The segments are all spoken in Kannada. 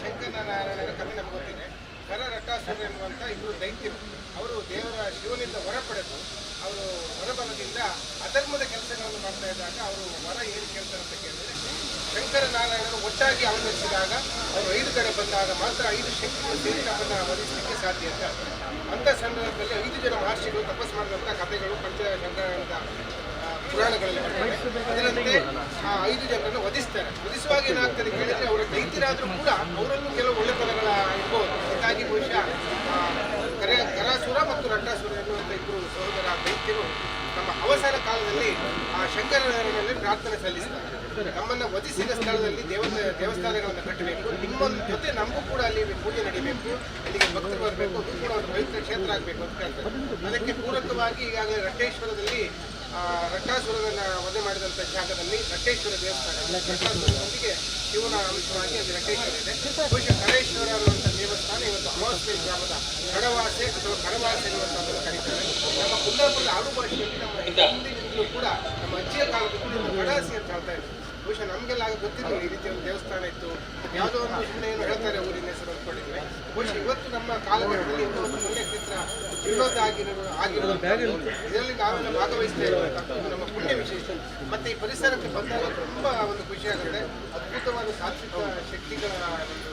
ಶಂಕರನಾರಾಯಣರ ಕಥೆ ನಮ್ಗೆ ಗೊತ್ತಿದೆ. ರಟ್ಟಾಸುರ ಎನ್ನುವಂಥ ಇಬ್ಬರು ದೈತ್ಯರು. ಅವರು ದೇವರ ಶಿವನಿಂದ ಹೊರ ಪಡೆದು ಅವರು ಹೊರಬಲದಿಂದ ಅಧರ್ಮದ ಕೆಲಸಗಳನ್ನು ಮಾಡ್ತಾ ಇದ್ದಾಗ ಅವರು ಹೊರ ಏನು ಕೇಳ್ತಾರೆ ಅಂತ ಕೇಳಿದ್ರೆ ಶಂಕರನಾರಾಯಣರು ಒಟ್ಟಾಗಿ ಅವತರಿಸಿದಾಗ ಅವರು 5 ಕಡೆ ಬಂದಾಗ ಮಾತ್ರ 5 ಶಕ್ತಿಗಳು ಸೇರಿ ನಮ್ಮನ್ನು ವಧಿಸಲಿಕ್ಕೆ ಸಾಧ್ಯ ಅಂತ. ಅಂಥ ಸಂದರ್ಭದಲ್ಲಿ 5 ಜನ ಮಹರ್ಷಿಗಳು ತಪಸ್ ಮಾಡಿದಂಥ ಕಥೆಗಳು ಪಂಚಶಂಕರಾಯಣದ ಪುರಾಣಗಳಲ್ಲಿ ಅದರಂತೆ ಆ 5 ಜನರನ್ನು ವಧಿಸ್ತಾರೆ. ವಧಿಸುವಾಗ ಏನಾಗ್ತದೆ ಕೇಳಿದ್ರೆ ಅವರು ದೈತ್ಯರಾದರೂ ಕೂಡ ಅವರಲ್ಲೂ ಕೆಲವು ಒಳ್ಳೆತನಗಳ ಇರ್ಬೋದು. ಹೀಗಾಗಿ ಬಹುಶಃ ಕರಾಸುರ ಮತ್ತು ರಟ್ಟಾಸುರ ಎನ್ನುವಂಥ ಇಬ್ಬರು ಸಹೋದರ ದೈತ್ಯರು ನಮ್ಮ ಅವಸಾನ ಕಾಲದಲ್ಲಿ ಆ ಶಂಕರನಾರಾಯಣನಲ್ಲಿ ಪ್ರಾರ್ಥನೆ ಸಲ್ಲಿಸ್ತಾರೆ. ನಮ್ಮನ್ನು ವಧಿಸಿದ ಸ್ಥಳದಲ್ಲಿ ದೇವಸ್ಥಾನಗಳನ್ನು ಕಟ್ಟಬೇಕು, ನಿಮ್ಮ ಜೊತೆ ನಮಗೂ ಕೂಡ ಅಲ್ಲಿ ಪೂಜೆ ನಡೀಬೇಕು, ಅಲ್ಲಿಗೆ ಭಕ್ತರು ಬರಬೇಕು, ಅದು ಕೂಡ ಒಂದು ಪವಿತ್ರ ಕ್ಷೇತ್ರ ಆಗಬೇಕು ಅಂತ ಹೇಳ್ತಾರೆ. ಅದಕ್ಕೆ ಪೂರಕವಾಗಿ ಈಗಾಗಲೇ ರಟ್ಟೇಶ್ವರದಲ್ಲಿ ರಟ್ಟಾಸುರನ ವಧೆ ಮಾಡಿದಂಥ ಜಾಗದಲ್ಲಿ ರಟ್ಟೇಶ್ವರ ದೇವಸ್ಥಾನ, ರಟ್ಟಾಸುರನೊಂದಿಗೆ ಶಿವನ ಅಂಶವಾಗಿ ಅಲ್ಲಿ ರಟ್ಟೇಶ್ವರ ಇದೆ. ಬಹುಶಃ ಕರೇಶ್ವರ ಅನ್ನುವಂಥ ದೇವಸ್ಥಾನ ಇವತ್ತು ಅಮಾವಾಸ್ಯ ಗ್ರಾಮದ ಕಡವಾಸೆ ಅಥವಾ ಕಡವಾಸೆ ಎನ್ನುವಂಥದ್ದನ್ನು ಕರೀತಾರೆ. ನಮ್ಮ ಕುಂದಾಪುರದ ಆಡು ಭಾಷೆಯಲ್ಲಿ ನಮ್ಮ ಹಿಂದಿನಿಂದಲೂ ಕೂಡ ನಮ್ಮ ಅಜ್ಜಿಯ ಕಾಲದಲ್ಲಿ ಕಡಾಸಿ ಅಂತ ಹೇಳ್ತಾ ಇದ್ರು. ಬಹುಶಃ ನಮಗೆಲ್ಲ ಆಗ ಗೊತ್ತಿರಲಿಲ್ಲ ಈ ರೀತಿಯ ಒಂದು ದೇವಸ್ಥಾನ ಇತ್ತು. ಯಾವುದೋ ಒಂದು ಸುಮ್ಮನೆ ಏನು ಹೇಳ್ತಾರೆ ಊರಿನ ಹೆಸರು ಅಂದ್ಕೊಂಡಿದ್ವಿ. ಬಹುಶಃ ಇವತ್ತು ನಮ್ಮ ಕಾಲಘಟ್ಟದಲ್ಲಿ ಇನ್ನೂ ಒಂದು ಪುಣ್ಯಕ್ಷೇತ್ರ ಜೀರ್ಣೋದ್ಧಾರ ಆಗಿರುವಂಥದ್ದು, ಇದರಲ್ಲಿ ನಾವೆಲ್ಲ ಭಾಗವಹಿಸ್ತಾ ಇರುವಂಥದ್ದು ನಮ್ಮ ಪುಣ್ಯ ವಿಶೇಷ. ಮತ್ತು ಈ ಪರಿಸರಕ್ಕೆ ಬಂದಾಗ ತುಂಬ ಒಂದು ಖುಷಿಯಾಗುತ್ತೆ. ಅದ್ಭುತವಾದ ಸಾತ್ವಿಕ ಶಕ್ತಿಗಳ ಒಂದು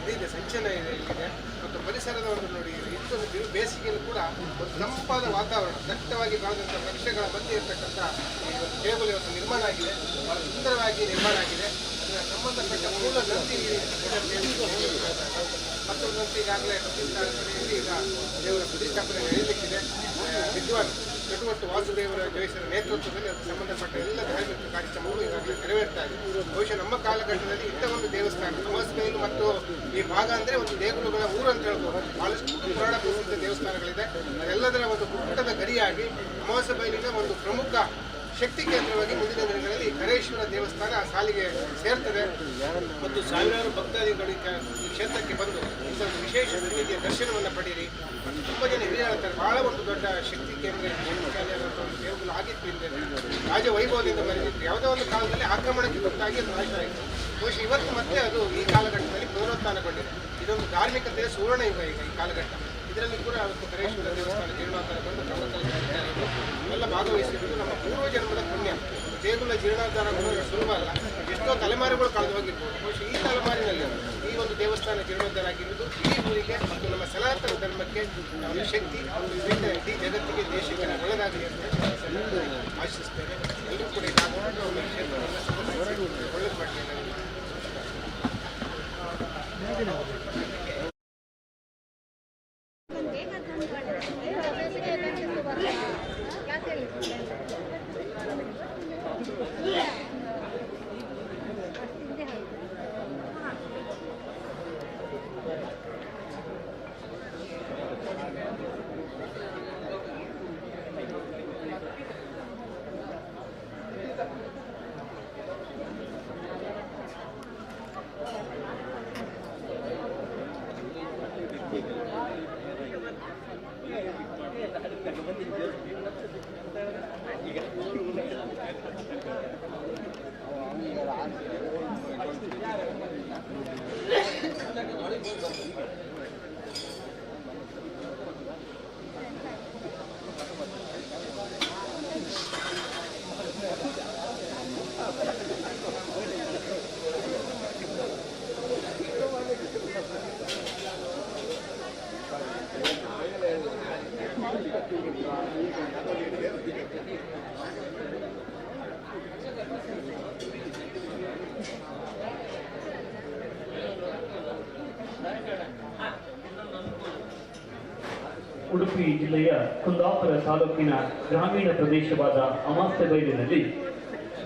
ಇದಿದೆ, ಸಂಚನ ಇಲ್ಲಿದೆ. ಮತ್ತು ಪರಿಸರದ ಒಂದು ನೋಡಿ ಇಷ್ಟೊಂದು ಬೇಸಿಗೆಯಲ್ಲೂ ಕೂಡ ಒಂದು ತಂಪಾದ ವಾತಾವರಣ, ದಟ್ಟವಾಗಿ ಬೆಳೆದಂಥ ವೃಕ್ಷಗಳ ಮಧ್ಯೆ ಇರತಕ್ಕಂಥ ಈ ಒಂದು ಟೇಬಲ್ ಇವತ್ತು ನಿರ್ಮಾಣ ಆಗಿದೆ. ಬಹಳ ಸುಂದರವಾಗಿ ನಿರ್ಮಾಣ ಆಗಿದೆ. ಅದರ ಸಂಬಂಧಪಟ್ಟ ಮೂಲ ನಂದಿ ಮತ್ತೊಂದಂತೆ ಈಗಾಗಲೇ ಪ್ರತಿಷ್ಠಾಪನೆಯಲ್ಲಿ ಈಗ ದೇವರ ಪ್ರತಿಷ್ಠಾಪನೆ ನಡೆಯಲಿಕ್ಕಿದೆ. ವಿದ್ವಾನ್ ಚಟುವಟ್ಟು ವಾಸುದೇವರ ಜಯಸರ ನೇತೃತ್ವದಲ್ಲಿ ಅದಕ್ಕೆ ಸಂಬಂಧಪಟ್ಟ ಎಲ್ಲ ಧಾರ್ಮಿಕ ಕಾರ್ಯಕ್ರಮಗಳು ಈಗಾಗಲೇ ನೆರವೇರ್ತಾ ಇದೆ. ಬಹುಶಃ ನಮ್ಮ ಕಾಲಘಟ್ಟದಲ್ಲಿ ಇಂಥ ಒಂದು ದೇವಸ್ಥಾನ ಅಮಾವಾಸ್ಯೆಯಲ್ಲಿ ಮತ್ತು ಈ ಭಾಗ ಅಂದರೆ ಒಂದು ದೇಗುಲಗಳ ಊರು ಅಂತ ಹೇಳ್ಬೋದು. ಬಹಳಷ್ಟು ಪುರಾಣ ಪ್ರಸಿದ್ಧ ದೇವಸ್ಥಾನಗಳಿದೆ. ಅದೆಲ್ಲದರ ಒಂದು ಗುಟ್ಟದ ಗರಿಯಾಗಿ ಅಮಾವಾಸ್ಯೆ ಬಯಲಿನ ಒಂದು ಪ್ರಮುಖ ಶಕ್ತಿ ಕೇಂದ್ರವಾಗಿ ಮುಂದಿನ ದಿನಗಳಲ್ಲಿ ಕರೇಶ್ವರ ದೇವಸ್ಥಾನ ಸಾಲಿಗೆ ಸೇರ್ತದೆ. ಮತ್ತು ಸಾವಿರಾರು ಭಕ್ತಾದಿಗಳು ಈ ಕ್ಷೇತ್ರಕ್ಕೆ ಬಂದು ಇಂಥ ಒಂದು ವಿಶೇಷ ರೀತಿಯ ದರ್ಶನವನ್ನು ಪಡೆಯಿರಿ. ಮತ್ತು ತುಂಬ ಜನ ಹಿರಿಯ ಹೇಳ್ತಾರೆ, ಬಹಳ ಒಂದು ದೊಡ್ಡ ಶಕ್ತಿ ಕೇಂದ್ರ ಒಂದು ದೇವಗಳು ಆಗಿತ್ತು. ಹಿಂದೆ ರಾಜ ವೈಭವದಿಂದ ಬರೆದಿತ್ತು. ಯಾವುದೋ ಒಂದು ಕಾಲದಲ್ಲಿ ಆಕ್ರಮಣಕ್ಕೆ ಗೊತ್ತಾಗಿ ಅದು ನಾಶ ಆಯಿತು. ಬಹುಶಃ ಇವತ್ತು ಮತ್ತೆ ಅದು ಈ ಕಾಲಘಟ್ಟದಲ್ಲಿ ಪುನರುತ್ಥಾನಗೊಂಡಿದೆ. ಇದೊಂದು ಧಾರ್ಮಿಕತೆಯ ಸುವರ್ಣ ಯುಗ ಈಗ ಈ ಕಾಲಘಟ್ಟ. ಇದರಲ್ಲಿ ಕೂಡ ಅವತ್ತು ಕರೇಶ್ವರ ದೇವಸ್ಥಾನ ಜೀರ್ಣೋದ್ಧಾರಗೊಂಡು ಎಲ್ಲ ಭಾಗವಹಿಸಿರುವುದು ನಮ್ಮ ಪೂರ್ವಜನ್ಮದ ಪುಣ್ಯ. ದೇಗುಲ ಜೀರ್ಣೋದ್ಧಾರಗಳು ಸುಲಭ ಅಲ್ಲ, ಎಷ್ಟೋ ತಲೆಮಾರುಗಳು ಕಳೆದು ಹೋಗಿರ್ಬೋದು. ಬಹುಶಃ ಈ ತಲೆಮಾರಿನಲ್ಲಿ ಈ ಒಂದು ದೇವಸ್ಥಾನ ಜೀರ್ಣೋದ್ಧಾರ ಆಗಿರುವುದು ಈ ಊರಿಗೆ ಮತ್ತು ನಮ್ಮ ಸನಾತನ ಧರ್ಮಕ್ಕೆ ಒಂದು ಶಕ್ತಿ, ಇಡೀ ಜಗತ್ತಿಗೆ, ದೇಶಕ್ಕೆ ಒಳ್ಳೆಯದಾಗಲಿ ಅಂತ ಆಶಿಸ್ತೇನೆ. ಎಲ್ಲರೂ ಕೂಡ ಒಂದು ಕ್ಷೇತ್ರವನ್ನು ಒಳ್ಳೆದು ಮಾಡಲಿ. ಉಡುಪಿ ಜಿಲ್ಲೆಯ ಕುಂದಾಪುರ ತಾಲೂಕಿನ ಗ್ರಾಮೀಣ ಪ್ರದೇಶವಾದ ಅಮಾವಾಸ್ಯೆಬೈಲಿನಲ್ಲಿ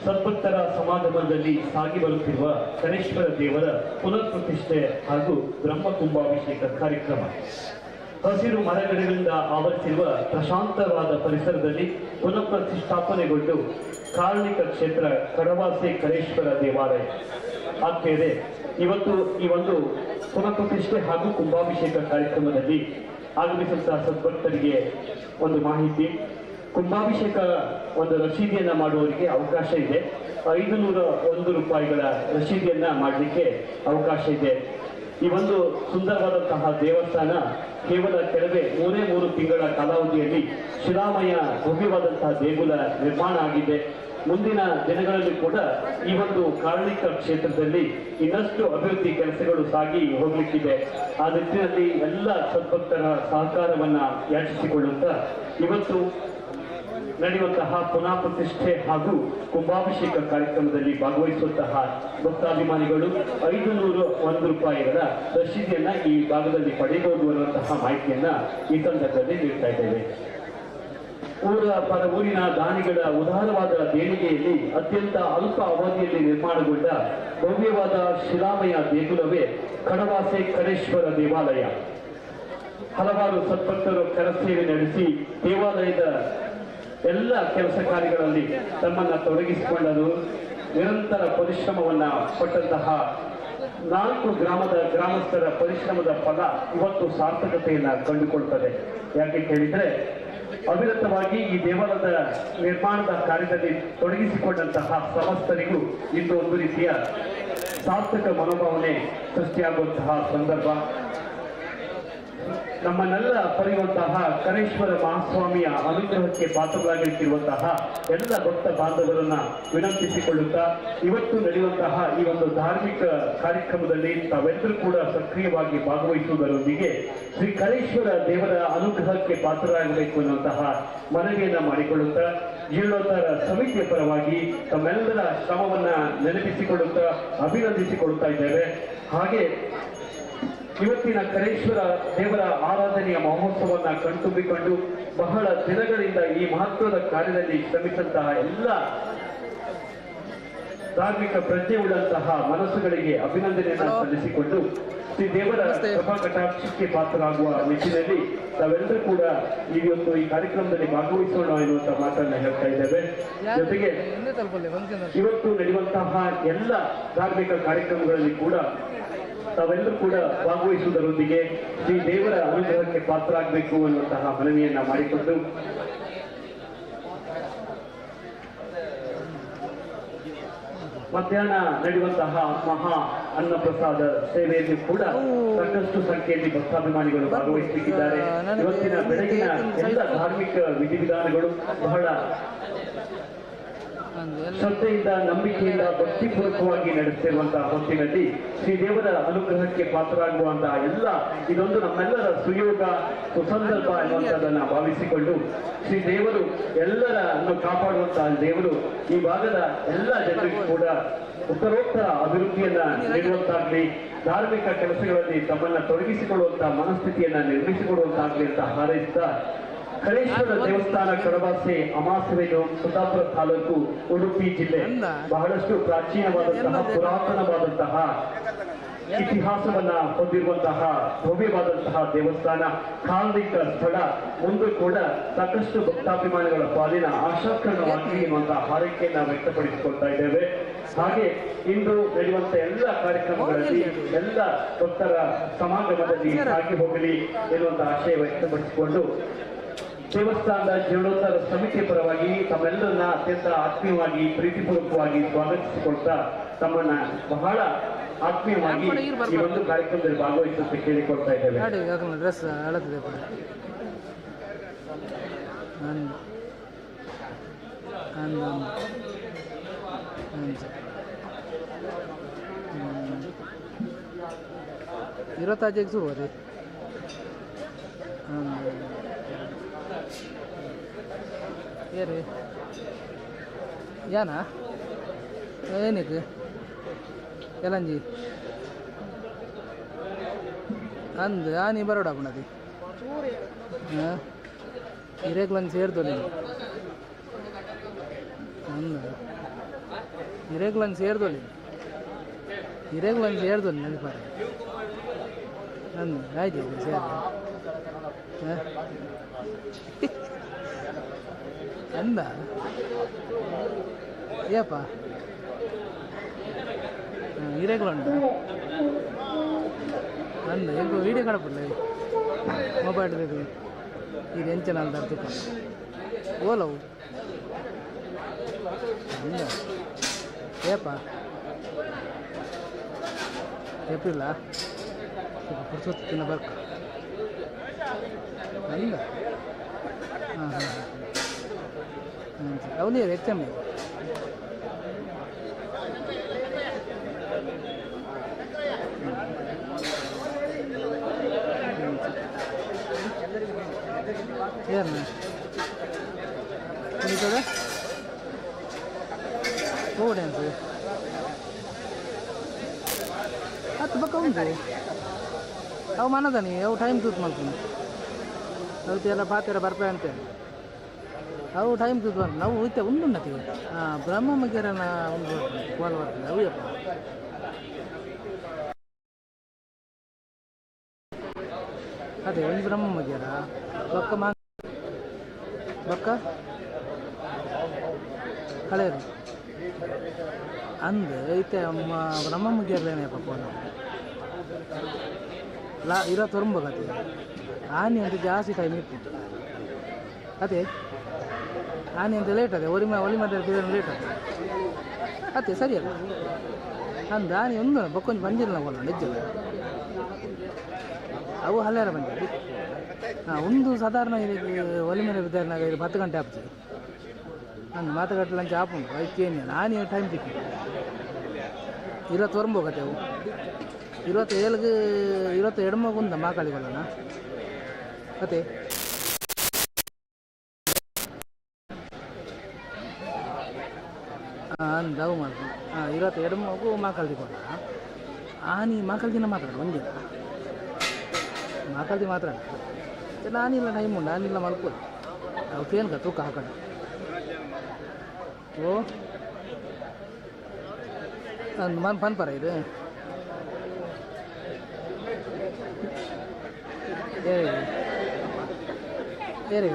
ಸದ್ಭಕ್ತರ ಸಮಾಗಮದಲ್ಲಿ ಸಾಗಿ ಬರುತ್ತಿರುವ ಕರೇಶ್ವರ ದೇವರ ಪುನರ್ ಪ್ರತಿಷ್ಠೆ ಹಾಗೂ ಬ್ರಹ್ಮ ಕುಂಭಾಭಿಷೇಕ ಕಾರ್ಯಕ್ರಮ. ಹಸಿರು ಮರಗಿಡಗಳಿಂದ ಆವರಿಸಿರುವ ಪ್ರಶಾಂತವಾದ ಪರಿಸರದಲ್ಲಿ ಪುನಃ ಪ್ರತಿಷ್ಠಾಪನೆಗೊಂಡು ಕಾರಣಿಕ ಕ್ಷೇತ್ರ ಕಡವಾಸೆ ಕರೇಶ್ವರ ದೇವಾಲಯ ಆಗ್ತಿದೆ. ಇವತ್ತು ಈ ಒಂದು ಪುನಃ ಪ್ರತಿಷ್ಠೆ ಹಾಗೂ ಕುಂಭಾಭಿಷೇಕ ಕಾರ್ಯಕ್ರಮದಲ್ಲಿ ಆಗಮಿಸಿದ ಸದ್ಭಕ್ತರಿಗೆ ಒಂದು ಮಾಹಿತಿ. ಕುಂಭಾಭಿಷೇಕ ಒಂದು ರಸೀದಿಯನ್ನ ಮಾಡುವವರಿಗೆ ಅವಕಾಶ ಇದೆ. 501 ರೂಪಾಯಿಗಳ ರಸೀದಿಯನ್ನ ಮಾಡಲಿಕ್ಕೆ ಅವಕಾಶ ಇದೆ. ಈ ಒಂದು ಸುಂದರವಾದಂತಹ ದೇವಸ್ಥಾನ ಕೇವಲ ಕೆಲವೇ 3 ತಿಂಗಳ ಕಾಲಾವಧಿಯಲ್ಲಿ ಶಿಲಾಮಯ ಭವ್ಯವಾದಂತಹ ದೇಗುಲ ನಿರ್ಮಾಣ ಆಗಿದೆ. ಮುಂದಿನ ದಿನಗಳಲ್ಲಿ ಕೂಡ ಈ ಒಂದು ಕಾರಣಿಕ ಕ್ಷೇತ್ರದಲ್ಲಿ ಇನ್ನಷ್ಟು ಅಭಿವೃದ್ಧಿ ಕೆಲಸಗಳು ಸಾಗಿ ಹೋಗ್ಲಿಕ್ಕಿದೆ. ಆ ನಿಟ್ಟಿನಲ್ಲಿ ಎಲ್ಲ ಸದ್ಭಕ್ತರ ಸಹಕಾರವನ್ನ ಯಾಚಿಸಿಕೊಳ್ಳುತ್ತಾ ಇವತ್ತು ನಡೆಯುವಂತಹ ಪುನಃ ಪ್ರತಿಷ್ಠೆ ಹಾಗೂ ಕುಂಭಾಭಿಷೇಕ ಕಾರ್ಯಕ್ರಮದಲ್ಲಿ ಭಾಗವಹಿಸುವಂತಹ ಭಕ್ತಾಭಿಮಾನಿಗಳು 501 ರೂಪಾಯಿಗಳ ರಶೀದಿಯನ್ನ ಈ ಭಾಗದಲ್ಲಿ ಪಡೆಯಬಹುದು ಅನ್ನುವಂತಹ ಮಾಹಿತಿಯನ್ನ ಈ ಸಂದರ್ಭದಲ್ಲಿ ನೀಡ್ತಾ ಇದ್ದೇವೆ. ಊರಿನ ದಾನಿಗಳ ಉದಾರವಾದ ದೇಣಿಗೆಯಲ್ಲಿ ಅತ್ಯಂತ ಅಲ್ಪ ಅವಧಿಯಲ್ಲಿ ನಿರ್ಮಾಣಗೊಂಡ ಭವ್ಯವಾದ ಶಿಲಾಮಯ ದೇಗುಲವೇ ಕಡವಾಸೆ ಕರೇಶ್ವರ ದೇವಾಲಯ. ಹಲವಾರು ಸದ್ಭಕ್ತರು ಕರಸೇವೆ ನಡೆಸಿ ದೇವಾಲಯದ ಎಲ್ಲ ಕೆಲಸ ಕಾರ್ಯಗಳಲ್ಲಿ ತಮ್ಮನ್ನ ತೊಡಗಿಸಿಕೊಂಡರು. ನಿರಂತರ ಪರಿಶ್ರಮವನ್ನ ಪಟ್ಟಂತಹ 4 ಗ್ರಾಮಸ್ಥರ ಪರಿಶ್ರಮದ ಫಲ ಇವತ್ತು ಸಾರ್ಥಕತೆಯನ್ನ ಕಂಡುಕೊಳ್ತದೆ. ಯಾಕೆ ಕೇಳಿದ್ರೆ ಅವಿರತವಾಗಿ ಈ ದೇವಾಲಯದ ನಿರ್ಮಾಣದ ಕಾರ್ಯದಲ್ಲಿ ತೊಡಗಿಸಿಕೊಂಡಂತಹ ಸಮಸ್ತರಿಗೂ ಇಂದು ಒಂದು ರೀತಿಯ ಸಾರ್ಥಕ ಮನೋಭಾವನೆ ಸೃಷ್ಟಿಯಾಗುವಂತಹ ಸಂದರ್ಭ. ನಮ್ಮನ್ನೆಲ್ಲ ಪಡೆಯುವಂತಹ ಕರೇಶ್ವರ ಮಹಾಸ್ವಾಮಿಯ ಅನುಗ್ರಹಕ್ಕೆ ಪಾತ್ರರಾಗಿರುತ್ತಿರುವಂತಹ ಎಲ್ಲ ಭಕ್ತ ಬಾಂಧವರನ್ನ ವಿನಂತಿಸಿಕೊಳ್ಳುತ್ತಾ ಇವತ್ತು ನಡೆಯುವಂತಹ ಈ ಒಂದು ಧಾರ್ಮಿಕ ಕಾರ್ಯಕ್ರಮದಲ್ಲಿ ತಾವೆಲ್ಲರೂ ಕೂಡ ಸಕ್ರಿಯವಾಗಿ ಭಾಗವಹಿಸುವುದರೊಂದಿಗೆ ಶ್ರೀ ಕರೇಶ್ವರ ದೇವರ ಅನುಗ್ರಹಕ್ಕೆ ಪಾತ್ರರಾಗಬೇಕು ಅನ್ನುವಂತಹ ಮನವಿಯನ್ನ ಮಾಡಿಕೊಳ್ಳುತ್ತಾ ಜೀರ್ಣೋದ್ಧಾರ ಸಮಿತಿಯ ಪರವಾಗಿ ತಮ್ಮೆಲ್ಲರ ಶ್ರಮವನ್ನ ನೆನಪಿಸಿಕೊಳ್ಳುತ್ತಾ ಅಭಿನಂದಿಸಿಕೊಳ್ಳುತ್ತಾ ಇದ್ದೇವೆ. ಹಾಗೆ ಇವತ್ತಿನ ಕರೇಶ್ವರ ದೇವರ ಆರಾಧನೆಯ ಮಹೋತ್ಸವವನ್ನ ಕಣ್ತುಂಬಿಕೊಂಡು ಬಹಳ ದಿನಗಳಿಂದ ಈ ಮಹತ್ವದ ಕಾರ್ಯದಲ್ಲಿ ಶ್ರಮಿಸಂತಹ ಎಲ್ಲ ಧಾರ್ಮಿಕ ಪ್ರಜ್ಞೆ ಉಳ್ಳಂತಹ ಮನಸ್ಸುಗಳಿಗೆ ಅಭಿನಂದನೆಯನ್ನು ಸಲ್ಲಿಸಿಕೊಂಡು ಶ್ರೀ ದೇವರ ಕೃಪಾ ಕಟಾಕ್ಷಕ್ಕೆ ಪಾತ್ರರಾಗುವ ನಿಟ್ಟಿನಲ್ಲಿ ನಾವೆಲ್ಲರೂ ಕೂಡ ಇವತ್ತು ಈ ಕಾರ್ಯಕ್ರಮದಲ್ಲಿ ಭಾಗವಹಿಸೋಣ ಎನ್ನುವಂತ ಮಾತನ್ನ ಹೇಳ್ತಾ ಇದ್ದೇವೆ. ಜೊತೆಗೆ ಇವತ್ತು ನಡೆಯುವಂತಹ ಎಲ್ಲ ಧಾರ್ಮಿಕ ಕಾರ್ಯಕ್ರಮಗಳಲ್ಲಿ ಕೂಡ ತಾವೆಲ್ಲರೂ ಕೂಡ ಭಾಗವಹಿಸುವುದರೊಂದಿಗೆ ಶ್ರೀ ದೇವರ ಅನುಗ್ರಹಕ್ಕೆ ಪಾತ್ರರಾಗಬೇಕು ಅನ್ನುವಂತಹ ಮನವಿಯನ್ನ ಮಾಡಿಕೊಂಡು ಮಧ್ಯಾಹ್ನ ನಡೆಯುವಂತಹ ಮಹಾ ಅನ್ನಪ್ರಸಾದ ಸೇವೆಯಲ್ಲಿ ಕೂಡ ಸಾಕಷ್ಟು ಸಂಖ್ಯೆಯಲ್ಲಿ ಭಕ್ತಾಭಿಮಾನಿಗಳು ಭಾಗವಹಿಸಲಿದ್ದಾರೆ. ಇವತ್ತಿನ ಬೆಳಗಿನ ಎಲ್ಲ ಧಾರ್ಮಿಕ ವಿಧಿವಿಧಾನಗಳು ಬಹಳ ಶ್ರದ್ಧೆಯಿಂದ ನಂಬಿಕೆಯಿಂದ ಭಕ್ತಿಪೂರ್ವಕವಾಗಿ ನಡೆಸುತ್ತಿರುವಂತಹ ಹೊತ್ತಿನಲ್ಲಿ ಶ್ರೀ ದೇವರ ಅನುಗ್ರಹಕ್ಕೆ ಪಾತ್ರರಾಗುವಂತಹ ಎಲ್ಲ ಇದೊಂದು ನಮ್ಮೆಲ್ಲರ ಸುಯೋಗ ಸುಸಂದರ್ಭ ಎನ್ನುವಂಥದ್ದನ್ನ ಭಾವಿಸಿಕೊಂಡು ಶ್ರೀ ದೇವರು ಎಲ್ಲರನ್ನು ಕಾಪಾಡುವಂತಹ ದೇವರು ಈ ಭಾಗದ ಎಲ್ಲ ಜನರಿಗೂ ಕೂಡ ಉತ್ತರೋತ್ತರ ಅಭಿವೃದ್ಧಿಯನ್ನ ನೀಡುವಂತಾಗ್ಲಿ, ಧಾರ್ಮಿಕ ಕೆಲಸಗಳಲ್ಲಿ ತಮ್ಮನ್ನ ತೊಡಗಿಸಿಕೊಳ್ಳುವಂತಹ ಮನಸ್ಥಿತಿಯನ್ನ ನಿರ್ಮಿಸಿಕೊಡುವಂತಾಗ್ಲಿ ಅಂತ ಹಾರೈಸಿದ ಕರೇಶ್ವರ ದೇವಸ್ಥಾನ ಕಡವಾಸೆ ಅಮಾಸವೆನು ಕುಂದಾಪುರ ತಾಲೂಕು ಉಡುಪಿ ಜಿಲ್ಲೆ ಬಹಳಷ್ಟು ಪ್ರಾಚೀನವಾದಂತಹ ಪುರಾತನವಾದಂತಹ ಇತಿಹಾಸವನ್ನ ಹೊಂದಿರುವಂತಹ ಭವ್ಯವಾದಂತಹ ದೇವಸ್ಥಾನ, ಕಾಲ್ನಿಕ ಸ್ಥಳ, ಮುಂದೆ ಕೂಡ ಸಾಕಷ್ಟು ಭಕ್ತಾಭಿಮಾನಿಗಳ ಪಾಲಿನ ಆಶಾಕರಣವಾಗಿ ಎನ್ನುವಂತಹ ಹಾರೈಕೆಯನ್ನ ವ್ಯಕ್ತಪಡಿಸಿಕೊಳ್ತಾ ಇದ್ದೇವೆ. ಹಾಗೆ ಇಂದು ನಡೆಯುವಂತಹ ಎಲ್ಲ ಕಾರ್ಯಕ್ರಮಗಳಲ್ಲಿ ಎಲ್ಲ ಭಕ್ತರ ಸಮಾಗಮದಲ್ಲಿ ಸಾಗಿ ಹೋಗಲಿ ಎನ್ನುವಂತಹ ಆಶಯ ವ್ಯಕ್ತಪಡಿಸಿಕೊಂಡು ದೇವಸ್ಥಾನದ ಜೀರ್ಣೋದ್ಧಾರ ಸಮಿತಿಯ ಪರವಾಗಿ ತಮ್ಮೆಲ್ಲರನ್ನ ಅತ್ಯಂತ ಆತ್ಮೀಯವಾಗಿ ಪ್ರೀತಿಪೂರ್ವಕವಾಗಿ ಸ್ವಾಗತಿಸಿಕೊಳ್ತಾ ತಮ್ಮನ್ನ ಬಹಳ ಆತ್ಮೀಯವಾಗಿ ಈ ಒಂದು ಕಾರ್ಯಕ್ರಮದಲ್ಲಿ ಭಾಗವಹಿಸುವಂತೆ ಕೇಳಿಕೊಳ್ತಾ ಇದ್ದೇವೆ. ಡ್ರೆಸ್ ಅಳತಿದೆ ಇರತ್ತಾಜೆಗೆ ಶುರು ಅದೇ ಏರಿ ಯಾನಾ ಏನಕ್ಕೆ ಎಲಂಜಿ ಅಂದ್ ಆನಿ ಬರೋಡಾಪಣದಿ ಹಾಂ ಹಿರೇಕ್ಲಂದು ಸೇರ್ದೋಲಿ ಅಂದ ಹಿರೇಕ್ಲಂದು ಸೇರ್ದೋಲಿ ನೆನಪಾರ ಅಂದ ಆಯ್ತು ಸೇರ್ ಅಂದ ಏಪ್ಪ ಹಿರೇಕ್ಲುಂಟು ಅಂದ ಎಂಟು ವೀಡಿಯೋ ಕಾಣಪಡಲ ಮೊಬೈಲ್ ಇದು ಎಂಚನ ಅಂತ ಅರ್ಥ ಓಲವು ಅಂದ ಏಪ್ಪ ಏಪ್ರಿಲ್ಲ ಪುರ್ಸೊತ್ತು ತಿನ್ನ ಬರ್ಕ ಅಲ್ಲ ಹಾಂ ಹಾಂ ಹ್ಞೂ ಅವನೇ ಹೆಚ್ಚಮ್ಮೆ ಏನು ನಿಂತದ ಹೋಗಿ ಅಂತ ಹತ್ತು ಬಕ್ಕ ಉಂಟು ಅವು ಮನದಾನಿ ಅವು ಟೈಮ್ ತೂತ್ ಮಾಡ್ತೀನಿ ಅವತ್ತು ಎಲ್ಲ ಪಾತೆರ ಬರ್ಪೆ ಅಂತೇಳಿ ಅವು ಟೈಮ್ ತೂತ್ ಮಾಡ್ತೀನಿ ನಾವು ಹೋಯ್ತೆ ಒಂದು ಉನ್ನತಿ ಹಾಂ ಬ್ರಹ್ಮ ಮಗ್ಯರನ ಒಂದು ಕೋಲ್ ಮಾಡ್ತೀನಿ ಅವು ಯಪ್ಪ ಅದೇ ಒಂದು ಬ್ರಹ್ಮ ಮಗ್ಯರ ಬೊಕ್ಕ ಬೊಕ್ಕ ಕಳೆಯರು ಅಂದು ಐತೆ ಬ್ರಹ್ಮ ಮುಗಿಯರ್ಲೇನೆಯಪ್ಪ ಫೋನ್ ಇರೋ ತೊರಂಬಕತ್ತೆ ಆನೆ ಅಂತ ಜಾಸ್ತಿ ಟೈಮ್ ಇತ್ತು ಅದೇ ಆನೆ ಅಂತ ಲೇಟ್ ಅದೇ ಒಲಿ ಮಧ್ಯ ಲೇಟ್ ಅದೇ ಅದೇ ಸರಿಯಲ್ಲ ಅಂದ ಆನೆ ಒಂದು ಬಕ್ಕೊಂದು ಬಂದಿಲ್ಲ ನಾವು ನಿಜಲ್ಲ ಅವು ಹಲ್ಲಾರ ಬಂದಿದೆ ಹಾಂ ಒಂದು ಸಾಧಾರಣ ಇದಕ್ಕೆ ಒಲಿ ಮೇಲೆ ಬಿದ್ದಾರನಾಗ ಇದು 10 ಗಂಟೆ ಆಗ್ತದೆ ಹಂಗೆ ಮಾತುಕಟ್ಟಲಂಚ ಆಪುಂಟು ಅದಕ್ಕೇನು ನಾನು ಟೈಮ್ ಸಿಕ್ಕಿ 20 ಹೋಗತ್ತೆ ಅವು 27 ಮಗುಂದ ಮಾಕಾಳಿಗಳನ್ನ ಮತ್ತೆ ಅಂದವು ಮಾಡ್ಕೊಂಡು 22 ಮಗು ಮಾಕಾಳ್ದಿಕೊಂಡ ಆನಿ ಮಾಕಾಳ್ದಿನ ಮಾತಾಡ ಒಂದಿನ ಮಾತಾಡ್ದು ಮಾತಾಡ ನಾನಿಲ್ಲ ಟೈಮ್ ಉಂಟು ನಾನಿಲ್ಲ ಮಲ್ಕೋದು ಅವಕ್ಕೇನು ತೂಕ ಹಾಕೋಣ ಓ ಮನ್ ಪನ್ಪರ ಇದು ಏರಿ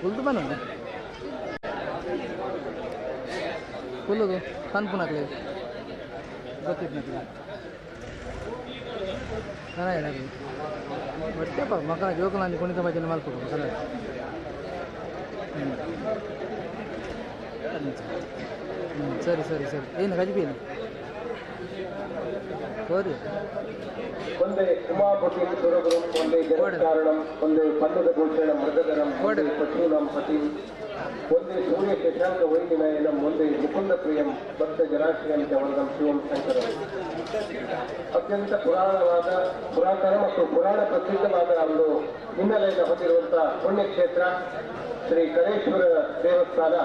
ಫುಲ್ದು ಬನ್ನ ಫುಲ್ಲದು ಪನ್ಪುನಕ್ಲಿ ಗೊತ್ತಿತ್ತು ನಕ್ಲಿ ಚೆನ್ನಾಗಿ ಬಟ್ಟೆಪ್ಪ ಮಕ್ಕಳ ಜೋಕಲಾಂಜಿ ಕುಣಿತ ಭಜನೆ ಮಲ್ಪಡು ಸಲ ಸರಿ ಸರಿ ಸರಿ ಏನು ಗಜಿಬೀನು ಸರಿ ಒಂದೇ ಉಮಾಪತಿ ಸುರಗುರು ಒಂದೇ ಜಗತ್ಕಾರಣಂ ಒಂದೇ ಪನ್ನದ ಭೂಷಣ ಮೃಗಧರಂ ಒಂದೇ ಪಶೂನಾಂ ಪತಿ ಒಂದೇ ಸೂರ್ಯ ಶಶಾಂಕ ವೈದಿನಯನಂ ಒಂದೇ ಮುಕುಂದ ಪ್ರಿಯಂ ಭಕ್ತ ಜಲಾಶಯಂತ ವರ್ಗಂ ಶಿವಂ ಶಂಕರಂ ಅತ್ಯಂತ ಪುರಾತನ ಮತ್ತು ಪುರಾಣ ಪ್ರಸಿದ್ಧವಾದ ಒಂದು ಹಿನ್ನೆಲೆಯನ್ನು ಹೊಂದಿರುವಂತಹ ಪುಣ್ಯಕ್ಷೇತ್ರ ಶ್ರೀ ಕರೇಶ್ವರ ದೇವಸ್ಥಾನ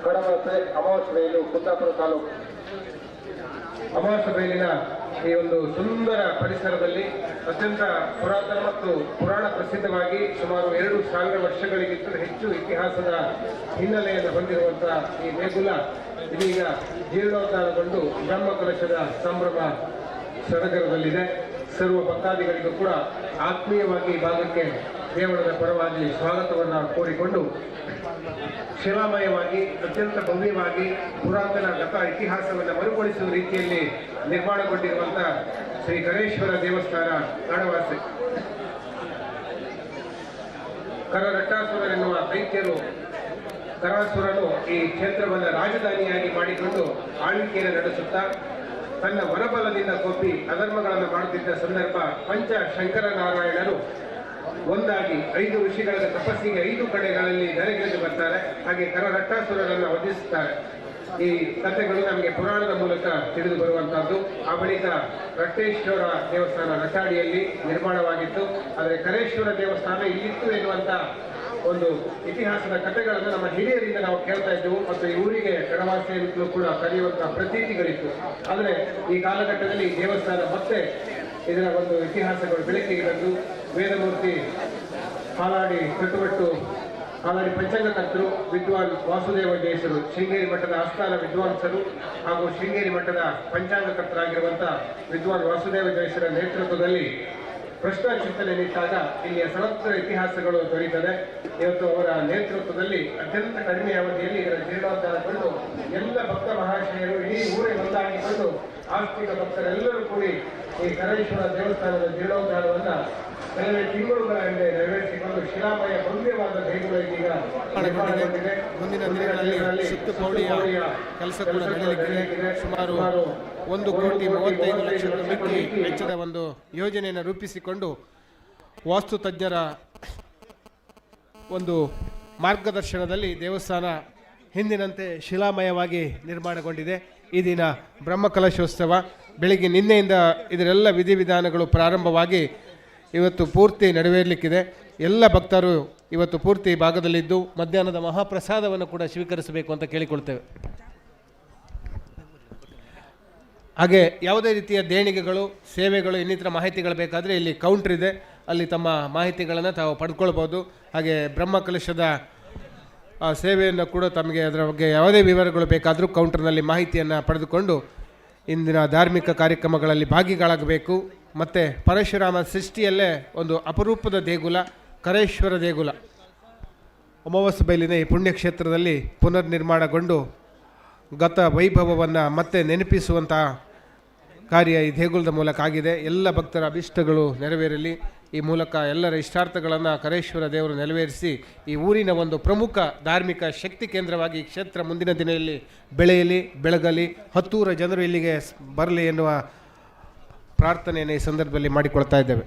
ಕಡಮಾಸೆ ಅಮಾವಾಸ್ಯೆಯಲ್ಲಿ ಕುಂದಾಪುರ ತಾಲೂಕು ಅಮಾವಾಸ್ಯೆಯಲ್ಲಿನ ಈ ಒಂದು ಸುಂದರ ಪರಿಸರದಲ್ಲಿ ಅತ್ಯಂತ ಪುರಾತನ ಮತ್ತು ಪುರಾಣ ಪ್ರಸಿದ್ಧವಾಗಿ ಸುಮಾರು 2,000 ವರ್ಷಗಳಿಗಿಂತ ಹೆಚ್ಚು ಇತಿಹಾಸದ ಹಿನ್ನೆಲೆಯನ್ನು ಹೊಂದಿರುವಂತಹ ಈ ದೇಗುಲ ಇದೀಗ ಜೀರ್ಣೋದ್ಧಾರಗೊಂಡು ಬ್ರಹ್ಮ ಕಲಶದ ಸಂಭ್ರಮ ಸಡಗರದಲ್ಲಿದೆ. ಸರ್ವ ಭಕ್ತಾದಿಗಳಿಗೂ ಕೂಡ ಆತ್ಮೀಯವಾಗಿ ಭಾಗಕ್ಕೆ ದೇವಳದ ಪರವಾಗಿ ಸ್ವಾಗತವನ್ನು ಕೋರಿಕೊಂಡು ಶಿಲಾಮಯವಾಗಿ ಅತ್ಯಂತ ಭವ್ಯವಾಗಿ ಪುರಾತನ ಗತ ಇತಿಹಾಸವನ್ನು ಮರುಕಳಿಸುವ ರೀತಿಯಲ್ಲಿ ನಿರ್ಮಾಣಗೊಂಡಿರುವಂತಹ ಶ್ರೀ ಕರೇಶ್ವರ ದೇವಸ್ಥಾನ ಕಾಡವಾಸೆ ಕರರಟ್ಟಾಸುರನೆನ್ನುವ ದೈತ್ಯರು ಕರಾಸುರನು ಈ ಕ್ಷೇತ್ರವನ್ನು ರಾಜಧಾನಿಯಾಗಿ ಮಾಡಿಕೊಂಡು ಆಳ್ವಿಕೆಯನ್ನು ನಡೆಸುತ್ತಾ ತನ್ನ ವರಬಲದಿಂದ ಕೊಪ್ಪಿ ಅಧರ್ಮಗಳನ್ನು ಮಾಡುತ್ತಿದ್ದ ಸಂದರ್ಭ ಪಂಚ ಶಂಕರನಾರಾಯಣರು ಒಂದಾಗಿ 5 ಋಷಿಗಳ ತಪಸ್ಸಿಗೆ 5 ಕಡೆಗಳಲ್ಲಿ ನೆರೆಗಿಳಿದು ಬರ್ತಾರೆ. ಹಾಗೆ ಕರರಟ್ಟಾಸುರರನ್ನು ವಧಿಸುತ್ತಾರೆ. ಈ ಕಥೆಗಳು ನಮಗೆ ಪುರಾಣದ ಮೂಲಕ ತಿಳಿದು ಬರುವಂತಹದ್ದು. ಆ ಬಳಿಕ ರಟ್ಟೇಶ್ವರ ದೇವಸ್ಥಾನ ರಟ್ಟಾಡಿಯಲ್ಲಿ ನಿರ್ಮಾಣವಾಗಿತ್ತು. ಆದರೆ ಕರೇಶ್ವರ ದೇವಸ್ಥಾನ ಇಲ್ಲಿತ್ತು ಎನ್ನುವಂತ ಒಂದು ಇತಿಹಾಸದ ಕಥೆಗಳನ್ನು ನಮ್ಮ ಹಿರಿಯರಿಂದ ನಾವು ಕೇಳ್ತಾ ಇದ್ದೆವು ಮತ್ತು ಈ ಊರಿಗೆ ಕಡವಾಸೆ ಅಂತಲೂ ಕೂಡ ಕರೆಯುವಂತಹ ಪ್ರತೀತಿಗಳಿತ್ತು. ಆದರೆ ಈ ಕಾಲಘಟ್ಟದಲ್ಲಿ ಈ ದೇವಸ್ಥಾನ ಮತ್ತೆ ಇದರ ಒಂದು ಇತಿಹಾಸಗಳು ಬೆಳಕಿಗೆ ಬಂದು ವೇದಮೂರ್ತಿ ಹಾಲಾಡಿ ಕಟ್ಟುಬಟ್ಟು ಹಾಲಾಡಿ ಪಂಚಾಂಗಕರ್ತರು ವಿದ್ವಾನ್ ವಾಸುದೇವ ಜಯಸರು ಶೃಂಗೇರಿ ಮಠದ ಆಸ್ಥಾನ ವಿದ್ವಾಂಸರು ಹಾಗೂ ಶೃಂಗೇರಿ ಮಠದ ಪಂಚಾಂಗಕರ್ತರಾಗಿರುವಂತಹ ವಿದ್ವಾನ್ ವಾಸುದೇವ ಜಯಸರ ನೇತೃತ್ವದಲ್ಲಿ ಪ್ರಶ್ನಾ ಚಿಂತನೆ ನಿಂತಾಗ ಇಲ್ಲಿಯ ಸಮಗ್ರ ಇತಿಹಾಸಗಳು ದೊರೆಯುತ್ತದೆ. ಇವತ್ತು ಅವರ ನೇತೃತ್ವದಲ್ಲಿ ಅತ್ಯಂತ ಕಡಿಮೆ ಅವಧಿಯಲ್ಲಿ ಇದರ ಜೀರ್ಣೋದ್ಧಾರಗೊಂಡು ಎಲ್ಲ ಭಕ್ತ ಮಹಾಶಯರು ಇಡೀ ಊರೇ ಒಂದಾಗಿಕೊಂಡು ಆಸ್ತಿಕ ಭಕ್ತರೆಲ್ಲರೂ ಕೂಡಿ ಈ ಕರೇಶ್ವರ ದೇವಸ್ಥಾನದ ಜೀರ್ಣೋದ್ಧಾರವನ್ನು ಕೆಲವೇ ತಿಂಗಳುಗಳ ಹಿಂದೆ ನೆರವೇರಿಸಿಕೊಂಡು ಶಿಲಾಮಯ ಭವ್ಯವಾದ ದೇಗುಲ ಇದೀಗ ನಿರ್ಮಾಣಗೊಂಡಿದೆ. ಮುಂದಿನ ದಿನಗಳಲ್ಲಿ ಸುತ್ತುಕೋಡಿಯ ಕೆಲಸ ಕೂಡ ನಡೆಯಲಿದೆ. ಸುಮಾರು 1,35,00,000 ಮಿಕ್ಕಿ ವೆಚ್ಚದ ಒಂದು ಯೋಜನೆಯನ್ನು ರೂಪಿಸಿಕೊಂಡು ವಾಸ್ತು ತಜ್ಞರ ಒಂದು ಮಾರ್ಗದರ್ಶನದಲ್ಲಿ ದೇವಸ್ಥಾನ ಹಿಂದಿನಂತೆ ಶಿಲಾಮಯವಾಗಿ ನಿರ್ಮಾಣಗೊಂಡಿದೆ. ಈ ದಿನ ಬ್ರಹ್ಮಕಲಶೋತ್ಸವ ಬೆಳಿಗ್ಗೆ ನಿನ್ನೆಯಿಂದ ಇದರೆಲ್ಲ ವಿಧಿವಿಧಾನಗಳು ಪ್ರಾರಂಭವಾಗಿ ಇವತ್ತು ಪೂರ್ತಿ ನೆರವೇರಲಿಕ್ಕಿದೆ. ಎಲ್ಲ ಭಕ್ತರು ಇವತ್ತು ಪೂರ್ತಿ ಭಾಗದಲ್ಲಿದ್ದು ಮಧ್ಯಾಹ್ನದ ಮಹಾಪ್ರಸಾದವನ್ನು ಕೂಡ ಸ್ವೀಕರಿಸಬೇಕು ಅಂತ ಕೇಳಿಕೊಳ್ತೇವೆ. ಹಾಗೆ ಯಾವುದೇ ರೀತಿಯ ದೇಣಿಗೆಗಳು, ಸೇವೆಗಳು, ಇನ್ನಿತರ ಮಾಹಿತಿಗಳು ಬೇಕಾದರೆ ಇಲ್ಲಿ ಕೌಂಟ್ರ್ ಇದೆ, ಅಲ್ಲಿ ತಮ್ಮ ಮಾಹಿತಿಗಳನ್ನು ತಾವು ಪಡ್ಕೊಳ್ಬೋದು. ಹಾಗೆ ಬ್ರಹ್ಮಕಲಶದ ಸೇವೆಯನ್ನು ಕೂಡ ತಮಗೆ ಅದರ ಬಗ್ಗೆ ಯಾವುದೇ ವಿವರಗಳು ಬೇಕಾದರೂ ಕೌಂಟರ್ನಲ್ಲಿ ಮಾಹಿತಿಯನ್ನು ಪಡೆದುಕೊಂಡು ಇಂದಿನ ಧಾರ್ಮಿಕ ಕಾರ್ಯಕ್ರಮಗಳಲ್ಲಿ ಭಾಗಿಗಳಾಗಬೇಕು. ಮತ್ತು ಪರಶುರಾಮ ಸೃಷ್ಟಿಯಲ್ಲೇ ಒಂದು ಅಪರೂಪದ ದೇಗುಲ ಕರೇಶ್ವರ ದೇಗುಲ ಅಮಾವಾಸ್ಯೆ ಬೈಲಿನ ಈ ಪುಣ್ಯಕ್ಷೇತ್ರದಲ್ಲಿ ಪುನರ್ನಿರ್ಮಾಣಗೊಂಡು ಗತ ವೈಭವವನ್ನು ಮತ್ತೆ ನೆನಪಿಸುವಂತಹ ಕಾರ್ಯ ಈ ದೇಗುಲದ ಮೂಲಕ ಆಗಿದೆ. ಎಲ್ಲ ಭಕ್ತರ ಅಭಿಷ್ಟಗಳು ನೆರವೇರಲಿ. ಈ ಮೂಲಕ ಎಲ್ಲರ ಇಷ್ಟಾರ್ಥಗಳನ್ನು ಕರೇಶ್ವರ ದೇವರು ನೆರವೇರಿಸಿ ಈ ಊರಿನ ಒಂದು ಪ್ರಮುಖ ಧಾರ್ಮಿಕ ಶಕ್ತಿ ಕೇಂದ್ರವಾಗಿ ಈ ಕ್ಷೇತ್ರ ಮುಂದಿನ ದಿನದಲ್ಲಿ ಬೆಳೆಯಲಿ, ಬೆಳಗಲಿ, ಹತ್ತೂರ ಜನರು ಇಲ್ಲಿಗೆ ಬರಲಿ ಎನ್ನುವ ಪ್ರಾರ್ಥನೆಯನ್ನು ಈ ಸಂದರ್ಭದಲ್ಲಿ ಮಾಡಿಕೊಳ್ತಾ ಇದ್ದೇವೆ.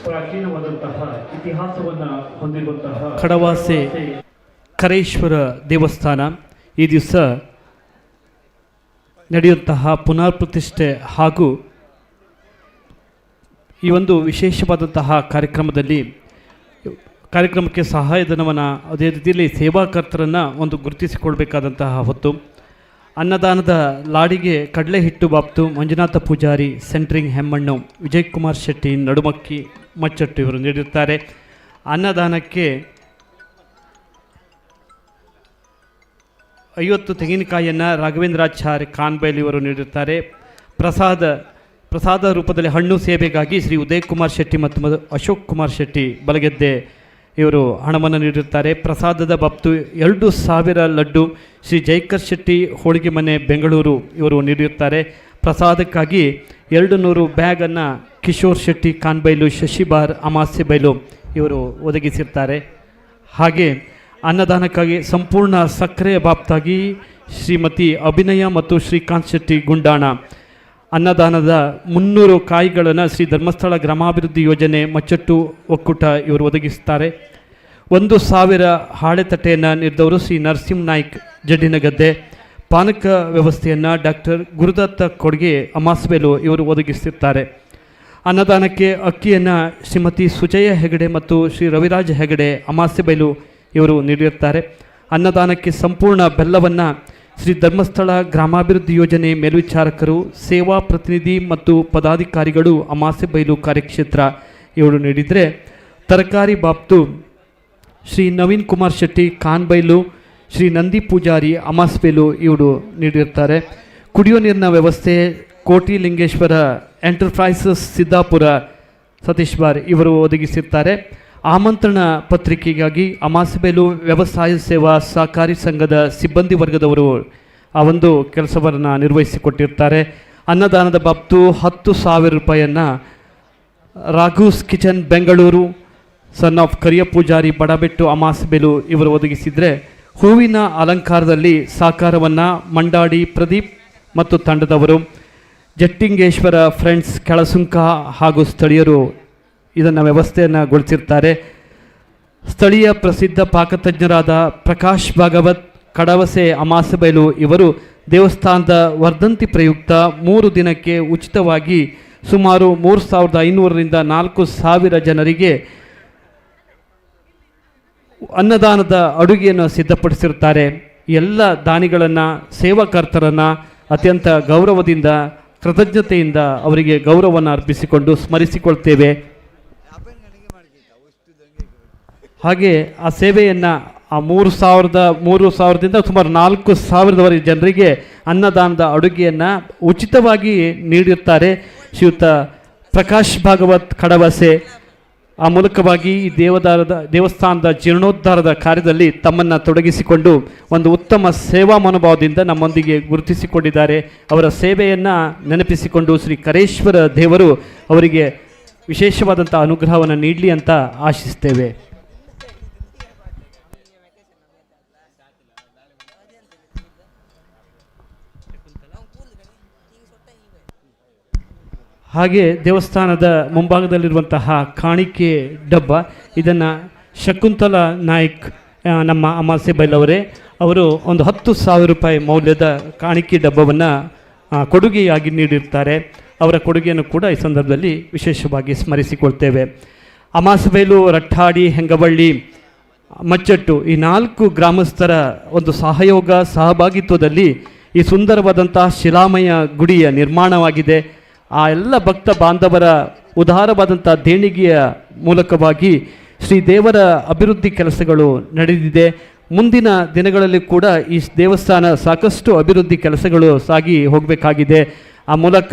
ಪ್ರಾಚೀನವಾದಂತಹ ಇತಿಹಾಸವನ್ನು ಹೊಂದಿರುವಂತಹ ಕಡವಾಸೆ ಕರೇಶ್ವರ ದೇವಸ್ಥಾನ ಈ ದಿವಸ ನಡೆಯುವಂತಹ ಪುನರ್ ಪ್ರತಿಷ್ಠೆ ಹಾಗೂ ಈ ಒಂದು ವಿಶೇಷವಾದಂತಹ ಕಾರ್ಯಕ್ರಮಕ್ಕೆ ಸಹಾಯಧನವನ್ನು ಅದೇ ರೀತಿಯಲ್ಲಿ ಸೇವಾಕರ್ತರನ್ನು ಒಂದು ಗುರುತಿಸಿಕೊಳ್ಬೇಕಾದಂತಹ ಹೊತ್ತು ಅನ್ನದಾನದ ಲಾಡಿಗೆ ಕಡಲೆ ಹಿಟ್ಟು ಬಾಪ್ತು ಮಂಜುನಾಥ ಪೂಜಾರಿ, ಸೆಂಟ್ರಿಂಗ್ ಹೆಮ್ಮಣ್ಣು, ವಿಜಯ್ ಕುಮಾರ್ ಶೆಟ್ಟಿ, ನಡುಮಕ್ಕಿ ಮಚ್ಚಟ್ಟು ಇವರು ನೀಡಿರುತ್ತಾರೆ. ಅನ್ನದಾನಕ್ಕೆ 50 ತೆಂಗಿನಕಾಯಿಯನ್ನು ರಾಘವೇಂದ್ರಾಚಾರ್ಯ ಕಾನ್ಬೈಲ್ ಇವರು ನೀಡಿರುತ್ತಾರೆ. ಪ್ರಸಾದ ರೂಪದಲ್ಲಿ ಹಣ್ಣು ಸೇವೆಗಾಗಿ ಶ್ರೀ ಉದಯ್ ಕುಮಾರ್ ಶೆಟ್ಟಿ ಮತ್ತು ಅಶೋಕ್ ಕುಮಾರ್ ಶೆಟ್ಟಿ ಬಲಗೆದ್ದೆ ಇವರು ಹಣವನ್ನು ನೀಡಿರುತ್ತಾರೆ. ಪ್ರಸಾದದ ಬಾಬ್ತು 2,000 ಲಡ್ಡು ಶ್ರೀ ಜೈಕರ್ ಶೆಟ್ಟಿ ಹೋಳಿಗೆ ಮನೆ ಬೆಂಗಳೂರು ಇವರು ನೀಡಿರುತ್ತಾರೆ. ಪ್ರಸಾದಕ್ಕಾಗಿ 200 ಬ್ಯಾಗನ್ನು ಕಿಶೋರ್ ಶೆಟ್ಟಿ ಕಾನ್ಬೈಲು, ಶಶಿಬಾರ್ ಅಮಾಸ್ಯೆ ಬೈಲು ಇವರು ಒದಗಿಸಿರ್ತಾರೆ. ಹಾಗೆ ಅನ್ನದಾನಕ್ಕಾಗಿ ಸಂಪೂರ್ಣ ಸಕ್ಕರೆಯ ಬಾಪ್ತಾಗಿ ಶ್ರೀಮತಿ ಅಭಿನಯ ಮತ್ತು ಶ್ರೀಕಾಂತ್ ಶೆಟ್ಟಿ ಗುಂಡಾಣ ಅನ್ನದಾನದ 300 ಕಾಯಿಗಳನ್ನು ಶ್ರೀ ಧರ್ಮಸ್ಥಳ ಗ್ರಾಮಾಭಿವೃದ್ಧಿ ಯೋಜನೆ ಮಚ್ಚಟ್ಟು ಒಕ್ಕೂಟ ಇವರು ಒದಗಿಸುತ್ತಾರೆ. 1,000 ಹಾಳೆ ತಟ್ಟೆಯನ್ನು ನೀಡಿದವರು ಶ್ರೀ ನರಸಿಂಹ ನಾಯ್ಕ್ ಜಡ್ಡಿನಗದ್ದೆ. ಪಾನಕ ವ್ಯವಸ್ಥೆಯನ್ನು ಡಾಕ್ಟರ್ ಗುರುದತ್ತ ಕೊಡ್ಗೆ ಅಮಾಸ್ಬೇಲು ಇವರು ಒದಗಿಸುತ್ತಾರೆ. ಅನ್ನದಾನಕ್ಕೆ ಅಕ್ಕಿಯನ್ನು ಶ್ರೀಮತಿ ಸುಜಯ ಹೆಗಡೆ ಮತ್ತು ಶ್ರೀ ರವಿರಾಜ್ ಹೆಗಡೆ ಅಮಾಸ್ಯೆಬೈಲು ಇವರು ನೀಡಿರುತ್ತಾರೆ. ಅನ್ನದಾನಕ್ಕೆ ಸಂಪೂರ್ಣ ಬೆಲ್ಲವನ್ನು ಶ್ರೀ ಧರ್ಮಸ್ಥಳ ಗ್ರಾಮಾಭಿವೃದ್ಧಿ ಯೋಜನೆ ಮೇಲ್ವಿಚಾರಕರು, ಸೇವಾ ಪ್ರತಿನಿಧಿ ಮತ್ತು ಪದಾಧಿಕಾರಿಗಳು ಅಮಾಸ್ಯೆಬೈಲು ಕಾರ್ಯಕ್ಷೇತ್ರ ಇವರು ನೀಡಿದರೆ, ತರಕಾರಿ ಬಾಪ್ತು ಶ್ರೀ ನವೀನ್ ಕುಮಾರ್ ಶೆಟ್ಟಿ ಕಾನ್ಬೈಲು, ಶ್ರೀ ನಂದಿ ಪೂಜಾರಿ ಅಮಾಸ್ಬೇಲು ಇವರು ನೀಡಿರುತ್ತಾರೆ. ಕುಡಿಯೋ ನೀರಿನ ವ್ಯವಸ್ಥೆ ಕೋಟಿ ಲಿಂಗೇಶ್ವರ ಎಂಟರ್ಪ್ರೈಸಸ್ ಸಿದ್ದಾಪುರ ಸತೀಶ್ ಬಾರ್ ಇವರು ಒದಗಿಸಿರ್ತಾರೆ. ಆಮಂತ್ರಣ ಪತ್ರಿಕೆಗಾಗಿ ಅಮಾಸ್ಯೆಬೈಲು ವ್ಯವಸಾಯ ಸೇವಾ ಸಹಕಾರಿ ಸಂಘದ ಸಿಬ್ಬಂದಿ ವರ್ಗದವರು ಆ ಒಂದು ಕೆಲಸವನ್ನು ನಿರ್ವಹಿಸಿಕೊಟ್ಟಿರ್ತಾರೆ. ಅನ್ನದಾನದ ಬಾಬ್ತು 10,000 ರೂಪಾಯಿಯನ್ನು Raghu's kitchen Bengaluru son of ಕರಿಯ ಪೂಜಾರಿ ಬಡಬೆಟ್ಟು ಅಮಾಸಬೇಲು ಇವರು ಒದಗಿಸಿದರೆ, ಹೂವಿನ ಅಲಂಕಾರದಲ್ಲಿ ಸಾಕಾರವನ್ನು ಮಂಡಾಡಿ ಪ್ರದೀಪ್ ಮತ್ತು ತಂಡದವರು, ಜಟ್ಟಿಂಗೇಶ್ವರ ಫ್ರೆಂಡ್ಸ್ ಕೆಳಸುಂಕ ಹಾಗೂ ಸ್ಥಳೀಯರು ಇದನ್ನು ವ್ಯವಸ್ಥೆಯನ್ನು ಗೊಳಿಸಿರ್ತಾರೆ. ಸ್ಥಳೀಯ ಪ್ರಸಿದ್ಧ ಪಾಕತಜ್ಞರಾದ ಪ್ರಕಾಶ್ ಭಾಗವತ್ ಕಡವಸೆ ಅಮಾಸಬೈಲು ಇವರು ದೇವಸ್ಥಾನದ ವರ್ಧಂತಿ ಪ್ರಯುಕ್ತ 3 ದಿನಕ್ಕೆ ಉಚಿತವಾಗಿ ಸುಮಾರು 3,500ರಿಂದ 4,000 ಜನರಿಗೆ ಅನ್ನದಾನದ ಅಡುಗೆಯನ್ನು ಸಿದ್ಧಪಡಿಸಿರುತ್ತಾರೆ. ಎಲ್ಲ ದಾನಿಗಳನ್ನು, ಸೇವಾಕರ್ತರನ್ನು ಅತ್ಯಂತ ಗೌರವದಿಂದ, ಕೃತಜ್ಞತೆಯಿಂದ ಅವರಿಗೆ ಗೌರವವನ್ನು ಅರ್ಪಿಸಿಕೊಂಡು ಸ್ಮರಿಸಿಕೊಳ್ತೇವೆ. ಹಾಗೆ ಆ ಸೇವೆಯನ್ನು ಆ 3,000ದಿಂದ ಸುಮಾರು 4,000ವರೆಗೆ ಜನರಿಗೆ ಅನ್ನದಾನದ ಅಡುಗೆಯನ್ನು ಉಚಿತವಾಗಿ ನೀಡಿರುತ್ತಾರೆ ಶ್ರೀಯುತ ಪ್ರಕಾಶ್ ಭಾಗವತ್ ಕಡವಸೆ. ಆ ಮೂಲಕವಾಗಿ ಈ ದೇವಸ್ಥಾನದ ಜೀರ್ಣೋದ್ಧಾರದ ಕಾರ್ಯದಲ್ಲಿ ತಮ್ಮನ್ನು ತೊಡಗಿಸಿಕೊಂಡು ಒಂದು ಉತ್ತಮ ಸೇವಾ ಮನೋಭಾವದಿಂದ ನಮ್ಮೊಂದಿಗೆ ಗುರುತಿಸಿಕೊಂಡಿದ್ದಾರೆ. ಅವರ ಸೇವೆಯನ್ನು ನೆನಪಿಸಿಕೊಂಡು ಶ್ರೀ ಕರೇಶ್ವರ ದೇವರು ಅವರಿಗೆ ವಿಶೇಷವಾದಂಥ ಅನುಗ್ರಹವನ್ನು ನೀಡಲಿ ಅಂತ ಆಶಿಸ್ತೇವೆ. ಹಾಗೆ ದೇವಸ್ಥಾನದ ಮುಂಭಾಗದಲ್ಲಿರುವಂತಹ ಕಾಣಿಕೆ ಡಬ್ಬ, ಇದನ್ನು ಶಕುಂತಲ ನಾಯ್ಕ್ ನಮ್ಮ ಅಮಾಸೆ ಬೈಲವರೇ ಅವರು ಒಂದು 10,000 ರೂಪಾಯಿ ಮೌಲ್ಯದ ಕಾಣಿಕೆ ಡಬ್ಬವನ್ನು ಕೊಡುಗೆಯಾಗಿ ನೀಡಿರ್ತಾರೆ. ಅವರ ಕೊಡುಗೆಯನ್ನು ಕೂಡ ಈ ಸಂದರ್ಭದಲ್ಲಿ ವಿಶೇಷವಾಗಿ ಸ್ಮರಿಸಿಕೊಳ್ತೇವೆ. ಅಮಾಸಬೈಲು, ರಟ್ಟಾಡಿ, ಹೆಂಗವಳ್ಳಿ, ಮಚ್ಚಟ್ಟು ಈ 4 ಗ್ರಾಮಸ್ಥರ ಒಂದು ಸಹಯೋಗ ಸಹಭಾಗಿತ್ವದಲ್ಲಿ ಈ ಸುಂದರವಾದಂತಹ ಶಿಲಾಮಯ ಗುಡಿಯ ನಿರ್ಮಾಣವಾಗಿದೆ. ಆ ಎಲ್ಲ ಭಕ್ತ ಬಾಂಧವರ ಉದಾರವಾದಂಥ ದೇಣಿಗೆಯ ಮೂಲಕವಾಗಿ ಶ್ರೀ ದೇವರ ಅಭಿವೃದ್ಧಿ ಕೆಲಸಗಳು ನಡೆದಿದೆ. ಮುಂದಿನ ದಿನಗಳಲ್ಲಿ ಕೂಡ ಈ ದೇವಸ್ಥಾನ ಸಾಕಷ್ಟು ಅಭಿವೃದ್ಧಿ ಕೆಲಸಗಳು ಸಾಗಿ ಹೋಗಬೇಕಾಗಿದೆ. ಆ ಮೂಲಕ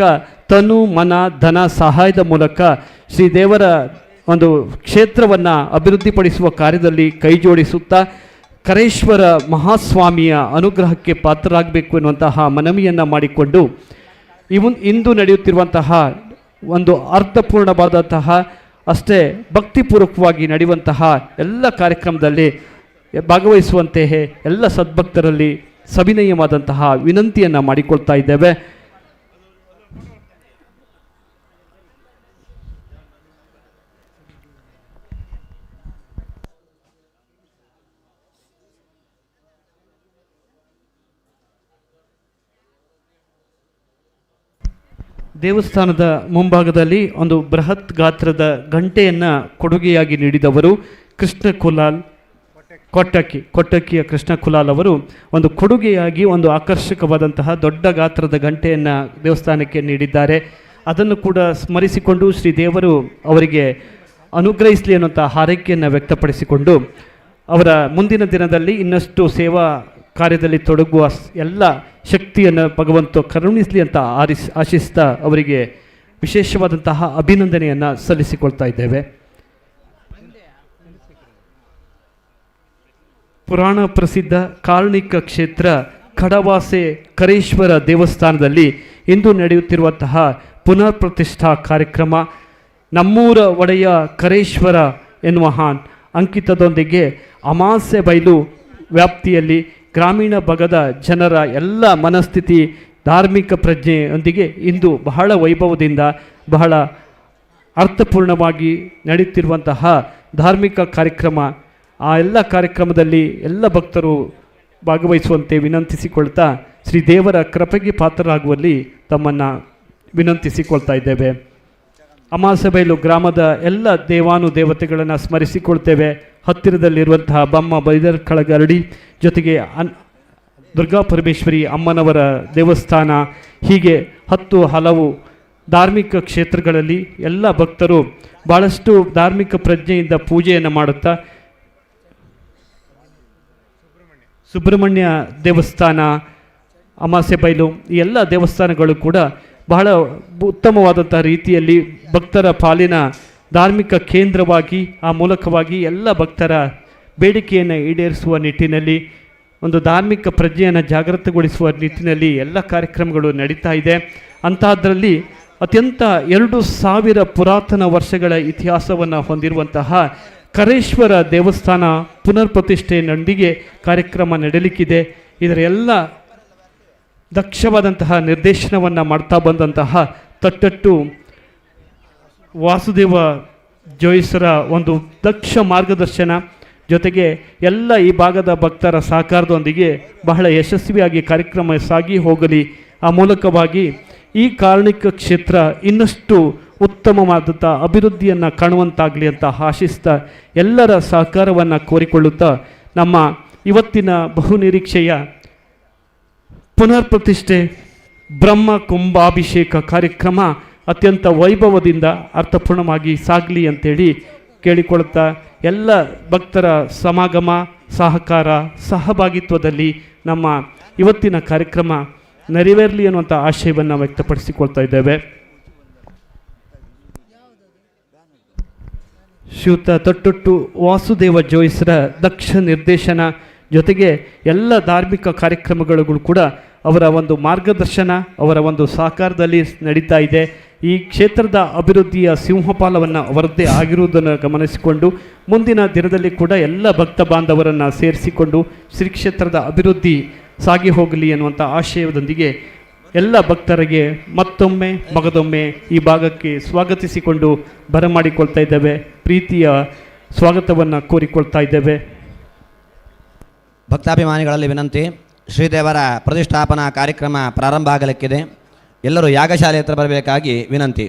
ತನು ಮನ ಧನ ಸಹಾಯದ ಮೂಲಕ ಶ್ರೀ ದೇವರ ಒಂದು ಕ್ಷೇತ್ರವನ್ನು ಅಭಿವೃದ್ಧಿಪಡಿಸುವ ಕಾರ್ಯದಲ್ಲಿ ಕೈ ಜೋಡಿಸುತ್ತಾ ಕರೇಶ್ವರ ಮಹಾಸ್ವಾಮಿಯ ಅನುಗ್ರಹಕ್ಕೆ ಪಾತ್ರರಾಗಬೇಕು ಎನ್ನುವಂತಹ ಮನವಿಯನ್ನು ಮಾಡಿಕೊಂಡು ಇಂದು ನಡೆಯುತ್ತಿರುವಂತಹ ಒಂದು ಅರ್ಥಪೂರ್ಣವಾದಂತಹ ಅಷ್ಟೇ ಭಕ್ತಿಪೂರ್ವಕವಾಗಿ ನಡೆಯುವಂತಹ ಎಲ್ಲ ಕಾರ್ಯಕ್ರಮದಲ್ಲಿ ಭಾಗವಹಿಸುವಂತೆ ಎಲ್ಲ ಸದ್ಭಕ್ತರಲ್ಲಿ ಸವಿನಯವಾದಂತಹ ವಿನಂತಿಯನ್ನು ಮಾಡಿಕೊಳ್ತಾ ಇದ್ದೇವೆ. ದೇವಸ್ಥಾನದ ಮುಂಭಾಗದಲ್ಲಿ ಒಂದು ಬೃಹತ್ ಗಾತ್ರದ ಗಂಟೆಯನ್ನು ಕೊಡುಗೆಯಾಗಿ ನೀಡಿದವರು ಕೃಷ್ಣ ಕುಲಾಲ್ ಕೊಟ್ಟಕ್ಕಿಯ ಕೃಷ್ಣ ಕುಲಾಲ್ ಅವರು ಒಂದು ಕೊಡುಗೆಯಾಗಿ ಒಂದು ಆಕರ್ಷಕವಾದಂತಹ ದೊಡ್ಡ ಗಾತ್ರದ ಗಂಟೆಯನ್ನು ದೇವಸ್ಥಾನಕ್ಕೆ ನೀಡಿದ್ದಾರೆ. ಅದನ್ನು ಕೂಡ ಸ್ಮರಿಸಿಕೊಂಡು ಶ್ರೀ ದೇವರು ಅವರಿಗೆ ಅನುಗ್ರಹಿಸಲಿ ಅನ್ನುವಂಥ ಹಾರೈಕೆಯನ್ನು ವ್ಯಕ್ತಪಡಿಸಿಕೊಂಡು ಅವರ ಮುಂದಿನ ದಿನದಲ್ಲಿ ಇನ್ನಷ್ಟು ಸೇವಾ ಕಾರ್ಯದಲ್ಲಿ ತೊಡಗುವ ಎಲ್ಲ ಶಕ್ತಿಯನ್ನು ಭಗವಂತ ಕರುಣಿಸಲಿ ಅಂತ ಆಶಿಸ್ತಾ ಅವರಿಗೆ ವಿಶೇಷವಾದಂತಹ ಅಭಿನಂದನೆಯನ್ನು ಸಲ್ಲಿಸಿಕೊಳ್ತಾ ಇದ್ದೇವೆ. ಪುರಾಣ ಪ್ರಸಿದ್ಧ ಕಾರ್ಣಿಕ ಕ್ಷೇತ್ರ ಕಡವಾಸೆ ಕರೇಶ್ವರ ದೇವಸ್ಥಾನದಲ್ಲಿ ಇಂದು ನಡೆಯುತ್ತಿರುವಂತಹ ಪುನರ್ ಪ್ರತಿಷ್ಠಾ ಕಾರ್ಯಕ್ರಮ ನಮ್ಮೂರ ಒಡೆಯ ಕರೇಶ್ವರ ಎನ್ನುವ ಅಂಕಿತದೊಂದಿಗೆ ಅಮಾಸೆ ಬೈಲು ವ್ಯಾಪ್ತಿಯಲ್ಲಿ ಗ್ರಾಮೀಣ ಭಾಗದ ಜನರ ಎಲ್ಲ ಮನಸ್ಥಿತಿ, ಧಾರ್ಮಿಕ ಪ್ರಜ್ಞೆಯೊಂದಿಗೆ ಇಂದು ಬಹಳ ವೈಭವದಿಂದ ಬಹಳ ಅರ್ಥಪೂರ್ಣವಾಗಿ ನಡೆಯುತ್ತಿರುವಂತಹ ಧಾರ್ಮಿಕ ಕಾರ್ಯಕ್ರಮ. ಆ ಎಲ್ಲ ಕಾರ್ಯಕ್ರಮದಲ್ಲಿ ಎಲ್ಲ ಭಕ್ತರು ಭಾಗವಹಿಸುವಂತೆ ವಿನಂತಿಸಿಕೊಳ್ತಾ ಶ್ರೀ ದೇವರ ಕೃಪೆಗೆ ಪಾತ್ರರಾಗುವಲ್ಲಿ ತಮ್ಮನ್ನು ವಿನಂತಿಸಿಕೊಳ್ತಾ ಇದ್ದೇವೆ. ಅಮಾಸಬೈಲು ಗ್ರಾಮದ ಎಲ್ಲ ದೇವಾನುದೇವತೆಗಳನ್ನು ಸ್ಮರಿಸಿಕೊಳ್ತೇವೆ. ಹತ್ತಿರದಲ್ಲಿರುವಂತಹ ಬಮ್ಮ ಬೈದರ್ಕಳಗರಡಿ ಜೊತೆಗೆ ದುರ್ಗಾ ಪರಮೇಶ್ವರಿ ಅಮ್ಮನವರ ದೇವಸ್ಥಾನ, ಹೀಗೆ 10 ಹಲವು ಧಾರ್ಮಿಕ ಕ್ಷೇತ್ರಗಳಲ್ಲಿ ಎಲ್ಲ ಭಕ್ತರು ಭಾಳಷ್ಟು ಧಾರ್ಮಿಕ ಪ್ರಜ್ಞೆಯಿಂದ ಪೂಜೆಯನ್ನು ಮಾಡುತ್ತಾ ಸುಬ್ರಹ್ಮಣ್ಯ ದೇವಸ್ಥಾನ, ಅಮಾಸೆಬೈಲು ಈ ಎಲ್ಲ ದೇವಸ್ಥಾನಗಳು ಕೂಡ ಬಹಳ ಉತ್ತಮವಾದಂಥ ರೀತಿಯಲ್ಲಿ ಭಕ್ತರ ಪಾಲಿನ ಧಾರ್ಮಿಕ ಕೇಂದ್ರವಾಗಿ ಆ ಮೂಲಕವಾಗಿ ಎಲ್ಲ ಭಕ್ತರ ಬೇಡಿಕೆಯನ್ನು ಈಡೇರಿಸುವ ನಿಟ್ಟಿನಲ್ಲಿ ಒಂದು ಧಾರ್ಮಿಕ ಪ್ರಜ್ಞೆಯನ್ನು ಜಾಗೃತಗೊಳಿಸುವ ನಿಟ್ಟಿನಲ್ಲಿ ಎಲ್ಲ ಕಾರ್ಯಕ್ರಮಗಳು ನಡೀತಾ ಇದೆ. ಅಂತಹದ್ರಲ್ಲಿ ಅತ್ಯಂತ 2000 ಪುರಾತನ ವರ್ಷಗಳ ಇತಿಹಾಸವನ್ನು ಹೊಂದಿರುವಂತಹ ಕರೇಶ್ವರ ದೇವಸ್ಥಾನ ಪುನರ್ ಪ್ರತಿಷ್ಠೆಯೊಂದಿಗೆ ಕಾರ್ಯಕ್ರಮ ನಡೆಯಲಿಕ್ಕಿದೆ. ಇದರ ಎಲ್ಲ ದಕ್ಷವಾದಂತಹ ನಿರ್ದೇಶನವನ್ನು ಮಾಡ್ತಾ ಬಂದಂತಹ ತಟ್ಟಟ್ಟು ವಾಸುದೇವ ಜೋಯಿಸರ ಒಂದು ದಕ್ಷ ಮಾರ್ಗದರ್ಶನ ಜೊತೆಗೆ ಎಲ್ಲ ಈ ಭಾಗದ ಭಕ್ತರ ಸಹಕಾರದೊಂದಿಗೆ ಬಹಳ ಯಶಸ್ವಿಯಾಗಿ ಕಾರ್ಯಕ್ರಮ ಸಾಗಿ ಹೋಗಲಿ. ಆ ಮೂಲಕವಾಗಿ ಈ ಕಾರಣಿಕ ಕ್ಷೇತ್ರ ಇನ್ನಷ್ಟು ಉತ್ತಮವಾದಂಥ ಅಭಿವೃದ್ಧಿಯನ್ನು ಕಾಣುವಂತಾಗಲಿ ಅಂತ ಆಶಿಸ್ತಾ ಎಲ್ಲರ ಸಹಕಾರವನ್ನು ಕೋರಿಕೊಳ್ಳುತ್ತಾ ನಮ್ಮ ಇವತ್ತಿನ ಬಹುನಿರೀಕ್ಷೆಯ ಪುನರ್ ಪ್ರತಿಷ್ಠೆ ಬ್ರಹ್ಮ ಕುಂಭಾಭಿಷೇಕ ಕಾರ್ಯಕ್ರಮ ಅತ್ಯಂತ ವೈಭವದಿಂದ ಅರ್ಥಪೂರ್ಣವಾಗಿ ಸಾಗಲಿ ಅಂತೇಳಿ ಕೇಳಿಕೊಳ್ಳುತ್ತಾ ಎಲ್ಲ ಭಕ್ತರ ಸಮಾಗಮ ಸಹಕಾರ ಸಹಭಾಗಿತ್ವದಲ್ಲಿ ನಮ್ಮ ಇವತ್ತಿನ ಕಾರ್ಯಕ್ರಮ ನೆರವೇರಲಿ ಅನ್ನುವಂಥ ಆಶಯವನ್ನು ವ್ಯಕ್ತಪಡಿಸಿಕೊಳ್ತಾ ಇದ್ದೇವೆ. ಶ್ರೀಯುತ ತಟ್ಟೊಟ್ಟು ವಾಸುದೇವ ಜೋಯಿಸರ ದಕ್ಷ ನಿರ್ದೇಶನ ಜೊತೆಗೆ ಎಲ್ಲ ಧಾರ್ಮಿಕ ಕಾರ್ಯಕ್ರಮಗಳು ಕೂಡ ಅವರ ಒಂದು ಮಾರ್ಗದರ್ಶನ ಅವರ ಒಂದು ಸಹಕಾರದಲ್ಲಿ ನಡೀತಾ ಇದೆ. ಈ ಕ್ಷೇತ್ರದ ಅಭಿವೃದ್ಧಿಯ ಸಿಂಹಪಾಲವನ್ನು ಅವರದ್ದೇ ಆಗಿರುವುದನ್ನು ಗಮನಿಸಿಕೊಂಡು ಮುಂದಿನ ದಿನದಲ್ಲಿ ಕೂಡ ಎಲ್ಲ ಭಕ್ತ ಬಾಂಧವರನ್ನು ಸೇರಿಸಿಕೊಂಡು ಶ್ರೀ ಕ್ಷೇತ್ರದ ಅಭಿವೃದ್ಧಿ ಸಾಗಿ ಹೋಗಲಿ ಅನ್ನುವಂಥ ಆಶಯದೊಂದಿಗೆ ಎಲ್ಲ ಭಕ್ತರಿಗೆ ಮತ್ತೊಮ್ಮೆ ಮಗದೊಮ್ಮೆ ಈ ಭಾಗಕ್ಕೆ ಸ್ವಾಗತಿಸಿಕೊಂಡು ಬರಮಾಡಿಕೊಳ್ತಾ ಇದ್ದೇವೆ. ಪ್ರೀತಿಯ ಸ್ವಾಗತವನ್ನು ಕೋರಿಕೊಳ್ತಾ ಇದ್ದೇವೆ. ಭಕ್ತಾಭಿಮಾನಿಗಳಲ್ಲಿ ವಿನಂತಿ, ಶ್ರೀದೇವರ ಪ್ರತಿಷ್ಠಾಪನಾ ಕಾರ್ಯಕ್ರಮ ಪ್ರಾರಂಭ ಆಗಲಿಕ್ಕಿದೆ. ಎಲ್ಲರೂ ಯಾಗಶಾಲೆ ಹತ್ರ ಬರಬೇಕಾಗಿ ವಿನಂತಿ.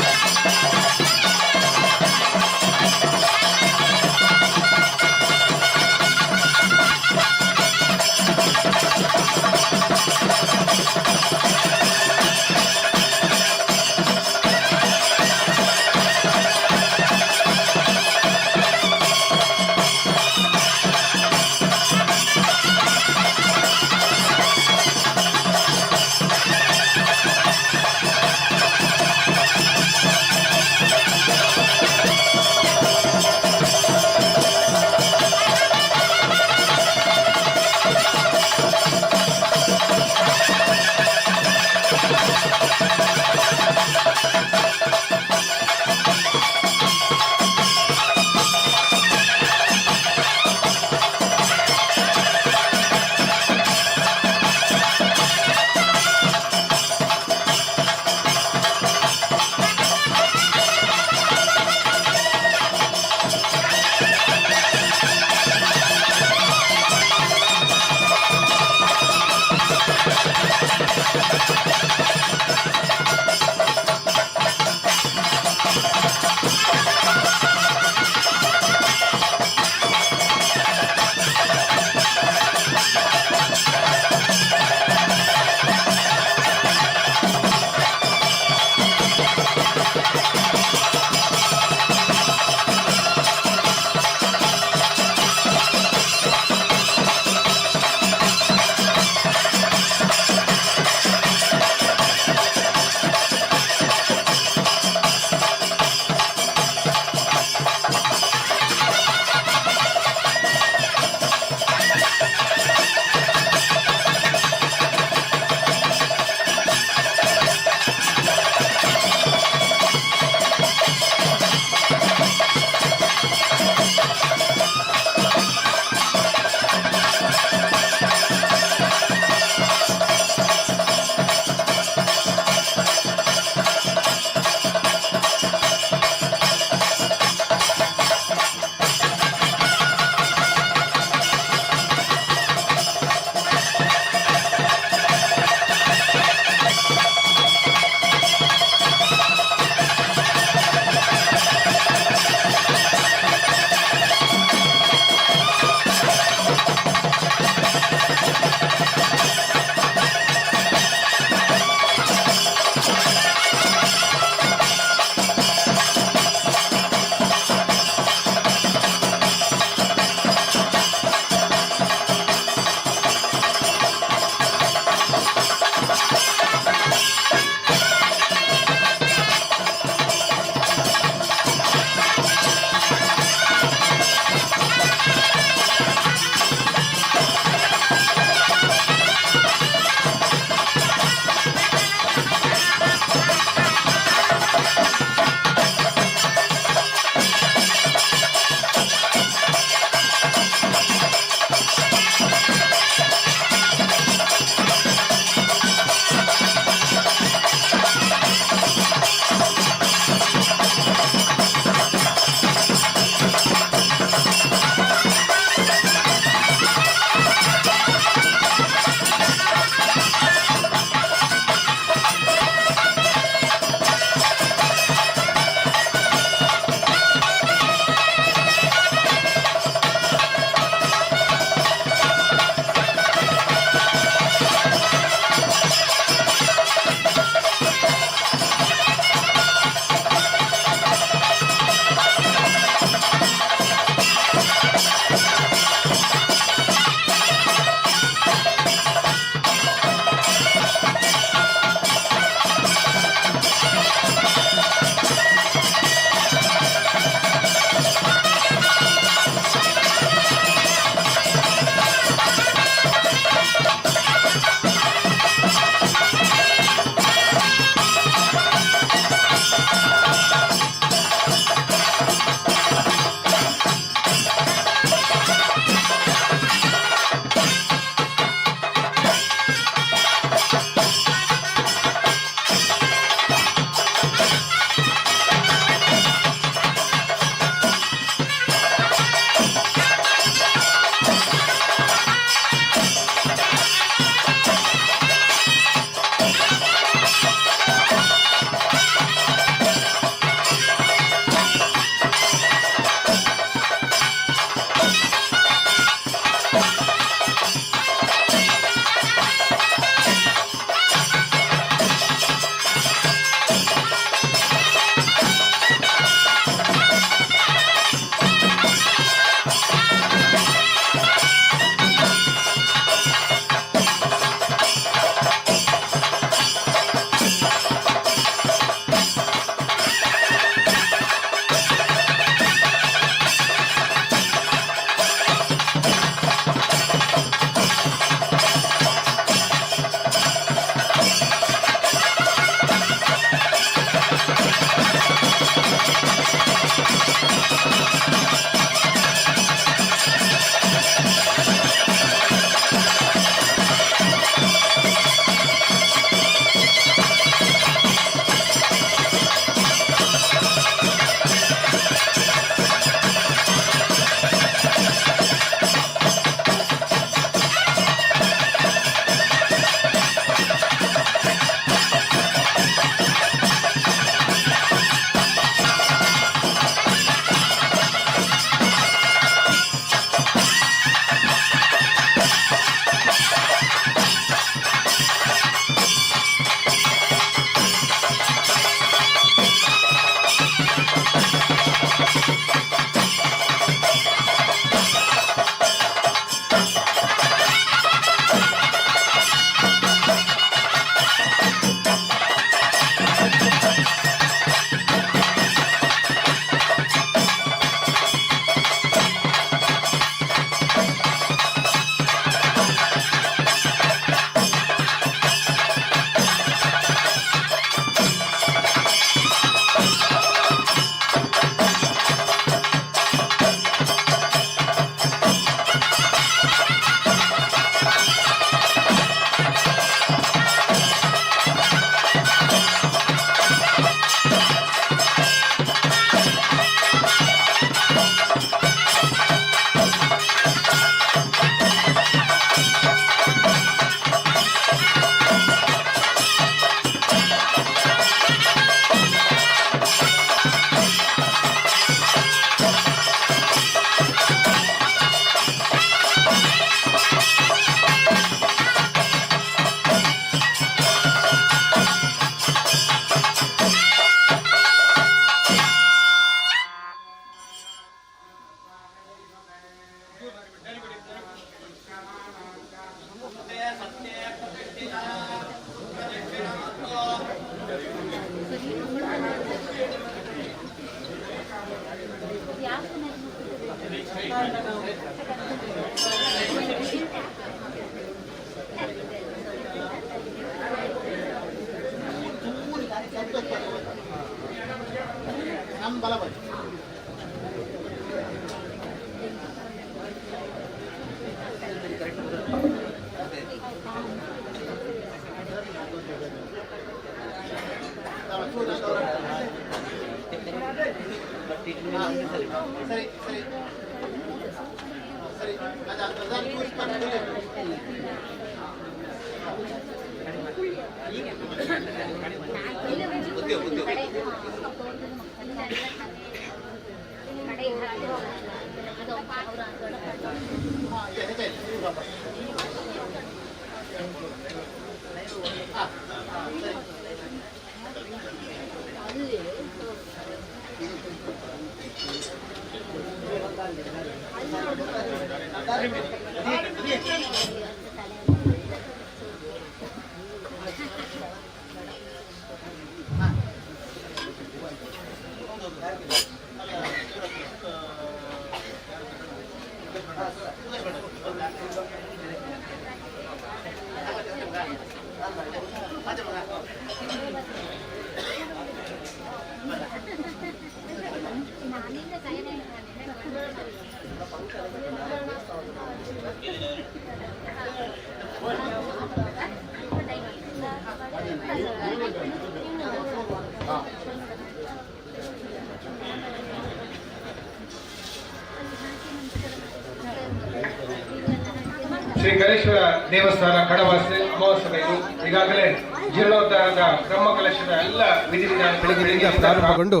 ಶ್ರೀ ಗಣೇಶ್ವರ ದೇವಸ್ಥಾನ ಕಡವಾಸೆ ಮಹೋತ್ಸವ ಇದು ಈಗಾಗಲೇ ಜೀರ್ಣೋದ್ಧಾರದ ಬ್ರಹ್ಮ ಕಲಶದ ಎಲ್ಲ ವಿಧಿವಿಧಾನಗಳಿಂದ ಪ್ರಾರಂಭಗೊಂಡು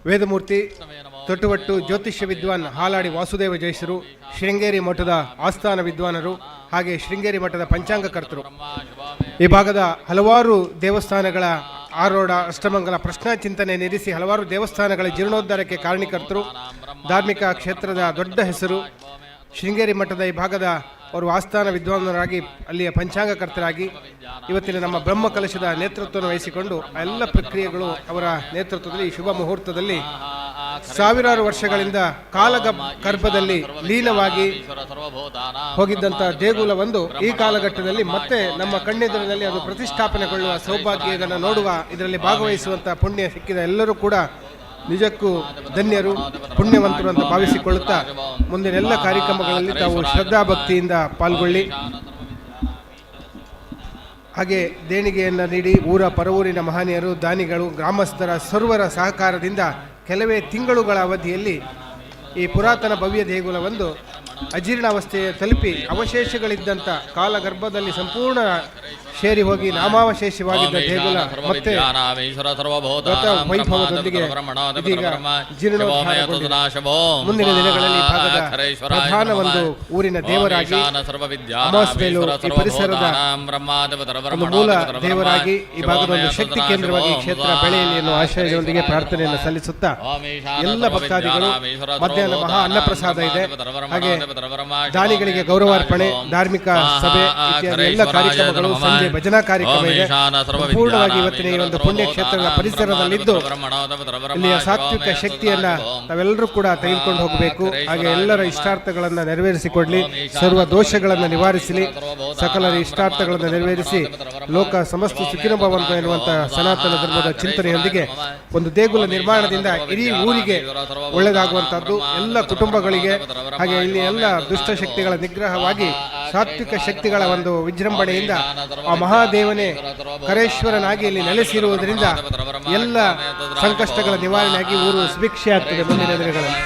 ವೇದಮೂರ್ತಿ ತೊಟ್ಟುವಟ್ಟು ಜ್ಯೋತಿಷ್ಯ ವಿದ್ವಾನ್ ಹಾಲಾಡಿ ವಾಸುದೇವ ಜೈಸರು, ಶೃಂಗೇರಿ ಮಠದ ಆಸ್ಥಾನ ವಿದ್ವಾನರು ಹಾಗೆ ಶೃಂಗೇರಿ ಮಠದ ಪಂಚಾಂಗಕರ್ತರು, ಈ ಭಾಗದ ಹಲವಾರು ದೇವಸ್ಥಾನಗಳ ಆರೋಢ ಅಷ್ಟಮಂಗಲ ಪ್ರಶ್ನಾ ಚಿಂತನೆ ನಿಲ್ಲಿಸಿ ಹಲವಾರು ದೇವಸ್ಥಾನಗಳ ಜೀರ್ಣೋದ್ಧಾರಕ್ಕೆ ಕಾರಣೀಕರ್ತರು, ಧಾರ್ಮಿಕ ಕ್ಷೇತ್ರದ ದೊಡ್ಡ ಹೆಸರು, ಶೃಂಗೇರಿ ಮಠದ ಈ ಭಾಗದ ಅವರು ಆಸ್ಥಾನ ವಿದ್ವಾನರಾಗಿ ಅಲ್ಲಿಯ ಪಂಚಾಂಗಕರ್ತರಾಗಿ ಇವತ್ತಿನ ನಮ್ಮ ಬ್ರಹ್ಮ ಕಲಶದ ನೇತೃತ್ವವನ್ನು ವಹಿಸಿಕೊಂಡು ಎಲ್ಲ ಪ್ರಕ್ರಿಯೆಗಳು ಅವರ ನೇತೃತ್ವದಲ್ಲಿ ಈ ಶುಭ ಮುಹೂರ್ತದಲ್ಲಿ ಸಾವಿರಾರು ವರ್ಷಗಳಿಂದ ಗರ್ಭದಲ್ಲಿ ಲೀನವಾಗಿ ಹೋಗಿದ್ದಂಥ ದೇಗುಲ ಒಂದು ಈ ಕಾಲಘಟ್ಟದಲ್ಲಿ ಮತ್ತೆ ನಮ್ಮ ಕಣ್ಣೆದುರಿನಲ್ಲಿ ಅದು ಪ್ರತಿಷ್ಠಾಪನೆಗೊಳ್ಳುವ ಸೌಭಾಗ್ಯ, ಇದನ್ನು ನೋಡುವ ಇದರಲ್ಲಿ ಭಾಗವಹಿಸುವಂಥ ಪುಣ್ಯ ಸಿಕ್ಕಿದ ಎಲ್ಲರೂ ಕೂಡ ನಿಜಕ್ಕೂ ಧನ್ಯರು, ಪುಣ್ಯವಂತರು ಅಂತ ಭಾವಿಸಿಕೊಳ್ಳುತ್ತಾ ಮುಂದಿನ ಎಲ್ಲ ಕಾರ್ಯಕ್ರಮಗಳಲ್ಲಿ ತಾವು ಶ್ರದ್ಧಾಭಕ್ತಿಯಿಂದ ಪಾಲ್ಗೊಳ್ಳಿ. ಹಾಗೆ ದೇಣಿಗೆಯನ್ನು ನೀಡಿ ಊರ ಪರವೂರಿನ ಮಹನೀಯರು, ದಾನಿಗಳು, ಗ್ರಾಮಸ್ಥರ ಸರ್ವರ ಸಹಕಾರದಿಂದ ಕೆಲವೇ ತಿಂಗಳುಗಳ ಅವಧಿಯಲ್ಲಿ ಈ ಪುರಾತನ ಭವ್ಯ ದೇಗುಲವೊಂದು ಅಜೀರ್ಣಾವಸ್ಥೆಯ ತಲುಪಿ ಅವಶೇಷಗಳಿದ್ದಂಥ ಕಾಲಗರ್ಭದಲ್ಲಿ ಸಂಪೂರ್ಣ ಸೇರಿ ಹೋಗಿ ನಾಮಾವಶೇಷವಾಗಿದ್ದ ದೇಗುಲ ಮತ್ತೆ ವೈಭವದೊಂದಿಗೆ ಇದೀಗ ಜೀರ್ಣೋದ್ಧಾರಗೊಂಡಿದೆ. ಮುಂದಿನ ದಿನಗಳಲ್ಲಿ ಭಾಗದ ಪ್ರಧಾನ ಒಂದು ಊರಿನ ದೇವರಾಗಿ ಅಮಾಸ್ಬೇಲೂರು ಈ ಪರಿಸರದ ಒಂದು ಮೂಲ ದೇವರಾಗಿ ಈ ಭಾಗದ ಒಂದು ಶಕ್ತಿ ಕೇಂದ್ರವಾಗಿ ಕ್ಷೇತ್ರ ಬೆಳೆಯಲಿ ಎನ್ನುವ ಆಶಯದೊಂದಿಗೆ ಪ್ರಾರ್ಥನೆಯನ್ನು ಸಲ್ಲಿಸುತ್ತಾ ಎಲ್ಲ ಭಕ್ತಾದಿಗಳು ಮಧ್ಯಾಹ್ನ ಮಹಾ ಅನ್ನಪ್ರಸಾದ ಇದೆ, ಹಾಗೆ ದಾನಿಗಳಿಗೆ ಗೌರವಾರ್ಪಣೆ, ಧಾರ್ಮಿಕ ಸಭೆ ಇತ್ಯಾದಿ ಎಲ್ಲ ಕಾರ್ಯಕ್ರಮಗಳು, ಸಂಜೆ ಭಜನಾ ಕಾರ್ಯಕ್ರಮ ಇದೆ. ಸಂಪೂರ್ಣವಾಗಿ ಇವತ್ತಿನ ಈ ಒಂದು ಪುಣ್ಯ ಕ್ಷೇತ್ರಗಳ ಪರಿಸರದಲ್ಲಿದ್ದು ಇಲ್ಲಿಯ ಸಾತ್ವಿಕ ಶಕ್ತಿಯನ್ನ ನಾವೆಲ್ಲರೂ ಕೂಡ ತೆಗೆದುಕೊಂಡು ಹೋಗಬೇಕು. ಹಾಗೆ ಎಲ್ಲರ ಇಷ್ಟಾರ್ಥಗಳನ್ನ ನೆರವೇರಿಸಿಕೊಡ್ಲಿ, ಸರ್ವ ದೋಷಗಳನ್ನು ನಿವಾರಿಸಲಿ, ಸಕಲರ ಇಷ್ಟಾರ್ಥಗಳನ್ನು ನೆರವೇರಿಸಿ ಲೋಕ ಸಮಸ್ತ ಸುಖಿನೋ ಭವಂತು ಎನ್ನುವಂತಹ ಸನಾತನ ಧರ್ಮದ ಚಿಂತನೆಯೊಂದಿಗೆ ಒಂದು ದೇಗುಲ ನಿರ್ಮಾಣದಿಂದ ಇಡೀ ಊರಿಗೆ ಒಳ್ಳೆಯದಾಗುವಂತಹದ್ದು, ಎಲ್ಲ ಕುಟುಂಬಗಳಿಗೆ, ಹಾಗೆ ಇಲ್ಲಿ ಎಲ್ಲ ದುಷ್ಟಶಕ್ತಿಗಳ ನಿಗ್ರಹವಾಗಿ ಸಾತ್ವಿಕ ಶಕ್ತಿಗಳ ಒಂದು ವಿಜೃಂಭಣೆಯಿಂದ ಆ ಮಹಾದೇವನೇ ಕರೇಶ್ವರನಾಗಿ ಇಲ್ಲಿ ನೆಲೆಸಿರುವುದರಿಂದ ಎಲ್ಲ ಸಂಕಷ್ಟಗಳ ನಿವಾರಣೆಯಾಗಿ ಊರು ಸುಭಿಕ್ಷೆ ಆಗ್ತದೆ ಮುಂದಿನ ದಿನಗಳಲ್ಲಿ.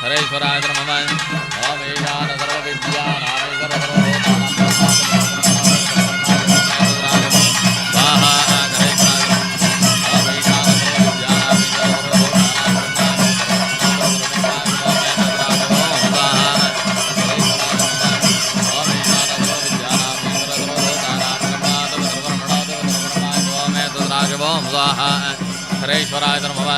हरेश्वराय नमः ओम ईशान सर्वविद्या हरेश्वराय नमः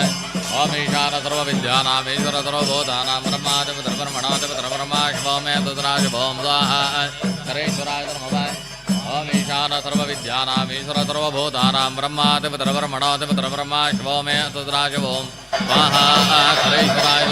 ओम ईशान सर्वविद्यानामीश्वर सर्वभूतानां ब्रह्मादिपरब्रह्मणादिपरब्रह्मा शिवो मे दुद्राज भोम स्वाहा हरेश्वराय नमः ओम ईशान सर्वविद्यानामीश्वर सर्वभूतानां ब्रह्मादिपरब्रह्मणादिपरब्रह्मा शिवो मे दुद्राज भोम स्वाहा हरेश्वराय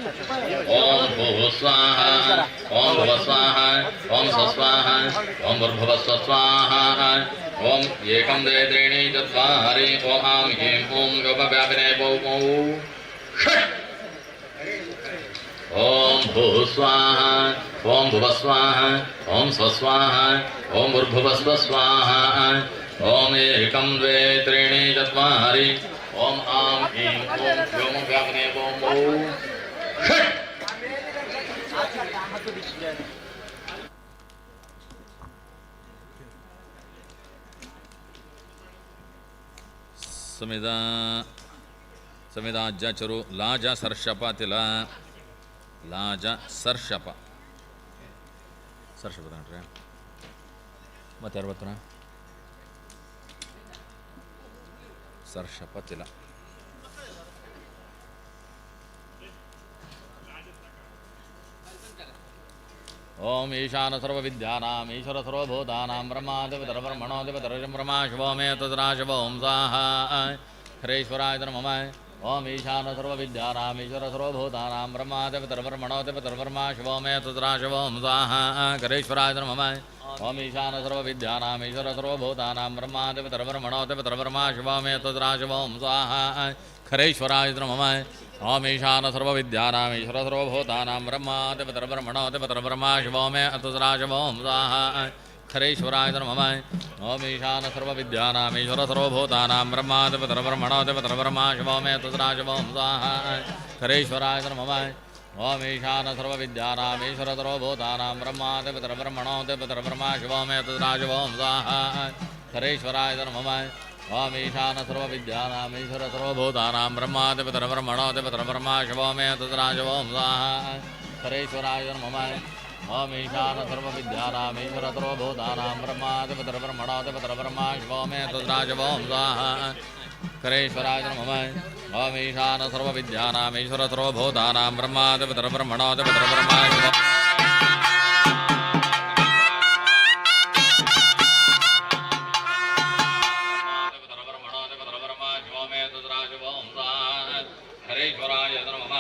ಓಂ ಭೂಃ ಸ್ವಾಹ ಓಂ ಭುವಃ ಸ್ವಾಹ ಓಂ ಸ್ವಸ್ವಾಹ ಓಂ ಭೂರ್ಭುವಃ ಸ್ವಸ್ವಾಹ ಓಂ ಏಕಂ ದ್ವೇ ತ್ರೀಣಿ ಚತ್ವಾರಿ ಓಂ ಆಂ ಹೀಂ ಓಂ ವ್ಯೋಮವ್ಯಾಪಿನೇ ಓಂ ಷಟ್ ಓಂ ಭೂಃ ಸ್ವಾಹ ಓಂ ಭುವಃ ಸ್ವಾಹ ಓಂ ಸ್ವಸ್ವಾಹ ಓಂ ಭೂರ್ಭುವಃ ಸ್ವಸ್ವಾಹ ಓಂ ಏಕಂ ದ್ವೇ ತ್ರೀಣಿ ಚತ್ವಾರಿ ಓಂ ಆಂ ಹೀಂ ಓಂ ವ್ಯೋಮವ್ಯಾಪಿನೇ ಓಂ ಷಟ್ ಸಮಿದಾಜ್ಯ ಚರು ಲಾಜ ಸರ್ಷಪ ತಿಲ ಲಾಜ ಸರ್ಷಪ ನೋಡ್ರಿ ಮತ್ತೆ 60 ಸರ್ಷಪ ತಿಲ ಓಂ ಈಶಾನ ಸರ್ವವಿದ್ಯಾನಾಂ ಈಶ್ವರ ಸರ್ವಭೂತಾನಾಂ ಬ್ರಹ್ಮಾಧಿಪತಿರ್ಬ್ರಹ್ಮಣೋಧಿಪತಿರ್ಬ್ರಹ್ಮ ಬ್ರಹ್ಮ ಶಿವೋ ಮೇ ತದ್ರಾಶಿವ ಓಂ ಸಾಹ ಹರೇಶ್ವರಾಯ ನಮಃ ಓಂ ಈಶಾನ ಸರ್ವವಿದ್ಯಾನಾಂ ಈಶ್ವರ ಸರ್ವಭೂತಾನಾಂ ಬ್ರಹ್ಮಾಧಿಪತಿರ್ಬ್ರಹ್ಮಣೋಧಿಪತಿರ್ಬ್ರಹ್ಮ ಶಿವೋ ಮೇ ತದ್ರಾಶಿವ ಓಂ ಸಾಹ ಹರೇಶ್ವರಾಯ ನಮಃ ಓಂ ಈಶಾನ ಸರ್ವವಿದ್ಯಾನಾಂ ಈಶ್ವರ ಸರ್ವಭೂತಾನಾಂ ಬ್ರಹ್ಮಾಧಿಪತಿರ್ಬ್ರಹ್ಮಣೋಧಿಪತಿರ್ಬ್ರಹ್ಮ ಶಿವೋ ಮೇ ತದ್ರಾಶಿವ ಓಂ ಸಾಹ ಹರೇಶ್ವರಾಯ ನಮಃ ಓಂ ಈಶಾನ ಸರ್ವವಿದ್ಯಾನಾಂ ಈಶ್ವರ ಸರ್ವಭೂತಾನಾಂ ಬ್ರಹ್ಮಾಧಿಪತಿರ್ಬ್ರಹ್ಮಣೋಧಿಪತಿರ್ಬ್ರಹ್ಮ ಶಿವೋ ಮೇ ತದ್ರಾಶಿವ ಓಂ ಸಾಹ ಹರೇಶ್ವರಾಯ ನಮಃ ಓಂ ಈಶಾನ ಸರ್ವವಿದ್ಯಾನಾಂ ಈಶ್ವರ ಸರ್ವಭೂತಾನಾಂ ಬ್ರಹ್ಮಾಧಿಪತಿರ್ಬ್ರಹ್ಮಣೋಧಿಪತಿರ್ಬ್ರಹ್ಮ ಶಿವೋ ಮೇ ತದ್ರಾಶಿವ ಓಂ ಸಾಹ ಹರೇಶ್ವರಾಯ ನಮಃ ಓಂ ಈಶಾನ ಸರ್ವವಿದ್ಯಾನಾಂ ಈಶ್ವರ ಸರ್ವಭೂತಾನಾಂ ಬ್ರಹ್ಮಾಧಿಪತಿರ್ಬ್ರಹ್ಮಣೋಧಿಪತಿರ್ಬ್ರಹ್ಮ ಶಿವೋ ಮೇ ತದ್ರಾಶಿವ ಓಂ ಸಾಹ ಹರೇಶ್ವರಾಯ ನಮಃ ಓಂ ಈಶಾನ ಸರ್ವವಿದ್ಯಾನಾಂ ಈಶ್ವರ ಸರ್ವಭೂತಾನಾಂ ಬ್ರಹ್ಮಾಧಿಪತಿರ್ಬ್ರಹ್ಮಣೋಧಿಪತಿರ್ಬ್ರಹ್ಮ ಶಿವೋ ಮೇ ತದ್ರಾಶಿವ ಓಂ ಸಾಹ ಹರೇಶ್ವರಾಯ ನಮಃ ಓಂ ಈಶಾನ ಸರ್ವವಿದ್ಯಾನಾಂ ಈಶ್ವರ ಸರ್ವಭೂತಾನಾಂ ಬ್ರಹ್ಮಾಧಿಪತಿರ್ಬ್ರಹ್ಮಣೋಧಿಪತಿರ್ಬ್ರಹ್ಮ ಶಿವೋ ಮೇ ತದ್ರಾಶಿವ ಓಂ ಸಾಹ ಹರೇಶ್ವರಾಯ ನಮಃ ಓಂ ಈಶಾನ ಸರ್ವವಿದ್ಯಾನಾಂ ಈಶ್ವರ ಸರ್ವಭೂತಾನಾಂ ಬ್ರಹ್ಮಾಧಿಪತಿರ್ಬ್ರಹ್ಮಣೋಧಿಪತಿರ್ಬ್ರಹ್ಮ ಶಿವೋ ಹರೇಶ್ವರಾಯ ನಮಃ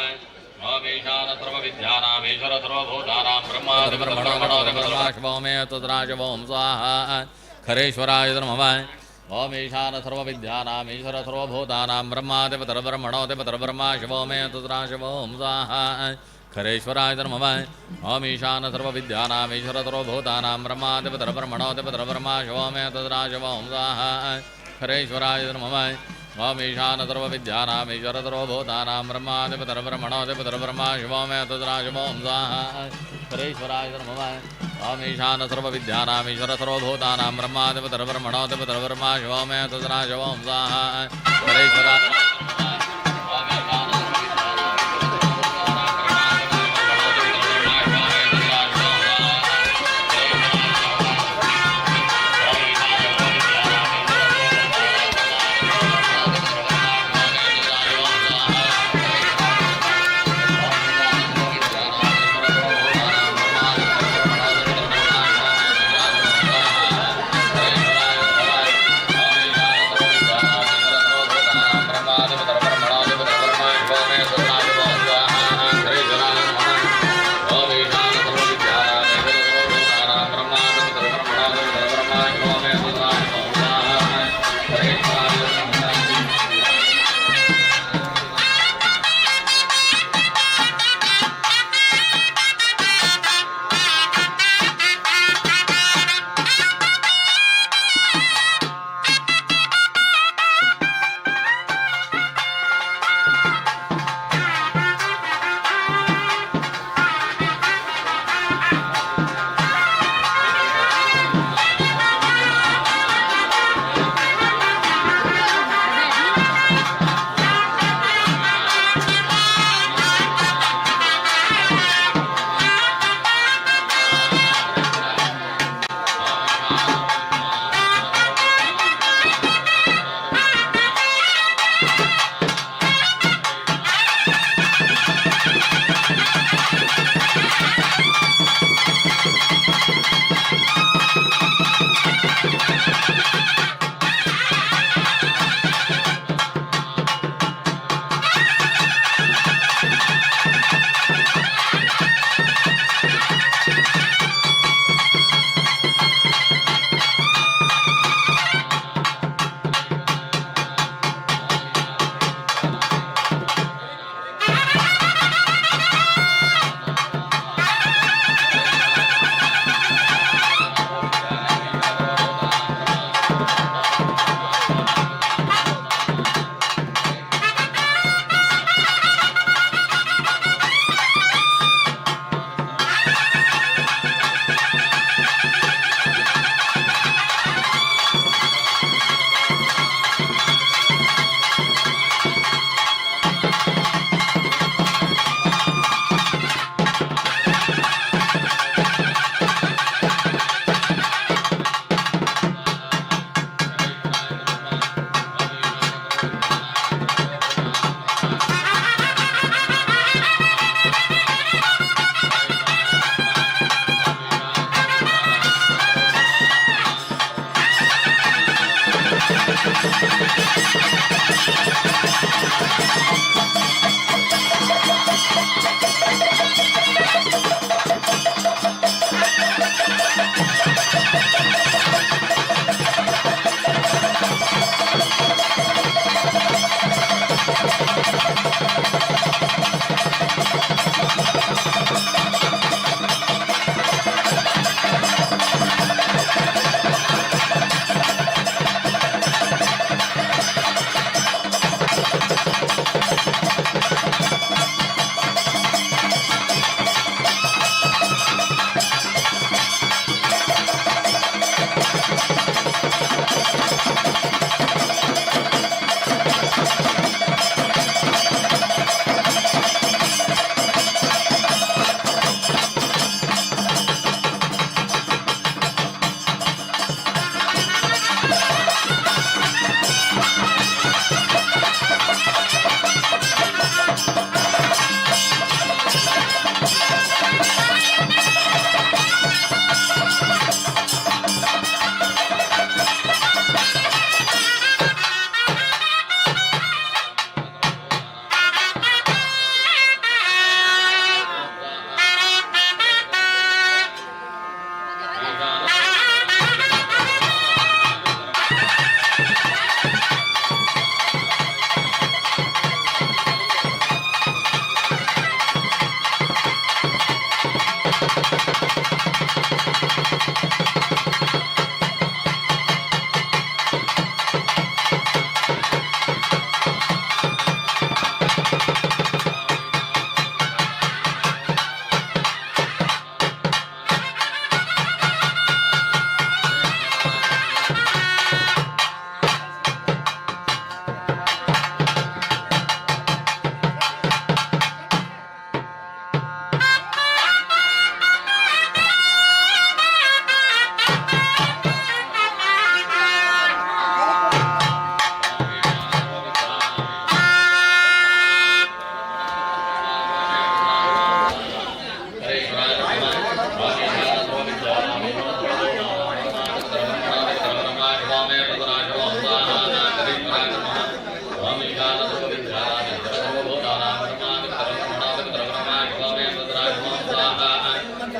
ಓಂ ಈಶಾನ ಸರ್ವವಿದ್ಯಾನಾಂ ಈಶ್ವರ ಸರ್ವಭೂತಾನಾಂ ಬ್ರಹ್ಮಾಧಿಪತಿರ್ಬ್ರಹ್ಮಣೋಧಿಪತಿರ್ಬ್ರಹ್ಮ ಶಿವೋ ಮೇ ತದ್ರಾಶಿವ ಓಂ ಸಾಹ ಹರೇಶ್ವರಾಯ ನಮಃ ಓಂ ಈಶಾನ ಸರ್ವವಿದ್ಯಾನಾಂ ಈಶ್ವರ ಸರ್ವಭೂತಾನಾಂ ಬ್ರಹ್ಮಾಧಿಪತಿರ್ಬ್ರಹ್ಮಣೋಧಿಪತಿರ್ಬ್ರಹ್ಮ ಶಿವೋ ಮೇ ತದ್ರಾಶಿವ ಓಂ ಸಾಹ ಹರೇಶ್ವರಾಯ ನಮಃ ಓಂ ಈಶಾನ ಸರ್ವವಿದ್ಯಾನಾಂ ಈಶ್ವರ ಸರ್ವಭೂತಾನಾಂ ಬ್ರಹ್ಮಾಧಿಪತಿರ್ಬ್ರಹ್ಮಣೋಧಿಪತಿರ್ಬ್ರಹ್ಮ ಶಿವೋ ಮೇ ತದ್ರಾಶಿವ ಓಂ ಸಾಹ ಹರೇಶ್ವರಾಯ ನಮಃ ಓಂ ಈಶಾನ ಸರ್ವವಿದ್ಯಾನಾಂ ಈಶ್ವರ ಸರ್ವಭೂತಾನಾಂ ಬ್ರಹ್ಮಾಧಿಪತಿರ್ಬ್ರಹ್ಮಣೋಧಿಪತಿರ್ಬ್ರಹ್ಮ ಶಿವೋ ಮೇ ತದ್ರಾಶಿವ ಓಂ ಸಾಹ ಹರೇಶ್ವರಾಯ ನಮಃ ಓಂ ಈಶಾನ ಸರ್ವವಿದ್ಯಾನಾಂ ಈಶ್ವರ ಸರ್ವಭೂತಾನಾಂ ಬ್ರಹ್ಮಾಧಿಪತಿರ್ಬ್ರಹ್ಮಣೋಧಿಪತಿರ್ಬ್ರಹ್ಮ ಶಿವೋ ಮೇ ತದ್ರಾಶಿವ ಓಂ ಸಾಹ ಹರೇಶ್ವರಾಯ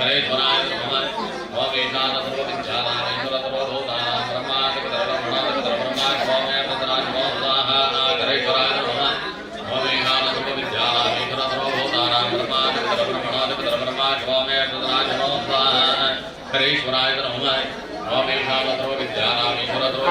हरेश्वराय नमः ओम ईशानतो विद्यानामीश्वरतो हरेश्वराय नमः ओम ईशानतो विद्यानामीश्वरतो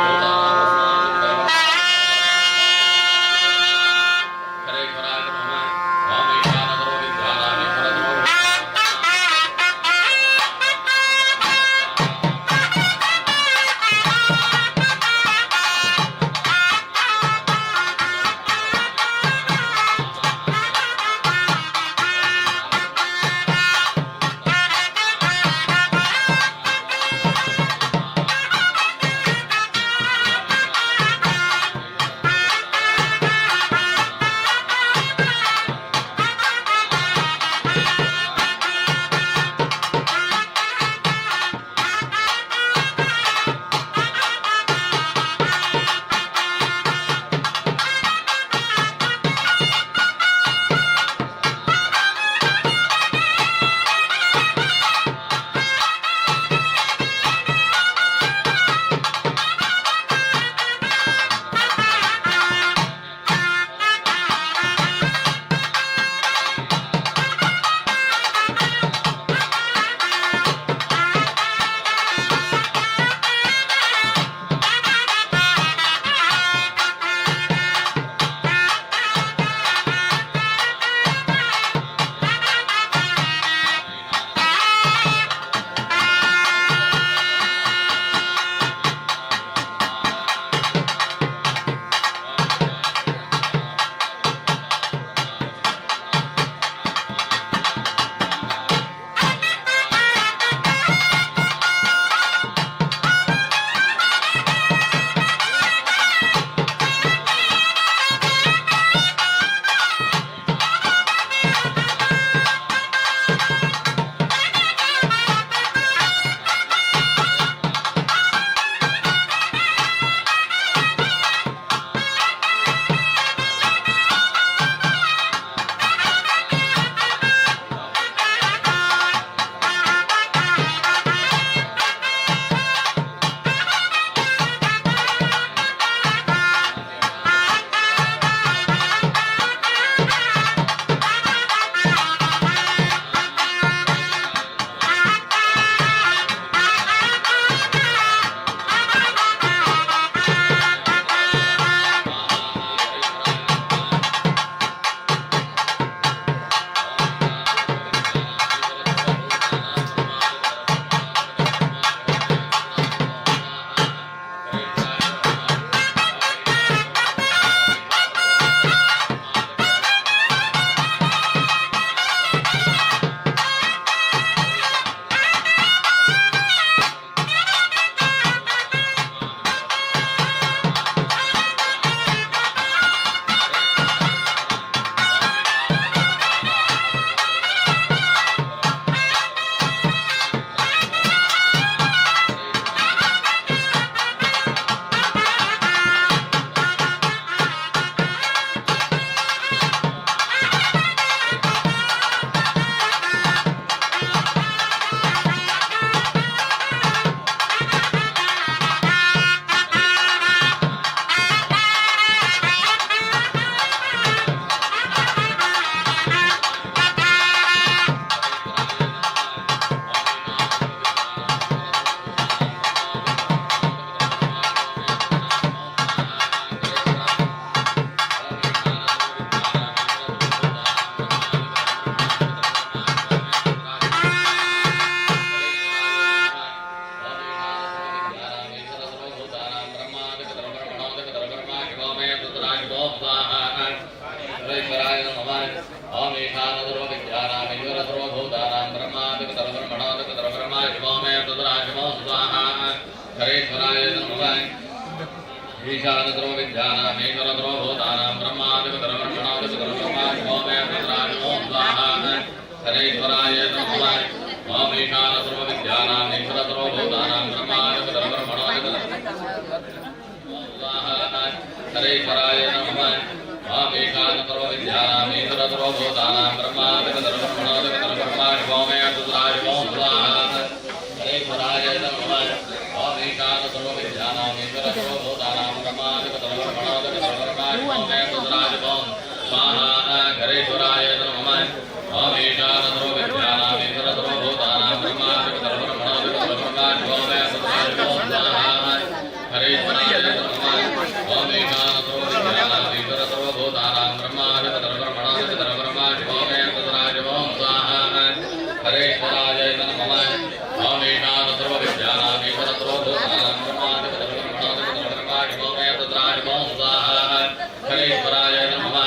ईशान सर्व विद्यानामेश्वर सर्वभूतानां ब्रह्मादिपतरब्रह्मणादिपतरब्रह्मा शिवोमे तद्राज ओम स्वाहा हरेश्वराय नमः ओम ईशान सर्व विद्यानामेश्वर सर्वभूतानां ब्रह्मादिपतरब्रह्मणादिपतरब्रह्मा हरेश्वराय नमः ओम ईशान सर्व विद्यानामेश्वर सर्वभूतानां ब्रह्मादिपतरब्रह्मणादिपतरब्रह्मा शिवोमे तद्राज ओम स्वाहा हरेश्वराय नमः ओम ईशान सर्व विद्यानामेश्वर सर्वभूतानां ब्रह्मादिपतरब्रह्मणादिपतरब्रह्मा शिवोमे तद्राज ओम स्वाहा हरेश्वराय नमः ओम ईशान सर्व विद्यानामेश्वर सर्वभूतानां ब्रह्मादिपतरब्रह्मणादिपतरब्रह्मा शिवोमे तद्राज ओम स्वाहा हरेश्वराय नमः ओम ईशान सर्व विद्यानामेश्वर सर्वभूतानां ब्रह्मादिपतरब्रह्मणादिपतरब्रह्मा शिवोमे तद्राज ओम स्वाहा हरेश्वराय नमः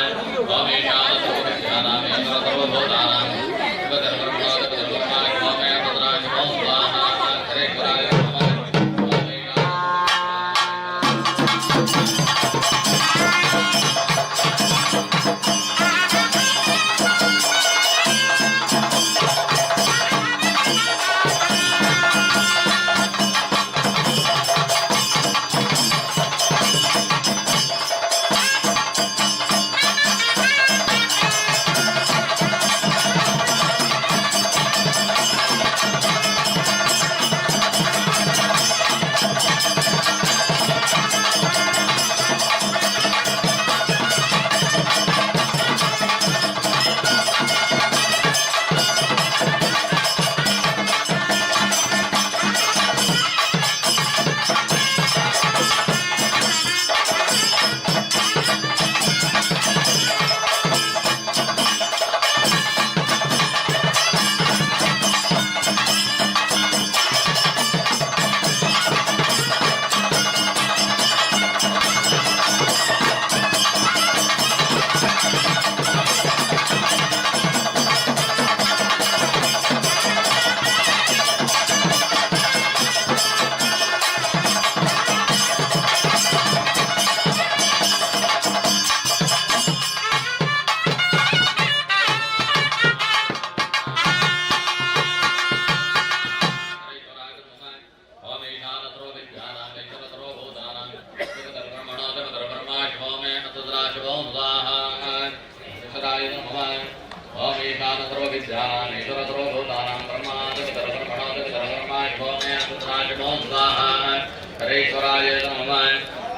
ओम ईशान सर्व विद्यानामेश्वर सर्वभूतानां ब्रह्मादिपतरब्रह्मणादिपतरब्रह्मा शिवोमे तद्राज ओम स्वाहा हरेश्वराय नमः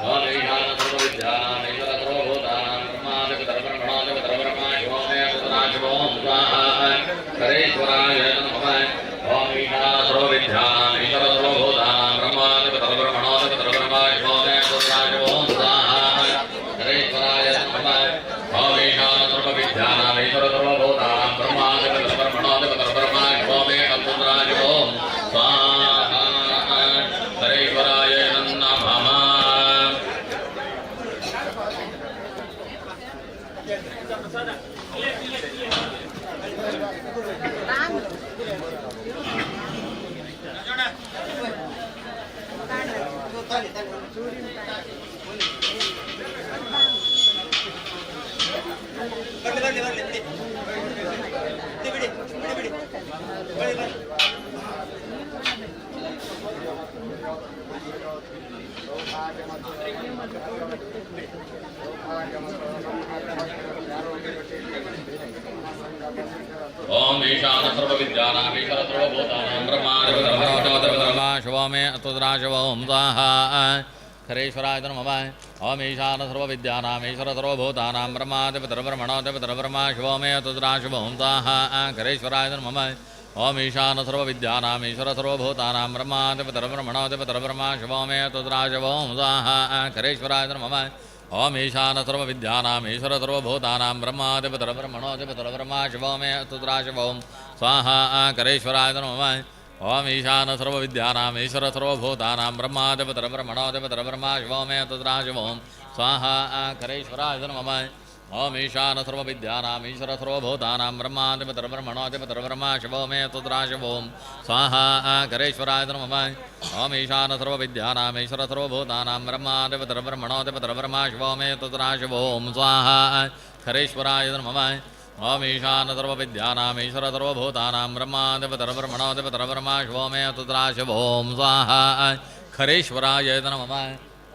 ओम ईशान सर्व विद्यानामेश्वर सर्वभूतानां ब्रह्मादिपतरब्रह्मणादिपतरब्रह्मा शिवोमे तद्राज ओम स्वाहा हरेश्वराय नमः हरेश्वराय नमः ओम ईशान सर्व विद्यानामेश्वर सर्वभूतानां ब्रह्मादिपतरब्रह्मणादिपतरब्रह्मा शिवोमे तद्राज ओम स्वाहा हरेश्वराय नमः ओम ईशान सर्व विद्यानामेश्वर सर्वभूतानां ब्रह्मादिपतरब्रह्मणादिपतरब्रह्मा शिवोमे तद्राज ओम स्वाहा हरेश्वराय नमः ओम ईशान सर्व विद्यानामेश्वर सर्वभूतानां ब्रह्मादिपतरब्रह्मणादिपतरब्रह्मा शिवोमे तद्राज ओम स्वाहा हरेश्वराय नमः ओम ईशान सर्व विद्यानामेश्वर सर्वभूतानां ब्रह्मादिपतरब्रह्मणादिपतरब्रह्मा शिवोमे तद्राज ओम स्वाहा हरेश्वराय नमः ओम ईशान सर्व विद्यानामेश्वर सर्वभूतानां ब्रह्मादिपतरब्रह्मणादिपतरब्रह्मा शिवोमे तद्राज ओम स्वाहा हरेश्वराय नमः ओम ईशान सर्व विद्यानामेश्वर सर्वभूतानां ब्रह्मादिपतरब्रह्मणादिपतरब्रह्मा शिवोमे तद्राज ओम स्वाहा हरेश्वराय नमः ओम ईशान सर्व विद्यानामेश्वर सर्वभूतानां ब्रह्मादिपतरब्रह्मणादिपतरब्रह्मा शिवोमे तद्राज ओम स्वाहा हरेश्वराय नमः ओम ईशान सर्व विद्यानामेश्वर सर्वभूतानां ब्रह्मादिपतरब्रह्मणादिपतरब्रह्मा शिवोमे तद्राज ओम स्वाहा हरेश्वराय नमः ओम ईशान सर्वविद्यानाम् ईश्वर सर्वभूतानां ब्रह्माधिपतिर्ब्रह्मणोऽधिपतिर्ब्रह्मा शिवो मे तुद्राशिवोम स्वाहा करेश्वराय नमः। ओम ईशान सर्वविद्यानाम् ईश्वर सर्वभूतानां ब्रह्माधिपतिर्ब्रह्मणोऽधिपतिर्ब्रह्मा शिवो मे तुद्राशिवोम स्वाहा करेश्वराय नमः। ओम ईशान सर्वविद्यानाम् ईश्वर सर्वभूतानां ब्रह्माधिपतिर्ब्रह्मणोऽधिपतिर्ब्रह्मा शिवो मे तुद्राशिवोम स्वाहा खरेश्वराय नमः।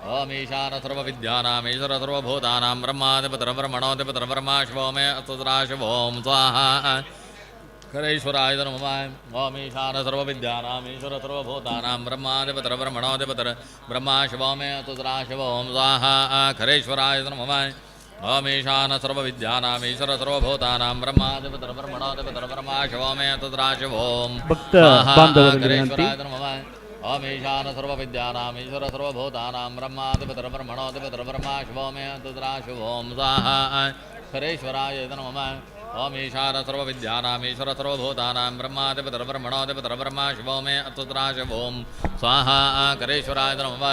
ओम ईशान सर्वविद्यानाम् ईश्वर सर्वभूतानां ब्रह्माधिपतिर्ब्रह्मणोऽधिपतिर्ब्रह्मा शिवो मे तुद्राशिवोम स्वाहा खरेश्वराय नमः। ओम ईशान सर्वविद्यानाम् ईश्वर सर्वभूतानां ब्रह्माधिपतिर्ब्रह्मणोऽधिपतिर्ब्रह्मा शिवो मे तुद्राशिवोम स्वाहा खरेश्वराय नमः। ओम ईशान सर्वविद्यानाम् ईश्वर सर्वभूतानां ब्रह्माधिपतिर्ब्रह्मणोऽधिपतिर्ब्रह्मा शिवो मे तुद्राशिवोम ಭಕ್ತ ಬಾಂಧವರಿಗೆ ವಿನಂತಿ. खरेश्वराय नमः। ओम ईशान सर्वविद्यानाम् ईश्वर सर्वभूतानां ब्रह्माधिपतिर्ब्रह्मणोऽधिपतिर्ब्रह्मा शिवो मे तुद्राशिवोम स्वाहा खरेश्वराय नमः। ओम ईशान सर्वविद्यानाम् ईश्वर सर्वभूतानां ब्रह्माधिपतिर्ब्रह्मणोऽधिपतिर्ब्रह्मा शिवो मे तुद्राशिवोम स्वाहा खरेश्वराय नमः।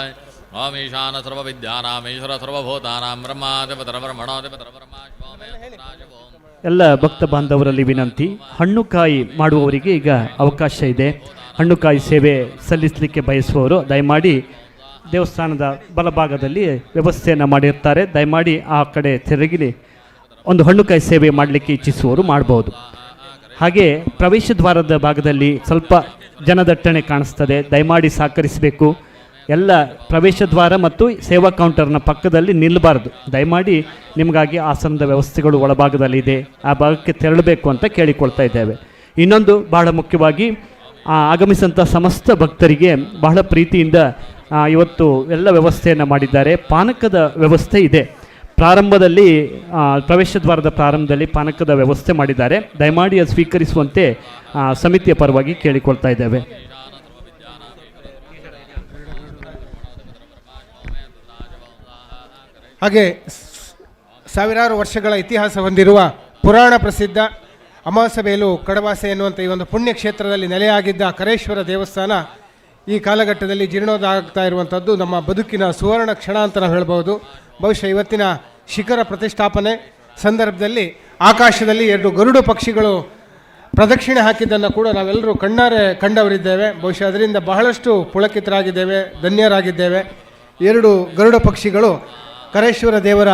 ओम ईशान सर्वविद्यानाम् ईश्वर सर्वभूतानां ब्रह्माधिपतिर्ब्रह्मणोऽधिपतिर्ब्रह्मा शिवो मे तुद्राशिवोम। ಎಲ್ಲ ಭಕ್ತ ಬಾಂಧವರಲ್ಲಿ ವಿನಂತಿ, ಹಣ್ಣುಕಾಯಿ ಮಾಡುವವರಿಗೆ ಈಗ ಅವಕಾಶ ಇದೆ. ಹಣ್ಣುಕಾಯಿ ಸೇವೆ ಸಲ್ಲಿಸಲಿಕ್ಕೆ ಬಯಸುವವರು ದಯಮಾಡಿ ದೇವಸ್ಥಾನದ ಬಲಭಾಗದಲ್ಲಿ ವ್ಯವಸ್ಥೆಯನ್ನು ಮಾಡಿರ್ತಾರೆ, ದಯಮಾಡಿ ಆ ಕಡೆ ತಿರುಗಿ ಒಂದು ಹಣ್ಣುಕಾಯಿ ಸೇವೆ ಮಾಡಲಿಕ್ಕೆ ಇಚ್ಛಿಸುವವರು ಮಾಡಬಹುದು. ಹಾಗೆ ಪ್ರವೇಶ ದ್ವಾರದ ಭಾಗದಲ್ಲಿ ಸ್ವಲ್ಪ ಜನದಟ್ಟಣೆ ಕಾಣಿಸ್ತದೆ, ದಯಮಾಡಿ ಸಹಕರಿಸಬೇಕು. ಎಲ್ಲ ಪ್ರವೇಶ ದ್ವಾರ ಮತ್ತು ಸೇವಾ ಕೌಂಟರ್ನ ಪಕ್ಕದಲ್ಲಿ ನಿಲ್ಲಬಾರ್ದು. ದಯಮಾಡಿ ನಿಮಗಾಗಿ ಆಸನದ ವ್ಯವಸ್ಥೆಗಳು ಒಳಭಾಗದಲ್ಲಿದೆ, ಆ ಭಾಗಕ್ಕೆ ತೆರಳಬೇಕು ಅಂತ ಕೇಳಿಕೊಳ್ತಾ ಇದ್ದೇವೆ. ಇನ್ನೊಂದು ಬಹಳ ಮುಖ್ಯವಾಗಿ ಆಗಮಿಸಿದಂಥ ಸಮಸ್ತ ಭಕ್ತರಿಗೆ ಬಹಳ ಪ್ರೀತಿಯಿಂದ ಇವತ್ತು ಎಲ್ಲ ವ್ಯವಸ್ಥೆಯನ್ನು ಮಾಡಿದ್ದಾರೆ. ಪಾನಕದ ವ್ಯವಸ್ಥೆ ಇದೆ. ಪ್ರಾರಂಭದಲ್ಲಿ ಪ್ರವೇಶ ದ್ವಾರದ ಪ್ರಾರಂಭದಲ್ಲಿ ಪಾನಕದ ವ್ಯವಸ್ಥೆ ಮಾಡಿದ್ದಾರೆ, ದಯಮಾಡಿ ಅದು ಸ್ವೀಕರಿಸುವಂತೆ ಸಮಿತಿಯ ಪರವಾಗಿ ಕೇಳಿಕೊಳ್ತಾ ಇದ್ದೇವೆ. ಹಾಗೆ ಸಾವಿರಾರು ವರ್ಷಗಳ ಇತಿಹಾಸ ಹೊಂದಿರುವ ಪುರಾಣ ಪ್ರಸಿದ್ಧ ಅಮಾಸಬೇಲು ಕಡವಾಸೆ ಎನ್ನುವಂಥ ಈ ಒಂದು ಪುಣ್ಯಕ್ಷೇತ್ರದಲ್ಲಿ ನೆಲೆಯಾಗಿದ್ದ ಕರೇಶ್ವರ ದೇವಸ್ಥಾನ ಈ ಕಾಲಘಟ್ಟದಲ್ಲಿ ಜೀರ್ಣೋದ್ಧಾರ ಆಗ್ತಾ ಇರುವಂಥದ್ದು ನಮ್ಮ ಬದುಕಿನ ಸುವರ್ಣ ಕ್ಷಣ ಅಂತ ನಾವು ಹೇಳ್ಬೋದು. ಬಹುಶಃ ಇವತ್ತಿನ ಶಿಖರ ಪ್ರತಿಷ್ಠಾಪನೆ ಸಂದರ್ಭದಲ್ಲಿ ಆಕಾಶದಲ್ಲಿ 2 ಗರುಡ ಪಕ್ಷಿಗಳು ಪ್ರದಕ್ಷಿಣೆ ಹಾಕಿದ್ದನ್ನು ಕೂಡ ನಾವೆಲ್ಲರೂ ಕಣ್ಣಾರೆ ಕಂಡವರಿದ್ದೇವೆ. ಬಹುಶಃ ಅದರಿಂದ ಬಹಳಷ್ಟು ಪುಳಕಿತರಾಗಿದ್ದೇವೆ, ಧನ್ಯರಾಗಿದ್ದೇವೆ. 2 ಗರುಡ ಪಕ್ಷಿಗಳು ಕರೇಶ್ವರ ದೇವರ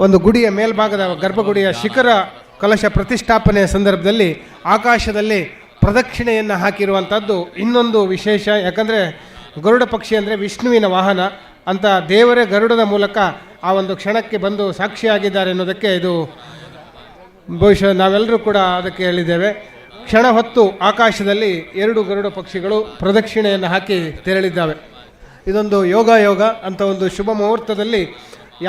ಒಂದು ಗುಡಿಯ ಮೇಲ್ಭಾಗದ ಗರ್ಭಗುಡಿಯ ಶಿಖರ ಕಲಶ ಪ್ರತಿಷ್ಠಾಪನೆಯ ಸಂದರ್ಭದಲ್ಲಿ ಆಕಾಶದಲ್ಲಿ ಪ್ರದಕ್ಷಿಣೆಯನ್ನು ಹಾಕಿರುವಂಥದ್ದು ಇನ್ನೊಂದು ವಿಶೇಷ. ಯಾಕಂದರೆ ಗರುಡ ಪಕ್ಷಿ ಅಂದರೆ ವಿಷ್ಣುವಿನ ವಾಹನ ಅಂತ ದೇವರೇ ಗರುಡದ ಮೂಲಕ ಆ ಒಂದು ಕ್ಷಣಕ್ಕೆ ಬಂದು ಸಾಕ್ಷಿಯಾಗಿದ್ದಾರೆ ಅನ್ನೋದಕ್ಕೆ ಇದು ಬಹುಶಃ ನಾವೆಲ್ಲರೂ ಕೂಡ ಅದಕ್ಕೆ ಹೇಳಿದ್ದೇವೆ. ಕ್ಷಣ ಹೊತ್ತು ಆಕಾಶದಲ್ಲಿ 2 ಗರುಡ ಪಕ್ಷಿಗಳು ಪ್ರದಕ್ಷಿಣೆಯನ್ನು ಹಾಕಿ ತೆರಳಿದ್ದಾವೆ. ಇದೊಂದು ಯೋಗ ಅಂತ ಒಂದು ಶುಭ ಮುಹೂರ್ತದಲ್ಲಿ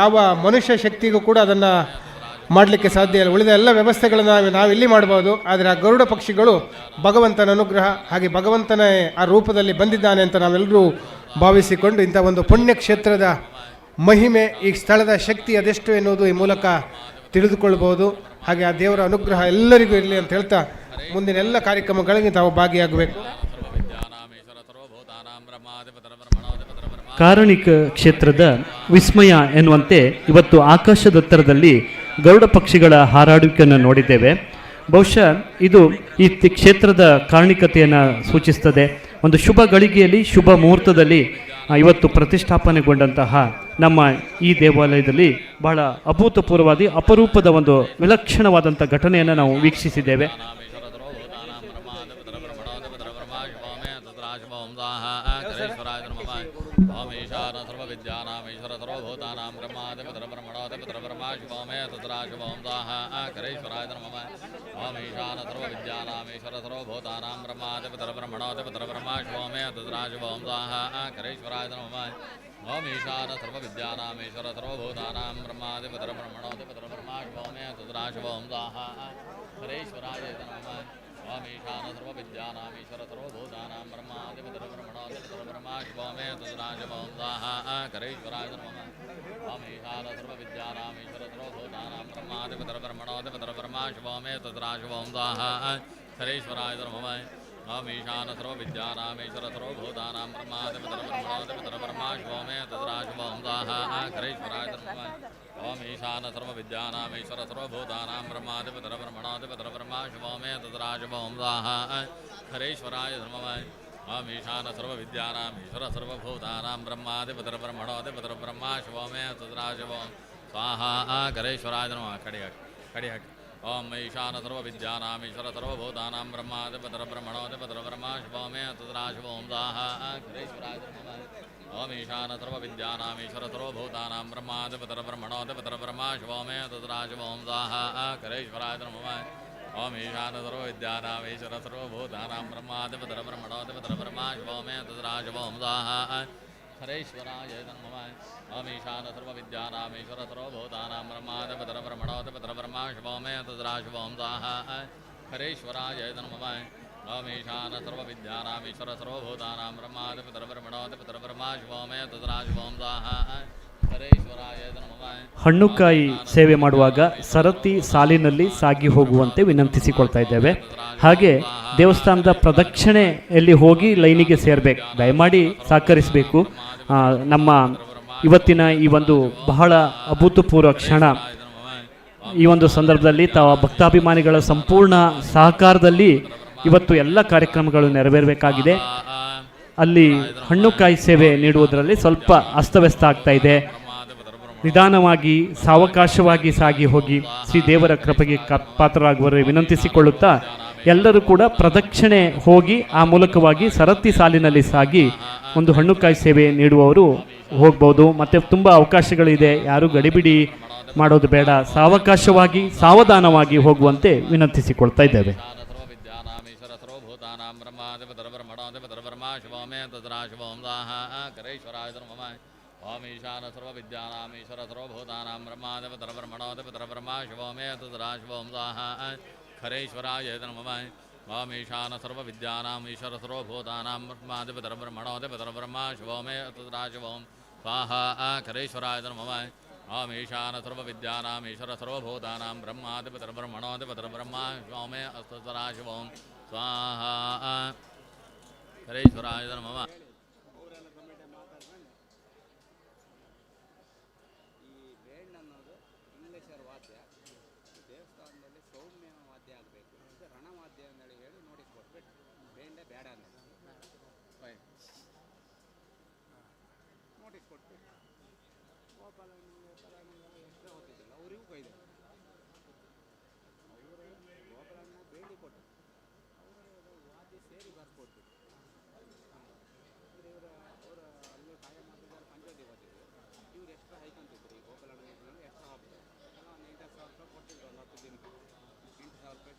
ಯಾವ ಮನುಷ್ಯ ಶಕ್ತಿಗೂ ಕೂಡ ಅದನ್ನು ಮಾಡಲಿಕ್ಕೆ ಸಾಧ್ಯ ಇಲ್ಲ. ಉಳಿದ ಎಲ್ಲ ವ್ಯವಸ್ಥೆಗಳನ್ನು ನಾವು ಇಲ್ಲಿ ಮಾಡ್ಬೋದು, ಆದರೆ ಆ ಗರುಡ ಪಕ್ಷಿಗಳು ಭಗವಂತನ ಅನುಗ್ರಹ, ಹಾಗೆ ಭಗವಂತನೇ ಆ ರೂಪದಲ್ಲಿ ಬಂದಿದ್ದಾನೆ ಅಂತ ನಾವೆಲ್ಲರೂ ಭಾವಿಸಿಕೊಂಡು ಇಂಥ ಒಂದು ಪುಣ್ಯಕ್ಷೇತ್ರದ ಮಹಿಮೆ, ಈ ಸ್ಥಳದ ಶಕ್ತಿ ಅದೆಷ್ಟು ಎನ್ನುವುದು ಈ ಮೂಲಕ ತಿಳಿದುಕೊಳ್ಬೋದು. ಹಾಗೆ ಆ ದೇವರ ಅನುಗ್ರಹ ಎಲ್ಲರಿಗೂ ಇರಲಿ ಅಂತ ಹೇಳ್ತಾ ಮುಂದಿನ ಎಲ್ಲ ಕಾರ್ಯಕ್ರಮಗಳಿಗೆ ತಾವು ಭಾಗಿಯಾಗಬೇಕು. ಕಾರಣಿಕ ಕ್ಷೇತ್ರದ ವಿಸ್ಮಯ ಎನ್ನುವಂತೆ ಇವತ್ತು ಆಕಾಶದೆತ್ತರದಲ್ಲಿ ಗರುಡ ಪಕ್ಷಿಗಳ ಹಾರಾಡುವಿಕೆಯನ್ನು ನೋಡಿದ್ದೇವೆ. ಬಹುಶಃ ಇದು ಈ ಕ್ಷೇತ್ರದ ಕಾರಣಿಕತೆಯನ್ನು ಸೂಚಿಸ್ತದೆ. ಒಂದು ಶುಭ ಗಳಿಗೆಯಲ್ಲಿ ಶುಭ ಮುಹೂರ್ತದಲ್ಲಿ ಇವತ್ತು ಪ್ರತಿಷ್ಠಾಪನೆಗೊಂಡಂತಹ ನಮ್ಮ ಈ ದೇವಾಲಯದಲ್ಲಿ ಬಹಳ ಅಭೂತಪೂರ್ವವಾದಿ ಅಪರೂಪದ ಒಂದು ವಿಲಕ್ಷಣವಾದಂಥ ಘಟನೆಯನ್ನು ನಾವು ವೀಕ್ಷಿಸಿದ್ದೇವೆ. ओम ईशान सर्वविद्यानाम् ईश्वर सर्वभूतानां ब्रह्माधिपतिर्ब्रह्मणोऽधिपतिर्ब्रह्मा शिवो मे तुद्राशिवोम स्वाहा करेश्वराय नमः। ओम ईशान सर्वविद्यानाम् ईश्वर सर्वभूतानां ब्रह्माधिपतिर्ब्रह्मणोऽधिपतिर्ब्रह्मा शिवो मे तुद्राशिवोम स्वाहा करेश्वराय नमः। ओम ईशान सर्वविद्यानाम् ईश्वर सर्वभूतानां ब्रह्माधिपतिर्ब्रह्मणोऽधिपतिर्ब्रह्मा शिवो मे तुद्राशिवोम स्वाहा करेश्वराय नमः। ओम ईशान सर्वविद्यानाम् ईश्वर सर्वभूतानां ब्रह्माधिपतिर्ब्रह्मणोऽधिपतिर्ब्रह्मा शिवो मे तुद्राशिवोम स्वाहा करेश्वराय नमः। ओम ईशान सर्वविद्यानाम् ईश्वर सर्वभूतानां ब्रह्माधिपतिर्ब्रह्मणोऽधिपतिर्ब्रह्मा शिवो मे तुद्राशिवोम स्वाहा करेश्वराय नमः। ओम ईशान सर्वविद्यानाम् ईश्वर सर्वभूतानां ब्रह्माधिपतिर्ब्रह्मणोऽधिपतिर्ब्रह्मा शिवो मे तुद्राशिवोम स्वाहा करेश्वराय नमः। ಓಂ ಈಶಾನ ಸರ್ವವಿದ್ಯಾನಾಮೀಶ್ವರ ಸರ್ವಭೂತಾನಾಂ ಬ್ರಹ್ಮಾಧಿಪತಿರಬ್ರಹ್ಮಣಾಧಿಪತಿರಬ್ರಹ್ಮ ಶಿವೋ ಮೇ ತದ್ರಾಜವ ಓಂ ದಾಹ ಹರೇಶ್ವರಾಯ ಧರ್ಮವಾಯ ಓಂ ಈಶಾನ ಸರ್ವವಿದ್ಯಾನಾಮೀಶ್ವರ ಸರ್ವಭೂತಾನಾಂ ಬ್ರಹ್ಮಾಧಿಪತಿರಬ್ರಹ್ಮಣಾಧಿಪತಿರಬ್ರಹ್ಮ ಶಿವೋ ಮೇ ತದ್ರಾಜವ ಓಂ ಸ್ವಾಹ ಕರೇಶ್ವರಾಯ ನಮಃ. ಕಡಿ ಹಾಕಿ ಓಂ ಈಶಾನ ಸರ್ವವಿದ್ಯಾನಾಮೀಶ್ವರ ಸರ್ವಭೂತಾನಾಂ ಬ್ರಹ್ಮಾಧಿಪತಿರಬ್ರಹ್ಮಣಾಧಿಪತಿರಬ್ರಹ್ಮ ಶಿವೋ ಮೇ ತದ್ರಾಜವ ಓಂ ದಾಹ ಕರೇಶ್ವರಾಯ ನಮಃ. ಓಂ ಈಶಾನ ಸರ್ವವಿದ್ಯಾನಾಮೀಶ್ವರ ಸರ್ವಭೂತಾನಾಂ ಬ್ರಹ್ಮಾಧಿಪತಿರಬ್ರಹ್ಮಣಾಧಿಪತಿರಬ್ರಹ್ಮ ಶಿವೋ ಮೇ ತದ್ರಾಜವ ಓಂ ದಾಹ ಕರೇಶ್ವರಾಯ ನಮಃ. ಓಂ ಈಶಾನ ಸರ್ವವಿದ್ಯಾನಾಮೀಶ್ವರ ಸರ್ವಭೂತಾನಾಂ ಬ್ರಹ್ಮಾಧಿಪತಿರಬ್ರಹ್ಮಣಾಧಿಪತಿರಬ್ರಹ್ಮ ಶಿವೋ ಮೇ ತದ್ರಾಜವ ಓಂ ದಾಹ ಹರೇಶ್ವರಾಯ ನಮಃ. ಓಂ ಈಶಾನ ಸರ್ವವಿದ್ಯಾನಾಮೀಶ್ವರ ಸರ್ವಭೂತಾನಾಂ ಬ್ರಹ್ಮಾಧಿಪತಿರಬ್ರಹ್ಮಣಾಧಿಪತಿರಬ್ರಹ್ಮ ಶಿವೋ ಮೇ ತದ್ರಾಜವ ಓಂ ದಾಹ ಹರೇಶ್ವರಾಯ ನಮಃ. ಓಂ ಈಶಾನ ಸರ್ವವಿದ್ಯಾನಾಮೀಶ್ವರ ಸರ್ವಭೂತಾನಾಂ ಬ್ರಹ್ಮಾಧಿಪತಿರಬ್ರಹ್ಮಣಾಧಿಪತಿರಬ್ರಹ್ಮ ಶಿವೋ ಮೇ ತದ್ರಾಜವ ಓಂ ದಾಹ ಹರೇಶ್ವರಾಯ ನಮಃ. ಹಣ್ಣುಕಾಯಿ ಸೇವೆ ಮಾಡುವಾಗ ಸರತಿ ಸಾಲಿನಲ್ಲಿ ಸಾಗಿ ಹೋಗುವಂತೆ ವಿನಂತಿಸಿಕೊಳ್ತಾ ಇದ್ದೇವೆ. ಹಾಗೆ ದೇವಸ್ಥಾನದ ಪ್ರದಕ್ಷಿಣೆಯಲ್ಲಿ ಹೋಗಿ ಲೈನಿಗೆ ಸೇರಬೇಕು. ದಯಮಾಡಿ ಸಹಕರಿಸಬೇಕು. ನಮ್ಮ ಇವತ್ತಿನ ಈ ಒಂದು ಬಹಳ ಅಭೂತಪೂರ್ವ ಕ್ಷಣ, ಈ ಒಂದು ಸಂದರ್ಭದಲ್ಲಿ ಭಕ್ತಾಭಿಮಾನಿಗಳ ಸಂಪೂರ್ಣ ಸಹಕಾರದಲ್ಲಿ ಇವತ್ತು ಎಲ್ಲ ಕಾರ್ಯಕ್ರಮಗಳು ನೆರವೇರಬೇಕಾಗಿದೆ. ಅಲ್ಲಿ ಹಣ್ಣುಕಾಯಿ ಸೇವೆ ನೀಡುವುದರಲ್ಲಿ ಸ್ವಲ್ಪ ಅಸ್ತವ್ಯಸ್ತ ಆಗ್ತಾ ಇದೆ. ನಿಧಾನವಾಗಿ ಸಾವಕಾಶವಾಗಿ ಸಾಗಿ ಹೋಗಿ ಶ್ರೀ ದೇವರ ಕೃಪೆಗೆ ಪಾತ್ರರಾಗುವವರೆ ವಿನಂತಿಸಿಕೊಳ್ಳುತ್ತಾ ಎಲ್ಲರೂ ಕೂಡ ಪ್ರದಕ್ಷಿಣೆ ಹೋಗಿ ಆ ಮೂಲಕವಾಗಿ ಸರತಿ ಸಾಲಿನಲ್ಲಿ ಸಾಗಿ ಒಂದು ಹಣ್ಣುಕಾಯಿ ಸೇವೆ ನೀಡುವವರು ಹೋಗ್ಬೋದು. ಮತ್ತು ತುಂಬ ಅವಕಾಶಗಳಿದೆ, ಯಾರೂ ಗಡಿಬಿಡಿ ಮಾಡೋದು ಬೇಡ, ಸಾವಕಾಶವಾಗಿ ಸಾವಧಾನವಾಗಿ ಹೋಗುವಂತೆ ವಿನಂತಿಸಿಕೊಳ್ತಾ ಇದ್ದೇವೆ. ಓಂ ಈಶಾನ ಸರ್ವವಿದ್ಯಾನಾಮೀಶ್ವರ ಸರ್ವಭೂತಾನಾಂ ಬ್ರಹ್ಮಾಧಿಪತಿರಬ್ರಹ್ಮಣಾಧಿಪತಿರಬ್ರಹ್ಮ ಶಿವೋ ಮೇ ತದ್ರಾಜವ ಓಂ ದಾಹ ಹರೇಶ್ವರಾಯ ನಮಃ. ಓಂ ಈಶಾನ ಸರ್ವವಿದ್ಯಾನಾಮೀಶ್ವರ ಸರ್ವಭೂತಾನಾಂ ಬ್ರಹ್ಮಾಧಿಪತಿರಬ್ರಹ್ಮಣಾಧಿಪತಿರಬ್ರಹ್ಮ ಶಿವೋ ಮೇ ತದ್ರಾಜವ ಓಂ ಸ್ವಾಹ ಹರೇಶ್ವರಾಯ ನಮಃ. ಓಂ ಈಶಾನ ಸರ್ವವಿದ್ಯಾನಾಮೀಶ್ವರ ಸರ್ವಭೂತಾನಾಂ ಬ್ರಹ್ಮಾಧಿಪತಿರಬ್ರಹ್ಮಣಾಧಿಪತಿರಬ್ರಹ್ಮ ಶಿವೋ ಮೇ ತದ್ರಾಜವ ಓಂ ಸ್ವಾಹ ಹರೇಶ್ವರಾಯ ನಮಃ.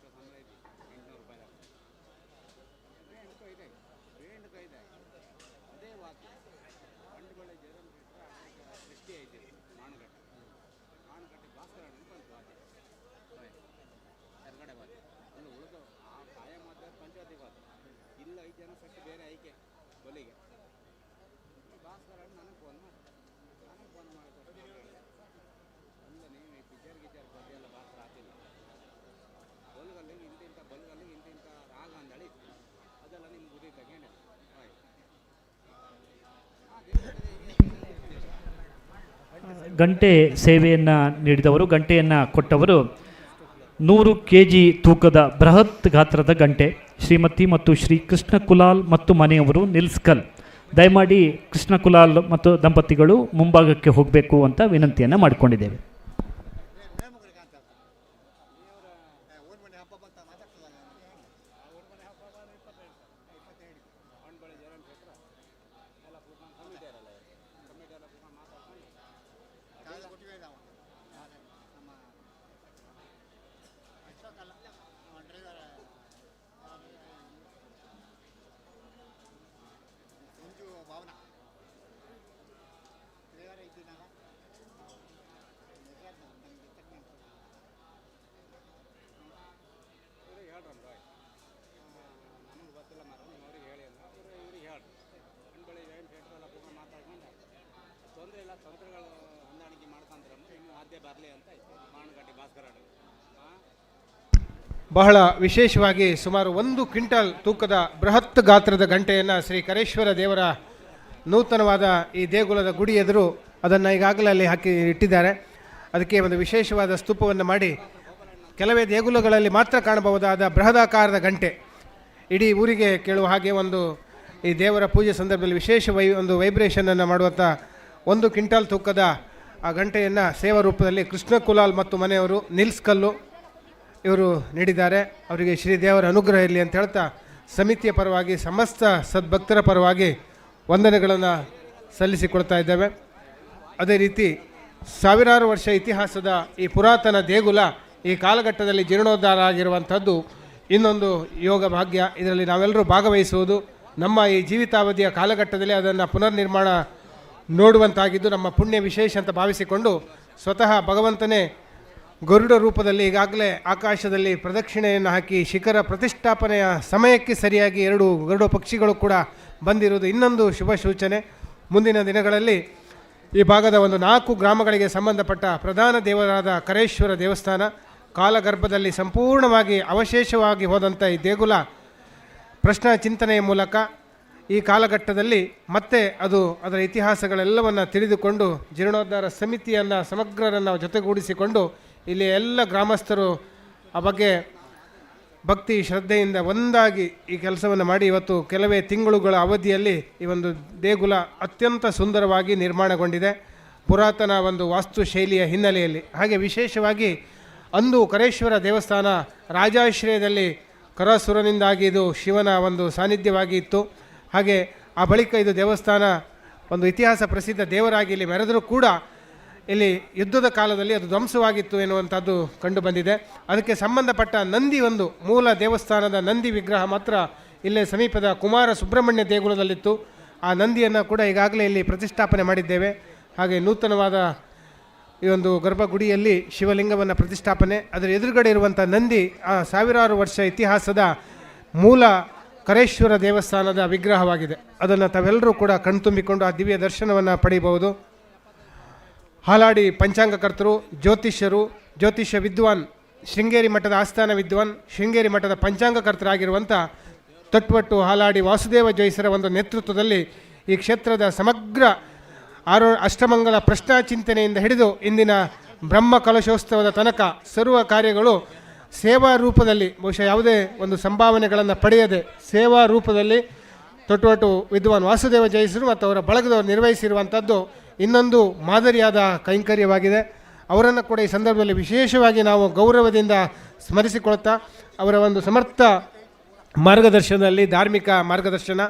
ಗಂಟೆ ಸೇವೆಯನ್ನು ನೀಡಿದವರು, ಗಂಟೆಯನ್ನು ಕೊಟ್ಟವರು 100 kg ತೂಕದ ಬೃಹತ್ ಗಾತ್ರದ ಗಂಟೆ ಶ್ರೀಮತಿ ಮತ್ತು ಶ್ರೀ ಕೃಷ್ಣ ಕುಲಾಲ್ ಮತ್ತು ಮನೆಯವರು ನಿಲ್ಸ್ಕಲ್. ದಯಮಾಡಿ ಕೃಷ್ಣ ಕುಲಾಲ್ ಮತ್ತು ದಂಪತಿಗಳು ಮುಂಭಾಗಕ್ಕೆ ಹೋಗಬೇಕು ಅಂತ ವಿನಂತಿಯನ್ನು ಮಾಡಿಕೊಂಡಿದ್ದೇವೆ. ಬಹಳ ವಿಶೇಷವಾಗಿ ಸುಮಾರು 1 ಕ್ವಿಂಟಲ್ ತೂಕದ ಬೃಹತ್ ಗಾತ್ರದ ಗಂಟೆಯನ್ನು ಶ್ರೀ ಕರೇಶ್ವರ ದೇವರ ನೂತನವಾದ ಈ ದೇಗುಲದ ಗುಡಿ ಎದುರು ಅದನ್ನು ಈಗಾಗಲೇ ಅಲ್ಲಿ ಹಾಕಿ ಇಟ್ಟಿದ್ದಾರೆ. ಅದಕ್ಕೆ ಒಂದು ವಿಶೇಷವಾದ ಸ್ತೂಪವನ್ನು ಮಾಡಿ ಕೆಲವೇ ದೇಗುಲಗಳಲ್ಲಿ ಮಾತ್ರ ಕಾಣಬಹುದಾದ ಬೃಹದಾಕಾರದ ಗಂಟೆ, ಇಡೀ ಊರಿಗೆ ಕೇಳುವ ಹಾಗೆ ಒಂದು ಈ ದೇವರ ಪೂಜೆ ಸಂದರ್ಭದಲ್ಲಿ ವಿಶೇಷ ಒಂದು ವೈಬ್ರೇಷನನ್ನು ಮಾಡುವಂಥ 1 ಕ್ವಿಂಟಾಲ್ ತೂಕದ ಆ ಗಂಟೆಯನ್ನು ಸೇವಾ ರೂಪದಲ್ಲಿ ಕೃಷ್ಣ ಕುಲಾಲ್ ಮತ್ತು ಮನೆಯವರು ನಿಲ್ಸ್ಕಲ್ಲು ಇವರು ನೀಡಿದ್ದಾರೆ. ಅವರಿಗೆ ಶ್ರೀದೇವರ ಅನುಗ್ರಹ ಇರಲಿ ಅಂತ ಹೇಳ್ತಾ ಸಮಿತಿಯ ಪರವಾಗಿ ಸಮಸ್ತ ಸದ್ಭಕ್ತರ ಪರವಾಗಿ ವಂದನೆಗಳನ್ನು ಸಲ್ಲಿಸಿಕೊಳ್ತಾ ಇದ್ದೇವೆ. ಅದೇ ರೀತಿ ಸಾವಿರಾರು ವರ್ಷ ಇತಿಹಾಸದ ಈ ಪುರಾತನ ದೇಗುಲ ಈ ಕಾಲಘಟ್ಟದಲ್ಲಿ ಜೀರ್ಣೋದ್ಧಾರ ಆಗಿರುವಂಥದ್ದು ಇನ್ನೊಂದು ಯೋಗ ಭಾಗ್ಯ. ಇದರಲ್ಲಿ ನಾವೆಲ್ಲರೂ ಭಾಗವಹಿಸುವುದು ನಮ್ಮ ಈ ಜೀವಿತಾವಧಿಯ ಕಾಲಘಟ್ಟದಲ್ಲಿ ಅದನ್ನು ಪುನರ್ನಿರ್ಮಾಣ ನೋಡುವಂತಾಗಿದ್ದು ನಮ್ಮ ಪುಣ್ಯ ವಿಶೇಷ ಅಂತ ಭಾವಿಸಿಕೊಂಡು ಸ್ವತಃ ಭಗವಂತನೇ ಗರುಡ ರೂಪದಲ್ಲಿ ಈಗಾಗಲೇ ಆಕಾಶದಲ್ಲಿ ಪ್ರದಕ್ಷಿಣೆಯನ್ನು ಹಾಕಿ ಶಿಖರ ಪ್ರತಿಷ್ಠಾಪನೆಯ ಸಮಯಕ್ಕೆ ಸರಿಯಾಗಿ 2 ಗರುಡ ಪಕ್ಷಿಗಳು ಕೂಡ ಬಂದಿರುವುದು ಇನ್ನೊಂದು ಶುಭ ಸೂಚನೆ. ಮುಂದಿನ ದಿನಗಳಲ್ಲಿ ಈ ಭಾಗದ ಒಂದು 4 ಗ್ರಾಮಗಳಿಗೆ ಸಂಬಂಧಪಟ್ಟ ಪ್ರಧಾನ ದೇವರಾದ ಕರೇಶ್ವರ ದೇವಸ್ಥಾನ ಕಾಲಗರ್ಭದಲ್ಲಿ ಸಂಪೂರ್ಣವಾಗಿ ಅವಶೇಷವಾಗಿ ಹೋದಂಥ ಈ ದೇಗುಲ ಪ್ರಶ್ನಾ ಚಿಂತನೆಯ ಮೂಲಕ ಈ ಕಾಲಘಟ್ಟದಲ್ಲಿ ಮತ್ತೆ ಅದು ಅದರ ಇತಿಹಾಸಗಳೆಲ್ಲವನ್ನು ತಿಳಿದುಕೊಂಡು ಜೀರ್ಣೋದ್ಧಾರ ಸಮಿತಿಯನ್ನು ಸಮಗ್ರರನ್ನು ಜೊತೆಗೂಡಿಸಿಕೊಂಡು ಇಲ್ಲಿ ಎಲ್ಲ ಗ್ರಾಮಸ್ಥರು ಆ ಬಗ್ಗೆ ಭಕ್ತಿ ಶ್ರದ್ಧೆಯಿಂದ ಒಂದಾಗಿ ಈ ಕೆಲಸವನ್ನು ಮಾಡಿ ಇವತ್ತು ಕೆಲವೇ ತಿಂಗಳುಗಳ ಅವಧಿಯಲ್ಲಿ ಈ ಒಂದು ದೇಗುಲ ಅತ್ಯಂತ ಸುಂದರವಾಗಿ ನಿರ್ಮಾಣಗೊಂಡಿದೆ ಪುರಾತನ ಒಂದು ವಾಸ್ತುಶೈಲಿಯ ಹಿನ್ನೆಲೆಯಲ್ಲಿ. ಹಾಗೆ ವಿಶೇಷವಾಗಿ ಅಂದು ಕರೇಶ್ವರ ದೇವಸ್ಥಾನ ರಾಜಾಶ್ರಯದಲ್ಲಿ ಕರಾಸುರನಿಂದಾಗಿ ಇದು ಶಿವನ ಒಂದು ಸಾನ್ನಿಧ್ಯವಾಗಿ ಇತ್ತು. ಹಾಗೆ ಆ ಬಳಿಕ ಇದು ದೇವಸ್ಥಾನ ಒಂದು ಇತಿಹಾಸ ಪ್ರಸಿದ್ಧ ದೇವರಾಗಿ ಇಲ್ಲಿ ಮೆರೆದರೂ ಕೂಡ ಇಲ್ಲಿ ಯುದ್ಧದ ಕಾಲದಲ್ಲಿ ಅದು ಧ್ವಂಸವಾಗಿತ್ತು ಎನ್ನುವಂಥದ್ದು ಕಂಡುಬಂದಿದೆ. ಅದಕ್ಕೆ ಸಂಬಂಧಪಟ್ಟ ನಂದಿ ಒಂದು ಮೂಲ ದೇವಸ್ಥಾನದ ನಂದಿ ವಿಗ್ರಹ ಮಾತ್ರ ಇಲ್ಲೇ ಸಮೀಪದ ಕುಮಾರ ಸುಬ್ರಹ್ಮಣ್ಯ ದೇಗುಲದಲ್ಲಿತ್ತು. ಆ ನಂದಿಯನ್ನು ಕೂಡ ಈಗಾಗಲೇ ಇಲ್ಲಿ ಪ್ರತಿಷ್ಠಾಪನೆ ಮಾಡಿದ್ದೇವೆ. ಹಾಗೆ ನೂತನವಾದ ಈ ಒಂದು ಗರ್ಭಗುಡಿಯಲ್ಲಿ ಶಿವಲಿಂಗವನ್ನು ಪ್ರತಿಷ್ಠಾಪನೆ, ಅದರ ಎದುರುಗಡೆ ಇರುವಂಥ ನಂದಿ ಆ ಸಾವಿರಾರು ವರ್ಷ ಇತಿಹಾಸದ ಮೂಲ ಕರೇಶ್ವರ ದೇವಸ್ಥಾನದ ವಿಗ್ರಹವಾಗಿದೆ. ಅದನ್ನು ತಾವೆಲ್ಲರೂ ಕೂಡ ಕಣ್ತುಂಬಿಕೊಂಡು ಆ ದಿವ್ಯ ದರ್ಶನವನ್ನು ಪಡೆಯಬಹುದು. ಹಾಲಾಡಿ ಪಂಚಾಂಗಕರ್ತರು, ಜ್ಯೋತಿಷ್ಯರು, ಜ್ಯೋತಿಷ್ಯ ವಿದ್ವಾನ್, ಶೃಂಗೇರಿ ಮಠದ ಆಸ್ಥಾನ ವಿದ್ವಾನ್, ಶೃಂಗೇರಿ ಮಠದ ಪಂಚಾಂಗಕರ್ತರಾಗಿರುವಂಥ ತಟ್ವಟ್ಟು ಹಾಲಾಡಿ ವಾಸುದೇವ ಜೈಸರ ಒಂದು ನೇತೃತ್ವದಲ್ಲಿ ಈ ಕ್ಷೇತ್ರದ ಸಮಗ್ರ ಅಷ್ಟಮಂಗಲ ಪ್ರಶ್ನಾ ಚಿಂತನೆಯಿಂದ ಹಿಡಿದು ಇಂದಿನ ಬ್ರಹ್ಮ ಕಲಶೋತ್ಸವದ ತನಕ ಸರ್ವ ಕಾರ್ಯಗಳು ಸೇವಾ ರೂಪದಲ್ಲಿ, ಬಹುಶಃ ಯಾವುದೇ ಒಂದು ಸಂಭಾವನೆಗಳನ್ನು ಪಡೆಯದೆ ಸೇವಾ ರೂಪದಲ್ಲಿ ತೊಟ್ಟುವಟ್ಟು ವಿದ್ವಾನ್ ವಾಸುದೇವ ಜೈಸರು ಮತ್ತು ಅವರ ಬಳಗದವರು ನಿರ್ವಹಿಸಿರುವಂಥದ್ದು ಇನ್ನೊಂದು ಮಾದರಿಯಾದ ಕೈಂಕರ್ಯವಾಗಿದೆ. ಅವರನ್ನು ಕೂಡ ಈ ಸಂದರ್ಭದಲ್ಲಿ ವಿಶೇಷವಾಗಿ ನಾವು ಗೌರವದಿಂದ ಸ್ಮರಿಸಿಕೊಳ್ತಾ ಅವರ ಒಂದು ಸಮರ್ಥ ಮಾರ್ಗದರ್ಶನದಲ್ಲಿ ಧಾರ್ಮಿಕ ಮಾರ್ಗದರ್ಶನ,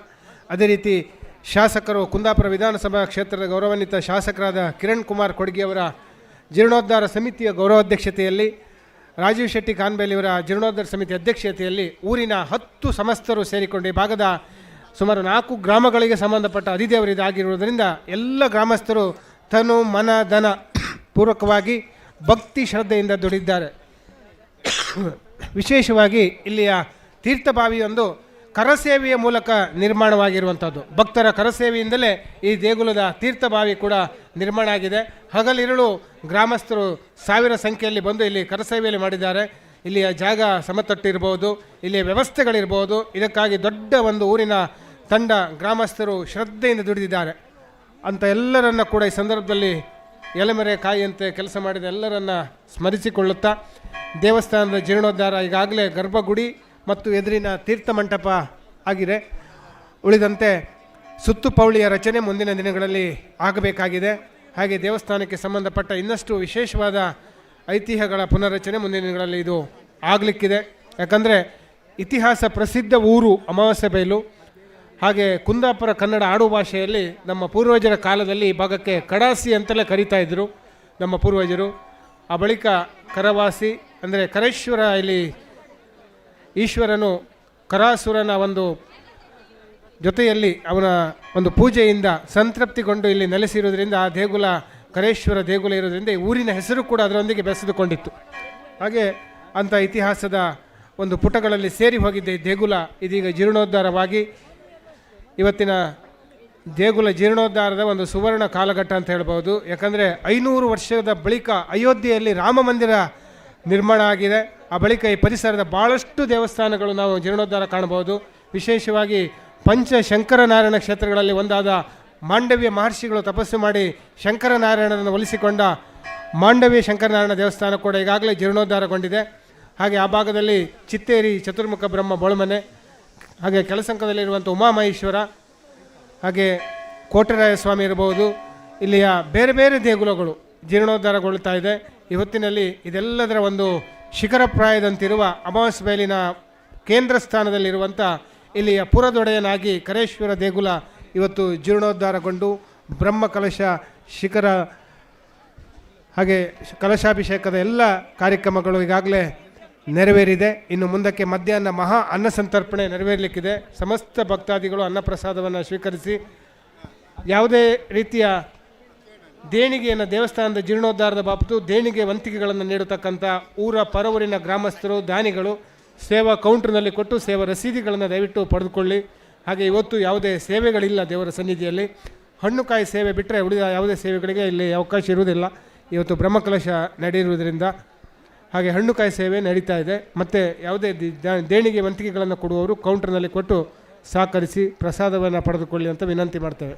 ಅದೇ ರೀತಿ ಶಾಸಕರು ಕುಂದಾಪುರ ವಿಧಾನಸಭಾ ಕ್ಷೇತ್ರದ ಗೌರವಾನ್ವಿತ ಶಾಸಕರಾದ ಕಿರಣ್ ಕುಮಾರ್ ಕೊಡ್ಗಿಯವರ ಜೀರ್ಣೋದ್ಧಾರ ಸಮಿತಿಯ ಗೌರವಾಧ್ಯಕ್ಷತೆಯಲ್ಲಿ, ರಾಜೀವ್ ಶೆಟ್ಟಿ ಕಾನ್ಬೇಲಿಯವರ ಜೀರ್ಣೋದ್ಧಾರ ಸಮಿತಿ ಅಧ್ಯಕ್ಷತೆಯಲ್ಲಿ ಊರಿನ 10 ಸಮಸ್ತರು ಸೇರಿಕೊಂಡು ಈ ಭಾಗದ ಸುಮಾರು 4 ಗ್ರಾಮಗಳಿಗೆ ಸಂಬಂಧಪಟ್ಟ ಅಧಿದೇವರಿದಾಗಿರುವುದರಿಂದ ಎಲ್ಲ ಗ್ರಾಮಸ್ಥರು ತನು ಮನ ಧನ ಪೂರ್ವಕವಾಗಿ ಭಕ್ತಿ ಶ್ರದ್ಧೆಯಿಂದ ದುಡಿದಿದ್ದಾರೆ. ವಿಶೇಷವಾಗಿ ಇಲ್ಲಿಯ ತೀರ್ಥಬಾವಿಯೊಂದು ಕರಸೇವೆಯ ಮೂಲಕ ನಿರ್ಮಾಣವಾಗಿರುವಂಥದ್ದು. ಭಕ್ತರ ಕರಸೇವೆಯಿಂದಲೇ ಈ ದೇಗುಲದ ತೀರ್ಥಬಾವಿ ಕೂಡ ನಿರ್ಮಾಣ ಆಗಿದೆ. ಹಗಲಿರುಳು ಗ್ರಾಮಸ್ಥರು 1000 ಸಂಖ್ಯೆಯಲ್ಲಿ ಬಂದು ಇಲ್ಲಿ ಕರಸೇವೆಯಲ್ಲಿ ಮಾಡಿದ್ದಾರೆ. ಇಲ್ಲಿಯ ಜಾಗ ಸಮತಟ್ಟಿರ್ಬೋದು, ಇಲ್ಲಿಯ ವ್ಯವಸ್ಥೆಗಳಿರ್ಬೋದು. ಇದಕ್ಕಾಗಿ ದೊಡ್ಡ ಒಂದು ಊರಿನ ತಂಡ ಗ್ರಾಮಸ್ಥರು ಶ್ರದ್ಧೆಯಿಂದ ದುಡಿದಿದ್ದಾರೆ ಅಂತ ಎಲ್ಲರನ್ನ ಕೂಡ ಈ ಸಂದರ್ಭದಲ್ಲಿ ಎಲೆಮೆರೆ ಕಾಯಿಯಂತೆ ಕೆಲಸ ಮಾಡಿದ ಎಲ್ಲರನ್ನ ಸ್ಮರಿಸಿಕೊಳ್ಳುತ್ತಾ ದೇವಸ್ಥಾನದ ಜೀರ್ಣೋದ್ಧಾರ ಈಗಾಗಲೇ ಗರ್ಭಗುಡಿ ಮತ್ತು ಎದುರಿನ ತೀರ್ಥ ಮಂಟಪ ಆಗಿದೆ. ಉಳಿದಂತೆ ಸುತ್ತುಪೌಳಿಯ ರಚನೆ ಮುಂದಿನ ದಿನಗಳಲ್ಲಿ ಆಗಬೇಕಾಗಿದೆ. ಹಾಗೆ ದೇವಸ್ಥಾನಕ್ಕೆ ಸಂಬಂಧಪಟ್ಟ ಇನ್ನಷ್ಟು ವಿಶೇಷವಾದ ಐತಿಹ್ಯಗಳ ಪುನರ್ರಚನೆ ಮುಂದಿನ ದಿನಗಳಲ್ಲಿ ಇದು ಆಗಲಿಕ್ಕಿದೆ. ಯಾಕಂದರೆ ಇತಿಹಾಸ ಪ್ರಸಿದ್ಧ ಊರು ಅಮಾವಾಸ್ಯೆ ಬೈಲು. ಹಾಗೆ ಕುಂದಾಪುರ ಕನ್ನಡ ಆಡು ಭಾಷೆಯಲ್ಲಿ ನಮ್ಮ ಪೂರ್ವಜರ ಕಾಲದಲ್ಲಿ ಈ ಭಾಗಕ್ಕೆ ಕಡಾಸಿ ಅಂತಲೇ ಕರೀತಾ ಇದ್ದರು ನಮ್ಮ ಪೂರ್ವಜರು. ಆ ಬಳಿಕ ಕರವಾಸಿ ಅಂದರೆ ಕರೇಶ್ವರ, ಇಲ್ಲಿ ಈಶ್ವರನು ಕರಾಸುರನ ಒಂದು ಜೊತೆಯಲ್ಲಿ ಅವನ ಒಂದು ಪೂಜೆಯಿಂದ ಸಂತೃಪ್ತಿಗೊಂಡು ಇಲ್ಲಿ ನೆಲೆಸಿರುವುದರಿಂದ ಆ ದೇಗುಲ ಕರೇಶ್ವರ ದೇಗುಲ ಇರೋದ್ರಿಂದ ಈ ಊರಿನ ಹೆಸರು ಕೂಡ ಅದರೊಂದಿಗೆ ಬೆಸೆದುಕೊಂಡಿತ್ತು. ಹಾಗೆ ಅಂಥ ಇತಿಹಾಸದ ಒಂದು ಪುಟಗಳಲ್ಲಿ ಸೇರಿ ಹೋಗಿದ್ದ ಈ ದೇಗುಲ ಇದೀಗ ಜೀರ್ಣೋದ್ಧಾರವಾಗಿ ಇವತ್ತಿನ ದೇಗುಲ ಜೀರ್ಣೋದ್ಧಾರದ ಒಂದು ಸುವರ್ಣ ಕಾಲಘಟ್ಟ ಅಂತ ಹೇಳ್ಬೋದು. ಯಾಕಂದರೆ 500 ವರ್ಷದ ಬಳಿಕ ಅಯೋಧ್ಯೆಯಲ್ಲಿ ರಾಮ ಮಂದಿರ ನಿರ್ಮಾಣ ಆಗಿದೆ. ಆ ಬಳಿಕ ಈ ಪರಿಸರದ ಭಾಳಷ್ಟು ದೇವಸ್ಥಾನಗಳು ನಾವು ಜೀರ್ಣೋದ್ಧಾರ ಕಾಣಬಹುದು. ವಿಶೇಷವಾಗಿ ಪಂಚ ಶಂಕರನಾರಾಯಣ ಕ್ಷೇತ್ರಗಳಲ್ಲಿ ಒಂದಾದ ಮಾಂಡವ್ಯ ಮಹರ್ಷಿಗಳು ತಪಸ್ಸು ಮಾಡಿ ಶಂಕರನಾರಾಯಣನನ್ನು ಒಲಿಸಿಕೊಂಡ ಮಾಂಡವಿ ಶಂಕರನಾರಾಯಣ ದೇವಸ್ಥಾನ ಕೂಡ ಈಗಾಗಲೇ ಜೀರ್ಣೋದ್ಧಾರಗೊಂಡಿದೆ. ಹಾಗೆ ಆ ಭಾಗದಲ್ಲಿ ಚಿತ್ತೇರಿ ಚತುರ್ಮುಖ ಬ್ರಹ್ಮ ಬೋಳಮನೆ, ಹಾಗೆ ಕೆಲಸಂಕದಲ್ಲಿರುವಂಥ ಉಮಾಮಹೇಶ್ವರ, ಹಾಗೆ ಕೋಟೆರಾಯ ಸ್ವಾಮಿ ಇರಬಹುದು. ಇಲ್ಲಿಯ ಬೇರೆ ಬೇರೆ ದೇಗುಲಗಳು ಜೀರ್ಣೋದ್ಧಾರಗೊಳ್ಳುತ್ತಾ ಇದೆ. ಇವತ್ತಿನಲ್ಲಿ ಇದೆಲ್ಲದರ ಒಂದು ಶಿಖರಪ್ರಾಯದಂತಿರುವ ಅಮಾವಾಸ್ಯೆ ಬಯಲಿನ ಕೇಂದ್ರ ಸ್ಥಾನದಲ್ಲಿರುವಂಥ ಇಲ್ಲಿಯ ಪುರದೊಡೆಯನಾಗಿ ಕರೇಶ್ವರ ದೇಗುಲ ಇವತ್ತು ಜೀರ್ಣೋದ್ಧಾರಗೊಂಡು ಬ್ರಹ್ಮ ಕಲಶ ಶಿಖರ ಹಾಗೆ ಕಲಶಾಭಿಷೇಕದ ಎಲ್ಲ ಕಾರ್ಯಕ್ರಮಗಳು ಈಗಾಗಲೇ ನೆರವೇರಿದೆ. ಇನ್ನು ಮುಂದಕ್ಕೆ ಮಧ್ಯಾಹ್ನ ಮಹಾ ಅನ್ನ ಸಂತರ್ಪಣೆ ನೆರವೇರಲಿಕ್ಕಿದೆ. ಸಮಸ್ತ ಭಕ್ತಾದಿಗಳು ಅನ್ನಪ್ರಸಾದವನ್ನು ಸ್ವೀಕರಿಸಿ ಯಾವುದೇ ರೀತಿಯ ದೇಣಿಗೆಯನ್ನು ದೇವಸ್ಥಾನದ ಜೀರ್ಣೋದ್ಧಾರದ ಬಾಬತು ದೇಣಿಗೆ ವಂತಿಗೆಗಳನ್ನು ನೀಡತಕ್ಕಂಥ ಊರ ಪರವೂರಿನ ಗ್ರಾಮಸ್ಥರು ದಾನಿಗಳು ಸೇವಾ ಕೌಂಟರ್ನಲ್ಲಿ ಕೊಟ್ಟು ಸೇವಾ ರಸೀದಿಗಳನ್ನು ದಯವಿಟ್ಟು ಪಡೆದುಕೊಳ್ಳಿ. ಹಾಗೆ ಇವತ್ತು ಯಾವುದೇ ಸೇವೆಗಳಿಲ್ಲ ದೇವರ ಸನ್ನಿಧಿಯಲ್ಲಿ. ಹಣ್ಣುಕಾಯಿ ಸೇವೆ ಬಿಟ್ಟರೆ ಉಳಿದ ಯಾವುದೇ ಸೇವೆಗಳಿಗೆ ಇಲ್ಲಿ ಅವಕಾಶ ಇರುವುದಿಲ್ಲ. ಇವತ್ತು ಬ್ರಹ್ಮಕಲಶ ನಡೆಯಿರುವುದರಿಂದ ಹಾಗೆ ಹಣ್ಣುಕಾಯಿ ಸೇವೆ ನಡೀತಾ ಇದೆ. ಮತ್ತು ಯಾವುದೇ ದೇಣಿಗೆ ವಂತಿಗೆಗಳನ್ನು ಕೊಡುವವರು ಕೌಂಟರ್ನಲ್ಲಿ ಕೊಟ್ಟು ಸಹಕರಿಸಿ ಪ್ರಸಾದವನ್ನು ಪಡೆದುಕೊಳ್ಳಿ ಅಂತ ವಿನಂತಿ ಮಾಡ್ತೇವೆ.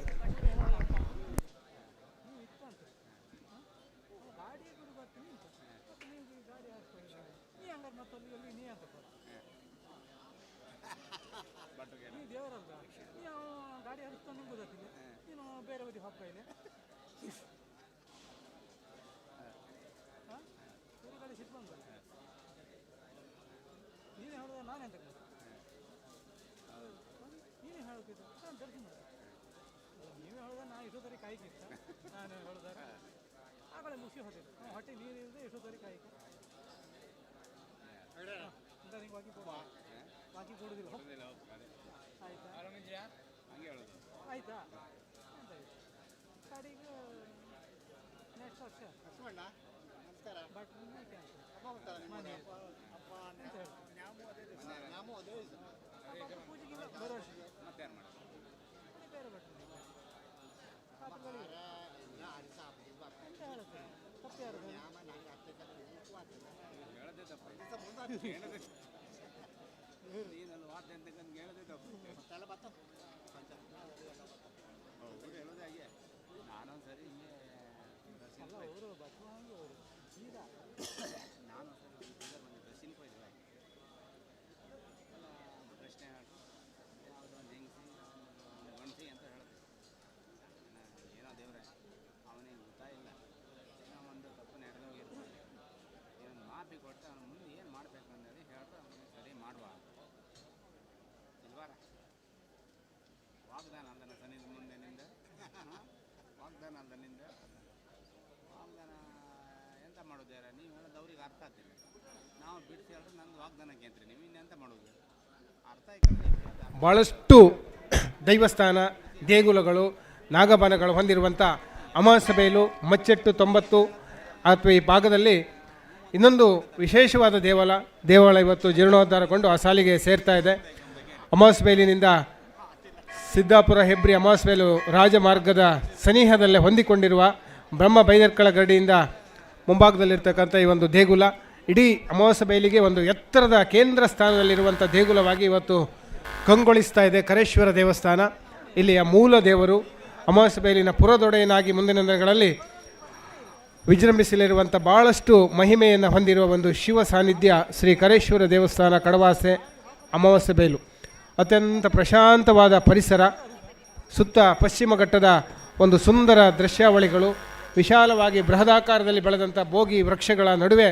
ಭಾಳಷ್ಟು ದೈವಸ್ಥಾನ ದೇಗುಲಗಳು ನಾಗಬನಗಳು ಹೊಂದಿರುವಂಥ ಅಮಾವಾಸ್ಯೆ ಬಯಲು ಮಚ್ಚೆಟ್ಟು 90 ಅಥವಾ ಈ ಭಾಗದಲ್ಲಿ ಇನ್ನೊಂದು ವಿಶೇಷವಾದ ದೇವಾಲಯ ಇವತ್ತು ಜೀರ್ಣೋದ್ಧಾರಗೊಂಡು ಆ ಸಾಲಿಗೆ ಸೇರ್ತಾ ಇದೆ. ಅಮಾವಾಸ್ಯೆ ಬಯಲಿನಿಂದ ಸಿದ್ದಾಪುರ ಹೆಬ್ರಿ ಅಮಾವಾಸ್ಯೆ ಬಯಲು ರಾಜಮಾರ್ಗದ ಸನಿಹದಲ್ಲೇ ಹೊಂದಿಕೊಂಡಿರುವ ಬ್ರಹ್ಮ ಬೈದರ್ಕಳ ಗಡಿಯಿಂದ ಮುಂಭಾಗದಲ್ಲಿರ್ತಕ್ಕಂಥ ಈ ಒಂದು ದೇಗುಲ ಇಡೀ ಅಮಾವಾಸ್ಯೆ ಬಯಲಿಗೆ ಒಂದು ಎತ್ತರದ ಕೇಂದ್ರ ಸ್ಥಾನದಲ್ಲಿರುವಂಥ ದೇಗುಲವಾಗಿ ಇವತ್ತು ಕಂಗೊಳಿಸ್ತಾ ಇದೆ ಕರೇಶ್ವರ ದೇವಸ್ಥಾನ. ಇಲ್ಲಿಯ ಮೂಲ ದೇವರು ಅಮಾವಾಸ್ಯೆ ಬಯಲಿನ ಪುರದೊಡೆಯನಾಗಿ ಮುಂದಿನ ದಿನಗಳಲ್ಲಿ ವಿಜೃಂಭಿಸಲಿರುವಂಥ ಭಾಳಷ್ಟು ಮಹಿಮೆಯನ್ನು ಹೊಂದಿರುವ ಒಂದು ಶಿವ ಸಾನ್ನಿಧ್ಯ ಶ್ರೀ ಕರೇಶ್ವರ ದೇವಸ್ಥಾನ ಕಡವಾಸೆ ಅಮಾವಾಸ್ಯೆ ಬಯಲು. ಅತ್ಯಂತ ಪ್ರಶಾಂತವಾದ ಪರಿಸರ, ಸುತ್ತ ಪಶ್ಚಿಮ ಘಟ್ಟದ ಒಂದು ಸುಂದರ ದೃಶ್ಯಾವಳಿಗಳು, ವಿಶಾಲವಾಗಿ ಬೃಹದಾಕಾರದಲ್ಲಿ ಬೆಳೆದಂಥ ಬೋಗಿ ವೃಕ್ಷಗಳ ನಡುವೆ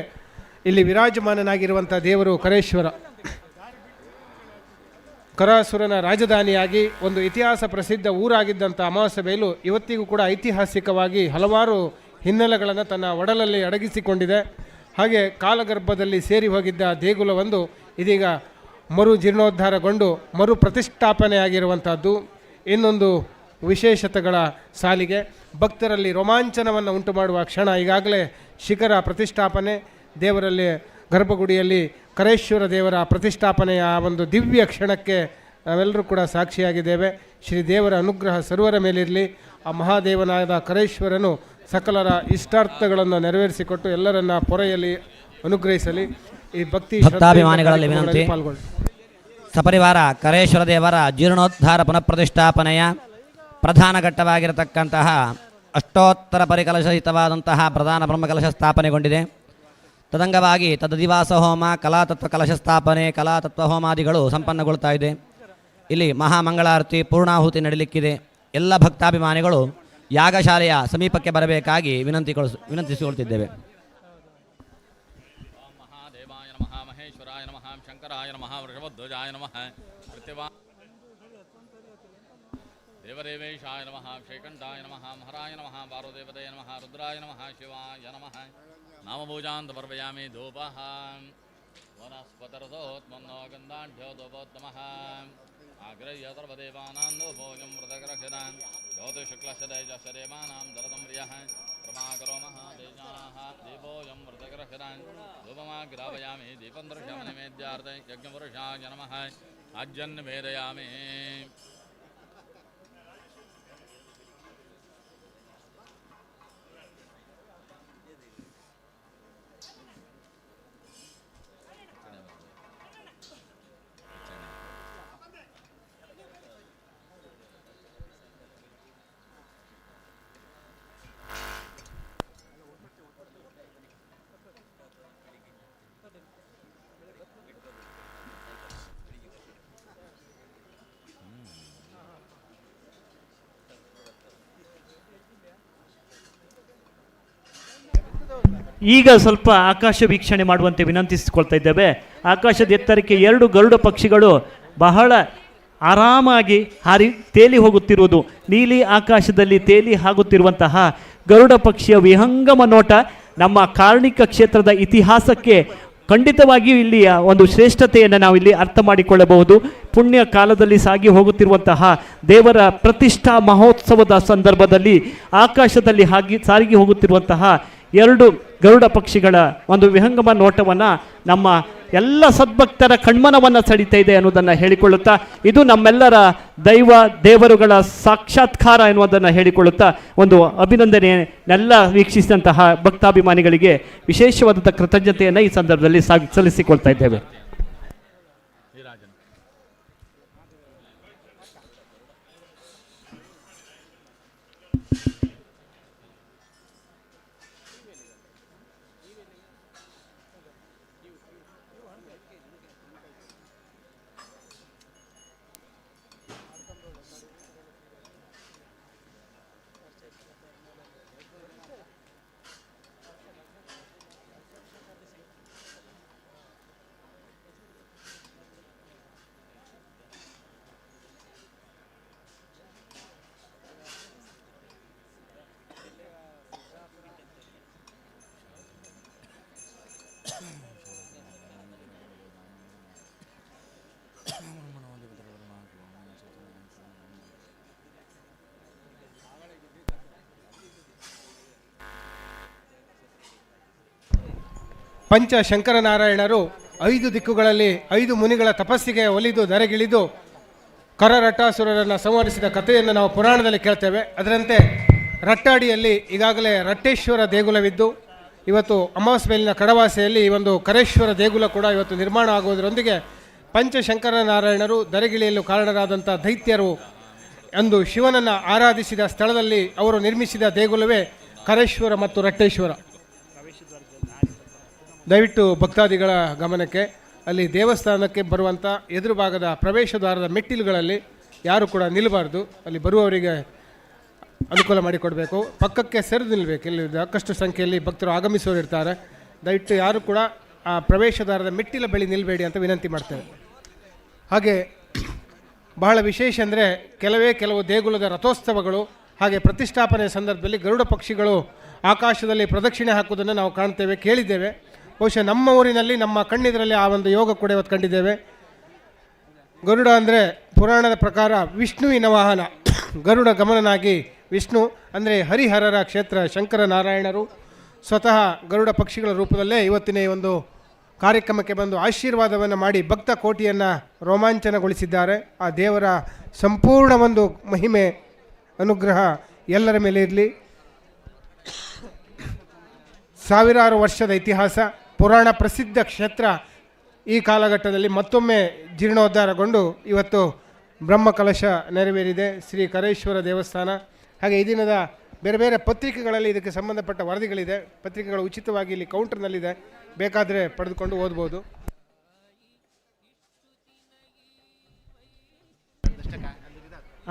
ಇಲ್ಲಿ ವಿರಾಜಮಾನನಾಗಿರುವಂಥ ದೇವರು ಕರೇಶ್ವರ. ಕರಾಸುರನ ರಾಜಧಾನಿಯಾಗಿ ಒಂದು ಇತಿಹಾಸ ಪ್ರಸಿದ್ಧ ಊರಾಗಿದ್ದಂಥ ಅಮಾವಾಸ್ಯೆ ಬಯಲು ಇವತ್ತಿಗೂ ಕೂಡ ಐತಿಹಾಸಿಕವಾಗಿ ಹಲವಾರು ಹಿನ್ನೆಲೆಗಳನ್ನು ತನ್ನ ಒಡಲಲ್ಲಿ ಅಡಗಿಸಿಕೊಂಡಿದೆ. ಹಾಗೆ ಕಾಲಗರ್ಭದಲ್ಲಿ ಸೇರಿ ಹೋಗಿದ್ದ ದೇಗುಲವೊಂದು ಇದೀಗ ಮರು ಜೀರ್ಣೋದ್ಧಾರಗೊಂಡು ಮರು ಪ್ರತಿಷ್ಠಾಪನೆಯಾಗಿರುವಂಥದ್ದು ಇನ್ನೊಂದು ವಿಶೇಷತೆಗಳ ಸಾಲಿಗೆ ಭಕ್ತರಲ್ಲಿ ರೋಮಾಂಚನವನ್ನು ಉಂಟು ಮಾಡುವ ಕ್ಷಣ. ಈಗಾಗಲೇ ಶಿಖರ ಪ್ರತಿಷ್ಠಾಪನೆ, ದೇವರಲ್ಲಿ ಗರ್ಭಗುಡಿಯಲ್ಲಿ ಕರೇಶ್ವರ ದೇವರ ಪ್ರತಿಷ್ಠಾಪನೆಯ ಒಂದು ದಿವ್ಯ ಕ್ಷಣಕ್ಕೆ ನಾವೆಲ್ಲರೂ ಕೂಡ ಸಾಕ್ಷಿಯಾಗಿದ್ದೇವೆ. ಶ್ರೀ ದೇವರ ಅನುಗ್ರಹ ಸರ್ವರ ಮೇಲಿರಲಿ. ಆ ಮಹಾದೇವನಾದ ಕರೇಶ್ವರನು ಸಕಲರ ಇಷ್ಟಾರ್ಥಗಳನ್ನು ನೆರವೇರಿಸಿಕೊಟ್ಟು ಎಲ್ಲರನ್ನ ಪೊರೆಯಲ್ಲಿ ಅನುಗ್ರಹಿಸಲಿ. ಈ ಭಕ್ತಾಭಿಮಾನಿಗಳಲ್ಲಿ ವಿನಂತಿ, ಸಪರಿವಾರ ಕರೇಶ್ವರ ದೇವರ ಜೀರ್ಣೋದ್ಧಾರ ಪುನಃಪ್ರತಿಷ್ಠಾಪನೆಯ ಪ್ರಧಾನ ಘಟ್ಟವಾಗಿರತಕ್ಕಂತಹ ಅಷ್ಟೋತ್ತರ ಪರಿಕಲಶಹಿತವಾದಂತಹ ಪ್ರಧಾನ ಬ್ರಹ್ಮಕಲಶ ಸ್ಥಾಪನೆಗೊಂಡಿದೆ. ತದಂಗವಾಗಿ ತದದಿವಾಸ ಹೋಮ, ಕಲಾತತ್ವ ಕಲಶ ಸ್ಥಾಪನೆ, ಕಲಾತತ್ವ ಹೋಮಾದಿಗಳು ಸಂಪನ್ನಗೊಳ್ತಾ ಇದೆ. ಇಲ್ಲಿ ಮಹಾಮಂಗಳಾರತಿ ಪೂರ್ಣಾಹುತಿ ನಡೀಲಿಕ್ಕಿದೆ. ಎಲ್ಲ ಭಕ್ತಾಭಿಮಾನಿಗಳು ಯಾಗಶಾಲೆಯ ಸಮೀಪಕ್ಕೆ ಬರಬೇಕಾಗಿ ವಿನಂತಿಸಿಕೊಳ್ತಿದ್ದೇವೆ. ಮಹಾದೇವಾಯ ನಮಃ, ಮಹೇಶ್ವರಾಯ ನಮಃ, ಶಂಕರಾಯ ನಮಃ, ವೃಷಭಧ್ವಜಾಯ ನಮಃ, ದೇವದೇವೇಶಾಯ ನಮಃ, ಶ್ರೀಕಂಠಾಯ ನಮಃ, ಮಹರಾಯ ನಮಃ, ವಾರುದೇವತೆಯ ನಮಃ, ರುದ್ರಾಯ ನಮಃ, ಶಿವಾಯ ನಮಃ. ನಾಮಪೂಜಾಂತ ಪರ್ವಯಾಮಿ ಧೂಪಃ ವನಸ್ಪತರಸೋತ್ಮನ್ನೋ ಗಂಧಾಢ್ಯೋ ಧೂಪೋತ್ತಮಃ ಆಗ್ರಹ್ಯ ಸರ್ವದೇವಾನಾಂದೋ ಭೋಜಂ ಮೃತಗ್ರಹಿತಾನ್ ಜ್ಯೋತಿಶುಕ್ಲಶದೈಜ ದೇವಾನಾಂ ದರದಂ ಪ್ರಿಯಃ ಪ್ರಮಾಕರೋ ಮಹಾದೇಜಾಃ ದೀಪೋಯಂ ಮೃತಗ್ರಹಿತಾನ್ ಧೂಪಮಾಗ್ರಾಪಯಾಮಿ ದೀಪಂ ದೃಶ್ಯಮನಿಮೇದ್ಯಾರ್ಥ ಯಜ್ಞಪುರುಷಾಯ ನಮಃ ಆಜ್ಯನ್ ವೇದಯಾಮಿ. ಈಗ ಸ್ವಲ್ಪ ಆಕಾಶ ವೀಕ್ಷಣೆ ಮಾಡುವಂತೆ ವಿನಂತಿಸಿಕೊಳ್ತಾ ಇದ್ದೇವೆ. ಆಕಾಶದ ಎತ್ತರಕ್ಕೆ 2 ಗರುಡ ಪಕ್ಷಿಗಳು ಬಹಳ ಆರಾಮಾಗಿ ತೇಲಿ ಹೋಗುತ್ತಿರುವುದು, ನೀಲಿ ಆಕಾಶದಲ್ಲಿ ತೇಲಿ ಆಗುತ್ತಿರುವಂತಹ ಗರುಡ ಪಕ್ಷಿಯ ವಿಹಂಗಮ ನೋಟ ನಮ್ಮ ಕಾರ್ಣಿಕ ಕ್ಷೇತ್ರದ ಇತಿಹಾಸಕ್ಕೆ ಖಂಡಿತವಾಗಿಯೂ ಇಲ್ಲಿಯ ಒಂದು ಶ್ರೇಷ್ಠತೆಯನ್ನು ನಾವು ಇಲ್ಲಿ ಅರ್ಥ ಮಾಡಿಕೊಳ್ಳಬಹುದು. ಪುಣ್ಯ ಕಾಲದಲ್ಲಿ ಸಾಗಿ ಹೋಗುತ್ತಿರುವಂತಹ ದೇವರ ಪ್ರತಿಷ್ಠಾ ಮಹೋತ್ಸವದ ಸಂದರ್ಭದಲ್ಲಿ ಆಕಾಶದಲ್ಲಿ ಸಾಗಿ ಹೋಗುತ್ತಿರುವಂತಹ 2 ಗರುಡ ಪಕ್ಷಿಗಳ ಒಂದು ವಿಹಂಗಮ ನೋಟವನ್ನು ನಮ್ಮ ಎಲ್ಲ ಸದ್ಭಕ್ತರ ಕಣ್ಮನವನ್ನು ಸೆಳೀತಾ ಇದೆ ಅನ್ನೋದನ್ನು ಹೇಳಿಕೊಳ್ಳುತ್ತಾ, ಇದು ನಮ್ಮೆಲ್ಲರ ದೇವರುಗಳ ಸಾಕ್ಷಾತ್ಕಾರ ಎನ್ನುವುದನ್ನು ಹೇಳಿಕೊಳ್ಳುತ್ತಾ ಒಂದು ಅಭಿನಂದನೆಯನ್ನೆಲ್ಲ ವೀಕ್ಷಿಸಿದಂತಹ ಭಕ್ತಾಭಿಮಾನಿಗಳಿಗೆ ವಿಶೇಷವಾದಂಥ ಕೃತಜ್ಞತೆಯನ್ನು ಈ ಸಂದರ್ಭದಲ್ಲಿ ಸಲ್ಲಿಸಿಕೊಳ್ತಾ ಇದ್ದೇವೆ. ಪಂಚ ಶಂಕರನಾರಾಯಣರು 5 ದಿಕ್ಕುಗಳಲ್ಲಿ 5 ಮುನಿಗಳ ತಪಸ್ಸಿಗೆ ಒಲಿದು ಧರೆಗಿಳಿದು ಕರರಟ್ಟಾಸುರರನ್ನು ಸಂಹರಿಸಿದ ಕಥೆಯನ್ನು ನಾವು ಪುರಾಣದಲ್ಲಿ ಕೇಳ್ತೇವೆ. ಅದರಂತೆ ರಟ್ಟಾಡಿಯಲ್ಲಿ ಈಗಾಗಲೇ ರಟ್ಟೇಶ್ವರ ದೇಗುಲವಿದ್ದು, ಇವತ್ತು ಅಮಾವಾಸ್ಯೆ ಮೇಲಿನ ಕಡವಾಸೆಯಲ್ಲಿ ಈ ಒಂದು ಕರೇಶ್ವರ ದೇಗುಲ ಕೂಡ ಇವತ್ತು ನಿರ್ಮಾಣ ಆಗುವುದರೊಂದಿಗೆ ಪಂಚಶಂಕರನಾರಾಯಣರು ಧರೆಗಿಳಿಯಲು ಕಾರಣರಾದಂಥ ದೈತ್ಯರು ಅಂದು ಶಿವನನ್ನು ಆರಾಧಿಸಿದ ಸ್ಥಳದಲ್ಲಿ ಅವರು ನಿರ್ಮಿಸಿದ ದೇಗುಲವೇ ಕರೇಶ್ವರ ಮತ್ತು ರಟ್ಟೇಶ್ವರ. ದಯವಿಟ್ಟು ಭಕ್ತಾದಿಗಳ ಗಮನಕ್ಕೆ, ಅಲ್ಲಿ ದೇವಸ್ಥಾನಕ್ಕೆ ಬರುವಂಥ ಎದುರು ಭಾಗದ ಪ್ರವೇಶ ದ್ವಾರದ ಮೆಟ್ಟಿಲುಗಳಲ್ಲಿ ಯಾರು ಕೂಡ ನಿಲ್ಲಬಾರ್ದು. ಅಲ್ಲಿ ಬರುವವರಿಗೆ ಅನುಕೂಲ ಮಾಡಿಕೊಡಬೇಕು. ಪಕ್ಕಕ್ಕೆ ಸರಿದು ನಿಲ್ಲಬೇಕು. ಇಲ್ಲಿ ಸಾಕಷ್ಟು ಸಂಖ್ಯೆಯಲ್ಲಿ ಭಕ್ತರು ಆಗಮಿಸುವವರು ಇರ್ತಾರೆ. ದಯವಿಟ್ಟು ಯಾರು ಕೂಡ ಆ ಪ್ರವೇಶ ದ್ವಾರದ ಮೆಟ್ಟಿಲ ಬಳಿ ನಿಲ್ಲಬೇಡಿ ಅಂತ ವಿನಂತಿ ಮಾಡ್ತೇವೆ. ಹಾಗೆ ಬಹಳ ವಿಶೇಷ ಅಂದರೆ ಕೆಲವು ದೇಗುಲದ ರಥೋತ್ಸವಗಳು ಹಾಗೆ ಪ್ರತಿಷ್ಠಾಪನೆ ಸಂದರ್ಭದಲ್ಲಿ ಗರುಡ ಪಕ್ಷಿಗಳು ಆಕಾಶದಲ್ಲಿ ಪ್ರದಕ್ಷಿಣೆ ಹಾಕುವುದನ್ನು ನಾವು ಕಾಣ್ತೇವೆ, ಕೇಳಿದ್ದೇವೆ. ಬಹುಶಃ ನಮ್ಮ ಊರಿನಲ್ಲಿ ನಮ್ಮ ಕಣ್ಣಿದರಲ್ಲಿ ಆ ಒಂದು ಯೋಗ ಕೂಡ ಇವತ್ತು ಕಂಡಿದ್ದೇವೆ. ಗರುಡ ಅಂದರೆ ಪುರಾಣದ ಪ್ರಕಾರ ವಿಷ್ಣುವಿನ ವಾಹನ. ಗರುಡ ಗಮನನಾಗಿ ವಿಷ್ಣು ಅಂದರೆ ಹರಿಹರರ ಕ್ಷೇತ್ರ ಶಂಕರನಾರಾಯಣರು ಸ್ವತಃ ಗರುಡ ಪಕ್ಷಿಗಳ ರೂಪದಲ್ಲೇ ಇವತ್ತಿನ ಈ ಒಂದು ಕಾರ್ಯಕ್ರಮಕ್ಕೆ ಬಂದು ಆಶೀರ್ವಾದವನ್ನು ಮಾಡಿ ಭಕ್ತ ಕೋಟಿಯನ್ನು ರೋಮಾಂಚನಗೊಳಿಸಿದ್ದಾರೆ. ಆ ದೇವರ ಸಂಪೂರ್ಣ ಒಂದು ಮಹಿಮೆ ಅನುಗ್ರಹ ಎಲ್ಲರ ಮೇಲೆ ಇರಲಿ. ಸಾವಿರಾರು ವರ್ಷದ ಇತಿಹಾಸ, ಪುರಾಣ ಪ್ರಸಿದ್ಧ ಕ್ಷೇತ್ರ ಈ ಕಾಲಘಟ್ಟದಲ್ಲಿ ಮತ್ತೊಮ್ಮೆ ಜೀರ್ಣೋದ್ಧಾರಗೊಂಡು ಇವತ್ತು ಬ್ರಹ್ಮಕಲಶ ನೆರವೇರಿದೆ. ಶ್ರೀ ಕರೇಶ್ವರ ದೇವಸ್ಥಾನ. ಹಾಗೆ ಈ ದಿನದ ಬೇರೆ ಬೇರೆ ಪತ್ರಿಕೆಗಳಲ್ಲಿ ಇದಕ್ಕೆ ಸಂಬಂಧಪಟ್ಟ ವರದಿಗಳಿದೆ. ಪತ್ರಿಕೆಗಳು ಉಚಿತವಾಗಿ ಇಲ್ಲಿ ಕೌಂಟರ್ನಲ್ಲಿದೆ, ಬೇಕಾದರೆ ಪಡೆದುಕೊಂಡು ಓದ್ಬೋದು.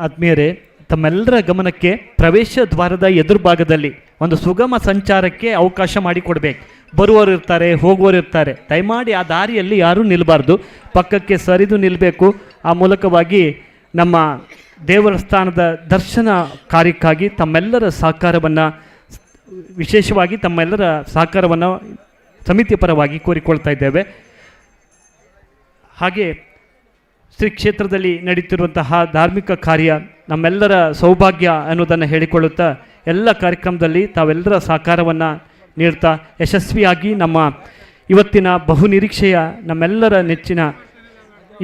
ಆತ್ಮೀಯರೇ, ತಮ್ಮೆಲ್ಲರ ಗಮನಕ್ಕೆ ಪ್ರವೇಶ ದ್ವಾರದ ಎದುರುಭಾಗದಲ್ಲಿ ಒಂದು ಸುಗಮ ಸಂಚಾರಕ್ಕೆ ಅವಕಾಶ ಮಾಡಿಕೊಡ್ಬೇಕು. ಬರುವವರು ಇರ್ತಾರೆ, ಹೋಗುವವರು ಇರ್ತಾರೆ. ದಯಮಾಡಿ ಆ ದಾರಿಯಲ್ಲಿ ಯಾರೂ ನಿಲ್ಲಬಾರ್ದು, ಪಕ್ಕಕ್ಕೆ ಸರಿದು ನಿಲ್ಲಬೇಕು. ಆ ಮೂಲಕವಾಗಿ ನಮ್ಮ ದೇವಸ್ಥಾನದ ದರ್ಶನ ಕಾರ್ಯಕ್ಕಾಗಿ ತಮ್ಮೆಲ್ಲರ ಸಹಕಾರವನ್ನು, ವಿಶೇಷವಾಗಿ ತಮ್ಮೆಲ್ಲರ ಸಹಕಾರವನ್ನು ಸಮಿತಿ ಪರವಾಗಿ ಕೋರಿಕೊಳ್ತಾ ಇದ್ದೇವೆ. ಹಾಗೆ ಶ್ರೀ ಕ್ಷೇತ್ರದಲ್ಲಿ ನಡೀತಿರುವಂತಹ ಧಾರ್ಮಿಕ ಕಾರ್ಯ ನಮ್ಮೆಲ್ಲರ ಸೌಭಾಗ್ಯ ಅನ್ನೋದನ್ನು ಹೇಳಿಕೊಳ್ಳುತ್ತಾ ಎಲ್ಲ ಕಾರ್ಯಕ್ರಮದಲ್ಲಿ ತಾವೆಲ್ಲರ ಸಹಕಾರವನ್ನು ನೀಡ್ತಾ ಯಶಸ್ವಿಯಾಗಿ ನಮ್ಮ ಇವತ್ತಿನ ಬಹುನಿರೀಕ್ಷೆಯ ನಮ್ಮೆಲ್ಲರ ನೆಚ್ಚಿನ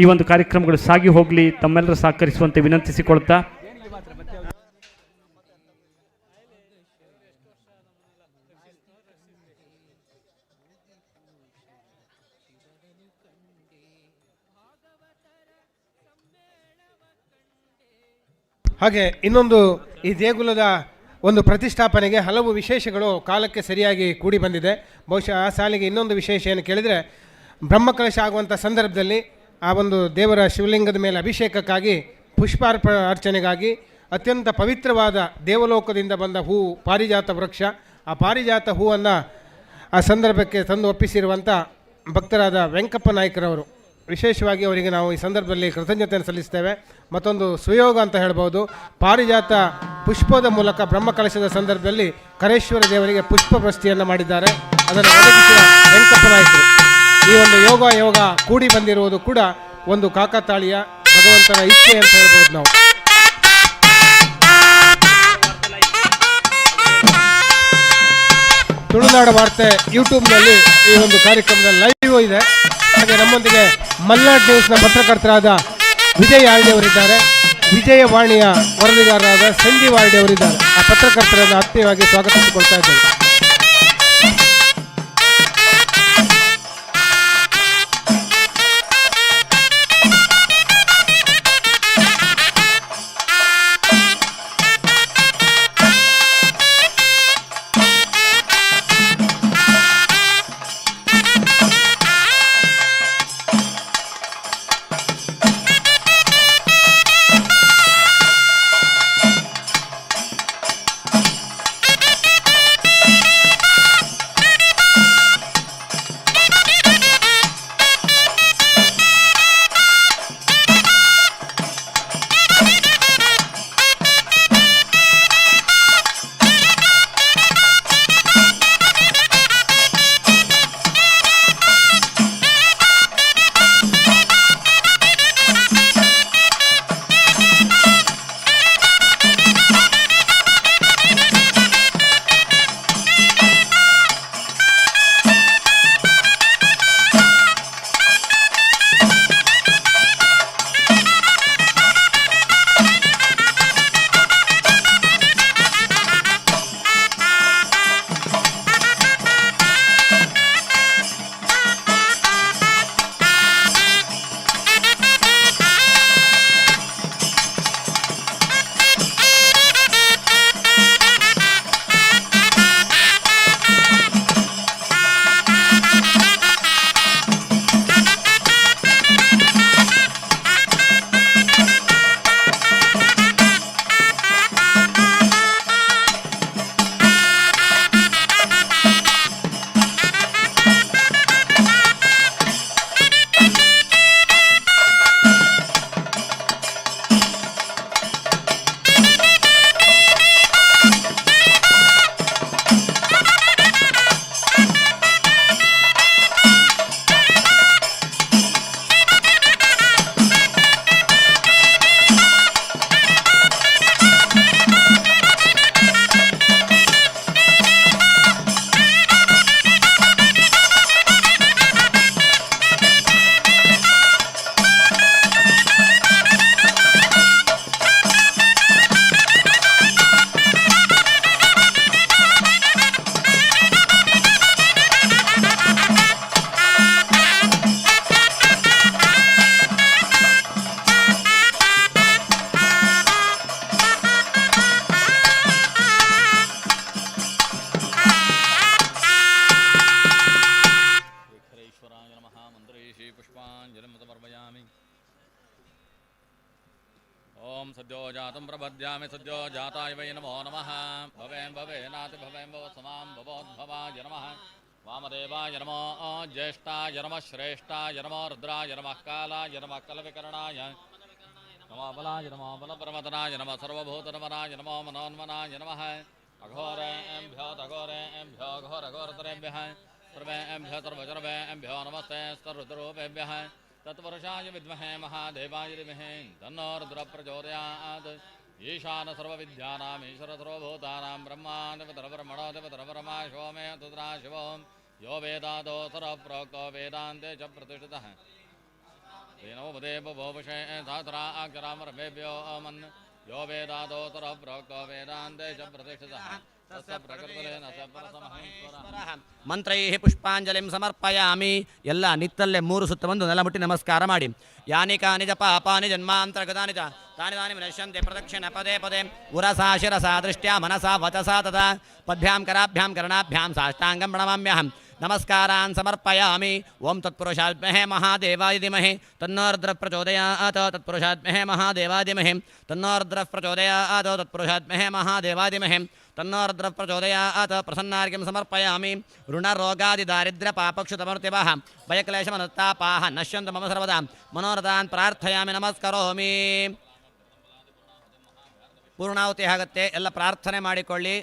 ಈ ಒಂದು ಕಾರ್ಯಕ್ರಮಗಳು ಸಾಗಿ ಹೋಗಲಿ, ತಮ್ಮೆಲ್ಲರ ಸಹಕರಿಸುವಂತೆ ವಿನಂತಿಸಿಕೊಳ್ತಾ ಹಾಗೆ ಇನ್ನೊಂದು, ಈ ದೇಗುಲದ ಒಂದು ಪ್ರತಿಷ್ಠಾಪನೆಗೆ ಹಲವು ವಿಶೇಷಗಳು ಕಾಲಕ್ಕೆ ಸರಿಯಾಗಿ ಕೂಡಿ ಬಂದಿದೆ. ಬಹುಶಃ ಆ ಸಾಲಿಗೆ ಇನ್ನೊಂದು ವಿಶೇಷ ಏನು ಕೇಳಿದರೆ, ಬ್ರಹ್ಮಕಲಶ ಆಗುವಂಥ ಸಂದರ್ಭದಲ್ಲಿ ಆ ಒಂದು ದೇವರ ಶಿವಲಿಂಗದ ಮೇಲೆ ಅಭಿಷೇಕಕ್ಕಾಗಿ ಅರ್ಚನೆಗಾಗಿ ಅತ್ಯಂತ ಪವಿತ್ರವಾದ ದೇವಲೋಕದಿಂದ ಬಂದ ಹೂವು ಪಾರಿಜಾತ ವೃಕ್ಷ. ಆ ಪಾರಿಜಾತ ಹೂವನ್ನು ಆ ಸಂದರ್ಭಕ್ಕೆ ತಂದು ಒಪ್ಪಿಸಿರುವಂಥ ಭಕ್ತರಾದ ವೆಂಕಪ್ಪ ನಾಯ್ಕರವರು, ವಿಶೇಷವಾಗಿ ಅವರಿಗೆ ನಾವು ಈ ಸಂದರ್ಭದಲ್ಲಿ ಕೃತಜ್ಞತೆಯನ್ನು ಸಲ್ಲಿಸ್ತೇವೆ. ಮತ್ತೊಂದು ಸುಯೋಗ ಅಂತ ಹೇಳ್ಬೋದು, ಪಾರಿಜಾತ ಪುಷ್ಪದ ಮೂಲಕ ಬ್ರಹ್ಮಕಲಶದ ಸಂದರ್ಭದಲ್ಲಿ ಕರೇಶ್ವರ ದೇವರಿಗೆ ಪುಷ್ಪವೃಷ್ಟಿಯನ್ನು ಮಾಡಿದ್ದಾರೆ. ಅದನ್ನು ಒದಗಿಸಿದ ವೆಂಕಪ್ಪ ನಾಯ್ಕರು. ಈ ಒಂದು ಯೋಗ ಕೂಡಿ ಬಂದಿರುವುದು ಕೂಡ ಒಂದು ಕಾಕತಾಳೀಯ ಭಗವಂತನ ಇಚ್ಛೆ ಅಂತ ಹೇಳ್ಬೋದು ನಾವು. ತುಳುನಾಡ ವಾರ್ತೆ ಯೂಟ್ಯೂಬ್ನಲ್ಲಿ ಈ ಒಂದು ಕಾರ್ಯಕ್ರಮದ ಲೈವ್ ಇದೆ. ಹಾಗೆ ನಮ್ಮೊಂದಿಗೆ ಮಲ್ನಾಡ್ ನ್ಯೂಸ್ನ ಪತ್ರಕರ್ತರಾದ ವಿಜಯ್ ಆಳ್ಡಿ ಅವರಿದ್ದಾರೆ, ವಿಜಯವಾಣಿಯ ವರದಿಗಾರರಾದ ಸಂಜೀವ್ ಆಳ್ಡಿ ಅವರಿದ್ದಾರೆ. ಆ ಪತ್ರಕರ್ತರನ್ನು ಆತ್ಮೀಯವಾಗಿ ಸ್ವಾಗತಿಸಿಕೊಳ್ತಾ ಇದ್ದೇವೆ. महामन्त्रीषि पुष्पाञ्जलिं समर्पयामि। ओम सद्यो जातं प्रपद्यामि सद्यो जाताय वै नमो नमः। भवें भवेनाति भवें भव समां भवोद्भवाय नमः। वामदेवाय नमो ज्येष्ठाय नमः श्रेष्ठाय नमो रुद्राय नमः कालाय नमः कलविकरणाय नमो बलाय नमो बलपरमतनाय नमः सर्वभूतनमनाय नमो मनोन्मनाय नमः। अघोरेभ्यो तघोरेभ्यो घोरघोरतरेभ्यः सर्वेभ्यः सर्वजनभ्यो नमस्ते सर्वरूपेभ्यः। तत्पुरुषाय विद्महे महादेवाय धीमहि तन्नो रुद्रः प्रचोदयात्। ईशान सर्वविद्यानाम् ईश्वर सर्वभूतानां ब्रह्मादिपतरब्रह्मणोदिपतरपरमा शिवो मे तुद्रा शिवो यो वेदादो सर्वप्रोक्तो वेदान्ते च प्रतिष्ठितः तेनोपदे बभूषे सहस्रा अक्षरामरभेभ्यो मन् यो वेदादो सर्वप्रोक्तो वेदान्ते च प्रतिष्ठितः ಮಂತ್ರೈಹಿ ಪುಷ್ಪಾಂಜಲಿಂ ಸಮರ್ಪಯಾಮಿ. ಎಲ್ಲ ನಿತ್ತಲ್ಲೇ 3 ಸುತ್ತ ಬಂದು ನೆಲ ಮುಟ್ಟಿ ನಮಸ್ಕಾರ ಮಾಡಿ. ಯಾನಿ ಕಾನಿ ಜ ಪಾಪಾನಿ ಜನ್ಮಾಂತರ್ಗತಾನಿ ಚ ತಾನಿ ತಾನಿ ವಿನಶ್ಯಂತೆ ಪ್ರದಕ್ಷಿಣ ಪದೇ ಪದೇ ಉರಸಾ ಶಿರಸಾ ದೃಷ್ಟ್ಯಾ ಮನಸಾ ವಚಸಾ ತದಾ ಪದ್ಭ್ಯಾಂ ಕರಾಭ್ಯಾಂ ಕರ್ಣಾಭ್ಯಾಂ ಸಾಷ್ಟಾಂಗಂ ಪ್ರಣಮಾಮ್ಯಹಂ. ನಮಸ್ಕಾರಾನ್ ಸಮರ್ಪಯಾಮಿ. ಓಂ ತತ್ಪುರುಷಾತ್ಮಹೇ ಮಹಾದೇವಾಯ ಧೀಮಹಿ ತನ್ನೋ ರುದ್ರಃ ಪ್ರಚೋದಯಾತ್. ತತ್ಪುರುಷಾತ್ಮಹೇ ಮಹಾದೇವಾಯ ಧೀಮಹಿ ತನ್ನೋ ರುದ್ರಃ ಪ್ರಚೋದಯಾತ್. ತತ್ಪುರುಷಾತ್ಮಹೇ ಮಹಾದೇವಾಯ ಧೀಮಹಿ ತನ್ನೋ ರುದ್ರಃ ಪ್ರಚೋದಯಾತ್. ಪ್ರಸನ್ನಾರ್ಘ್ಯಂ ಸಮರ್ಪಯಾಮಿ. ಋಣರೋಗಾದಿ ದಾರಿದ್ರ್ಯ ಪಾಪಕ್ಷುತಮರ್ತ್ಯವಃ ಭಯಕ್ಲೇಶಮನುತ್ತಾಪಾಃ ನಶ್ಯಂತು ಮಮ ಸರ್ವದಾ ಮನೋರಥಾನ್ ಪ್ರಾರ್ಥಯಾಮಿ ನಮಸ್ಕರೋಮಿ. ಪೂರ್ಣಾಹುತಿ ಆಗುತ್ತೆ. ಎಲ್ಲ ಪ್ರಾರ್ಥನೆ ಮಾಡಿಕೊಳ್ಳಿ.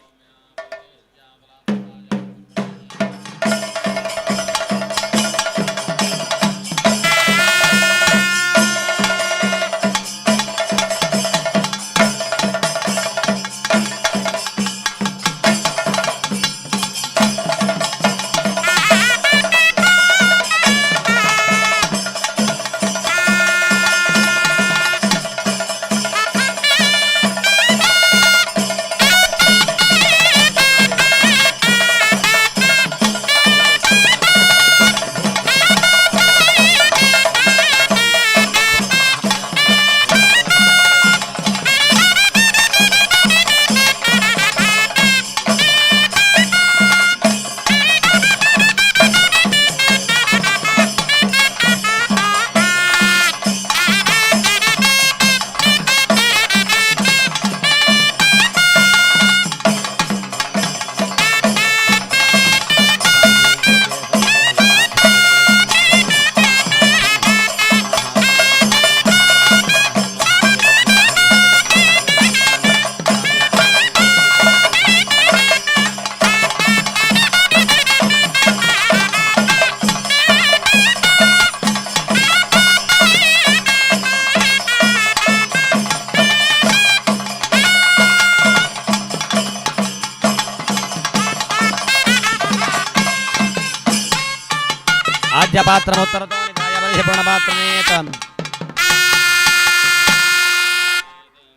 ಪಾತ್ರಮೋತ್ತರತೋ ನಿಧಾಯ ಪರಿಪೂರ್ಣ ಪಾತ್ರನೇತ.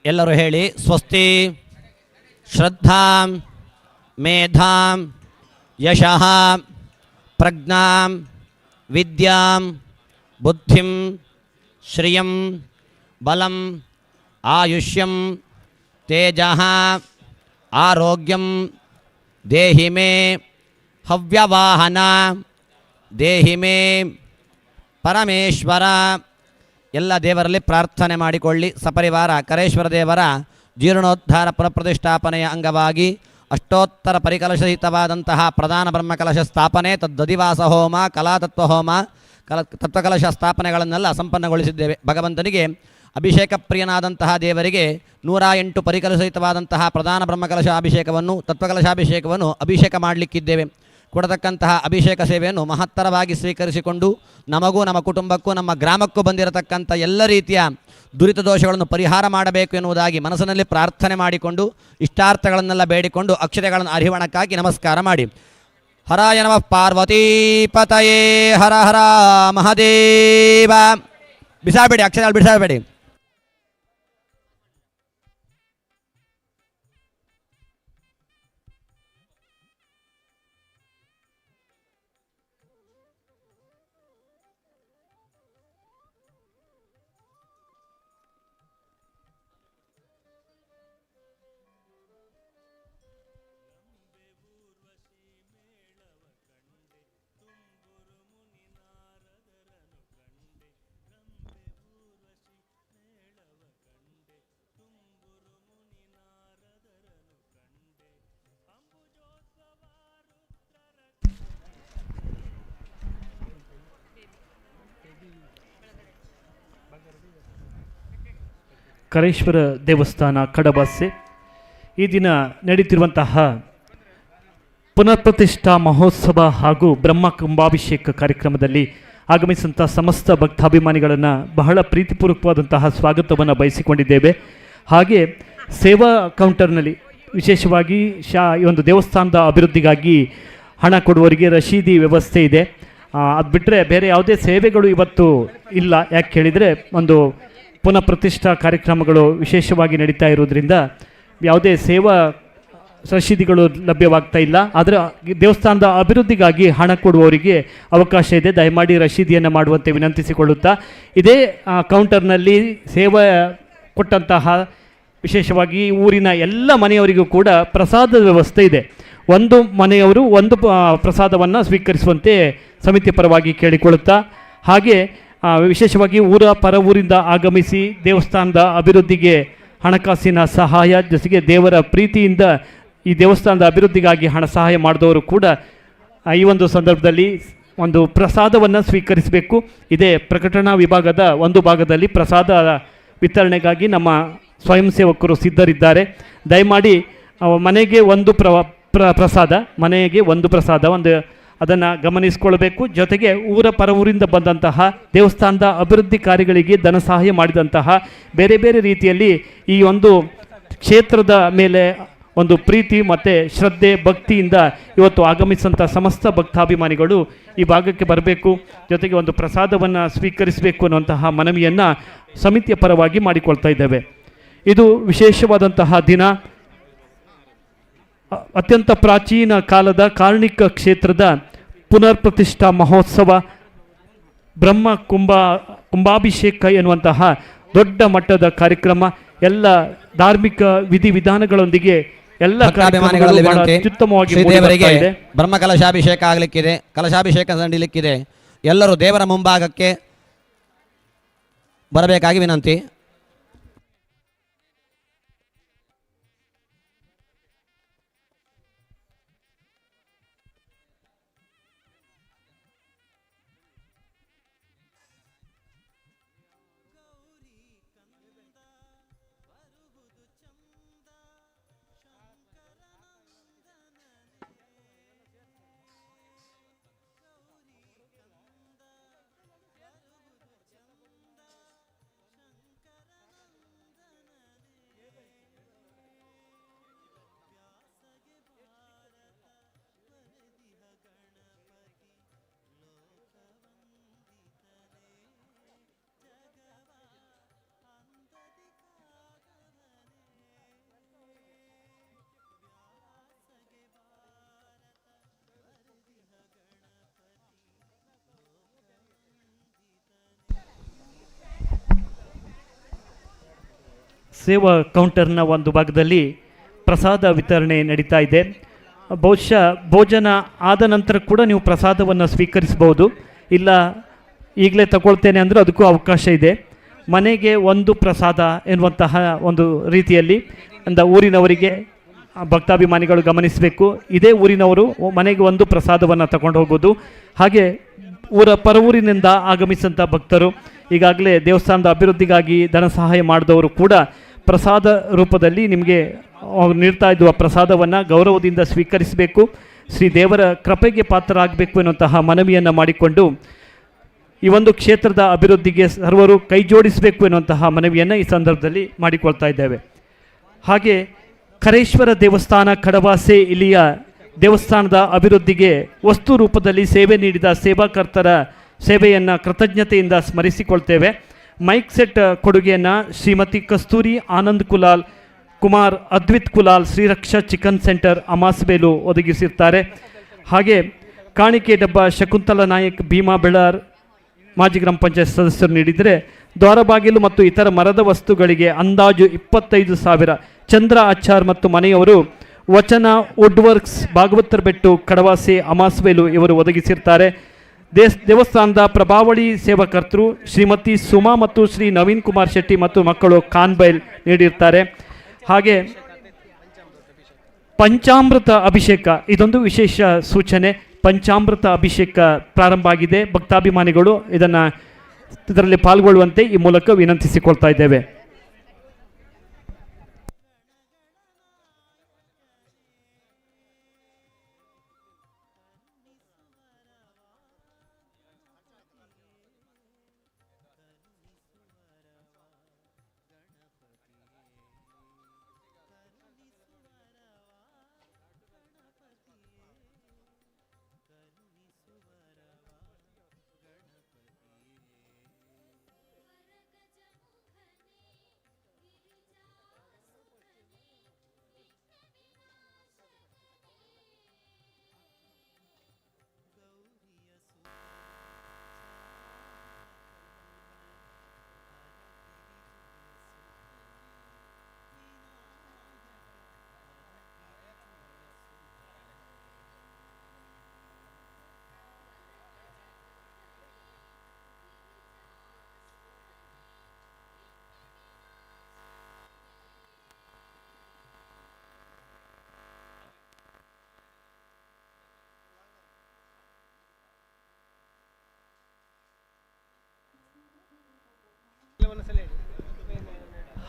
ಎಲ್ಲರೂ ಹೇಳಿ ಸ್ವಸ್ತಿ ಶ್ರದ್ಧಾಂ ಮೇಧಾಂ ಯಶಃ ಪ್ರಜ್ಞಾಂ ವಿದ್ಯಾಂ ಬುದ್ಧಿಂ ಶ್ರಿಯಂ ಬಲಂ ಆಯುಷ್ಯಂ ತೇಜಃ ಆರೋಗ್ಯಂ ದೇಹಿ ಮೇ ಹವ್ಯವಾಹನ ದೇಹಿ ಮೇ ಪರಮೇಶ್ವರ. ಎಲ್ಲ ದೇವರಲ್ಲಿ ಪ್ರಾರ್ಥನೆ ಮಾಡಿಕೊಳ್ಳಿ. ಸಪರಿವಾರ ಕರೇಶ್ವರ ದೇವರ ಜೀರ್ಣೋದ್ಧಾರ ಪುನಃಪ್ರತಿಷ್ಠಾಪನೆಯ ಅಂಗವಾಗಿ ಅಷ್ಟೋತ್ತರ ಪರಿಕಲಶಹಿತವಾದಂತಹ ಪ್ರಧಾನ ಬ್ರಹ್ಮಕಲಶ ಸ್ಥಾಪನೆ, ತದ್ದಧಿವಾಸ ಹೋಮ, ಕಲಾತತ್ವ ಹೋಮ, ತತ್ವಕಲಶ ಸ್ಥಾಪನೆಗಳನ್ನೆಲ್ಲ ಸಂಪನ್ನಗೊಳಿಸಿದ್ದೇವೆ. ಭಗವಂತನಿಗೆ ಅಭಿಷೇಕ ಪ್ರಿಯನಾದಂತಹ ದೇವರಿಗೆ 108 ಪರಿಕಲಸಹಿತವಾದಂತಹ ಪ್ರಧಾನ ಬ್ರಹ್ಮಕಲಶ ಅಭಿಷೇಕವನ್ನು, ತತ್ವಕಲಶಾಭಿಷೇಕವನ್ನು ಅಭಿಷೇಕ ಮಾಡಲಿಕ್ಕಿದ್ದೇವೆ. ಕೊಡತಕ್ಕಂತಹ ಅಭಿಷೇಕ ಸೇವೆಯನ್ನು ಮಹತ್ತರವಾಗಿ ಸ್ವೀಕರಿಸಿಕೊಂಡು ನಮಗೂ ನಮ್ಮ ಕುಟುಂಬಕ್ಕೂ ನಮ್ಮ ಗ್ರಾಮಕ್ಕೂ ಬಂದಿರತಕ್ಕಂಥ ಎಲ್ಲ ರೀತಿಯ ದುರಿತ ದೋಷಗಳನ್ನು ಪರಿಹಾರ ಮಾಡಬೇಕು ಎನ್ನುವುದಾಗಿ ಮನಸ್ಸಿನಲ್ಲಿ ಪ್ರಾರ್ಥನೆ ಮಾಡಿಕೊಂಡು ಇಷ್ಟಾರ್ಥಗಳನ್ನೆಲ್ಲ ಬೇಡಿಕೊಂಡು ಅಕ್ಷತೆಗಳನ್ನು ಅರಿವಣಕ್ಕಾಗಿ ನಮಸ್ಕಾರ ಮಾಡಿ. ಹರಾಯ ನಮಃ ಪಾರ್ವತೀಪತಯೇ ಹರ ಹರ ಮಹದೇವ. ಬಿಸಾಬೇಡಿ, ಅಕ್ಷತೆಗಳು ಬಿಸಾಬೇಡಿ. ಕರೇಶ್ವರ ದೇವಸ್ಥಾನ ಕಡಬಾಸೆ ಈ ದಿನ ನಡೀತಿರುವಂತಹ ಪುನರ್ಪ್ರತಿಷ್ಠಾ ಮಹೋತ್ಸವ ಹಾಗೂ ಬ್ರಹ್ಮ ಕುಂಭಾಭಿಷೇಕ ಕಾರ್ಯಕ್ರಮದಲ್ಲಿ ಆಗಮಿಸಿದಂಥ ಸಮಸ್ತ ಭಕ್ತಾಭಿಮಾನಿಗಳನ್ನು ಬಹಳ ಪ್ರೀತಿಪೂರ್ವಕವಾದಂತಹ ಸ್ವಾಗತವನ್ನು ಬಯಸಿಕೊಂಡಿದ್ದೇವೆ. ಹಾಗೆ ಸೇವಾ ಕೌಂಟರ್ನಲ್ಲಿ ವಿಶೇಷವಾಗಿ ಈ ಒಂದು ದೇವಸ್ಥಾನದ ಅಭಿವೃದ್ಧಿಗಾಗಿ ಹಣ ಕೊಡುವವರಿಗೆ ರಶೀದಿ ವ್ಯವಸ್ಥೆ ಇದೆ. ಅದು ಬಿಟ್ಟರೆ ಬೇರೆ ಯಾವುದೇ ಸೇವೆಗಳು ಇವತ್ತು ಇಲ್ಲ. ಯಾಕೆ ಹೇಳಿದರೆ ಒಂದು ಪುನಃ ಪ್ರತಿಷ್ಠಾ ಕಾರ್ಯಕ್ರಮಗಳು ವಿಶೇಷವಾಗಿ ನಡೀತಾ ಇರೋದ್ರಿಂದ ಯಾವುದೇ ಸೇವಾ ರಶೀದಿಗಳು ಲಭ್ಯವಾಗ್ತಾ ಇಲ್ಲ. ಆದರೆ ದೇವಸ್ಥಾನದ ಅಭಿವೃದ್ಧಿಗಾಗಿ ಹಣ ಕೊಡುವವರಿಗೆ ಅವಕಾಶ ಇದೆ. ದಯಮಾಡಿ ರಶೀದಿಯನ್ನು ಮಾಡುವಂತೆ ವಿನಂತಿಸಿಕೊಳ್ಳುತ್ತಾ, ಇದೇ ಕೌಂಟರ್ನಲ್ಲಿ ಸೇವೆ ಕೊಟ್ಟಂತಹ ವಿಶೇಷವಾಗಿ ಊರಿನ ಎಲ್ಲ ಮನೆಯವರಿಗೂ ಕೂಡ ಪ್ರಸಾದದ ವ್ಯವಸ್ಥೆ ಇದೆ. ಒಂದು ಮನೆಯವರು ಒಂದು ಪ್ರಸಾದವನ್ನು ಸ್ವೀಕರಿಸುವಂತೆ ಸಮಿತಿ ಪರವಾಗಿ ಕೇಳಿಕೊಳ್ಳುತ್ತಾ, ಹಾಗೆ ವಿಶೇಷವಾಗಿ ಪರ ಊರಿಂದ ಆಗಮಿಸಿ ದೇವಸ್ಥಾನದ ಅಭಿವೃದ್ಧಿಗೆ ಹಣಕಾಸಿನ ಸಹಾಯ ಜೊತೆಗೆ ದೇವರ ಪ್ರೀತಿಯಿಂದ ಈ ದೇವಸ್ಥಾನದ ಅಭಿವೃದ್ಧಿಗಾಗಿ ಹಣ ಸಹಾಯ ಮಾಡಿದವರು ಕೂಡ ಈ ಒಂದು ಸಂದರ್ಭದಲ್ಲಿ ಒಂದು ಪ್ರಸಾದವನ್ನು ಸ್ವೀಕರಿಸಬೇಕು. ಇದೇ ಪ್ರಕಟಣಾ ವಿಭಾಗದ ಒಂದು ಭಾಗದಲ್ಲಿ ಪ್ರಸಾದ ವಿತರಣೆಗಾಗಿ ನಮ್ಮ ಸ್ವಯಂ ಸೇವಕರು ಸಿದ್ಧರಿದ್ದಾರೆ. ದಯಮಾಡಿ ಮನೆಗೆ ಒಂದು ಪ್ರಸಾದ ಮನೆಗೆ ಒಂದು ಪ್ರಸಾದ ಅದನ್ನು ಗಮನಿಸಿಕೊಳ್ಬೇಕು. ಜೊತೆಗೆ ಪರ ಊರಿಂದ ಬಂದಂತಹ ದೇವಸ್ಥಾನದ ಅಭಿವೃದ್ಧಿ ಕಾರ್ಯಗಳಿಗೆ ಧನ ಸಹಾಯ ಮಾಡಿದಂತಹ ಬೇರೆ ಬೇರೆ ರೀತಿಯಲ್ಲಿ ಈ ಒಂದು ಕ್ಷೇತ್ರದ ಮೇಲೆ ಒಂದು ಪ್ರೀತಿ ಮತ್ತು ಶ್ರದ್ಧೆ ಭಕ್ತಿಯಿಂದ ಇವತ್ತು ಆಗಮಿಸಿದಂಥ ಸಮಸ್ತ ಭಕ್ತಾಭಿಮಾನಿಗಳು ಈ ಭಾಗಕ್ಕೆ ಬರಬೇಕು. ಜೊತೆಗೆ ಒಂದು ಪ್ರಸಾದವನ್ನು ಸ್ವೀಕರಿಸಬೇಕು ಅನ್ನುವಂತಹ ಮನವಿಯನ್ನು ಸಮಿತಿಯ ಪರವಾಗಿ ಮಾಡಿಕೊಳ್ತಾ ಇದ್ದೇವೆ. ಇದು ವಿಶೇಷವಾದಂತಹ ದಿನ. ಅತ್ಯಂತ ಪ್ರಾಚೀನ ಕಾಲದ ಕಾರ್ಣಿಕ ಕ್ಷೇತ್ರದ ಪುನರ್ಪ್ರತಿಷ್ಠಾ ಮಹೋತ್ಸವ ಬ್ರಹ್ಮ ಕುಂಭಾಭಿಷೇಕ ಎನ್ನುವಂತಹ ದೊಡ್ಡ ಮಟ್ಟದ ಕಾರ್ಯಕ್ರಮ ಎಲ್ಲ ಧಾರ್ಮಿಕ ವಿಧಿವಿಧಾನಗಳೊಂದಿಗೆ ಎಲ್ಲ ಅತ್ಯುತ್ತಮವಾಗಿ ಬ್ರಹ್ಮ ಕಲಶಾಭಿಷೇಕ ಆಗಲಿಕ್ಕಿದೆ. ಕಲಶಾಭಿಷೇಕ ನಡೀಲಿಕ್ಕಿದೆ. ಎಲ್ಲರೂ ದೇವರ ಮುಂಭಾಗಕ್ಕೆ ಬರಬೇಕಾಗಿ ವಿನಂತಿ. ಸೇವಾ ಕೌಂಟರ್ನ ಒಂದು ಭಾಗದಲ್ಲಿ ಪ್ರಸಾದ ವಿತರಣೆ ನಡೀತಾ ಇದೆ. ಬಹುಶಃ ಭೋಜನ ಆದ ನಂತರ ಕೂಡ ನೀವು ಪ್ರಸಾದವನ್ನು ಸ್ವೀಕರಿಸಬಹುದು. ಇಲ್ಲ ಈಗಲೇ ತಗೊಳ್ತೇನೆ ಅಂದರೆ ಅದಕ್ಕೂ ಅವಕಾಶ ಇದೆ. ಮನೆಗೆ ಒಂದು ಪ್ರಸಾದ ಎನ್ನುವಂತಹ ಒಂದು ರೀತಿಯಲ್ಲಿ ಊರಿನವರಿಗೆ ಭಕ್ತಾಭಿಮಾನಿಗಳು ಗಮನಿಸಬೇಕು. ಇದೇ ಊರಿನವರು ಮನೆಗೆ ಒಂದು ಪ್ರಸಾದವನ್ನು ತಗೊಂಡು ಹೋಗೋದು. ಹಾಗೆ ಪರ ಊರಿನಿಂದ ಆಗಮಿಸಿದಂಥ ಭಕ್ತರು ಈಗಾಗಲೇ ದೇವಸ್ಥಾನದ ಅಭಿವೃದ್ಧಿಗಾಗಿ ಧನ ಸಹಾಯ ಮಾಡಿದವರು ಕೂಡ ಪ್ರಸಾದ ರೂಪದಲ್ಲಿ ನಿಮಗೆ ನೀಡ್ತಾ ಇದ್ದ ಪ್ರಸಾದವನ್ನು ಗೌರವದಿಂದ ಸ್ವೀಕರಿಸಬೇಕು. ಶ್ರೀ ದೇವರ ಕೃಪೆಗೆ ಪಾತ್ರರಾಗಬೇಕು ಎನ್ನುವಂತಹ ಮನವಿಯನ್ನು ಮಾಡಿಕೊಂಡು ಈ ಒಂದು ಕ್ಷೇತ್ರದ ಅಭಿವೃದ್ಧಿಗೆ ಸರ್ವರು ಕೈ ಜೋಡಿಸಬೇಕು ಎನ್ನುವಂತಹ ಮನವಿಯನ್ನು ಈ ಸಂದರ್ಭದಲ್ಲಿ ಮಾಡಿಕೊಳ್ತಾ ಇದ್ದೇವೆ. ಹಾಗೆ ಕರೇಶ್ವರ ದೇವಸ್ಥಾನ ಕಡಬಾಸೆ ಇಲ್ಲಿಯ ದೇವಸ್ಥಾನದ ಅಭಿವೃದ್ಧಿಗೆ ವಸ್ತು ರೂಪದಲ್ಲಿ ಸೇವೆ ನೀಡಿದ ಸೇವಾಕರ್ತರ ಸೇವೆಯನ್ನು ಕೃತಜ್ಞತೆಯಿಂದ ಸ್ಮರಿಸಿಕೊಳ್ತೇವೆ. ಮೈಕ್ ಸೆಟ್ ಕೊಡುಗೆಯನ್ನು ಶ್ರೀಮತಿ ಕಸ್ತೂರಿ ಆನಂದ್ ಕುಮಾರ್ ಅದ್ವಿತ್ ಕುಲಾಲ್ ಶ್ರೀರಕ್ಷಾ ಚಿಕನ್ ಸೆಂಟರ್ ಅಮಾಸ್ಬೇಲು ಒದಗಿಸಿರ್ತಾರೆ. ಹಾಗೆ ಕಾಣಿಕೆ ಡಬ್ಬ ಶಕುಂತಲ ನಾಯಕ್ ಭೀಮಾ ಬೆಳಾರ್ ಮಾಜಿ ಗ್ರಾಮ ಪಂಚಾಯತ್ ಸದಸ್ಯರು ನೀಡಿದರೆ ದ್ವಾರಬಾಗಿಲು ಮತ್ತು ಇತರ ಮರದ ವಸ್ತುಗಳಿಗೆ ಅಂದಾಜು 25,000 ಚಂದ್ರ ಆಚಾರ್ ಮತ್ತು ಮನೆಯವರು ವಚನ ವುಡ್ ವರ್ಕ್ಸ್ ಭಾಗವತರ ಬೆಟ್ಟು ಕಡವಾಸೆ ಅಮಾಸ್ವೇಲು ಇವರು ಒದಗಿಸಿರ್ತಾರೆ. ದೇವಸ್ಥಾನದ ಪ್ರಭಾವಳಿ ಸೇವಕರ್ತರು ಶ್ರೀಮತಿ ಸುಮಾ ಮತ್ತು ಶ್ರೀ ನವೀನ್ ಕುಮಾರ್ ಶೆಟ್ಟಿ ಮತ್ತು ಮಕ್ಕಳು ಕಾನ್ಬೈಲ್ ನೀಡಿರ್ತಾರೆ. ಹಾಗೆ ಪಂಚಾಮೃತ ಅಭಿಷೇಕ ಇದೊಂದು ವಿಶೇಷ ಸೂಚನೆ. ಪಂಚಾಮೃತ ಅಭಿಷೇಕ ಪ್ರಾರಂಭ ಆಗಿದೆ. ಭಕ್ತಾಭಿಮಾನಿಗಳು ಇದರಲ್ಲಿ ಪಾಲ್ಗೊಳ್ಳುವಂತೆ ಈ ಮೂಲಕ ವಿನಂತಿಸಿಕೊಳ್ತಾ ಇದ್ದೇವೆ.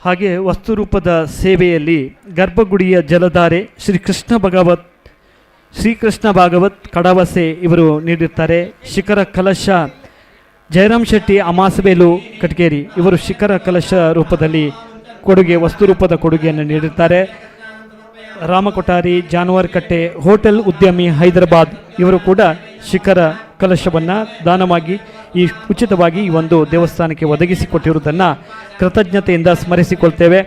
ಹಾಗೆ ವಸ್ತುರೂಪದ ಸೇವೆಯಲ್ಲಿ ಗರ್ಭಗುಡಿಯ ಜಲಧಾರೆ ಶ್ರೀಕೃಷ್ಣ ಭಾಗವತ್ ಕಡವಸೆ ಇವರು ನೀಡಿರ್ತಾರೆ. ಶಿಖರ ಕಲಶ ಜಯರಾಮ್ ಶೆಟ್ಟಿ ಅಮಾಸಬೇಲು ಕಟ್ಗೇರಿ ಇವರು ಶಿಖರ ಕಲಶ ರೂಪದಲ್ಲಿ ವಸ್ತು ರೂಪದ ಕೊಡುಗೆಯನ್ನು ನೀಡಿರ್ತಾರೆ. ರಾಮ ಕೊಠಾರಿ ಜಾನುವಾರು ಕಟ್ಟೆ ಹೋಟೆಲ್ ಉದ್ಯಮಿ ಹೈದರಾಬಾದ್ ಇವರು ಕೂಡ ಶಿಖರ ಕಲಶವನ್ನು ದಾನವಾಗಿ ಉಚಿತವಾಗಿ ಈ ಒಂದು ದೇವಸ್ಥಾನಕ್ಕೆ ಒದಗಿಸಿಕೊಟ್ಟಿರುವುದನ್ನು ಕೃತಜ್ಞತೆಯಿಂದ ಸ್ಮರಿಸಿಕೊಳ್ತೇವೆ.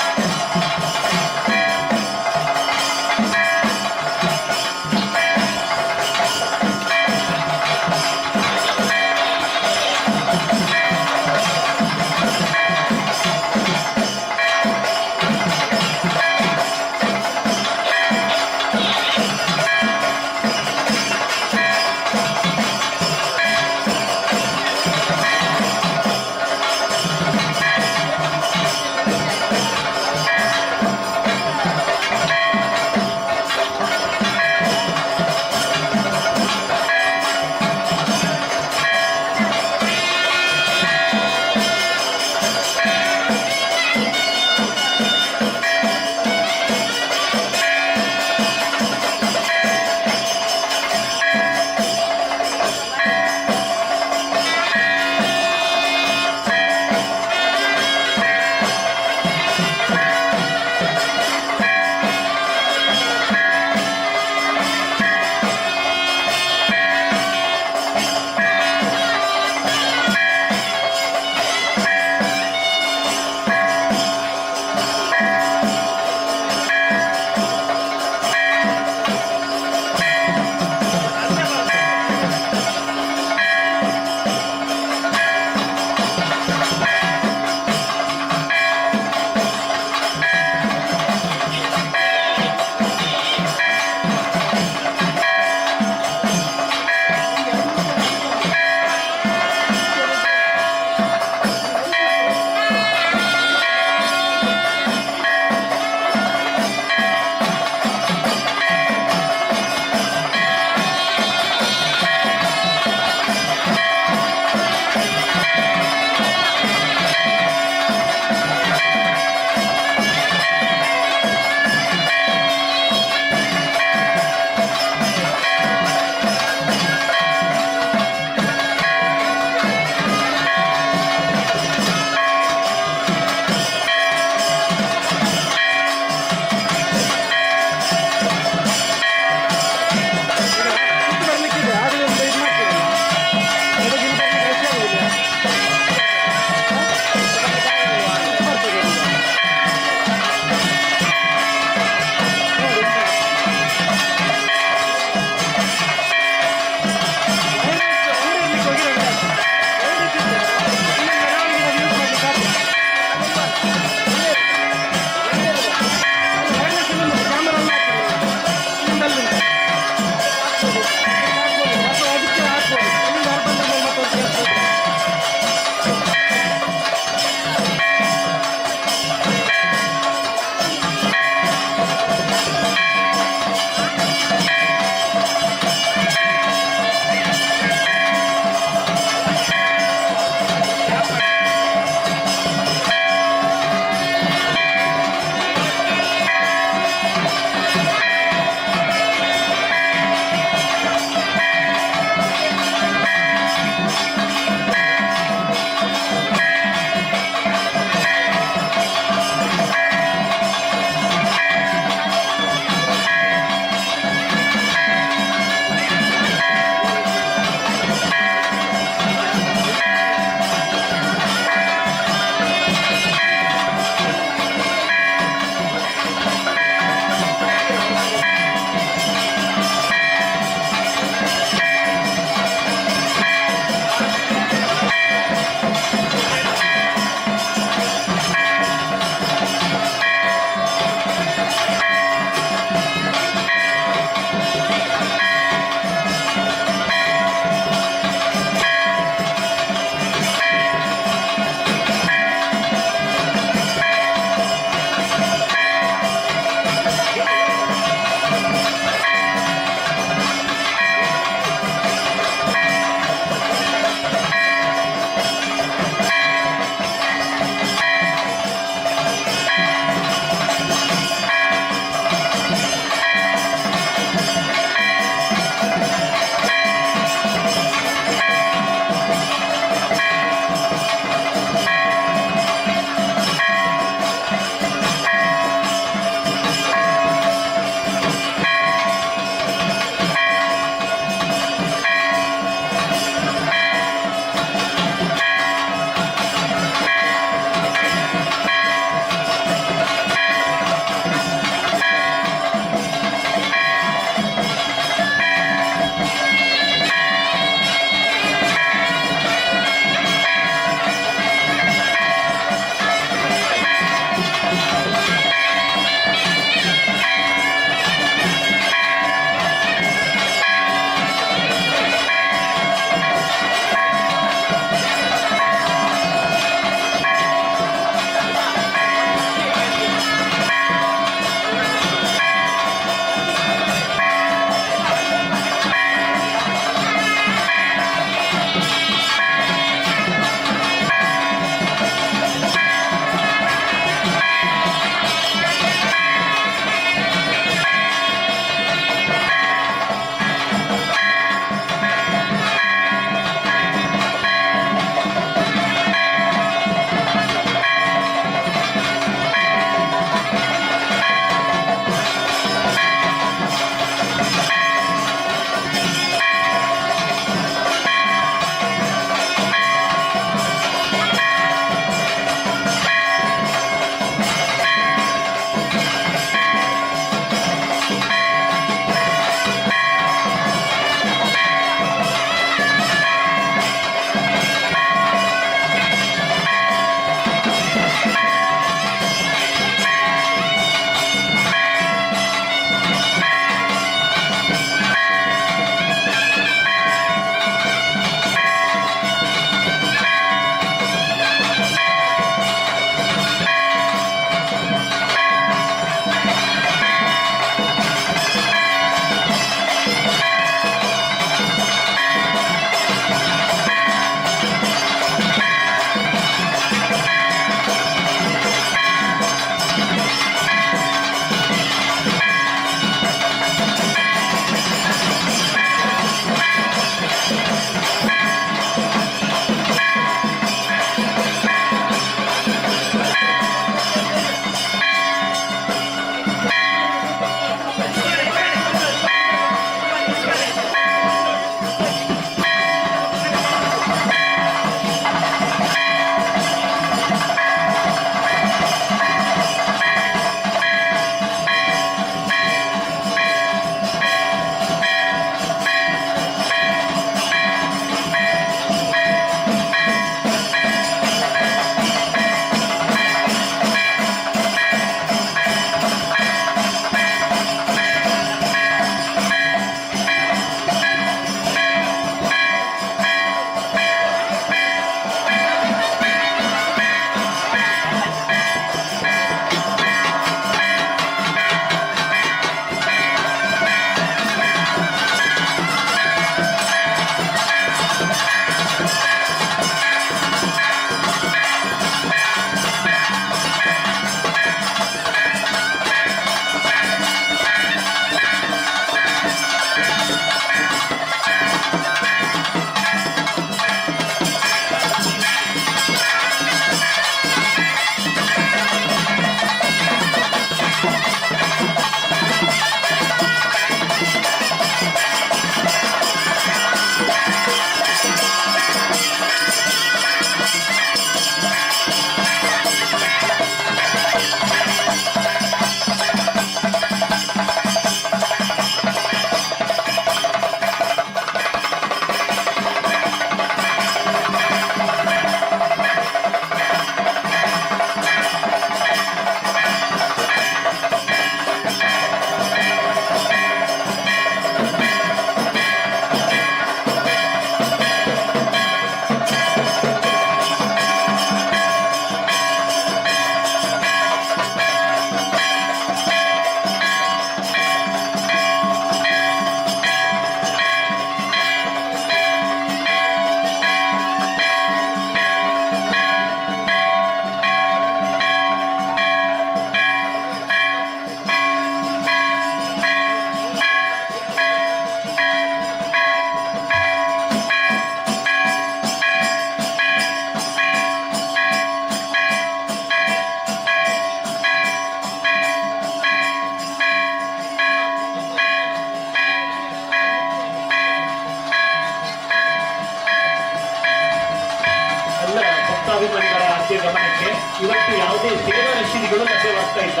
ರಸೀದಿಗಳು ಲಭ್ಯವಾಗ್ತಾ ಇಲ್ಲ.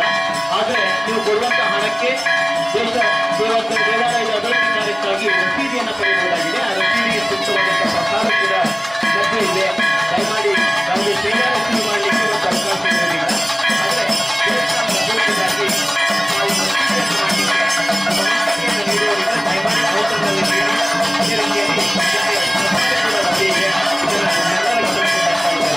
ಆದರೆ ನೀವು ಕೊಡುವಂತ ಹಣಕ್ಕೆ ದೇವಾಲಯದ ಅಭಿವೃದ್ಧಿ ಕಾರ್ಯಕ್ಕಾಗಿ ರಸೀದಿಯನ್ನು ಪಡೆಯಬಹುದಾಗಿದೆ. ಆ ರಸೀದಿಗೆ ಸೂಕ್ತವಾದಂತಹ ಪ್ರಸಾದ ಕೂಡ ಲಭ್ಯ ಇದೆ. ದಯಮಾಡಿ ಯಾವುದೇ ಸೇವಾ ರಸೀದಿ ಮಾಡಲಿಕ್ಕೆ ಒಂದು ಅವಕಾಶ ಇರೋದಿಲ್ಲ. ಆದರೆ ದೇವಸ್ಥಾನದ ಅಭಿವೃದ್ಧಿಗಾಗಿ ನಾವು ರಸೀದಿಯನ್ನು ಮಾಡಲಿಕ್ಕೆ ನೀಡುವುದರಿಂದ ದಯಮಾಡಿ ಅವಸರದಲ್ಲಿ ನೀಡಿ. ಅದೇ ರೀತಿಯಲ್ಲಿ ಪ್ರಸಾದ ಕೂಡ ಲಭ್ಯ ಇದೆ. ಇದನ್ನು ಎಲ್ಲರೂ ಗಮನಿಸಬೇಕಾಗ್ತಾ ಇದೆ.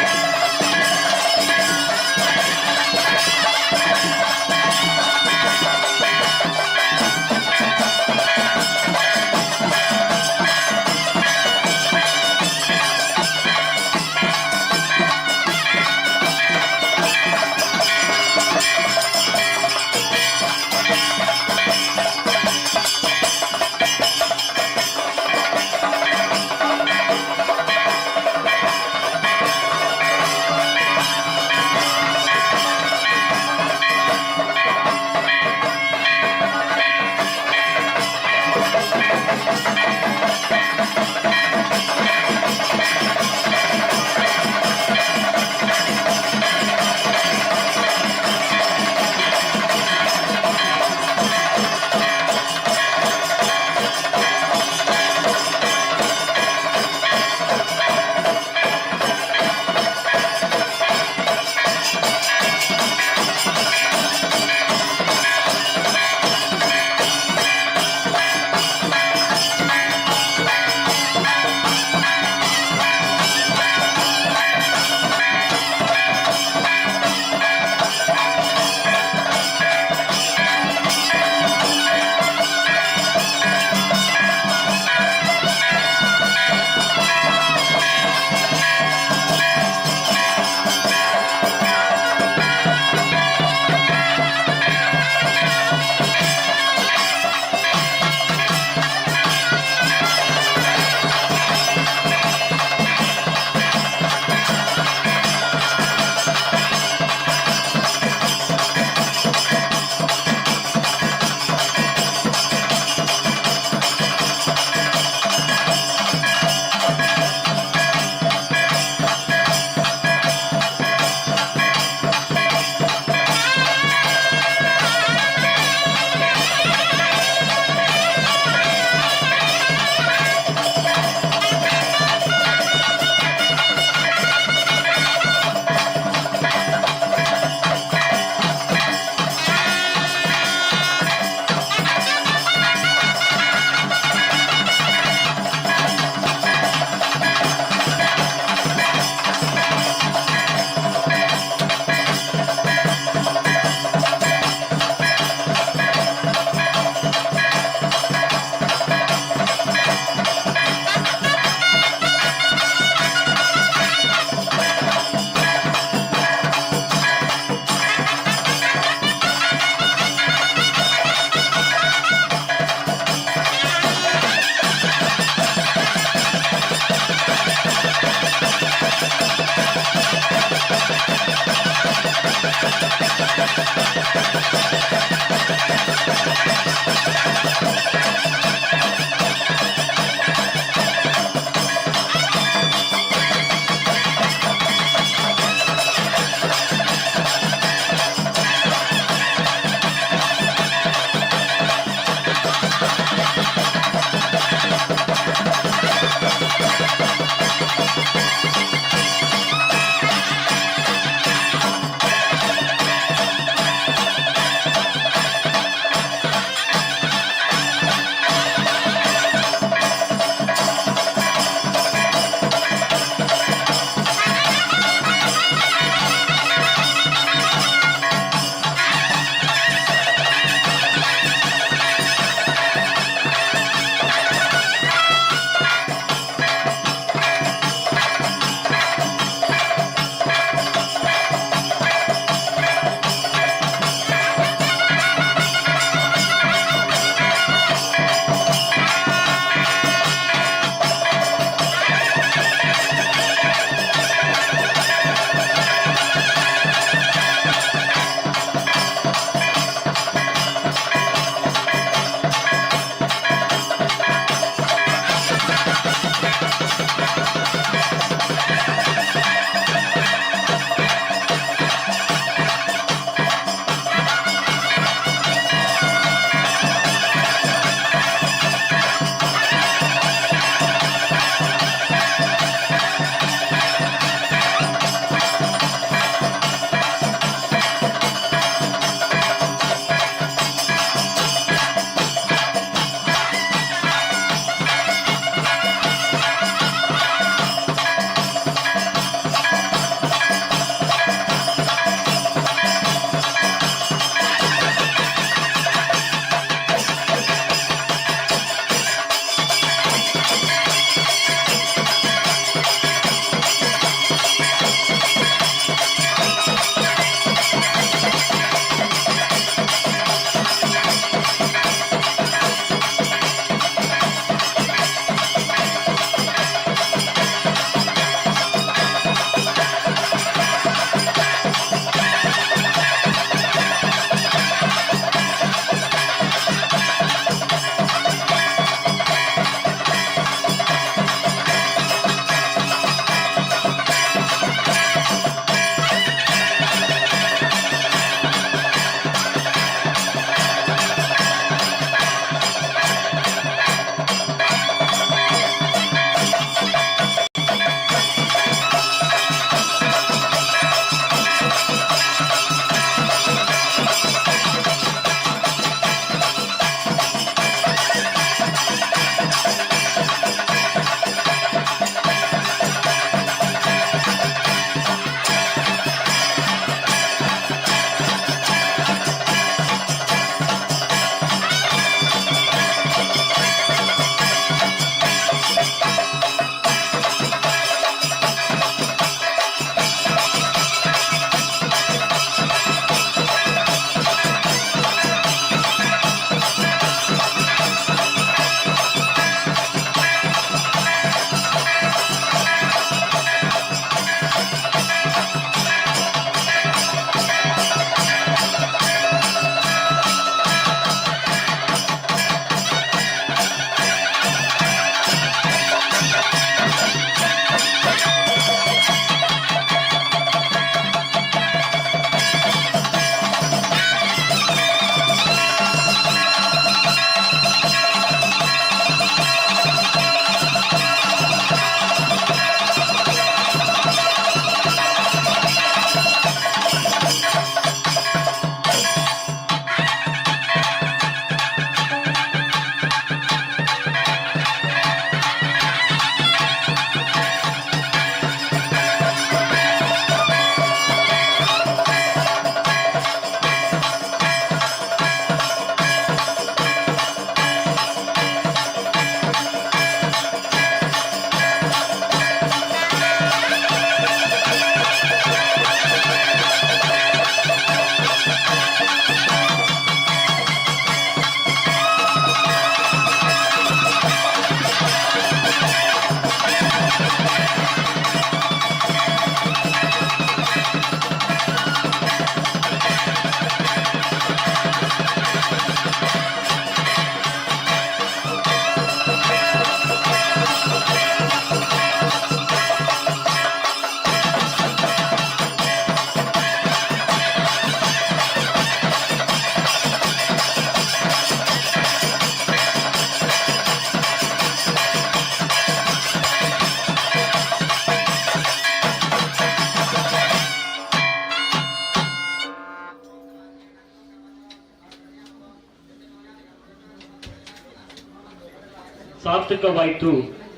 ಸಾರ್ಥಕವಾಯಿತು.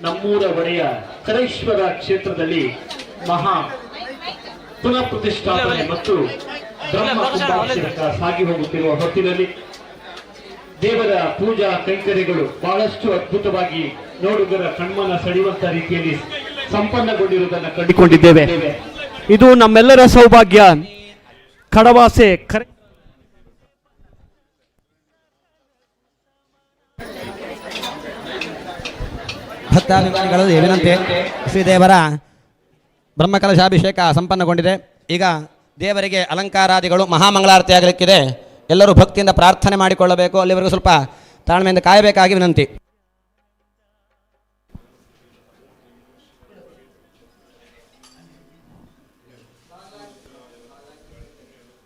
ನಮ್ಮೂರ ಒಡೆಯ ಕರೇಶ್ವರ ಕ್ಷೇತ್ರದಲ್ಲಿ ಮಹಾ ಪುನಃ ಪ್ರತಿಷ್ಠಾಪನೆ ಮತ್ತು ಬ್ರಹ್ಮ ಕುಂಭಾಭಿಷೇಕ ಸಾಗಿ ಹೋಗುತ್ತಿರುವ ಹೊತ್ತಿನಲ್ಲಿ ದೇವರ ಪೂಜಾ ಕೈಂಕರ್ಯಗಳು ಬಹಳಷ್ಟು ಅದ್ಭುತವಾಗಿ ನೋಡುಗರ ಕಣ್ಮನ ಸೆಳೆಯುವಂತ ರೀತಿಯಲ್ಲಿ ಸಂಪನ್ನಗೊಂಡಿರುವುದನ್ನು ಕಂಡುಕೊಂಡಿದ್ದೇವೆ. ಇದು ನಮ್ಮೆಲ್ಲರ ಸೌಭಾಗ್ಯ. ಕಡವಾಸೆ ಭಕ್ತಾಭಿಮಾನಿಗಳು ವಿನಂತಿ, ಶ್ರೀದೇವರ ಬ್ರಹ್ಮಕಲಶಾಭಿಷೇಕ ಸಂಪನ್ನಗೊಂಡಿದೆ. ಈಗ ದೇವರಿಗೆ ಅಲಂಕಾರಾದಿಗಳು ಮಹಾಮಂಗಳಾರತಿ ಆಗಲಿಕ್ಕಿದೆ. ಎಲ್ಲರೂ ಭಕ್ತಿಯಿಂದ ಪ್ರಾರ್ಥನೆ ಮಾಡಿಕೊಳ್ಳಬೇಕು. ಅಲ್ಲಿವರೆಗೂ ಸ್ವಲ್ಪ ತಾಳ್ಮೆಯಿಂದ ಕಾಯಬೇಕಾಗಿ ವಿನಂತಿ.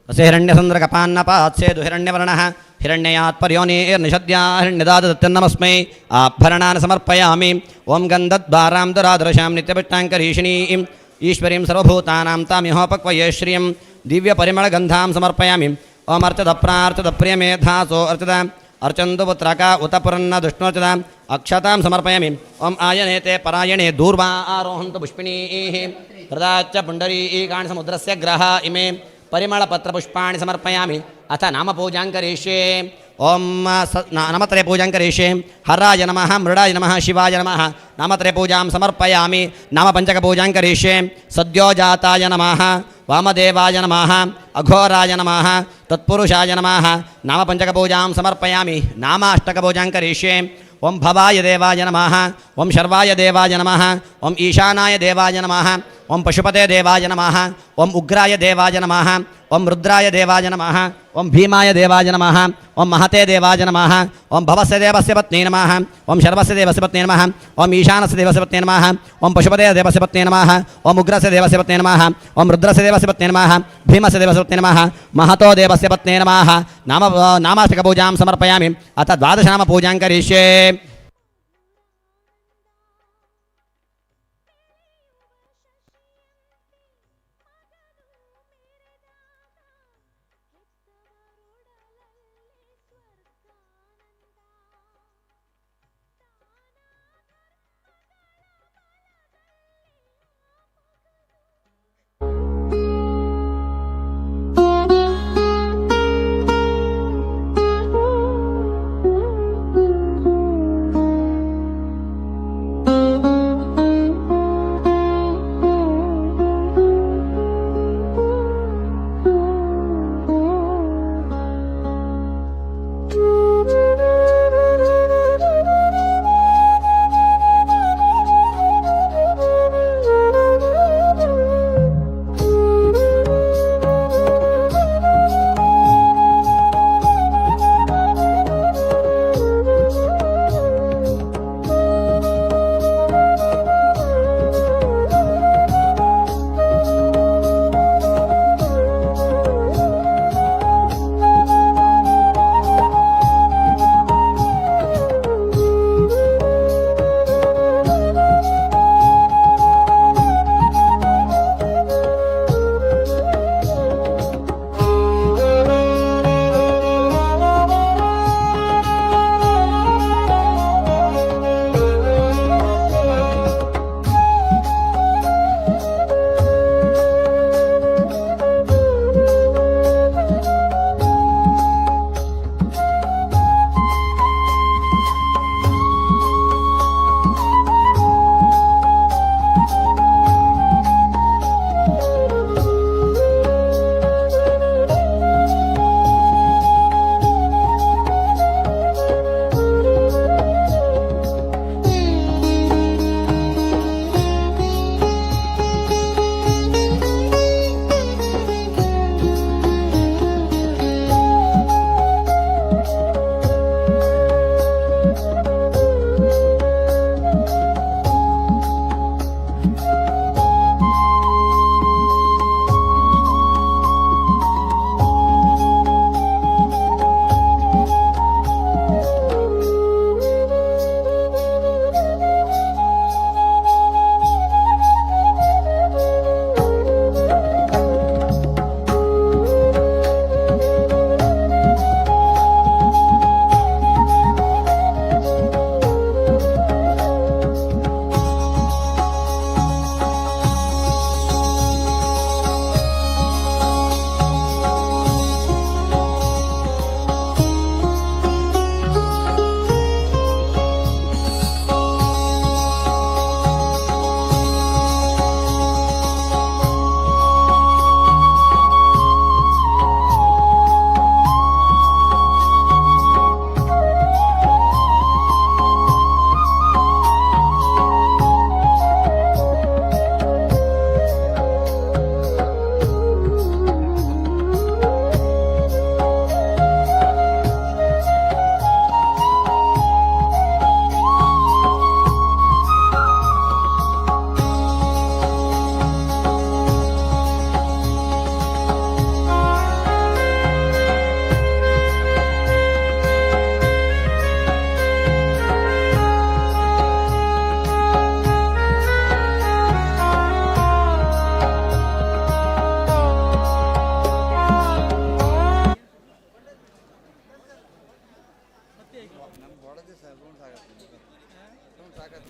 ರಸೆ ಹಿರಣ್ಯಸಂದ್ರಕಪಾನ್ನಪಾತ್ಸೇದು ಹಿರಣ್ಯವರ್ಣಃ ಹಿರಣ್ಯಯಾತ್ಪರ್ಯೋನಿರ್ನಿಷದ್ಯಾ ಹಿರಣ್ಯದಾದತ್ತನ್ನಮಸ್ಮೈ ಆಭರಣಾನ್ ಸಮರ್ಪಯಾಮಿ. ಓಂ ಗಂಧದ್ವಾರಾಂ ದುರಾದೃಶಾಂ ನಿತ್ಯಭಿಷ್ಟಾಂಕರೀಷಿಣೀಂ ಈಶ್ವರೀಂ ಸರ್ವಭೂತಾನಾಂ ತಾಮಿಹೋಪಕ್ವಯೇ ಶ್ರಿಯಂ ದಿವ್ಯಪರಿಮಳಗಂಧಾಂ ಸಮರ್ಪಯಾಮಿ. ಓಂ ಅರ್ಚದ ಪ್ರಾರ್ಚದ ಪ್ರಿಯಮೇಧಾಸೋ ಅರ್ಚದ ಅರ್ಚಂದು ಪುತ್ರಕ ಉತ ಪುರನ್ನ ದುಷ್ಣೋರ್ಚದ ಅಕ್ಷತಾಂ ಸಮರ್ಪಯಾಮಿ. ಓಂ ಆಯನೇತೆ ಪರಾಯಣೆ ದೂರ್ವಾ ಆರೋಹಂತು ಪುಷ್ಪಿಣೀಃ ಹೃದಾಚ್ಚ ಪುಂಡರೀಕಾಣಿ ಸಮುದ್ರಸ್ಯ ಗ್ರಹ ಇಮೆ ಪರಿಮಳಪತ್ರಪುಷ್ಪಾಣಿ ಸಮರ್ಪಯಾಮಿ. ಅಥ ನಾಮಪೂಜಾಂ ಕರಿಷ್ಯೆ. ಓಂ ನಾಮತ್ರಯ ಪೂಜಾಂ ಕರಿಷ್ಯೆ. ಹರಾಯ ನಮಃ, ಮೃಡಾಯ ನಮಃ, ಶಿವಾಯ ನಮಃ. ನಾಮತ್ರಯ ಪೂಜಾಂ ಸಮರ್ಪಯಾಮಿ. ನಾಮಪಂಚಕ ಪೂಜಾಂ ಕರಿಷ್ಯೆ. ಸದ್ಯೋಜಾತಾಯ ನಮಃ, ವಾಮದೇವಾಯ ನಮಃ, ಅಘೋರಾಯ ನಮಃ, ತತ್ಪುರುಷಾಯ ನಮಃ. ನಾಮಪಂಚಕ ಪೂಜಾಂ ಸಮರ್ಪಯಾಮಿ. ನಾಮಾಷ್ಟಕ ಪೂಜಾಂ ಕರಿಷ್ಯೆ. ಓಂ ಭವಾಯ ದೇವಾಯ ನಮಃ, ಓಂ ಶರ್ವಾಯ ದೇವಾಯ ನಮಃ, ಓಂ ಈಶಾನಾಯ ದೇವಾಯ ನಮಃ, ಓಂ ಪಶುಪತೆ ದೇವಾಯ ನಮಃ, ಓಂ ಉಗ್ರಾಯ ದೇವಾಯ ನಮಃ, ಓಂ ರುದ್ರಾಯ ದೇವಾಯ ನಮಃ, ಓಂ ಭೀಮಾಯ ದೇವಾಯ ನಮಃ, ಓಂ ಮಹತೆ ದೇವಾಯ ನಮಃ, ಓಂ ಭವಸ್ಯ ದೇವಸ್ಯ ಪತ್ನೇ ನಮಃ, ಓಂ ಶರ್ವಸ್ಯ ದೇವಸ್ಯ ಪತ್ನೇ ನಮಃ, ಓಂ ಈಶಾನಸ್ಯ ದೇವಸ್ಯ ಪತ್ನೇ ನಮಃ, ಓಂ ಪಶುಪತೆ ದೇವಸ್ಯ ಪತ್ನೇ ನಮಃ, ಓಂ ಉಗ್ರಸ್ಯ ದೇವಸ್ಯ ಪತ್ನೇ ನಮಃ, ಓಂ ರುದ್ರಸ್ಯ ದೇವಸ್ಯ ಪತ್ನೇ ನಮಃ, ಭೀಮಸ್ಯ ದೇವಸ್ಯ ಪತ್ನೇ ನಮಃ, ಮಹತೋ ದೇವಸ್ಯ ಪತ್ನೇ ನಮಃ. ನಾಮಾಷ್ಟಕ ಪೂಜಾಂ ಸಮರ್ಪಯಾಮಿ. ಅಥ ದ್ವಾದಶನಾಮ ಪೂಜಾಂ ಕರಿಷ್ಯೆ.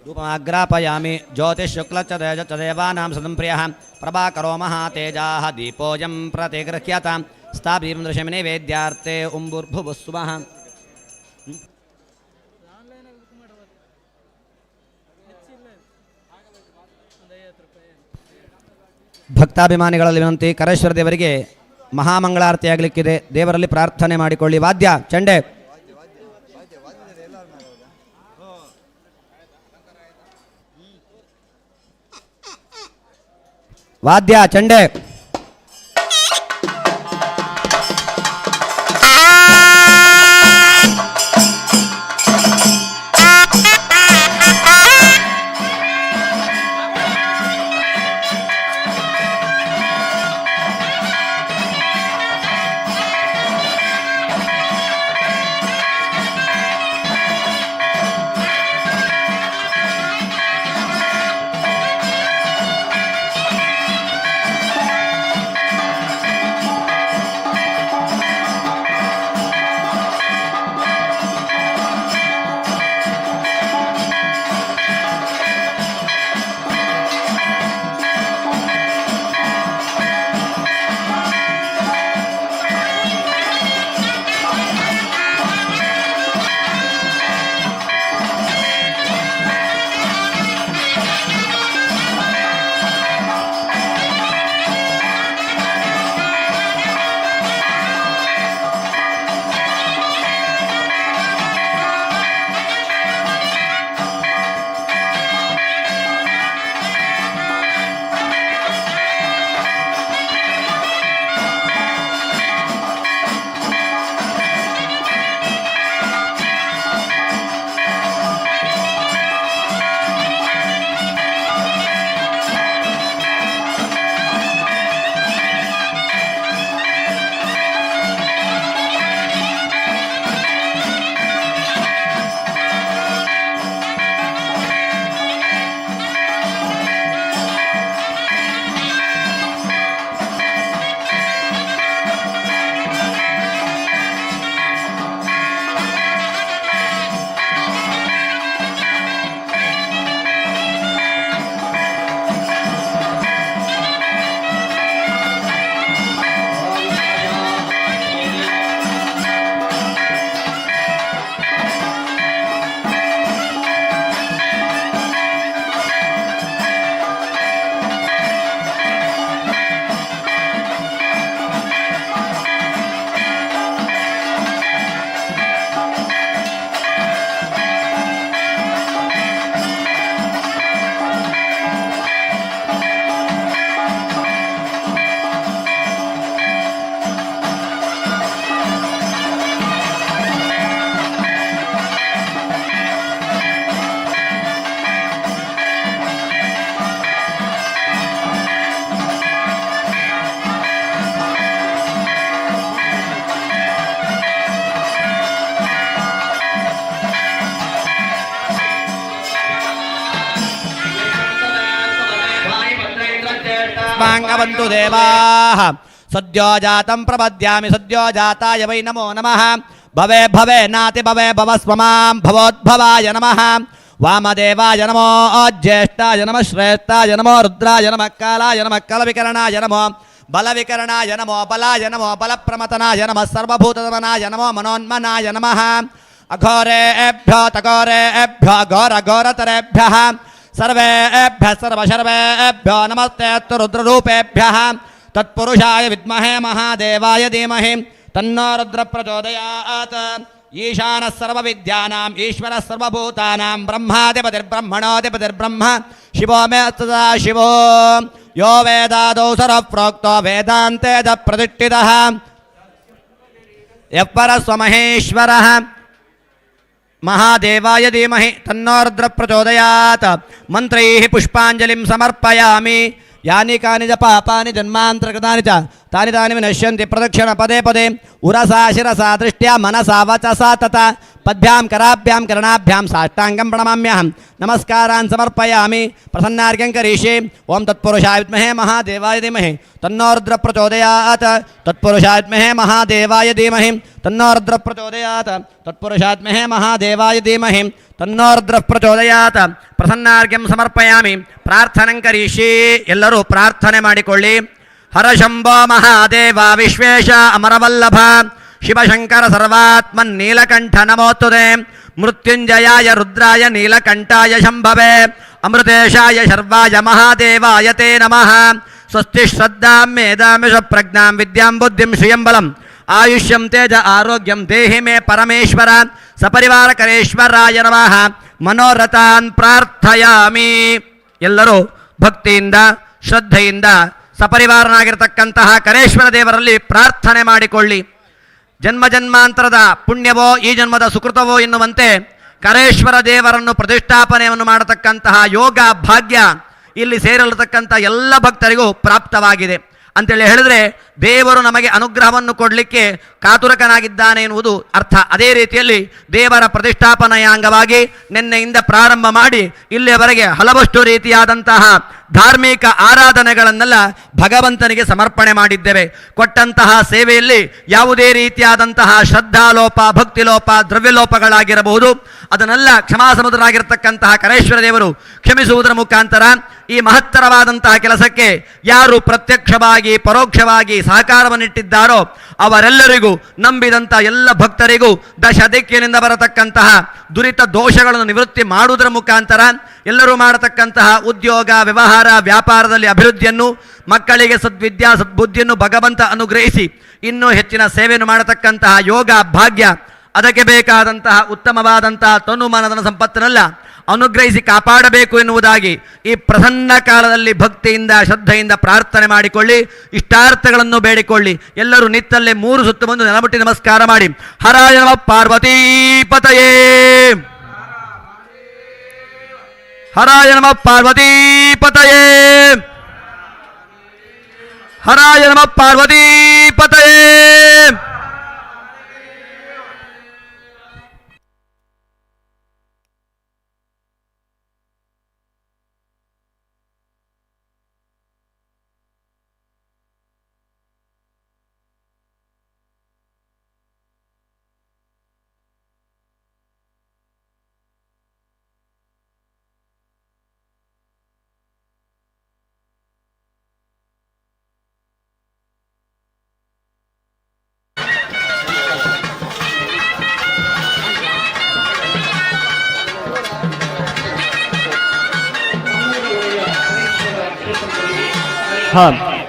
ಧೂಪಮಾಗ್ರಾಪಯಾಮಿ ಜ್ಯೋತಿಃಶುಕ್ಲಚ್ಚ ತೇಜಶ್ಚ ದೇವಾನಾಂ ಸದಂ ಪ್ರಿಯಃ ಪ್ರಭಾಕರೋ ಮಹಾತೇಜಾಃ ದೀಪೋಜಂ ಪ್ರತಿಗೃಹ್ಯತಾಂ ಸ್ಥಾಪೀಂ ದೃಶಮಿನಿ ವೇದ್ಯಾರ್ತೆ ಉಂಬುರ್ಭುವಸ್ಸುಮಃ. ಭಕ್ತಾಭಿಮಾನಿಗಳಲ್ಲಿ ವಿನಂತಿ, ಕರೇಶ್ವರ ದೇವರಿಗೆ ಮಹಾಮಂಗಳಾರತಿಯಾಗಲಿಕ್ಕಿದೆ, ದೇವರಲ್ಲಿ ಪ್ರಾರ್ಥನೆ ಮಾಡಿಕೊಳ್ಳಿ. ವಾದ್ಯ ಚಂಡೆ. ವಾದ್ಯ ಚಂಡೆ. अस्माङ्गवन्तु देवाः सद्यो जातं प्रपद्यामि सद्यो जाताय वै नमो नमः भवे भवे नाति भवे भवस्वमां भवोद्भवाय नमः वामदेवाय नमो ज्येष्ठाय नमः श्रेष्ठाय नमो रुद्राय नमः कालाय नमः कलविकरणाय नमो बलविकरणाय नमो बलाय नमो बलप्रमतनाय नमः सर्वभूतदमनाय नमो मनोन्मनाय नमः अघोरेभ्यो तघोरेभ्यो घोरघोरतरेभ्यः सर्वेभ्यः सर्वशर्वेभ्यो नमस्ते रुद्ररूपेभ्यः तत्पुरुषाय विद्महे महादेवाय धीमहि तन्नो रुद्र प्रचोदयात् ईशानः सर्वविद्यानाम् ईश्वरः सर्वभूतानां ब्रह्माधिपतिर्ब्रह्मणोऽधिपतिर्ब्रह्म शिवो मे सदा शिवो यो वेदादौ सर्वप्रोक्तो वेदान्ते च प्रतिष्ठितः यः परस्वमहेश्वरः महादेवाय धीमहि तन्नो रुद्र प्रचोदयात् मंत्रैः पुष्पाञ्जलिं समर्पयामि यानि कानि च पापानि जन्मान्तरकृतानि च ತಾನಿ ತಾನಿ ವಿನಶ್ಯಂತಿ ಪ್ರದಕ್ಷಿಣ ಪದೇ ಪದೇ ಉರಸಾ ಶಿರಸಾ ದೃಷ್ಟ್ಯಾ ಮನಸಾ ವಚಸಾ ತತ ಪದ್ಭ್ಯಾಂ ಕರಾಭ್ಯಾಂ ಕರ್ಣಾಭ್ಯಾಂ ಸಾಷ್ಟಾಂಗಂ ಪ್ರಣಮಾಮ್ಯಹಂ ನಮಸ್ಕಾರಾನ್ ಸಮರ್ಪಯಾಮಿ ಪ್ರಸನ್ನಾರ್ಘ್ಯಂ ಕರಿಷ್ಯೆ ಓಂ ತತ್ಪುರುಷಾಯ ವಿದ್ಮಹೇ ಮಹಾದೇವಾಯ ಧೀಮಹಿ ತನ್ನೋ ರುದ್ರ ಪ್ರಚೋದಯಾತ್ ತತ್ಪುರುಷಾಯ ವಿದ್ಮಹೇ ಮಹಾದೇವಾಯ ಧೀಮಹಿ ತನ್ನೋ ರುದ್ರ ಪ್ರಚೋದಯಾತ್ ತತ್ಪುರುಷಾಯ ವಿದ್ಮಹೇ ಮಹಾದೇವಾಯ ಧೀಮಹಿ ತನ್ನೋ ರುದ್ರ ಪ್ರಚೋದಯಾತ್ ಪ್ರಸನ್ನಾರ್ಘ್ಯಂ ಸಮರ್ಪಯಾಮಿ ಪ್ರಾರ್ಥನಂ ಕರಿಷ್ಯೆ. ಎಲ್ಲರೂ ಪ್ರಾರ್ಥನೆ ಮಾಡಿಕೊಳ್ಳಿ. ಹರಶಂಭೋ ಮಹಾದೇವ ವಿಶ್ವೇಶ ಅಮರವಲ್ಲಭ ಶಿವಶಂಕರ ಸರ್ವಾತ್ಮನ್ ನೀಲಕಂಠ ನಮೋಸ್ತುತೆ. ಮೃತ್ಯುಂಜಯಾಯ ರುದ್ರಾಯ ನೀಲಕಂಠಾಯ ಶಂಭವೇ ಅಮೃತೇಶಾಯ ಶರ್ವಾಯ ಮಹಾದೇವಾಯ ತೇ ನಮಃ. ಸ್ವಸ್ತಿ ಶ್ರದ್ಧಾಂ ಮೇಧಾಮಿಷ ಪ್ರಜ್ಞಾಂ ವಿದ್ಯಾಂ ಬುದ್ಧಿಂ ಶ್ರಿಯಂ ಬಲಂ ಆಯುಷ್ಯಂ ತೇಜ ಆರೋಗ್ಯಂ ದೇಹಿ ಮೇ ಪರಮೇಶ್ವರ ಸಪರಿವಾರ ಕರೇಶ್ವರಾಯ ನಮಃ. ಮನೋರಥಾನ್ ಪ್ರಾರ್ಥಯಾಮಿ. ಎಲ್ಲರೂ ಭಕ್ತಿಯಿಂದ ಶ್ರದ್ಧೆಯಿಂದ ಸಪರಿವಾರನಾಗಿರ್ತಕ್ಕಂತಹ ಕರೇಶ್ವರ ದೇವರಲ್ಲಿ ಪ್ರಾರ್ಥನೆ ಮಾಡಿಕೊಳ್ಳಿ. ಜನ್ಮ ಜನ್ಮಾಂತರದ ಪುಣ್ಯವೋ ಈ ಜನ್ಮದ ಸುಕೃತವೋ ಎನ್ನುವಂತೆ ಕರೇಶ್ವರ ದೇವರನ್ನು ಪ್ರತಿಷ್ಠಾಪನೆಯನ್ನು ಮಾಡತಕ್ಕಂತಹ ಯೋಗ ಭಾಗ್ಯ ಇಲ್ಲಿ ಸೇರಲ್ತಕ್ಕಂಥ ಎಲ್ಲ ಭಕ್ತರಿಗೂ ಪ್ರಾಪ್ತವಾಗಿದೆ ಅಂತೇಳಿ ಹೇಳಿದ್ರೆ ದೇವರು ನಮಗೆ ಅನುಗ್ರಹವನ್ನು ಕೊಡಲಿಕ್ಕೆ ಕಾತುರಕನಾಗಿದ್ದಾನೆ ಎನ್ನುವುದು ಅರ್ಥ. ಅದೇ ರೀತಿಯಲ್ಲಿ ದೇವರ ಪ್ರತಿಷ್ಠಾಪನೆಯ ಅಂಗವಾಗಿ ನಿನ್ನೆಯಿಂದ ಪ್ರಾರಂಭ ಮಾಡಿ ಇಲ್ಲಿಯವರೆಗೆ ಹಲವಷ್ಟು ರೀತಿಯಾದಂತಹ ಧಾರ್ಮಿಕ ಆರಾಧನೆಗಳನ್ನೆಲ್ಲ ಭಗವಂತನಿಗೆ ಸಮರ್ಪಣೆ ಮಾಡಿದ್ದೇವೆ. ಕೊಟ್ಟಂತಹ ಸೇವೆಯಲ್ಲಿ ಯಾವುದೇ ರೀತಿಯಾದಂತಹ ಶ್ರದ್ಧಾಲೋಪ ಭಕ್ತಿಲೋಪ ದ್ರವ್ಯಲೋಪಗಳಾಗಿರಬಹುದು ಅದನ್ನೆಲ್ಲ ಕ್ಷಮಾಸಮುದ್ರರಾಗಿರ್ತಕ್ಕಂತಹ ಕರೇಶ್ವರ ದೇವರು ಕ್ಷಮಿಸುವುದರ ಮುಖಾಂತರ ಈ ಮಹತ್ತರವಾದಂತಹ ಕೆಲಸಕ್ಕೆ ಯಾರು ಪ್ರತ್ಯಕ್ಷವಾಗಿ ಪರೋಕ್ಷವಾಗಿ ಸಹಕಾರವನ್ನಿಟ್ಟಿದ್ದಾರೋ ಅವರೆಲ್ಲರಿಗೂ ನಂಬಿದಂಥ ಎಲ್ಲ ಭಕ್ತರಿಗೂ ದಶ ದಿಕ್ಕಿನಿಂದ ಬರತಕ್ಕಂತಹ ದುರಿತ ದೋಷಗಳನ್ನು ನಿವೃತ್ತಿ ಮಾಡುವುದರ ಮುಖಾಂತರ ಎಲ್ಲರೂ ಮಾಡತಕ್ಕಂತಹ ಉದ್ಯೋಗ ವ್ಯವಹಾರ ವ್ಯಾಪಾರದಲ್ಲಿ ಅಭಿವೃದ್ಧಿಯನ್ನು ಮಕ್ಕಳಿಗೆ ಸದ್ವಿದ್ಯಾ ಸದ್ಬುದ್ಧಿಯನ್ನು ಭಗವಂತ ಅನುಗ್ರಹಿಸಿ ಇನ್ನೂ ಹೆಚ್ಚಿನ ಸೇವೆಯನ್ನು ಮಾಡತಕ್ಕಂತಹ ಯೋಗ ಭಾಗ್ಯ ಅದಕ್ಕೆ ಬೇಕಾದಂತಹ ಉತ್ತಮವಾದಂತಹ ತನು ಮನದ ಸಂಪತ್ತನ್ನೆಲ್ಲ ಅನುಗ್ರಹಿಸಿ ಕಾಪಾಡಬೇಕು ಎನ್ನುವುದಾಗಿ ಈ ಪ್ರಸನ್ನ ಕಾಲದಲ್ಲಿ ಭಕ್ತಿಯಿಂದ ಶ್ರದ್ಧೆಯಿಂದ ಪ್ರಾರ್ಥನೆ ಮಾಡಿಕೊಳ್ಳಿ. ಇಷ್ಟಾರ್ಥಗಳನ್ನು ಬೇಡಿಕೊಳ್ಳಿ. ಎಲ್ಲರೂ ನಿತ್ತಲ್ಲೇ 3 ಸುತ್ತು ಬಂದು ನೆಲಮುಟ್ಟಿ ನಮಸ್ಕಾರ ಮಾಡಿ. ಹರಾಯ ನಮಃ ಪಾರ್ವತೀಪತಯೇ, ಹರಾಯ ನಮಃ ಪಾರ್ವತೀಪತಯೇ, ಹರಾಯ ನಮಃ ಪಾರ್ವತೀಪತಯೇ.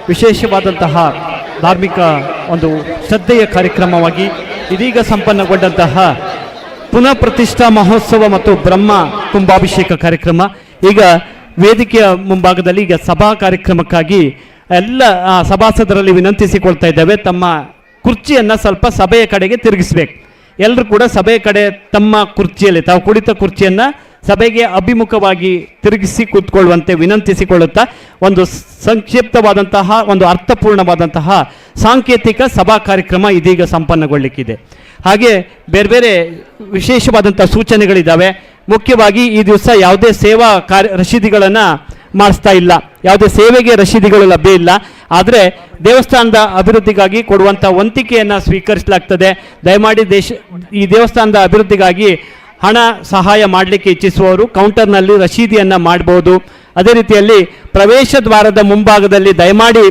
ವಿಶೇಷವಾದಂತಹ ಧಾರ್ಮಿಕ ಒಂದು ಶ್ರದ್ಧೆಯ ಕಾರ್ಯಕ್ರಮವಾಗಿ ಇದೀಗ ಸಂಪನ್ನಗೊಂಡಂತಹ ಪುನಃ ಪ್ರತಿಷ್ಠಾ ಮಹೋತ್ಸವ ಮತ್ತು ಬ್ರಹ್ಮ ಕುಂಭಾಭಿಷೇಕ ಕಾರ್ಯಕ್ರಮ. ಈಗ ವೇದಿಕೆಯ ಮುಂಭಾಗದಲ್ಲಿ ಈಗ ಸಭಾ ಕಾರ್ಯಕ್ರಮಕ್ಕಾಗಿ ಎಲ್ಲ ಸಭಾಸದರಲ್ಲಿ ವಿನಂತಿಸಿಕೊಳ್ತಾ ಇದ್ದೇವೆ, ತಮ್ಮ ಕುರ್ಚಿಯನ್ನು ಸ್ವಲ್ಪ ಸಭೆಯ ಕಡೆಗೆ ತಿರುಗಿಸ್ಬೇಕು. ಎಲ್ಲರೂ ಕೂಡ ಸಭೆಯ ಕಡೆ ತಮ್ಮ ಕುರ್ಚಿಯಲ್ಲಿ ತಾವು ಕುಳಿತ ಕುರ್ಚಿಯನ್ನು ಸಭೆಗೆ ಅಭಿಮುಖವಾಗಿ ತಿರುಗಿಸಿ ಕೂತ್ಕೊಳ್ಳುವಂತೆ ವಿನಂತಿಸಿಕೊಳ್ಳುತ್ತಾ ಒಂದು ಸಂಕ್ಷಿಪ್ತವಾದಂತಹ ಒಂದು ಅರ್ಥಪೂರ್ಣವಾದಂತಹ ಸಾಂಕೇತಿಕ ಸಭಾ ಕಾರ್ಯಕ್ರಮ ಇದೀಗ ಸಂಪನ್ನಗೊಳ್ಳಿಕ್ಕಿದೆ. ಹಾಗೆ ಬೇರೆ ಬೇರೆ ವಿಶೇಷವಾದಂಥ ಸೂಚನೆಗಳಿದ್ದಾವೆ. ಮುಖ್ಯವಾಗಿ ಈ ದಿವಸ ಯಾವುದೇ ಸೇವಾ ರಶೀದಿಗಳನ್ನು ಮಾಡಿಸ್ತಾ ಇಲ್ಲ, ಯಾವುದೇ ಸೇವೆಗೆ ರಶೀದಿಗಳು ಲಭ್ಯ ಇಲ್ಲ. ಆದರೆ ದೇವಸ್ಥಾನದ ಅಭಿವೃದ್ಧಿಗಾಗಿ ಕೊಡುವಂಥ ವಂತಿಕೆಯನ್ನು ಸ್ವೀಕರಿಸಲಾಗ್ತದೆ. ದಯಮಾಡಿ ಈ ದೇವಸ್ಥಾನದ ಅಭಿವೃದ್ಧಿಗಾಗಿ ಹಣ ಸಹಾಯ ಮಾಡಲಿಕ್ಕೆ ಇಚ್ಛಿಸುವವರು ಕೌಂಟರ್ನಲ್ಲಿ ರಶೀದಿಯನ್ನು ಮಾಡಬಹುದು. ಅದೇ ರೀತಿಯಲ್ಲಿ ಪ್ರವೇಶ ದ್ವಾರದ ಮುಂಭಾಗದಲ್ಲಿ ದಯಮಾಡಿ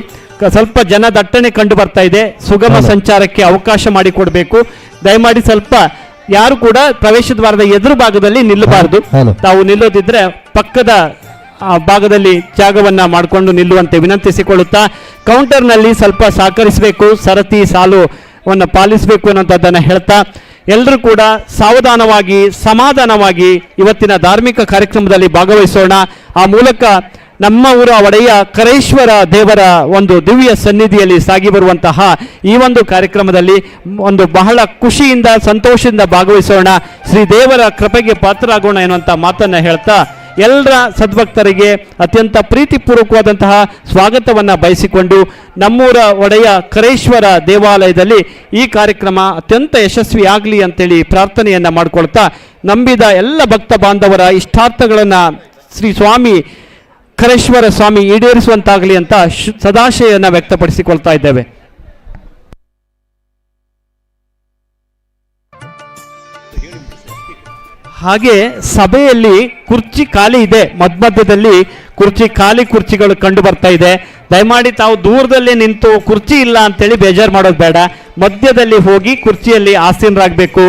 ಸ್ವಲ್ಪ ಜನ ದಟ್ಟಣೆ ಕಂಡು ಬರ್ತಾ ಇದೆ, ಸುಗಮ ಸಂಚಾರಕ್ಕೆ ಅವಕಾಶ ಮಾಡಿಕೊಡಬೇಕು. ದಯಮಾಡಿ ಸ್ವಲ್ಪ ಯಾರು ಕೂಡ ಪ್ರವೇಶ ದ್ವಾರದ ಎದುರು ಭಾಗದಲ್ಲಿ ನಿಲ್ಲಬಾರದು. ತಾವು ನಿಲ್ಲೋದಿದ್ರೆ ಪಕ್ಕದ ಭಾಗದಲ್ಲಿ ಜಾಗವನ್ನು ಮಾಡಿಕೊಂಡು ನಿಲ್ಲುವಂತೆ ವಿನಂತಿಸಿಕೊಳ್ಳುತ್ತಾ ಕೌಂಟರ್ನಲ್ಲಿ ಸ್ವಲ್ಪ ಸಹಕರಿಸಬೇಕು, ಸರತಿ ಸಾಲುವನ್ನು ಪಾಲಿಸಬೇಕು ಅನ್ನೋಂಥದ್ದನ್ನು ಹೇಳ್ತಾ ಎಲ್ಲರೂ ಕೂಡ ಸಾವಧಾನವಾಗಿ ಸಮಾಧಾನವಾಗಿ ಇವತ್ತಿನ ಧಾರ್ಮಿಕ ಕಾರ್ಯಕ್ರಮದಲ್ಲಿ ಭಾಗವಹಿಸೋಣ. ಆ ಮೂಲಕ ನಮ್ಮ ಊರ ಒಡೆಯ ಕರೇಶ್ವರ ದೇವರ ಒಂದು ದಿವ್ಯ ಸನ್ನಿಧಿಯಲ್ಲಿ ಸಾಗಿ ಬರುವಂತಹ ಈ ಒಂದು ಕಾರ್ಯಕ್ರಮದಲ್ಲಿ ಒಂದು ಬಹಳ ಖುಷಿಯಿಂದ ಸಂತೋಷದಿಂದ ಭಾಗವಹಿಸೋಣ. ಶ್ರೀ ದೇವರ ಕೃಪೆಗೆ ಪಾತ್ರರಾಗೋಣ ಎನ್ನುವಂಥ ಮಾತನ್ನು ಹೇಳ್ತಾ ಎಲ್ಲರ ಸದ್ಭಕ್ತರಿಗೆ ಅತ್ಯಂತ ಪ್ರೀತಿಪೂರ್ವಕವಾದಂತಹ ಸ್ವಾಗತವನ್ನು ಬಯಸಿಕೊಂಡು ನಮ್ಮೂರ ಒಡೆಯ ಕರೇಶ್ವರ ದೇವಾಲಯದಲ್ಲಿ ಈ ಕಾರ್ಯಕ್ರಮ ಅತ್ಯಂತ ಯಶಸ್ವಿಯಾಗಲಿ ಅಂತೇಳಿ ಪ್ರಾರ್ಥನೆಯನ್ನು ಮಾಡಿಕೊಳ್ತಾ ನಂಬಿದ ಎಲ್ಲ ಭಕ್ತ ಬಾಂಧವರ ಇಷ್ಟಾರ್ಥಗಳನ್ನು ಶ್ರೀ ಸ್ವಾಮಿ ಕರೇಶ್ವರ ಸ್ವಾಮಿ ಈಡೇರಿಸುವಂತಾಗಲಿ ಅಂತ ಸದಾಶಯವನ್ನು ವ್ಯಕ್ತಪಡಿಸಿಕೊಳ್ತಾ ಇದ್ದೇವೆ. ಹಾಗೆ ಸಭೆಯಲ್ಲಿ ಕುರ್ಚಿ ಖಾಲಿ ಇದೆ, ಮಧ್ಯದಲ್ಲಿ ಖಾಲಿ ಕುರ್ಚಿಗಳು ಕಂಡು ಬರ್ತಾ ಇದೆ. ದಯಮಾಡಿ ತಾವು ದೂರದಲ್ಲಿ ನಿಂತು ಕುರ್ಚಿ ಇಲ್ಲ ಅಂತೇಳಿ ಬೇಜಾರು ಮಾಡೋದು ಬೇಡ, ಮಧ್ಯದಲ್ಲಿ ಹೋಗಿ ಕುರ್ಚಿಯಲ್ಲಿ ಆಸೀನರಾಗಬೇಕು.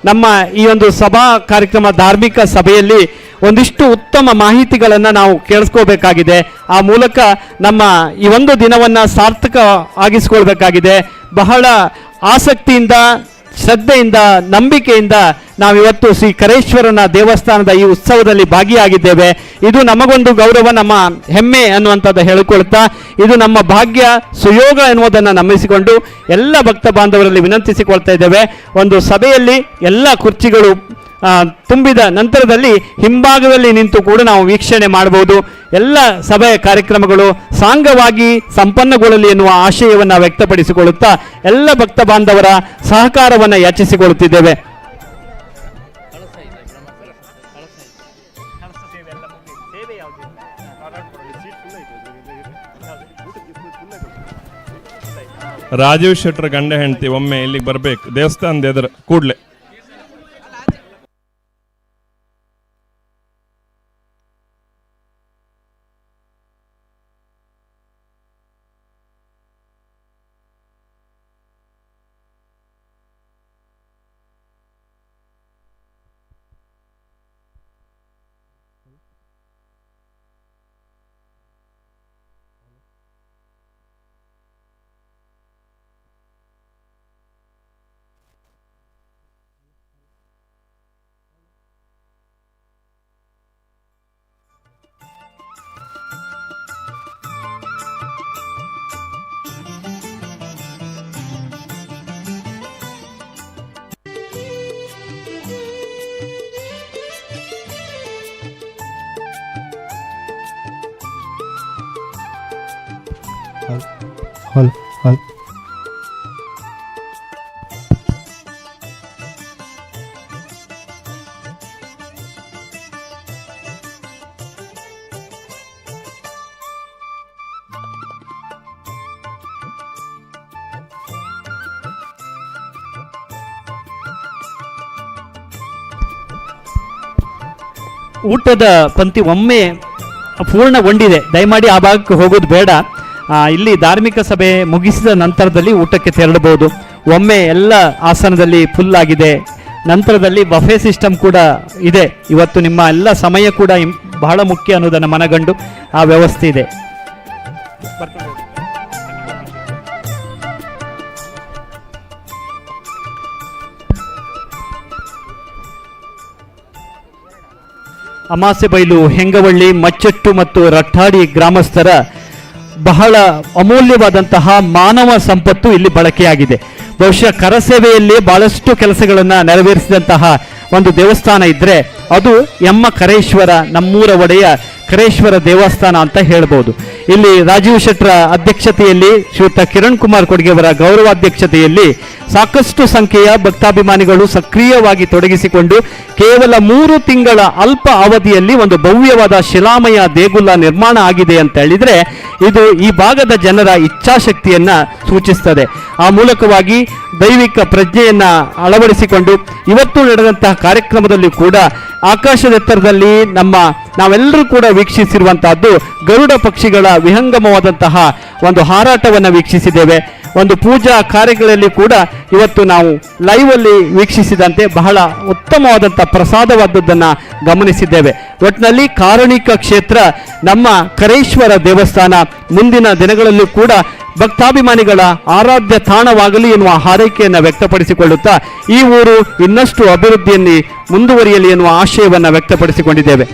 ನಮ್ಮ ಈ ಒಂದು ಸಭಾ ಕಾರ್ಯಕ್ರಮ ಧಾರ್ಮಿಕ ಸಭೆಯಲ್ಲಿ ಒಂದಿಷ್ಟು ಉತ್ತಮ ಮಾಹಿತಿಗಳನ್ನು ನಾವು ಕೇಳಿಸ್ಕೋಬೇಕಾಗಿದೆ. ಆ ಮೂಲಕ ನಮ್ಮ ಈ ಒಂದು ದಿನವನ್ನು ಸಾರ್ಥಕ ಆಗಿಸ್ಕೊಳ್ಬೇಕಾಗಿದೆ. ಬಹಳ ಆಸಕ್ತಿಯಿಂದ, ಶ್ರದ್ಧೆಯಿಂದ, ನಂಬಿಕೆಯಿಂದ ನಾವಿವತ್ತು ಶ್ರೀ ಕರೇಶ್ವರನ ದೇವಸ್ಥಾನದ ಈ ಉತ್ಸವದಲ್ಲಿ ಭಾಗಿಯಾಗಿದ್ದೇವೆ. ಇದು ನಮಗೊಂದು ಗೌರವ, ನಮ್ಮ ಹೆಮ್ಮೆ ಅನ್ನುವಂಥದ್ದು ಹೇಳಿಕೊಳ್ತಾ ಇದು ನಮ್ಮ ಭಾಗ್ಯ, ಸುಯೋಗ ಎನ್ನುವುದನ್ನು ನಂಬಿಸಿಕೊಂಡು ಎಲ್ಲ ಭಕ್ತ ಬಾಂಧವರಲ್ಲಿ ವಿನಂತಿಸಿಕೊಳ್ತಾ ಇದ್ದೇವೆ. ಒಂದು ಸಭೆಯಲ್ಲಿ ಎಲ್ಲ ಕುರ್ಚಿಗಳು ತುಂಬಿದ ನಂತರದಲ್ಲಿ ಹಿಂಭಾಗದಲ್ಲಿ ನಿಂತು ಕೂಡ ನಾವು ವೀಕ್ಷಣೆ ಮಾಡಬಹುದು. ಎಲ್ಲ ಸಭೆಯ ಕಾರ್ಯಕ್ರಮಗಳು ಸಾಂಗವಾಗಿ ಸಂಪನ್ನಗೊಳ್ಳಲಿ ಎನ್ನುವ ಆಶಯವನ್ನು ವ್ಯಕ್ತಪಡಿಸಿಕೊಳ್ಳುತ್ತಾ ಎಲ್ಲ ಭಕ್ತ ಬಾಂಧವರ ಸಹಕಾರವನ್ನು ಯಾಚಿಸಿಕೊಳ್ಳುತ್ತಿದ್ದೇವೆ. ರಾಜೀವ್ ಶೆಟ್ಟರ್ ಗಂಡ ಹೆಂಡತಿ ಒಮ್ಮೆ ಇಲ್ಲಿಗೆ ಬರಬೇಕು, ದೇವಸ್ಥಾನದ ಎದುರು ಕೂಡ್ಲೆ. ಊಟದ ಪಂಕ್ತಿ ಒಮ್ಮೆ ಪೂರ್ಣಗೊಂಡಿದೆ, ದಯಮಾಡಿ ಆ ಭಾಗಕ್ಕೆ ಹೋಗೋದು ಬೇಡ. ಇಲ್ಲಿ ಧಾರ್ಮಿಕ ಸಭೆ ಮುಗಿಸಿದ ನಂತರದಲ್ಲಿ ಊಟಕ್ಕೆ ತೆರಳಬಹುದು. ಒಮ್ಮೆ ಎಲ್ಲ ಆಸನದಲ್ಲಿ ಫುಲ್ ಆಗಿದೆ. ನಂತರದಲ್ಲಿ ಬಫೆ ಸಿಸ್ಟಮ್ ಕೂಡ ಇದೆ. ಇವತ್ತು ನಿಮ್ಮ ಎಲ್ಲ ಸಮಯ ಕೂಡ ಬಹಳ ಮುಖ್ಯ ಅನ್ನೋದನ್ನು ಮನಗಂಡು ಆ ವ್ಯವಸ್ಥೆ ಇದೆ. ಅಮಾಸೆಬೈಲು, ಹೆಂಗವಳ್ಳಿ, ಮಚ್ಚೆಟ್ಟು ಮತ್ತು ರಟ್ಟಾಡಿ ಗ್ರಾಮಸ್ಥರ ಬಹಳ ಅಮೂಲ್ಯವಾದಂತಹ ಮಾನವ ಸಂಪತ್ತು ಇಲ್ಲಿ ಬಳಕೆಯಾಗಿದೆ. ಬಹುಶಃ ಕರಸೇವೆಯಲ್ಲಿ ಬಹಳಷ್ಟು ಕೆಲಸಗಳನ್ನು ನೆರವೇರಿಸಿದಂತಹ ಒಂದು ದೇವಸ್ಥಾನ ಇದ್ದರೆ ಅದು ಎಮ್ಮ ಕರೇಶ್ವರ, ನಮ್ಮೂರ ಒಡೆಯ ಕರೇಶ್ವರ ದೇವಸ್ಥಾನ ಅಂತ ಹೇಳ್ಬೋದು. ಇಲ್ಲಿ ರಾಜೀವ್ ಶೆಟ್ಟರ ಅಧ್ಯಕ್ಷತೆಯಲ್ಲಿ, ಶ್ರೀಯುತ ಕಿರಣ್ ಕುಮಾರ್ ಕೊಡ್ಗೆಯವರ ಗೌರವಾಧ್ಯಕ್ಷತೆಯಲ್ಲಿ ಸಾಕಷ್ಟು ಸಂಖ್ಯೆಯ ಭಕ್ತಾಭಿಮಾನಿಗಳು ಸಕ್ರಿಯವಾಗಿ ತೊಡಗಿಸಿಕೊಂಡು ಕೇವಲ 3 ತಿಂಗಳ ಅಲ್ಪ ಅವಧಿಯಲ್ಲಿ ಒಂದು ಭವ್ಯವಾದ ಶಿಲಾಮಯ ದೇಗುಲ ನಿರ್ಮಾಣ ಆಗಿದೆ ಅಂತ ಹೇಳಿದರೆ ಇದು ಈ ಭಾಗದ ಜನರ ಇಚ್ಛಾಶಕ್ತಿಯನ್ನ ಸೂಚಿಸ್ತದೆ. ಆ ಮೂಲಕವಾಗಿ ದೈವಿಕ ಪ್ರಜ್ಞೆಯನ್ನ ಅಳವಡಿಸಿಕೊಂಡು ಇವತ್ತು ನಡೆದಂತಹ ಕಾರ್ಯಕ್ರಮದಲ್ಲಿ ಕೂಡ ಆಕಾಶದೆತ್ತರದಲ್ಲಿ ನಾವೆಲ್ಲರೂ ಕೂಡ ವೀಕ್ಷಿಸಿರುವಂತಹದ್ದು ಗರುಡ ಪಕ್ಷಿಗಳ ವಿಹಂಗಮವಾದಂತಹ ಒಂದು ಹಾರಾಟವನ್ನು ವೀಕ್ಷಿಸಿದ್ದೇವೆ. ಒಂದು ಪೂಜಾ ಕಾರ್ಯಗಳಲ್ಲಿ ಕೂಡ ಇವತ್ತು ನಾವು ಲೈವ್ ಅಲ್ಲಿ ವೀಕ್ಷಿಸಿದಂತೆ ಬಹಳ ಉತ್ತಮವಾದಂಥ ಪ್ರಸಾದವಾದದ್ದನ್ನು ಗಮನಿಸಿದ್ದೇವೆ. ಒಟ್ಟಿನಲ್ಲಿ ಕಾರಣಿಕ ಕ್ಷೇತ್ರ ನಮ್ಮ ಕರೇಶ್ವರ ದೇವಸ್ಥಾನ ಮುಂದಿನ ದಿನಗಳಲ್ಲೂ ಕೂಡ ಭಕ್ತಾಭಿಮಾನಿಗಳ ಆರಾಧ್ಯ ತಾಣವಾಗಲಿ ಎನ್ನುವ ಹಾರೈಕೆಯನ್ನು ವ್ಯಕ್ತಪಡಿಸಿಕೊಳ್ಳುತ್ತಾ ಈ ಊರು ಇನ್ನಷ್ಟು ಅಭಿವೃದ್ಧಿಯಲ್ಲಿ ಮುಂದುವರಿಯಲಿ ಎನ್ನುವ ಆಶಯವನ್ನು ವ್ಯಕ್ತಪಡಿಸಿಕೊಂಡಿದ್ದೇವೆ.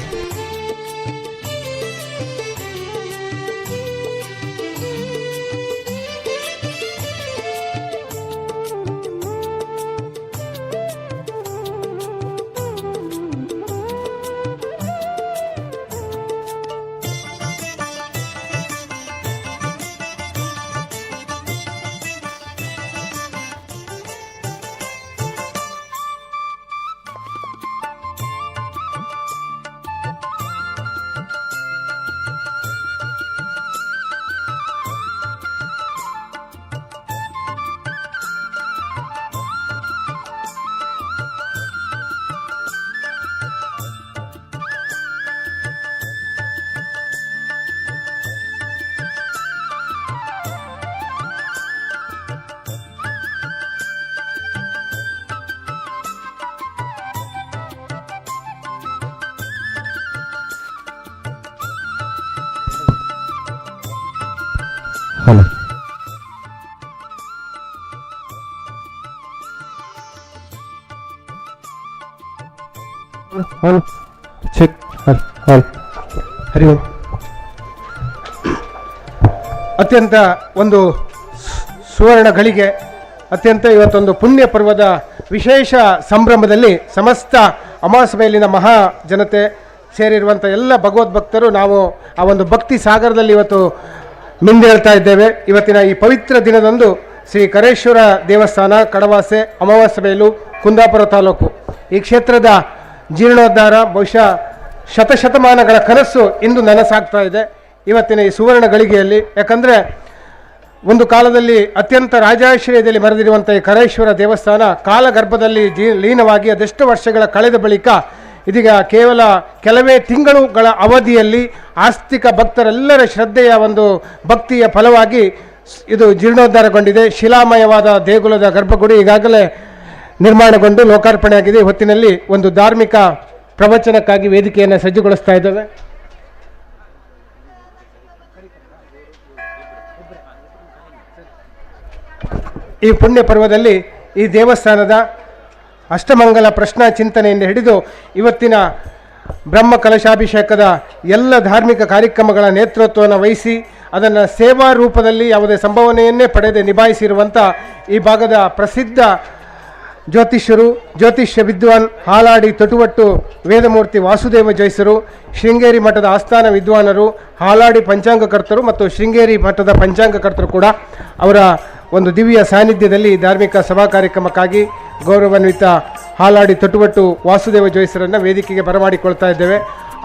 ಹರಿ ಓಂ. ಅತ್ಯಂತ ಒಂದು ಸುವರ್ಣ ಗಳಿಗೆ, ಅತ್ಯಂತ ಇವತ್ತೊಂದು ಪುಣ್ಯ ಪರ್ವದ ವಿಶೇಷ ಸಂಭ್ರಮದಲ್ಲಿ ಸಮಸ್ತ ಅಮಾವಾಸ್ಯೆಯಲ್ಲಿನ ಮಹಾ ಜನತೆ ಸೇರಿರುವಂಥ ಎಲ್ಲ ಭಗವದ್ಭಕ್ತರು ನಾವು ಆ ಒಂದು ಭಕ್ತಿ ಸಾಗರದಲ್ಲಿ ಇವತ್ತು ಮಿಂದೇಳ್ತಾ ಇದ್ದೇವೆ. ಇವತ್ತಿನ ಈ ಪವಿತ್ರ ದಿನದಂದು ಶ್ರೀ ಕರೇಶ್ವರ ದೇವಸ್ಥಾನ ಕಡವಾಸೆ ಅಮಾವಾಸ್ಯೆಬೈಲು ಕುಂದಾಪುರ ತಾಲೂಕು ಈ ಕ್ಷೇತ್ರದ ಜೀರ್ಣೋದ್ಧಾರ ಬಹುಶಃ ಶತಶತಮಾನಗಳ ಕನಸು ಇಂದು ನನಸಾಗ್ತಾ ಇದೆ ಇವತ್ತಿನ ಈ ಸುವರ್ಣ ಗಳಿಗೆಯಲ್ಲಿ. ಯಾಕಂದರೆ ಒಂದು ಕಾಲದಲ್ಲಿ ಅತ್ಯಂತ ರಾಜಾಶ್ರಯದಲ್ಲಿ ಮೆರೆದಿರುವಂಥ ಈ ಕರೇಶ್ವರ ದೇವಸ್ಥಾನ ಕಾಲಗರ್ಭದಲ್ಲಿ ಲೀನವಾಗಿ ಅದೆಷ್ಟು ವರ್ಷಗಳ ಕಳೆದ ಬಳಿಕ ಇದೀಗ ಕೇವಲ ಕೆಲವೇ ತಿಂಗಳುಗಳ ಅವಧಿಯಲ್ಲಿ ಆಸ್ತಿಕ ಭಕ್ತರೆಲ್ಲರ ಶ್ರದ್ಧೆಯ ಒಂದು ಭಕ್ತಿಯ ಫಲವಾಗಿ ಇದು ಜೀರ್ಣೋದ್ಧಾರಗೊಂಡಿದೆ. ಶಿಲಾಮಯವಾದ ದೇಗುಲದ ಗರ್ಭಗುಡಿ ಈಗಾಗಲೇ ನಿರ್ಮಾಣಗೊಂಡು ಲೋಕಾರ್ಪಣೆಯಾಗಿದೆ. ಹೊತ್ತಿನಲ್ಲಿ ಒಂದು ಧಾರ್ಮಿಕ ಪ್ರವಚನಕ್ಕಾಗಿ ವೇದಿಕೆಯನ್ನು ಸಜ್ಜುಗೊಳಿಸ್ತಾ ಇದ್ದೇವೆ. ಈ ಪುಣ್ಯ ಪರ್ವದಲ್ಲಿ ಈ ದೇವಸ್ಥಾನದ ಅಷ್ಟಮಂಗಲ ಪ್ರಶ್ನಾ ಚಿಂತನೆಯಿಂದ ಹಿಡಿದು ಇವತ್ತಿನ ಬ್ರಹ್ಮ ಕಲಶಾಭಿಷೇಕದ ಎಲ್ಲ ಧಾರ್ಮಿಕ ಕಾರ್ಯಕ್ರಮಗಳ ನೇತೃತ್ವವನ್ನು ವಹಿಸಿ ಅದನ್ನು ಸೇವಾ ರೂಪದಲ್ಲಿ ಯಾವುದೇ ಸಂಭಾವನೆಯನ್ನೇ ಪಡೆದೇ ನಿಭಾಯಿಸಿರುವಂಥ ಈ ಭಾಗದ ಪ್ರಸಿದ್ಧ ಜ್ಯೋತಿಷ್ಯರು, ಜ್ಯೋತಿಷ್ಯ ವಿದ್ವಾನ್ ಹಾಲಾಡಿ ತೊಟುವಟ್ಟು ವೇದಮೂರ್ತಿ ವಾಸುದೇವ ಜೈಸರು, ಶೃಂಗೇರಿ ಮಠದ ಆಸ್ಥಾನ ವಿದ್ವಾನರು, ಹಾಲಾಡಿ ಪಂಚಾಂಗಕರ್ತರು ಮತ್ತು ಶೃಂಗೇರಿ ಮಠದ ಪಂಚಾಂಗಕರ್ತರು ಕೂಡ ಅವರ ಒಂದು ದಿವ್ಯ ಸಾನ್ನಿಧ್ಯದಲ್ಲಿ ಧಾರ್ಮಿಕ ಸಭಾ ಕಾರ್ಯಕ್ರಮಕ್ಕಾಗಿ ಗೌರವಾನ್ವಿತ ಹಾಲಾಡಿ ತೊಟುವಟ್ಟು ವಾಸುದೇವ ಜೋಯಿಸರನ್ನು ವೇದಿಕೆಗೆ ಬರಮಾಡಿಕೊಳ್ತಾ ಇದ್ದೇವೆ.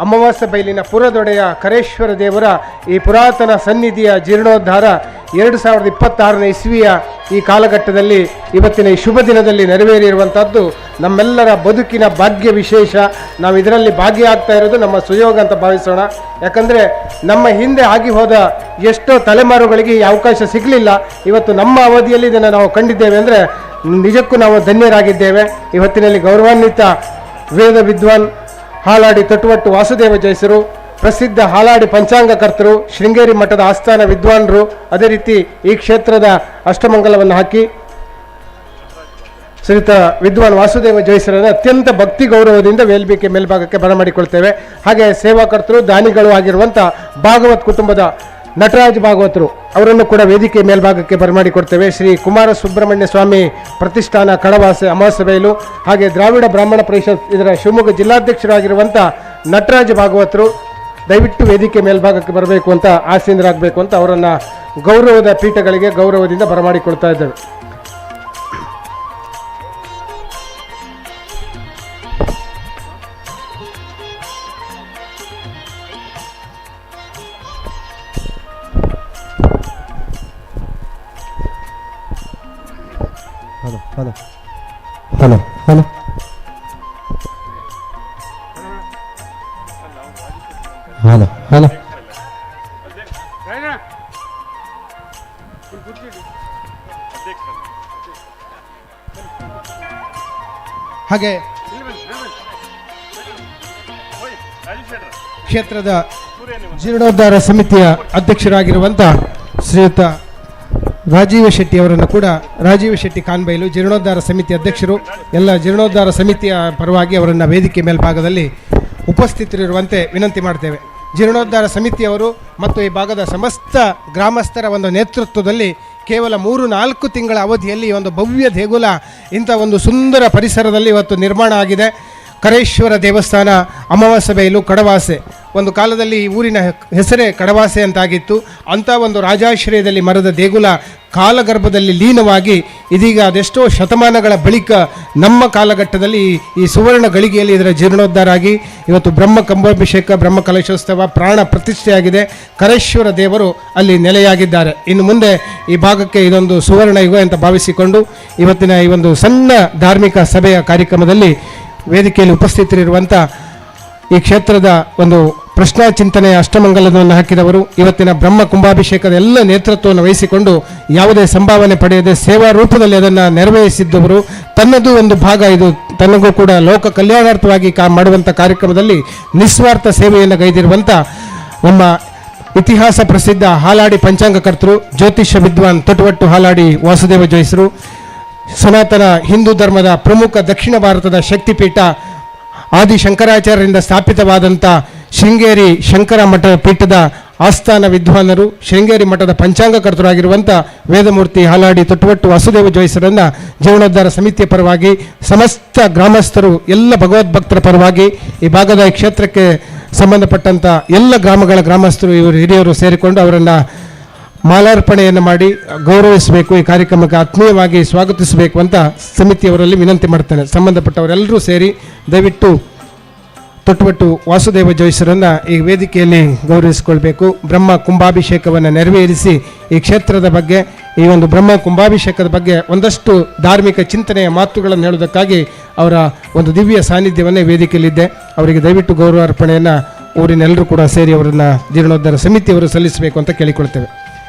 ಅಮಾವಾಸ್ಯೆ ಬೈಲಿನ ಪುರದೊಡೆಯ ಕರೇಶ್ವರ ದೇವರ ಈ ಪುರಾತನ ಸನ್ನಿಧಿಯ ಜೀರ್ಣೋದ್ಧಾರ 2026ನೇ ಇಸ್ವಿಯ ಈ ಕಾಲಘಟ್ಟದಲ್ಲಿ ಇವತ್ತಿನ ಈ ಶುಭ ದಿನದಲ್ಲಿ ನೆರವೇರಿರುವಂಥದ್ದು ನಮ್ಮೆಲ್ಲರ ಬದುಕಿನ ಭಾಗ್ಯ ವಿಶೇಷ. ನಾವು ಇದರಲ್ಲಿ ಭಾಗಿಯಾಗ್ತಾ ಇರೋದು ನಮ್ಮ ಸುಯೋಗ ಅಂತ ಭಾವಿಸೋಣ. ಯಾಕಂದರೆ ನಮ್ಮ ಹಿಂದೆ ಆಗಿ ಹೋದ ಎಷ್ಟೋ ತಲೆಮಾರುಗಳಿಗೆ ಈ ಅವಕಾಶ ಸಿಗಲಿಲ್ಲ. ಇವತ್ತು ನಮ್ಮ ಅವಧಿಯಲ್ಲಿ ಇದನ್ನು ನಾವು ಕಂಡಿದ್ದೇವೆ ಅಂದರೆ ನಿಜಕ್ಕೂ ನಾವು ಧನ್ಯರಾಗಿದ್ದೇವೆ. ಇವತ್ತಿನಲ್ಲಿ ಗೌರವಾನ್ವಿತ ವೇದ ವಿದ್ವಾನ್ ಹಾಲಾಡಿ ತೊಟುವಟ್ಟು ವಾಸುದೇವ ಜೈಸರು, ಪ್ರಸಿದ್ಧ ಹಾಲಾಡಿ ಪಂಚಾಂಗಕರ್ತರು, ಶೃಂಗೇರಿ ಮಠದ ಆಸ್ಥಾನ ವಿದ್ವಾನರು, ಅದೇ ರೀತಿ ಈ ಕ್ಷೇತ್ರದ ಅಷ್ಟಮಂಗಲವನ್ನು ಹಾಕಿ ಶ್ರೀಯುತ ವಿದ್ವಾನ್ ವಾಸುದೇವ ಜೈಸರನ್ನು ಅತ್ಯಂತ ಭಕ್ತಿ ಗೌರವದಿಂದ ವೇಲ್ಬಿಕೆ ಮೇಲ್ಭಾಗಕ್ಕೆ ಬರಮಾಡಿಕೊಳ್ತೇವೆ. ಹಾಗೆ ಸೇವಾಕರ್ತರು, ದಾನಿಗಳು ಆಗಿರುವಂಥ ಭಾಗವತ್ ಕುಟುಂಬದ ನಟರಾಜ್ ಭಾಗವತರು ಅವರನ್ನು ಕೂಡ ವೇದಿಕೆ ಮೇಲ್ಭಾಗಕ್ಕೆ ಬರಮಾಡಿಕೊಡ್ತೇವೆ. ಶ್ರೀ ಕುಮಾರ ಸುಬ್ರಹ್ಮಣ್ಯ ಸ್ವಾಮಿ ಪ್ರತಿಷ್ಠಾನ ಕಡವಾಸೆ ಅಮಾವಾಸ್ಯೆಬೈಲು, ಹಾಗೆ ದ್ರಾವಿಡ ಬ್ರಾಹ್ಮಣ ಪರಿಷತ್ ಇದರ ಶಿವಮೊಗ್ಗ ಜಿಲ್ಲಾಧ್ಯಕ್ಷರಾಗಿರುವಂಥ ನಟರಾಜ್ ಭಾಗವತರು ದಯವಿಟ್ಟು ವೇದಿಕೆ ಮೇಲ್ಭಾಗಕ್ಕೆ ಬರಬೇಕು ಅಂತ ಆಸೀನರಾಗಬೇಕು ಅಂತ ಅವರನ್ನು ಗೌರವದ ಪೀಠಗಳಿಗೆ ಗೌರವದಿಂದ ಬರಮಾಡಿಕೊಳ್ತಾ ಇದ್ದೇವೆ. ಹಲೋ ಹಾಗೆ ಕ್ಷೇತ್ರದ ಜೀರ್ಣೋದ್ಧಾರ ಸಮಿತಿಯ ಅಧ್ಯಕ್ಷರಾಗಿರುವಂಥ ಶ್ರೀಯುತ ರಾಜೀವ ಶೆಟ್ಟಿ ಅವರನ್ನು ಕೂಡ, ರಾಜೀವ ಶೆಟ್ಟಿ ಕಾನ್ಬೈಲು ಜೀರ್ಣೋದ್ಧಾರ ಸಮಿತಿ ಅಧ್ಯಕ್ಷರು, ಎಲ್ಲ ಜೀರ್ಣೋದ್ಧಾರ ಸಮಿತಿಯ ಪರವಾಗಿ ಅವರನ್ನು ವೇದಿಕೆ ಮೇಲ್ಭಾಗದಲ್ಲಿ ಉಪಸ್ಥಿತರಿರುವಂತೆ ವಿನಂತಿ ಮಾಡ್ತೇವೆ. ಜೀರ್ಣೋದ್ಧಾರ ಸಮಿತಿಯವರು ಮತ್ತು ಈ ಭಾಗದ ಸಮಸ್ತ ಗ್ರಾಮಸ್ಥರ ಒಂದು ನೇತೃತ್ವದಲ್ಲಿ ಕೇವಲ 3-4 ತಿಂಗಳ ಅವಧಿಯಲ್ಲಿ ಒಂದು ಭವ್ಯ ದೇಗುಲ ಇಂಥ ಒಂದು ಸುಂದರ ಪರಿಸರದಲ್ಲಿ ಇವತ್ತು ನಿರ್ಮಾಣ ಆಗಿದೆ. ಕರೇಶ್ವರ ದೇವಸ್ಥಾನ ಅಮಾವಾಸ್ಯೆಬೈಲು ಕಡವಾಸೆ. ಒಂದು ಕಾಲದಲ್ಲಿ ಈ ಊರಿನ ಹೆಸರೇ ಕಡವಾಸೆ ಅಂತಾಗಿತ್ತು. ಅಂಥ ಒಂದು ರಾಜಾಶ್ರಯದಲ್ಲಿ ಮರದ ದೇಗುಲ ಕಾಲಗರ್ಭದಲ್ಲಿ ಲೀನವಾಗಿ ಇದೀಗ ಅದೆಷ್ಟೋ ಶತಮಾನಗಳ ಬಳಿಕ ನಮ್ಮ ಕಾಲಘಟ್ಟದಲ್ಲಿ ಈ ಸುವರ್ಣ ಗಳಿಗೆಯಲ್ಲಿ ಇದರ ಜೀರ್ಣೋದ್ಧಾರ ಆಗಿ ಇವತ್ತು ಬ್ರಹ್ಮ ಕಂಭಾಭಿಷೇಕ, ಬ್ರಹ್ಮ ಕಲಶೋತ್ಸವ, ಪ್ರಾಣ ಪ್ರತಿಷ್ಠೆಯಾಗಿದೆ. ಕರೇಶ್ವರ ದೇವರು ಅಲ್ಲಿ ನೆಲೆಯಾಗಿದ್ದಾರೆ. ಇನ್ನು ಮುಂದೆ ಈ ಭಾಗಕ್ಕೆ ಇದೊಂದು ಸುವರ್ಣ ಯುಗ ಅಂತ ಭಾವಿಸಿಕೊಂಡು ಇವತ್ತಿನ ಈ ಒಂದು ಸಣ್ಣ ಧಾರ್ಮಿಕ ಸಭೆಯ ಕಾರ್ಯಕ್ರಮದಲ್ಲಿ ವೇದಿಕೆಯಲ್ಲಿ ಉಪಸ್ಥಿತರಿರುವಂಥ ಈ ಕ್ಷೇತ್ರದ ಒಂದು ಪ್ರಶ್ನಾ ಚಿಂತನೆಯ ಅಷ್ಟಮಂಗಲವನ್ನು ಹಾಕಿದವರು, ಇವತ್ತಿನ ಬ್ರಹ್ಮ ಕುಂಭಾಭಿಷೇಕದ ಎಲ್ಲ ನೇತೃತ್ವವನ್ನು ವಹಿಸಿಕೊಂಡು ಯಾವುದೇ ಸಂಭಾವನೆ ಪಡೆಯದೆ ಸೇವಾ ರೂಪದಲ್ಲಿ ಅದನ್ನು ನೆರವೇರಿಸಿದ್ದವರು. ತನ್ನದು ಒಂದು ಭಾಗ ಇದು, ತನಗೂ ಕೂಡ ಲೋಕ ಕಲ್ಯಾಣಾರ್ಥವಾಗಿ ಮಾಡುವಂಥ ಕಾರ್ಯಕ್ರಮದಲ್ಲಿ ನಿಸ್ವಾರ್ಥ ಸೇವೆಯನ್ನು ಗೈದಿರುವಂಥ ನಮ್ಮ ಇತಿಹಾಸ ಪ್ರಸಿದ್ಧ ಹಾಲಾಡಿ ಪಂಚಾಂಗಕರ್ತರು, ಜ್ಯೋತಿಷ್ಯ ವಿದ್ವಾನ್ ತೊಟವಟ್ಟು ಹಾಲಾಡಿ ವಾಸುದೇವ ಜೋಯಿಸರು, ಸನಾತನ ಹಿಂದೂ ಧರ್ಮದ ಪ್ರಮುಖ ದಕ್ಷಿಣ ಭಾರತದ ಶಕ್ತಿಪೀಠ ಆದಿ ಶಂಕರಾಚಾರ್ಯರಿಂದ ಸ್ಥಾಪಿತವಾದಂಥ ಶೃಂಗೇರಿ ಶಂಕರ ಮಠ ಪೀಠದ ಆಸ್ಥಾನ ವಿದ್ವಾನರು, ಶೃಂಗೇರಿ ಮಠದ ಪಂಚಾಂಗಕರ್ತರಾಗಿರುವಂಥ ವೇದಮೂರ್ತಿ ಹಾಲಾಡಿ ತೊಟ್ಟವಟ್ಟು ವಾಸುದೇವ ಜೋಯಿಸರನ್ನು ಜೀವನೋದ್ಧಾರ ಸಮಿತಿಯ ಪರವಾಗಿ, ಸಮಸ್ತ ಗ್ರಾಮಸ್ಥರು ಎಲ್ಲ ಭಗವದ್ಭಕ್ತರ ಪರವಾಗಿ, ಈ ಭಾಗದ ಈ ಕ್ಷೇತ್ರಕ್ಕೆ ಸಂಬಂಧಪಟ್ಟಂಥ ಎಲ್ಲ ಗ್ರಾಮಗಳ ಗ್ರಾಮಸ್ಥರು, ಇವರು ಹಿರಿಯರು ಸೇರಿಕೊಂಡು ಅವರನ್ನು ಮಾಲಾರ್ಪಣೆಯನ್ನು ಮಾಡಿ ಗೌರವಿಸಬೇಕು, ಈ ಕಾರ್ಯಕ್ರಮಕ್ಕೆ ಆತ್ಮೀಯವಾಗಿ ಸ್ವಾಗತಿಸಬೇಕು ಅಂತ ಸಮಿತಿಯವರಲ್ಲಿ ವಿನಂತಿ ಮಾಡ್ತೇನೆ. ಸಂಬಂಧಪಟ್ಟವರೆಲ್ಲರೂ ಸೇರಿ ದಯವಿಟ್ಟು ತೊಟ್ಟವಟ್ಟು ವಾಸುದೇವ ಜೋಯಿಸರನ್ನು ಈ ವೇದಿಕೆಯಲ್ಲಿ ಗೌರವಿಸಿಕೊಳ್ಬೇಕು. ಬ್ರಹ್ಮ ಕುಂಭಾಭಿಷೇಕವನ್ನು ನೆರವೇರಿಸಿ ಈ ಕ್ಷೇತ್ರದ ಬಗ್ಗೆ, ಈ ಒಂದು ಬ್ರಹ್ಮ ಕುಂಭಾಭಿಷೇಕದ ಬಗ್ಗೆ ಒಂದಷ್ಟು ಧಾರ್ಮಿಕ ಚಿಂತನೆಯ ಮಾತುಗಳನ್ನು ಹೇಳುವುದಕ್ಕಾಗಿ ಅವರ ಒಂದು ದಿವ್ಯ ಸಾನ್ನಿಧ್ಯವನ್ನೇ ವೇದಿಕೆಯಲ್ಲಿದ್ದೆ. ಅವರಿಗೆ ದಯವಿಟ್ಟು ಗೌರವಾರ್ಪಣೆಯನ್ನು ಊರಿನೆಲ್ಲರೂ ಕೂಡ ಸೇರಿ ಅವರನ್ನು ಜೀರ್ಣೋದ್ಧಾರ ಸಮಿತಿಯವರು ಸಲ್ಲಿಸಬೇಕು ಅಂತ ಕೇಳಿಕೊಳ್ತೇವೆ.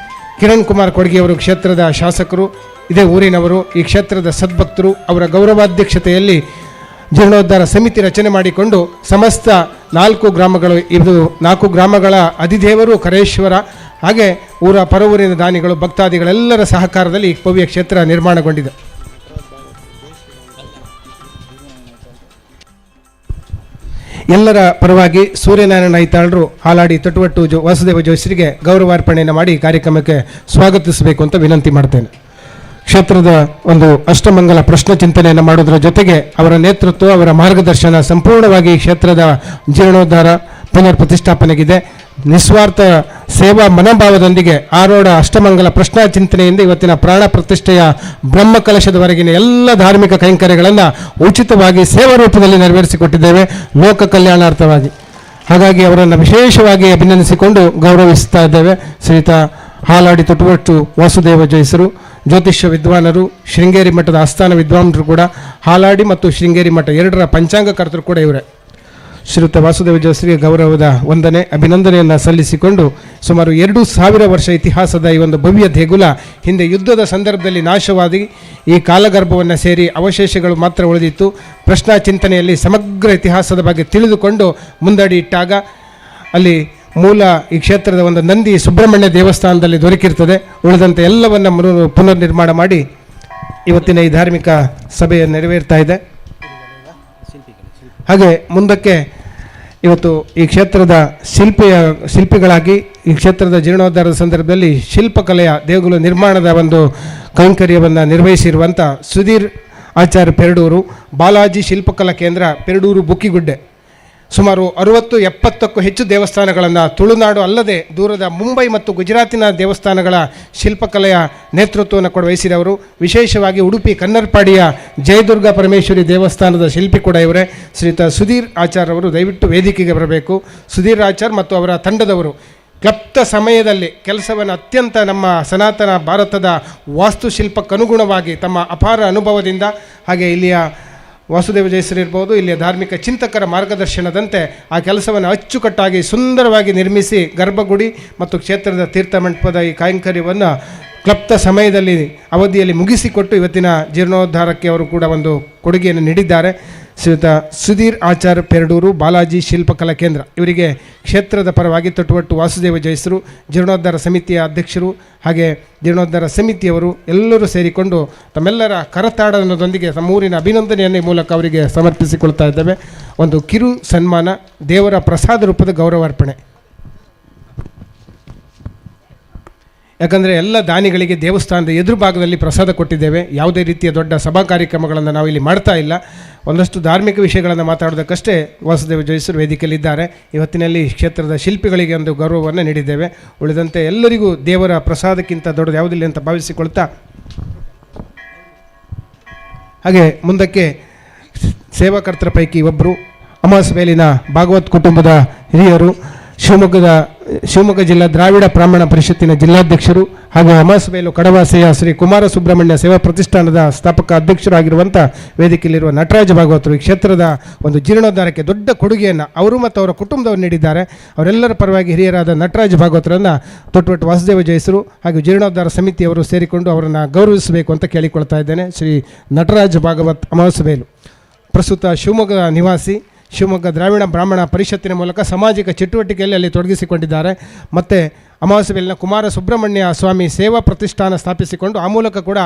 ಕಿರಣ್ ಕುಮಾರ್ ಕೊಡ್ಗಿಯವರು ಕ್ಷೇತ್ರದ ಶಾಸಕರು, ಇದೇ ಊರಿನವರು, ಈ ಕ್ಷೇತ್ರದ ಸದ್ಭಕ್ತರು. ಅವರ ಗೌರವಾಧ್ಯಕ್ಷತೆಯಲ್ಲಿ ಜೀರ್ಣೋದ್ಧಾರ ಸಮಿತಿ ರಚನೆ ಮಾಡಿಕೊಂಡು ಸಮಸ್ತ 4 ಗ್ರಾಮಗಳು, ಇದು 4 ಗ್ರಾಮಗಳ ಅಧಿದೇವರು ಕರೇಶ್ವರ, ಹಾಗೆ ಊರ ಪರವೂರಿನ ದಾನಿಗಳು, ಭಕ್ತಾದಿಗಳೆಲ್ಲರ ಸಹಕಾರದಲ್ಲಿ ಈ ಭವ್ಯ ಕ್ಷೇತ್ರ ನಿರ್ಮಾಣಗೊಂಡಿದೆ. ಎಲ್ಲರ ಪರವಾಗಿ ಸೂರ್ಯನಾರಾಯಣ ಐತಾಳರು ಹಾಲಾಡಿ ತೊಟ್ಟವಟ್ಟು ವಾಸುದೇವ ಜೋಯಿಸರಿಗೆ ಗೌರವಾರ್ಪಣೆಯನ್ನು ಮಾಡಿ ಕಾರ್ಯಕ್ರಮಕ್ಕೆ ಸ್ವಾಗತಿಸಬೇಕು ಅಂತ ವಿನಂತಿ ಮಾಡ್ತೇನೆ. ಕ್ಷೇತ್ರದ ಒಂದು ಅಷ್ಟಮಂಗಲ ಪ್ರಶ್ನೆ ಚಿಂತನೆಯನ್ನು ಮಾಡೋದರ ಜೊತೆಗೆ ಅವರ ನೇತೃತ್ವ, ಅವರ ಮಾರ್ಗದರ್ಶನ ಸಂಪೂರ್ಣವಾಗಿ ಕ್ಷೇತ್ರದ ಜೀರ್ಣೋದ್ಧಾರ ಪುನರ್ ಪ್ರತಿಷ್ಠಾಪನೆಗಿದೆ. ನಿಸ್ವಾರ್ಥ ಸೇವಾ ಮನೋಭಾವದೊಂದಿಗೆ ಆರೋಢ ಅಷ್ಟಮಂಗಲ ಪ್ರಶ್ನಾ ಚಿಂತನೆಯಿಂದ ಇವತ್ತಿನ ಪ್ರಾಣ ಪ್ರತಿಷ್ಠೆಯ ಬ್ರಹ್ಮಕಲಶದವರೆಗಿನ ಎಲ್ಲ ಧಾರ್ಮಿಕ ಕೈಂಕರ್ಯಗಳನ್ನು ಉಚಿತವಾಗಿ ಸೇವಾ ರೂಪದಲ್ಲಿ ನೆರವೇರಿಸಿಕೊಟ್ಟಿದ್ದೇವೆ, ಲೋಕ ಕಲ್ಯಾಣಾರ್ಥವಾಗಿ. ಹಾಗಾಗಿ ಅವರನ್ನು ವಿಶೇಷವಾಗಿ ಅಭಿನಂದಿಸಿಕೊಂಡು ಗೌರವಿಸ್ತಾ ಇದ್ದೇವೆ. ಶ್ರೀಯುತ ಹಾಲಾಡಿ ತೊಟ್ಟವಟ್ಟು ವಾಸುದೇವ ಜೋಯಿಸರು ಜ್ಯೋತಿಷ್ಯ ವಿದ್ವಾನರು, ಶೃಂಗೇರಿ ಮಠದ ಆಸ್ಥಾನ ವಿದ್ವಾಂಸರು ಕೂಡ, ಹಾಲಾಡಿ ಮತ್ತು ಶೃಂಗೇರಿ ಮಠ ಎರಡರ ಪಂಚಾಂಗಕರ್ತರು ಕೂಡ ಇವರೇ. ಶ್ರೀಯುತ ವಾಸುದೇವ ಜೋಯಿಸರಿಗೆ ಗೌರವದ ವಂದನೆ, ಅಭಿನಂದನೆಯನ್ನು ಸಲ್ಲಿಸಿಕೊಂಡು ಸುಮಾರು 2000 ವರ್ಷ ಇತಿಹಾಸದ ಈ ಒಂದು ಭವ್ಯ ದೇಗುಲ ಹಿಂದೆ ಯುದ್ಧದ ಸಂದರ್ಭದಲ್ಲಿ ನಾಶವಾಗಿ ಈ ಕಾಲಗರ್ಭವನ್ನು ಸೇರಿ ಅವಶೇಷಗಳು ಮಾತ್ರ ಉಳಿದಿತ್ತು. ಪ್ರಶ್ನಾ ಚಿಂತನೆಯಲ್ಲಿ ಸಮಗ್ರ ಇತಿಹಾಸದ ಬಗ್ಗೆ ತಿಳಿದುಕೊಂಡು ಮುಂದಡಿ ಇಟ್ಟಾಗ ಅಲ್ಲಿ ಮೂಲ ಈ ಕ್ಷೇತ್ರದ ಒಂದು ನಂದಿ ಸುಬ್ರಹ್ಮಣ್ಯ ದೇವಸ್ಥಾನದಲ್ಲಿ ದೊರಕಿರ್ತದೆ. ಉಳಿದಂತೆ ಎಲ್ಲವನ್ನು ಪುನರ್ ನಿರ್ಮಾಣ ಮಾಡಿ ಇವತ್ತಿನ ಈ ಧಾರ್ಮಿಕ ಸಭೆಯನ್ನು ನೆರವೇರ್ತಾ ಇದೆ. ಹಾಗೆ ಮುಂದಕ್ಕೆ ಇವತ್ತು ಈ ಕ್ಷೇತ್ರದ ಶಿಲ್ಪಿಗಳಾಗಿ ಈ ಕ್ಷೇತ್ರದ ಜೀರ್ಣೋದ್ಧಾರದ ಸಂದರ್ಭದಲ್ಲಿ ಶಿಲ್ಪಕಲೆಯ ದೇಗುಲ ನಿರ್ಮಾಣದ ಒಂದು ಕೈಂಕರ್ಯವನ್ನು ನಿರ್ವಹಿಸಿರುವಂಥ ಸುಧೀರ್ ಆಚಾರ್ಯ ಪೆರಡೂರು, ಬಾಲಾಜಿ ಶಿಲ್ಪಕಲಾ ಕೇಂದ್ರ ಪೆರಡೂರು ಬುಕ್ಕಿಗುಡ್ಡೆ, ಸುಮಾರು 60-70ಕ್ಕೂ ಹೆಚ್ಚು ದೇವಸ್ಥಾನಗಳನ್ನು ತುಳುನಾಡು ಅಲ್ಲದೆ ದೂರದ ಮುಂಬೈ ಮತ್ತು ಗುಜರಾತಿನ ದೇವಸ್ಥಾನಗಳ ಶಿಲ್ಪಕಲೆಯ ನೇತೃತ್ವವನ್ನು ಕೂಡ ವಹಿಸಿದವರು. ವಿಶೇಷವಾಗಿ ಉಡುಪಿ ಕನ್ನರ್ಪಾಡಿಯ ಜಯದುರ್ಗಾ ಪರಮೇಶ್ವರಿ ದೇವಸ್ಥಾನದ ಶಿಲ್ಪಿ ಕೂಡ ಇವರೇ. ಶ್ರೀಯುತ ಸುಧೀರ್ ಆಚಾರ್ ಅವರು ದಯವಿಟ್ಟು ವೇದಿಕೆಗೆ ಬರಬೇಕು. ಸುಧೀರ್ ಆಚಾರ್ ಮತ್ತು ಅವರ ತಂಡದವರು ಕ್ಲಪ್ತ ಸಮಯದಲ್ಲಿ ಕೆಲಸವನ್ನು ಅತ್ಯಂತ ನಮ್ಮ ಸನಾತನ ಭಾರತದ ವಾಸ್ತುಶಿಲ್ಪಕ್ಕನುಗುಣವಾಗಿ ತಮ್ಮ ಅಪಾರ ಅನುಭವದಿಂದ, ಹಾಗೆ ಇಲ್ಲಿಯ ವಾಸುದೇವ ಜೋಯಿಸರು ಇರ್ಬೋದು, ಇಲ್ಲಿಯ ಧಾರ್ಮಿಕ ಚಿಂತಕರ ಮಾರ್ಗದರ್ಶನದಂತೆ ಆ ಕೆಲಸವನ್ನು ಅಚ್ಚುಕಟ್ಟಾಗಿ ಸುಂದರವಾಗಿ ನಿರ್ಮಿಸಿ ಗರ್ಭಗುಡಿ ಮತ್ತು ಕ್ಷೇತ್ರದ ತೀರ್ಥ ಮಂಟಪದ ಈ ಕೈಂಕರ್ಯವನ್ನು ಕ್ಲಪ್ತ ಸಮಯದಲ್ಲಿ ಅವಧಿಯಲ್ಲಿ ಮುಗಿಸಿಕೊಟ್ಟು ಇವತ್ತಿನ ಜೀರ್ಣೋದ್ಧಾರಕ್ಕೆ ಅವರು ಕೂಡ ಒಂದು ಕೊಡುಗೆಯನ್ನು ನೀಡಿದ್ದಾರೆ. ಶ್ರೀಯುತ ಸುಧೀರ್ ಆಚಾರ್ ಪೆರಡೂರು, ಬಾಲಾಜಿ ಶಿಲ್ಪಕಲಾ ಕೇಂದ್ರ, ಇವರಿಗೆ ಕ್ಷೇತ್ರದ ಪರವಾಗಿ ತೊಟ್ಟವಟ್ಟು ವಾಸುದೇವ ಜೋಯಿಸರು, ಜೀರ್ಣೋದ್ಧಾರ ಸಮಿತಿಯ ಅಧ್ಯಕ್ಷರು, ಹಾಗೆ ಜೀರ್ಣೋದ್ಧಾರ ಸಮಿತಿಯವರು ಎಲ್ಲರೂ ಸೇರಿಕೊಂಡು ತಮ್ಮೆಲ್ಲರ ಕರತಾಡನದೊಂದಿಗೆ ತಮ್ಮೂರಿನ ಅಭಿನಂದನೆಯನ್ನು ಈ ಮೂಲಕ ಅವರಿಗೆ ಸಮರ್ಪಿಸಿಕೊಳ್ತಾ ಇದ್ದೇವೆ. ಒಂದು ಕಿರು ಸನ್ಮಾನ, ದೇವರ ಪ್ರಸಾದ ರೂಪದ ಗೌರವಾರ್ಪಣೆ. ಯಾಕಂದರೆ ಎಲ್ಲ ದಾನಿಗಳಿಗೆ ದೇವಸ್ಥಾನದ ಎದುರು ಭಾಗದಲ್ಲಿ ಪ್ರಸಾದ ಕೊಟ್ಟಿದ್ದೇವೆ. ಯಾವುದೇ ರೀತಿಯ ದೊಡ್ಡ ಸಭಾ ಕಾರ್ಯಕ್ರಮಗಳನ್ನು ನಾವು ಇಲ್ಲಿ ಮಾಡ್ತಾ ಇಲ್ಲ. ಒಂದಷ್ಟು ಧಾರ್ಮಿಕ ವಿಷಯಗಳನ್ನು ಮಾತಾಡೋದಕ್ಕಷ್ಟೇ ವಾಸುದೇವ ಜೋಯಿಸರು ವೇದಿಕೆಯಲ್ಲಿದ್ದಾರೆ. ಇವತ್ತಿನಲ್ಲಿ ಕ್ಷೇತ್ರದ ಶಿಲ್ಪಿಗಳಿಗೆ ಒಂದು ಗೌರವವನ್ನು ನೀಡಿದ್ದೇವೆ. ಉಳಿದಂತೆ ಎಲ್ಲರಿಗೂ ದೇವರ ಪ್ರಸಾದಕ್ಕಿಂತ ದೊಡ್ಡದು ಯಾವುದಿಲ್ಲ ಅಂತ ಭಾವಿಸಿಕೊಳ್ತಾ, ಹಾಗೆ ಮುಂದಕ್ಕೆ ಸೇವಾಕರ್ತರ ಪೈಕಿ ಒಬ್ಬರು, ಅಮಾಸಬೇಲಿನ ಭಾಗವತ್ ಕುಟುಂಬದ ಹಿರಿಯರು, ಶಿವಮೊಗ್ಗ ಜಿಲ್ಲಾ ದ್ರಾವಿಡ ಬ್ರಾಹ್ಮಣ ಪರಿಷತ್ತಿನ ಜಿಲ್ಲಾಧ್ಯಕ್ಷರು, ಹಾಗೂ ಅಮಾಸಬೇಲು ಕಡವಾಸೆಯ ಶ್ರೀ ಕುಮಾರ ಸುಬ್ರಹ್ಮಣ್ಯ ಸೇವಾ ಪ್ರತಿಷ್ಠಾನದ ಸ್ಥಾಪಕ ಅಧ್ಯಕ್ಷರಾಗಿರುವಂಥ ವೇದಿಕೆಯಲ್ಲಿರುವ ನಟರಾಜ ಭಾಗವತರು ಈ ಕ್ಷೇತ್ರದ ಒಂದು ಜೀರ್ಣೋದ್ಧಾರಕ್ಕೆ ದೊಡ್ಡ ಕೊಡುಗೆಯನ್ನು ಅವರು ಮತ್ತು ಅವರ ಕುಟುಂಬದವರು ನೀಡಿದ್ದಾರೆ. ಅವರೆಲ್ಲರ ಪರವಾಗಿ ಹಿರಿಯರಾದ ನಟರಾಜ ಭಾಗವತರನ್ನು ತೊಟ್ಟವಟ್ಟು ವಾಸುದೇವ ಜೋಯಿಸರು ಹಾಗೂ ಜೀರ್ಣೋದ್ಧಾರ ಸಮಿತಿಯವರು ಸೇರಿಕೊಂಡು ಅವರನ್ನು ಗೌರವಿಸಬೇಕು ಅಂತ ಕೇಳಿಕೊಳ್ತಾ ಇದ್ದೇನೆ. ಶ್ರೀ ನಟರಾಜ ಭಾಗವತ್ ಅಮಾಸಬೇಲು ಪ್ರಸ್ತುತ ಶಿವಮೊಗ್ಗ ನಿವಾಸಿ, ಶಿವಮೊಗ್ಗ ದ್ರಾವಿಡ ಬ್ರಾಹ್ಮಣ ಪರಿಷತ್ತಿನ ಮೂಲಕ ಸಾಮಾಜಿಕ ಚಟುವಟಿಕೆಯಲ್ಲಿ ಅಲ್ಲಿ ತೊಡಗಿಸಿಕೊಂಡಿದ್ದಾರೆ. ಮತ್ತು ಅಮಾವಾಸ್ಯೆಯಲ್ಲಿನ ಕುಮಾರ ಸುಬ್ರಹ್ಮಣ್ಯ ಸ್ವಾಮಿ ಸೇವಾ ಪ್ರತಿಷ್ಠಾನ ಸ್ಥಾಪಿಸಿಕೊಂಡು ಆ ಮೂಲಕ ಕೂಡ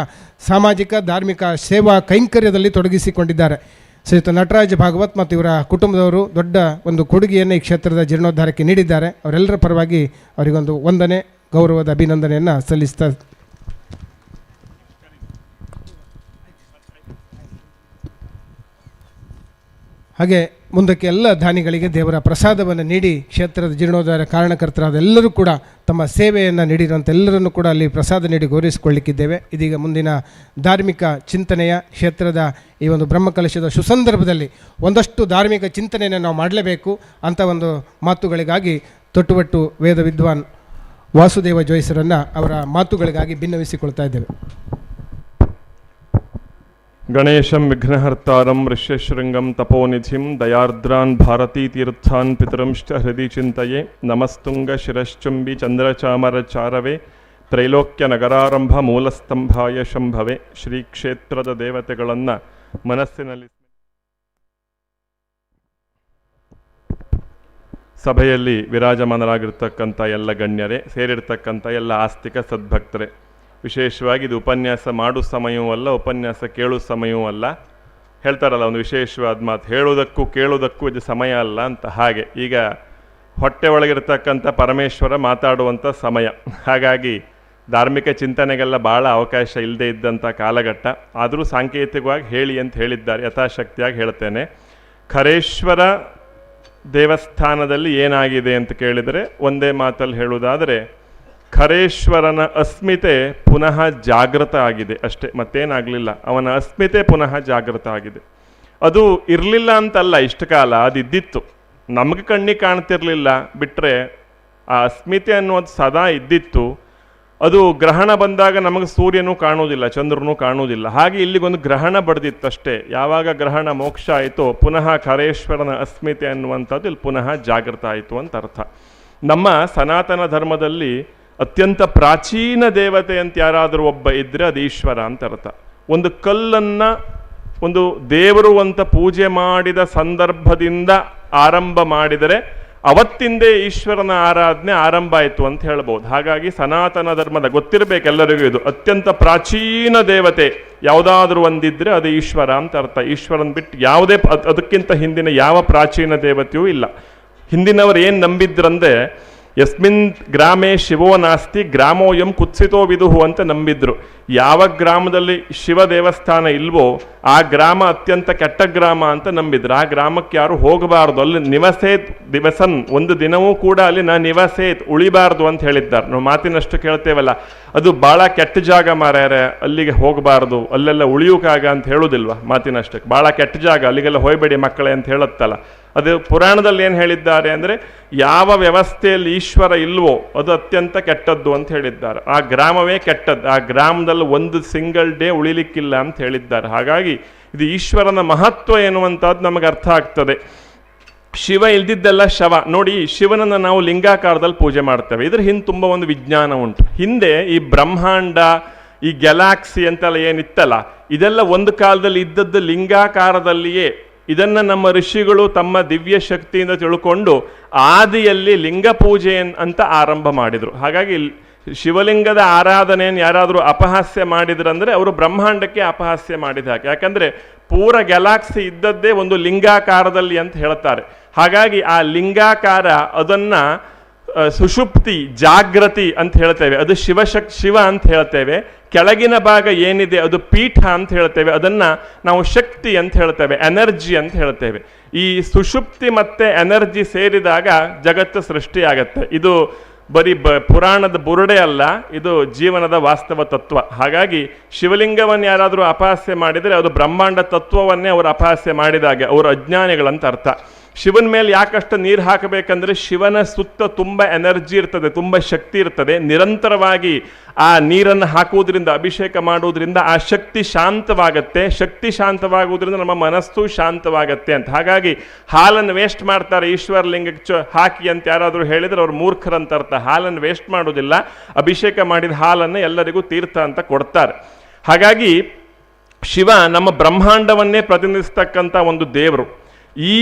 ಸಾಮಾಜಿಕ ಧಾರ್ಮಿಕ ಸೇವಾ ಕೈಂಕರ್ಯದಲ್ಲಿ ತೊಡಗಿಸಿಕೊಂಡಿದ್ದಾರೆ. ಶ್ರೀಯುತ ನಟರಾಜ್ ಭಾಗವತ್ ಮತ್ತು ಇವರ ಕುಟುಂಬದವರು ದೊಡ್ಡ ಒಂದು ಕೊಡುಗೆಯನ್ನು ಈ ಕ್ಷೇತ್ರದ ಜೀರ್ಣೋದ್ಧಾರಕ್ಕೆ ನೀಡಿದ್ದಾರೆ. ಅವರೆಲ್ಲರ ಪರವಾಗಿ ಅವರಿಗೊಂದು ವಂದನೆ, ಗೌರವದ ಅಭಿನಂದನೆಯನ್ನು ಸಲ್ಲಿಸ್ತಾ ಹಾಗೆ ಮುಂದಕ್ಕೆ ಎಲ್ಲ ದಾನಿಗಳಿಗೆ ದೇವರ ಪ್ರಸಾದವನ್ನು ನೀಡಿ ಕ್ಷೇತ್ರದ ಜೀರ್ಣೋದ್ಧಾರ ಕಾರಣಕರ್ತರಾದ ಎಲ್ಲರೂ ಕೂಡ ತಮ್ಮ ಸೇವೆಯನ್ನು ನೀಡಿರುವಂಥ ಎಲ್ಲರನ್ನು ಕೂಡ ಅಲ್ಲಿ ಪ್ರಸಾದ ನೀಡಿ ಗೌರವಿಸಿಕೊಳ್ಳಿಕ್ಕಿದ್ದೇವೆ. ಇದೀಗ ಮುಂದಿನ ಧಾರ್ಮಿಕ ಚಿಂತನೆಯ ಕ್ಷೇತ್ರದ ಈ ಒಂದು ಬ್ರಹ್ಮಕಲಶದ ಸುಸಂದರ್ಭದಲ್ಲಿ ಒಂದಷ್ಟು ಧಾರ್ಮಿಕ ಚಿಂತನೆಯನ್ನು ನಾವು ಮಾಡಲೇಬೇಕು ಅಂತ ಒಂದು ಮಾತುಗಳಿಗಾಗಿ ತೊಟ್ಟುಬಟ್ಟು ವೇದ ವಿದ್ವಾನ್ ವಾಸುದೇವ ಜೋಯಿಸರನ್ನು ಅವರ ಮಾತುಗಳಿಗಾಗಿ ಭಿನ್ನವಿಸಿಕೊಳ್ತಾ ಇದ್ದೇವೆ. ಗಣೇಶಂ ವಿಘ್ನಹರ್ತಾರಂ ಋಷ್ಯಶೃಂಗಂ ತಪೋನಿಧಿಂ ದಯಾರ್ದ್ರಾನ್ ಭಾರತೀತೀರ್ಥಾನ್ ಪಿತರಂಶ್ಚ ಹೃದಯ ಚಿಂತೆಯೇ ನಮಸ್ತುಂಗ ಶಿರಶ್ಚುಂಬಿ ಚಂದ್ರಚಾಮರಚಾರವೇ ತ್ರೈಲೋಕ್ಯ ನಗರಾರಂಭ ಮೂಲಸ್ತಂಭಾಯ ಶಂಭವೆ. ಶ್ರೀ ಕ್ಷೇತ್ರದ ದೇವತೆಗಳನ್ನು ಮನಸ್ಸಿನಲ್ಲಿ ಸಭೆಯಲ್ಲಿ ವಿರಾಜಮಾನರಾಗಿರ್ತಕ್ಕಂಥ ಎಲ್ಲ ಗಣ್ಯರೇ, ಸೇರಿರ್ತಕ್ಕಂಥ ಎಲ್ಲ ಆಸ್ತಿಕ ಸದ್ಭಕ್ತರೇ, ವಿಶೇಷವಾಗಿ ಇದು ಉಪನ್ಯಾಸ ಮಾಡೋ ಸಮಯವೂ ಅಲ್ಲ, ಉಪನ್ಯಾಸ ಕೇಳೋ ಸಮಯವೂ ಅಲ್ಲ. ಹೇಳ್ತಾರಲ್ಲ ಒಂದು ವಿಶೇಷವಾದ ಮಾತು, ಹೇಳೋದಕ್ಕೂ ಕೇಳೋದಕ್ಕೂ ಇದು ಸಮಯ ಅಲ್ಲ ಅಂತ. ಹಾಗೆ ಈಗ ಹೊಟ್ಟೆ ಒಳಗಿರ್ತಕ್ಕಂಥ ಪರಮೇಶ್ವರ ಮಾತಾಡುವಂಥ ಸಮಯ. ಹಾಗಾಗಿ ಧಾರ್ಮಿಕ ಚಿಂತನೆಗೆಲ್ಲ ಭಾಳ ಅವಕಾಶ ಇಲ್ಲದೆ ಇದ್ದಂಥ ಕಾಲಘಟ್ಟ. ಆದರೂ ಸಾಂಕೇತಿಕವಾಗಿ ಹೇಳಿ ಅಂತ ಹೇಳಿದ್ದಾರೆ, ಯಥಾಶಕ್ತಿಯಾಗಿ ಹೇಳ್ತೇನೆ. ಖರೇಶ್ವರ ದೇವಸ್ಥಾನದಲ್ಲಿ ಏನಾಗಿದೆ ಅಂತ ಕೇಳಿದರೆ ಒಂದೇ ಮಾತಲ್ಲಿ ಹೇಳುವುದಾದರೆ, ಖರೇಶ್ವರನ ಅಸ್ಮಿತೆ ಪುನಃ ಜಾಗೃತ ಆಗಿದೆ ಅಷ್ಟೇ, ಮತ್ತೇನಾಗಲಿಲ್ಲ. ಅವನ ಅಸ್ಮಿತೆ ಪುನಃ ಜಾಗೃತ ಆಗಿದೆ. ಅದು ಇರಲಿಲ್ಲ ಅಂತಲ್ಲ, ಇಷ್ಟು ಕಾಲ ಅದಿದ್ದಿತ್ತು, ನಮಗೆ ಕಣ್ಣಿಗೆ ಕಾಣ್ತಿರ್ಲಿಲ್ಲ ಬಿಟ್ಟರೆ ಆ ಅಸ್ಮಿತೆ ಅನ್ನೋದು ಸದಾ ಇದ್ದಿತ್ತು. ಅದು ಗ್ರಹಣ ಬಂದಾಗ ನಮಗೆ ಸೂರ್ಯನೂ ಕಾಣುವುದಿಲ್ಲ, ಚಂದ್ರನೂ ಕಾಣುವುದಿಲ್ಲ. ಹಾಗೆ ಇಲ್ಲಿಗೊಂದು ಗ್ರಹಣ ಬಡ್ದಿತ್ತಷ್ಟೇ. ಯಾವಾಗ ಗ್ರಹಣ ಮೋಕ್ಷ ಆಯಿತೋ ಪುನಃ ಖರೇಶ್ವರನ ಅಸ್ಮಿತೆ ಅನ್ನುವಂಥದ್ದು ಇಲ್ಲಿ ಪುನಃ ಜಾಗೃತ ಆಯಿತು ಅಂತ ಅರ್ಥ. ನಮ್ಮ ಸನಾತನ ಧರ್ಮದಲ್ಲಿ ಅತ್ಯಂತ ಪ್ರಾಚೀನ ದೇವತೆ ಅಂತ ಯಾರಾದರೂ ಒಬ್ಬ ಇದ್ದರೆ ಅದು ಈಶ್ವರ ಅಂತ ಅರ್ಥ. ಒಂದು ಕಲ್ಲನ್ನು ಒಂದು ದೇವರು ಅಂತ ಪೂಜೆ ಮಾಡಿದ ಸಂದರ್ಭದಿಂದ ಆರಂಭ ಮಾಡಿದರೆ ಅವತ್ತಿಂದೇ ಈಶ್ವರನ ಆರಾಧನೆ ಆರಂಭ ಆಯಿತು ಅಂತ ಹೇಳ್ಬೋದು. ಹಾಗಾಗಿ ಸನಾತನ ಧರ್ಮದ ಗೊತ್ತಿರಬೇಕೆಲ್ಲರಿಗೂ ಇದು ಅತ್ಯಂತ ಪ್ರಾಚೀನ ದೇವತೆ ಯಾವುದಾದ್ರೂ ಒಂದಿದ್ರೆ ಅದು ಈಶ್ವರ ಅಂತ ಅರ್ಥ. ಈಶ್ವರನ್ ಬಿಟ್ಟು ಯಾವುದೇ ಅದಕ್ಕಿಂತ ಹಿಂದಿನ ಯಾವ ಪ್ರಾಚೀನ ದೇವತೆಯೂ ಇಲ್ಲ. ಹಿಂದಿನವರು ಏನು ನಂಬಿದ್ರಂದ್ರೆ, ಯಸ್ಮಿನ್ ಗ್ರಾಮೇ ಶಿವೋ ನಾಸ್ತಿ ಗ್ರಾಮೋಯಂ ಕುತ್ಸಿತೋ ವಿದುಹು ಅಂತ ನಂಬಿದ್ರು. ಯಾವ ಗ್ರಾಮದಲ್ಲಿ ಶಿವ ದೇವಸ್ಥಾನ ಇಲ್ವೋ ಆ ಗ್ರಾಮ ಅತ್ಯಂತ ಕೆಟ್ಟ ಗ್ರಾಮ ಅಂತ ನಂಬಿದ್ರು. ಆ ಗ್ರಾಮಕ್ಕೆ ಯಾರು ಹೋಗಬಾರ್ದು, ಅಲ್ಲಿ ನಿವಸೇತ್ ದಿವಸನ್, ಒಂದು ದಿನವೂ ಕೂಡ ಅಲ್ಲಿ ನಿವಸೇತ್ ಉಳಿಬಾರ್ದು ಅಂತ ಹೇಳಿದ್ದಾರೆ. ನಾವು ಮಾತಿನಷ್ಟು ಕೇಳ್ತೇವಲ್ಲ, ಅದು ಭಾಳ ಕೆಟ್ಟ ಜಾಗ ಮಾರ್ಯಾರೆ, ಅಲ್ಲಿಗೆ ಹೋಗಬಾರ್ದು, ಅಲ್ಲೆಲ್ಲ ಉಳಿಯೋಕಾಗ ಅಂತ ಹೇಳೋದಿಲ್ವ ಮಾತಿನಷ್ಟಕ್ಕೆ. ಭಾಳ ಕೆಟ್ಟ ಜಾಗ, ಅಲ್ಲಿಗೆಲ್ಲ ಹೋಯ್ಬೇಡಿ ಮಕ್ಕಳೇ ಅಂತ ಹೇಳುತ್ತಲ್ಲ. ಅದು ಪುರಾಣದಲ್ಲಿ ಏನು ಹೇಳಿದ್ದಾರೆ ಅಂದರೆ, ಯಾವ ವ್ಯವಸ್ಥೆಯಲ್ಲಿ ಈಶ್ವರ ಇಲ್ವೋ ಅದು ಅತ್ಯಂತ ಕೆಟ್ಟದ್ದು ಅಂತ ಹೇಳಿದ್ದಾರೆ. ಆ ಗ್ರಾಮವೇ ಕೆಟ್ಟದ್ದು, ಆ ಗ್ರಾಮದಲ್ಲಿ ಒಂದು ಸಿಂಗಲ್ ಡೇ ಉಳಿಲಿಕ್ಕಿಲ್ಲ ಅಂತ ಹೇಳಿದ್ದಾರೆ. ಹಾಗಾಗಿ ಇದು ಈಶ್ವರನ ಮಹತ್ವ ಎನ್ನುವಂಥದ್ದು ನಮಗೆ ಅರ್ಥ ಆಗ್ತದೆ. ಶಿವ ಇಲ್ದಿದ್ದೆಲ್ಲ ಶವ. ನೋಡಿ, ಶಿವನನ್ನು ನಾವು ಲಿಂಗಾಕಾರದಲ್ಲಿ ಪೂಜೆ ಮಾಡ್ತೇವೆ. ಇದ್ರ ಹಿಂದೆ ತುಂಬ ಒಂದು ವಿಜ್ಞಾನ ಉಂಟು. ಹಿಂದೆ ಈ ಬ್ರಹ್ಮಾಂಡ, ಈ ಗ್ಯಾಲಾಕ್ಸಿ ಅಂತೆಲ್ಲ ಏನಿತ್ತಲ್ಲ, ಇದೆಲ್ಲ ಒಂದು ಕಾಲದಲ್ಲಿ ಇದ್ದದ್ದು ಲಿಂಗಾಕಾರದಲ್ಲಿಯೇ. ಇದನ್ನು ನಮ್ಮ ಋಷಿಗಳು ತಮ್ಮ ದಿವ್ಯ ಶಕ್ತಿಯಿಂದ ತಿಳ್ಕೊಂಡು ಆದಿಯಲ್ಲಿ ಲಿಂಗ ಪೂಜೆ ಅಂತ ಆರಂಭ ಮಾಡಿದರು. ಹಾಗಾಗಿ ಶಿವಲಿಂಗದ ಆರಾಧನೆಯನ್ನು ಯಾರಾದರೂ ಅಪಹಾಸ್ಯ ಮಾಡಿದ್ರಂದರೆ ಅವರು ಬ್ರಹ್ಮಾಂಡಕ್ಕೆ ಅಪಹಾಸ್ಯ ಮಾಡಿದ ಹಾಗೆ. ಯಾಕಂದರೆ ಪೂರ ಗ್ಯಾಲಾಕ್ಸಿ ಇದ್ದದ್ದೇ ಒಂದು ಲಿಂಗಾಕಾರದಲ್ಲಿ ಅಂತ ಹೇಳ್ತಾರೆ. ಹಾಗಾಗಿ ಆ ಲಿಂಗಾಕಾರ ಅದನ್ನು ಸುಷುಪ್ತಿ, ಜಾಗೃತಿ ಅಂತ ಹೇಳ್ತೇವೆ, ಅದು ಶಿವ ಅಂತ ಹೇಳ್ತೇವೆ. ಕೆಳಗಿನ ಭಾಗ ಏನಿದೆ ಅದು ಪೀಠ ಅಂತ ಹೇಳ್ತೇವೆ, ಅದನ್ನು ನಾವು ಶಕ್ತಿ ಅಂತ ಹೇಳ್ತೇವೆ, ಎನರ್ಜಿ ಅಂತ ಹೇಳ್ತೇವೆ. ಈ ಸುಷುಪ್ತಿ ಮತ್ತು ಎನರ್ಜಿ ಸೇರಿದಾಗ ಜಗತ್ತು ಸೃಷ್ಟಿಯಾಗತ್ತೆ. ಇದು ಬರೀ ಪುರಾಣದ ಬುರುಡೆ ಅಲ್ಲ, ಇದು ಜೀವನದ ವಾಸ್ತವ ತತ್ವ. ಹಾಗಾಗಿ ಶಿವಲಿಂಗವನ್ನು ಯಾರಾದರೂ ಅಪಹಾಸ್ಯ ಮಾಡಿದರೆ ಅದು ಬ್ರಹ್ಮಾಂಡ ತತ್ವವನ್ನೇ ಅವರು ಅಪಹಾಸ್ಯ ಮಾಡಿದಾಗೆ, ಅವರು ಅಜ್ಞಾನಿಗಳಂತ ಅರ್ಥ. ಶಿವನ ಮೇಲೆ ಯಾಕಷ್ಟು ನೀರು ಹಾಕಬೇಕಂದ್ರೆ, ಶಿವನ ಸುತ್ತ ತುಂಬ ಎನರ್ಜಿ ಇರ್ತದೆ, ತುಂಬ ಶಕ್ತಿ ಇರ್ತದೆ. ನಿರಂತರವಾಗಿ ಆ ನೀರನ್ನು ಹಾಕುವುದರಿಂದ, ಅಭಿಷೇಕ ಮಾಡುವುದರಿಂದ ಆ ಶಕ್ತಿ ಶಾಂತವಾಗತ್ತೆ. ಶಕ್ತಿ ಶಾಂತವಾಗುವುದರಿಂದ ನಮ್ಮ ಮನಸ್ಸು ಶಾಂತವಾಗತ್ತೆ ಅಂತ. ಹಾಗಾಗಿ ಹಾಲನ್ನು ವೇಸ್ಟ್ ಮಾಡ್ತಾರೆ, ಈಶ್ವರ ಲಿಂಗಕ್ಕೆ ಹಾಕಿ ಅಂತ ಯಾರಾದರೂ ಹೇಳಿದರೆ ಅವ್ರು ಮೂರ್ಖರಂತ ಅರ್ಥ. ಹಾಲನ್ನು ವೇಸ್ಟ್ ಮಾಡೋದಿಲ್ಲ, ಅಭಿಷೇಕ ಮಾಡಿದ ಹಾಲನ್ನು ಎಲ್ಲರಿಗೂ ತೀರ್ಥ ಅಂತ ಕೊಡ್ತಾರೆ. ಹಾಗಾಗಿ ಶಿವ ನಮ್ಮ ಬ್ರಹ್ಮಾಂಡವನ್ನೇ ಪ್ರತಿನಿಧಿಸ್ತಕ್ಕಂಥ ಒಂದು ದೇವರು. ಈ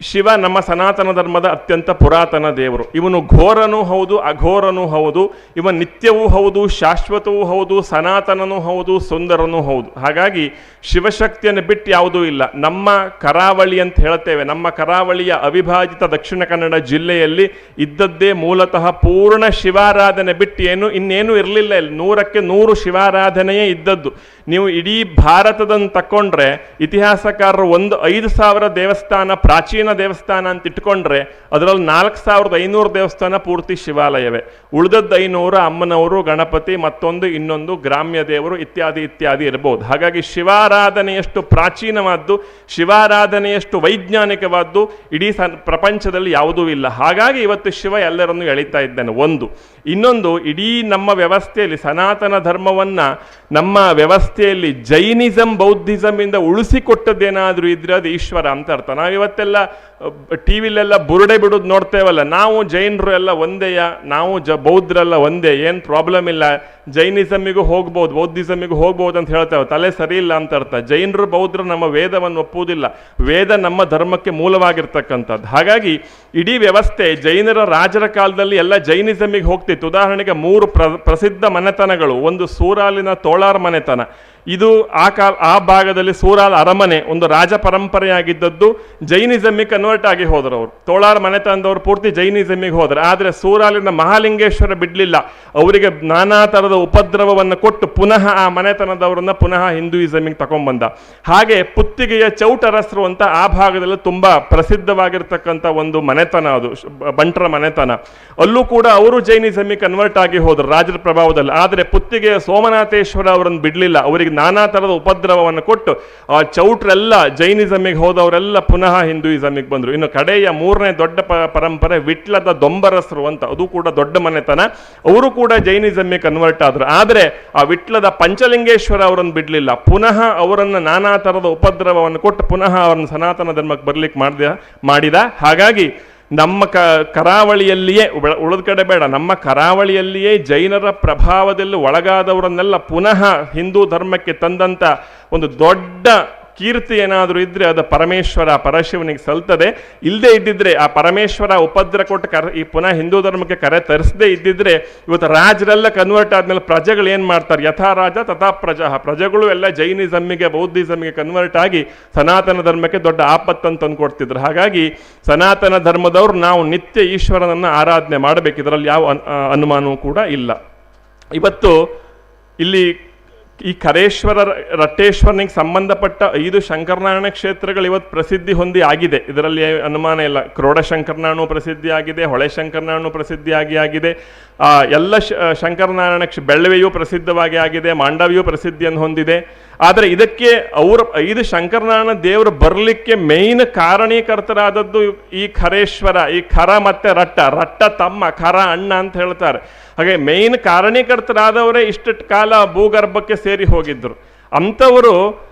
ಶಿವ ನಮ್ಮ ಸನಾತನ ಧರ್ಮದ ಅತ್ಯಂತ ಪುರಾತನ ದೇವರು. ಇವನು ಘೋರನೂ ಹೌದು, ಅಘೋರನೂ ಹೌದು. ಇವ ನಿತ್ಯವೂ ಹೌದು, ಶಾಶ್ವತವೂ ಹೌದು, ಸನಾತನನೂ ಹೌದು, ಸುಂದರನೂ ಹೌದು. ಹಾಗಾಗಿ ಶಿವಶಕ್ತಿಯನ್ನು ಬಿಟ್ಟು ಯಾವುದೂ ಇಲ್ಲ. ನಮ್ಮ ಕರಾವಳಿ ಅಂತ ಹೇಳ್ತೇವೆ, ನಮ್ಮ ಕರಾವಳಿಯ ಅವಿಭಾಜಿತ ದಕ್ಷಿಣ ಕನ್ನಡ ಜಿಲ್ಲೆಯಲ್ಲಿ ಇದ್ದದ್ದೇ ಮೂಲತಃ ಪೂರ್ಣ ಶಿವಾರಾಧನೆ ಬಿಟ್ಟು ಇನ್ನೇನು ಇರಲಿಲ್ಲ. ಇಲ್ಲಿ 100ಕ್ಕೆ 100 ಶಿವಾರಾಧನೆಯೇ ಇದ್ದದ್ದು. ನೀವು ಇಡೀ ಭಾರತದನ್ನು ತಕ್ಕೊಂಡ್ರೆ ಇತಿಹಾಸಕಾರರು 5,000 ದೇವಸ್ಥಾನ, ಪ್ರಾಚೀನ ದೇವಸ್ಥಾನ ಅಂತ ಇಟ್ಕೊಂಡ್ರೆ ಅದರಲ್ಲಿ 4,500 ದೇವಸ್ಥಾನ ಪೂರ್ತಿ ಶಿವಾಲಯವೇ. ಉಳಿದದ್ದು 500 ಅಮ್ಮನವರು, ಗಣಪತಿ, ಮತ್ತೊಂದು ಇನ್ನೊಂದು ಗ್ರಾಮ್ಯ ದೇವರು ಇತ್ಯಾದಿ ಇತ್ಯಾದಿ ಇರಬಹುದು. ಹಾಗಾಗಿ ಶಿವಾರಾಧನೆಯಷ್ಟು ಪ್ರಾಚೀನವಾದ್ದು, ಶಿವಾರಾಧನೆಯಷ್ಟು ವೈಜ್ಞಾನಿಕವಾದ್ದು ಇಡೀ ಪ್ರಪಂಚದಲ್ಲಿ ಯಾವುದೂ ಇಲ್ಲ. ಹಾಗಾಗಿ ಇವತ್ತು ಶಿವ ಎಲ್ಲರನ್ನು ಎಳಿತಾ ಇದ್ದಾನೆ. ಇನ್ನೊಂದು, ಇಡೀ ನಮ್ಮ ವ್ಯವಸ್ಥೆಯಲ್ಲಿ ಸನಾತನ ಧರ್ಮವನ್ನ ನಮ್ಮ ವ್ಯವಸ್ಥೆಯಲ್ಲಿ ಜೈನಿಸಂ, ಬೌದ್ಧಿಸಂ ಇಂದ ಉಳಿಸಿಕೊಟ್ಟದ್ದೇನಾದ್ರೂ ಇದ್ರೆ ಅದು ಈಶ್ವರ ಅಂತ ಅರ್ಥ. ನಾವಿವತ್ತೆಲ್ಲ ಟಿವಿಲೆಲ್ಲ ಬುರುಡೆ ಬಿಡೋದು ನೋಡ್ತೇವಲ್ಲ, ನಾವು ಜೈನರು ಎಲ್ಲ ಒಂದೇಯ, ನಾವು ಬೌದ್ಧರೆಲ್ಲ ಒಂದೇ, ಏನು ಪ್ರಾಬ್ಲಮ್ ಇಲ್ಲ, ಜೈನಿಸಮಿಗೂ ಹೋಗ್ಬೋದು, ಬೌದ್ಧಿಸಮಿಗೂ ಹೋಗ್ಬೋದು ಅಂತ ಹೇಳ್ತೇವೆ. ತಲೆ ಸರಿ ಇಲ್ಲ ಅಂತ ಅರ್ಥ. ಜೈನರು, ಬೌದ್ಧರು ನಮ್ಮ ವೇದವನ್ನು ಒಪ್ಪುವುದಿಲ್ಲ. ವೇದ ನಮ್ಮ ಧರ್ಮಕ್ಕೆ ಮೂಲವಾಗಿರ್ತಕ್ಕಂಥದ್ದು. ಹಾಗಾಗಿ ಇಡೀ ವ್ಯವಸ್ಥೆ ಜೈನರ ರಾಜರ ಕಾಲದಲ್ಲಿ ಎಲ್ಲ ಜೈನಿಸಮಿಗೆ ಹೋಗ್ತಿತ್ತು. ಉದಾಹರಣೆಗೆ 3 ಪ್ರಸಿದ್ಧ ಮನೆತನಗಳು. ಒಂದು ಸೂರಾಲಿನ ತೋಳಾರ್ ಮನೆತನ. ಇದು ಆ ಭಾಗದಲ್ಲಿ ಸೂರಾಲ್ ಅರಮನೆ ಒಂದು ರಾಜ ಪರಂಪರೆಯಾಗಿದ್ದದ್ದು. ಜೈನಿಸಮಿಗೆ ಕನ್ವರ್ಟ್ ಆಗಿ ಹೋದರು ಅವರು. ತೋಳಾರ್ ಮನೆತನದವರು ಪೂರ್ತಿ ಜೈನಿಸಮಿಗೆ ಹೋದರು. ಆದರೆ ಸೂರಾಲಿನ ಮಹಾಲಿಂಗೇಶ್ವರ ಬಿಡಲಿಲ್ಲ. ಅವರಿಗೆ ನಾನಾ ಥರದ ಉಪದ್ರವವನ್ನು ಕೊಟ್ಟು ಪುನಃ ಆ ಮನೆತನದವರನ್ನ ಪುನಃ ಹಿಂದೂಯಿಸಮಿಗೆ ತಗೊಂಡ್ಬಂದ. ಹಾಗೆ ಪುತ್ತಿಗೆಯ ಚೌಟರಸರು ಅಂತ ಆ ಭಾಗದಲ್ಲಿ ತುಂಬಾ ಪ್ರಸಿದ್ಧವಾಗಿರ್ತಕ್ಕಂಥ ಒಂದು ಮನೆತನ, ಅದು ಬಂಟರ ಮನೆತನ. ಅಲ್ಲೂ ಕೂಡ ಅವರು ಜೈನಿಸಮಿಗೆ ಕನ್ವರ್ಟ್ ಆಗಿ ಹೋದರು ರಾಜರ ಪ್ರಭಾವದಲ್ಲಿ. ಆದರೆ ಪುತ್ತಿಗೆಯ ಸೋಮನಾಥೇಶ್ವರ ಅವರನ್ನು ಬಿಡಲಿಲ್ಲ. ಅವರಿಗೆ ನಾನಾ ಥರದ ಉಪದ್ರವವನ್ನು ಕೊಟ್ಟು ಆ ಚೌಟ್ರೆಲ್ಲ ಜೈನಿಸಮಿಗೆ ಹೋದವರೆಲ್ಲ ಪುನಃ ಹಿಂದೂಯಿಸಮಿಗೆ ಬಂದರು. ಇನ್ನು ಕಡೆಯ 3ನೇ ದೊಡ್ಡ ಪರಂಪರೆ ವಿಟ್ಲದ ದೊಂಬರಸರು ಅಂತ, ಅದು ಕೂಡ ದೊಡ್ಡ ಮನೆತನ. ಅವರು ಕೂಡ ಜೈನಿಸಮಿಗೆ ಕನ್ವರ್ಟ್ ಆದರು. ಆದರೆ ಆ ವಿಟ್ಲದ ಪಂಚಲಿಂಗೇಶ್ವರ ಅವರನ್ನು ಬಿಡಲಿಲ್ಲ. ಪುನಃ ಅವರನ್ನು ನಾನಾ ಥರದ ಉಪದ್ರವವನ್ನು ಕೊಟ್ಟು ಪುನಃ ಅವರನ್ನು ಸನಾತನ ಧರ್ಮಕ್ಕೆ ಬರ್ಲಿಕ್ಕೆ ಮಾಡಿದ. ಹಾಗಾಗಿ ನಮ್ಮ ಕರಾವಳಿಯಲ್ಲಿಯೇ, ಉಳಿದ ಕಡೆ ಬೇಡ, ನಮ್ಮ ಕರಾವಳಿಯಲ್ಲಿಯೇ ಜೈನರ ಪ್ರಭಾವದಲ್ಲಿ ಒಳಗಾದವರನ್ನೆಲ್ಲ ಪುನಃ ಹಿಂದೂ ಧರ್ಮಕ್ಕೆ ತಂದಂಥ ಒಂದು ದೊಡ್ಡ ಕೀರ್ತಿ ಏನಾದರೂ ಇದ್ರೆ ಅದು ಪರಶಿವನಿಗೆ ಸಲ್ತದೆ. ಇಲ್ಲದೆ ಇದ್ದಿದ್ರೆ, ಆ ಪರಮೇಶ್ವರ ಉಪದ್ರ ಕೊಟ್ಟು ಈ ಪುನಃ ಹಿಂದೂ ಧರ್ಮಕ್ಕೆ ಕರೆ ತರಿಸದೇ ಇದ್ದಿದ್ರೆ ಇವತ್ತು ರಾಜರೆಲ್ಲ ಕನ್ವರ್ಟ್ ಆದ್ಮೇಲೆ ಪ್ರಜೆಗಳು ಏನು ಮಾಡ್ತಾರೆ? ಯಥಾ ರಾಜ ತಥಾ ಪ್ರಜಾ. ಪ್ರಜೆಗಳು ಎಲ್ಲ ಜೈನಿಸಮ್ಮಿಗೆ, ಬೌದ್ಧಿಸಮ್ಮಿಗೆ ಕನ್ವರ್ಟ್ ಆಗಿ ಸನಾತನ ಧರ್ಮಕ್ಕೆ ದೊಡ್ಡ ಆಪತ್ತನ್ನು ತಂದುಕೊಡ್ತಿದ್ರು. ಹಾಗಾಗಿ ಸನಾತನ ಧರ್ಮದವರು ನಾವು ನಿತ್ಯ ಈಶ್ವರನನ್ನು ಆರಾಧನೆ ಮಾಡಬೇಕು. ಇದರಲ್ಲಿ ಯಾವ ಅನುಮಾನವೂ ಕೂಡ ಇಲ್ಲ. ಇವತ್ತು ಇಲ್ಲಿ ಈ ಕರೇಶ್ವರ, ರಟ್ಟೇಶ್ವರನಿಗೆ ಸಂಬಂಧಪಟ್ಟ 5 ಶಂಕರನಾರಾಯಣ ಕ್ಷೇತ್ರಗಳು ಇವತ್ತು ಪ್ರಸಿದ್ಧಿ ಹೊಂದಿ ಆಗಿದೆ. ಇದರಲ್ಲಿ ಅನುಮಾನ ಇಲ್ಲ. ಕ್ರೋಡ ಶಂಕರನಾರಾಯಣ ಪ್ರಸಿದ್ಧಿ ಆಗಿದೆ, ಹೊಳೆ ಶಂಕರನಾರಾಯಣ ಪ್ರಸಿದ್ಧಿಯಾಗಿ ಆಗಿದೆ. ಎಲ್ಲ ಶಂಕರನಾರಾಯಣ ಬೆಳ್ಳವೆಯೂ ಪ್ರಸಿದ್ಧವಾಗಿ ಆಗಿದೆ, ಮಾಂಡವಿಯೂ ಪ್ರಸಿದ್ಧಿಯನ್ನು ಹೊಂದಿದೆ. ಆದರೆ ಇದಕ್ಕೆ ಅವರು 5 ಶಂಕರನಾರಾಯಣ ದೇವರು ಬರಲಿಕ್ಕೆ ಮೇಯ್ನ್ ಕಾರಣೀಕರ್ತರಾದದ್ದು ಈ ಖರೇಶ್ವರ. ಈ ಖರ ಮತ್ತೆ ರಟ್ಟ ತಮ್ಮ, ಖರ ಅಣ್ಣ ಅಂತ ಹೇಳ್ತಾರೆ. ಹಾಗೆ ಮೇಯ್ನ್ ಕಾರಣೀಕರ್ತರಾದವರೇ ಇಷ್ಟು ಕಾಲ ಭೂಗರ್ಭಕ್ಕೆ ಸೇರಿ ಹೋಗಿದ್ರು. ಅಂಥವರು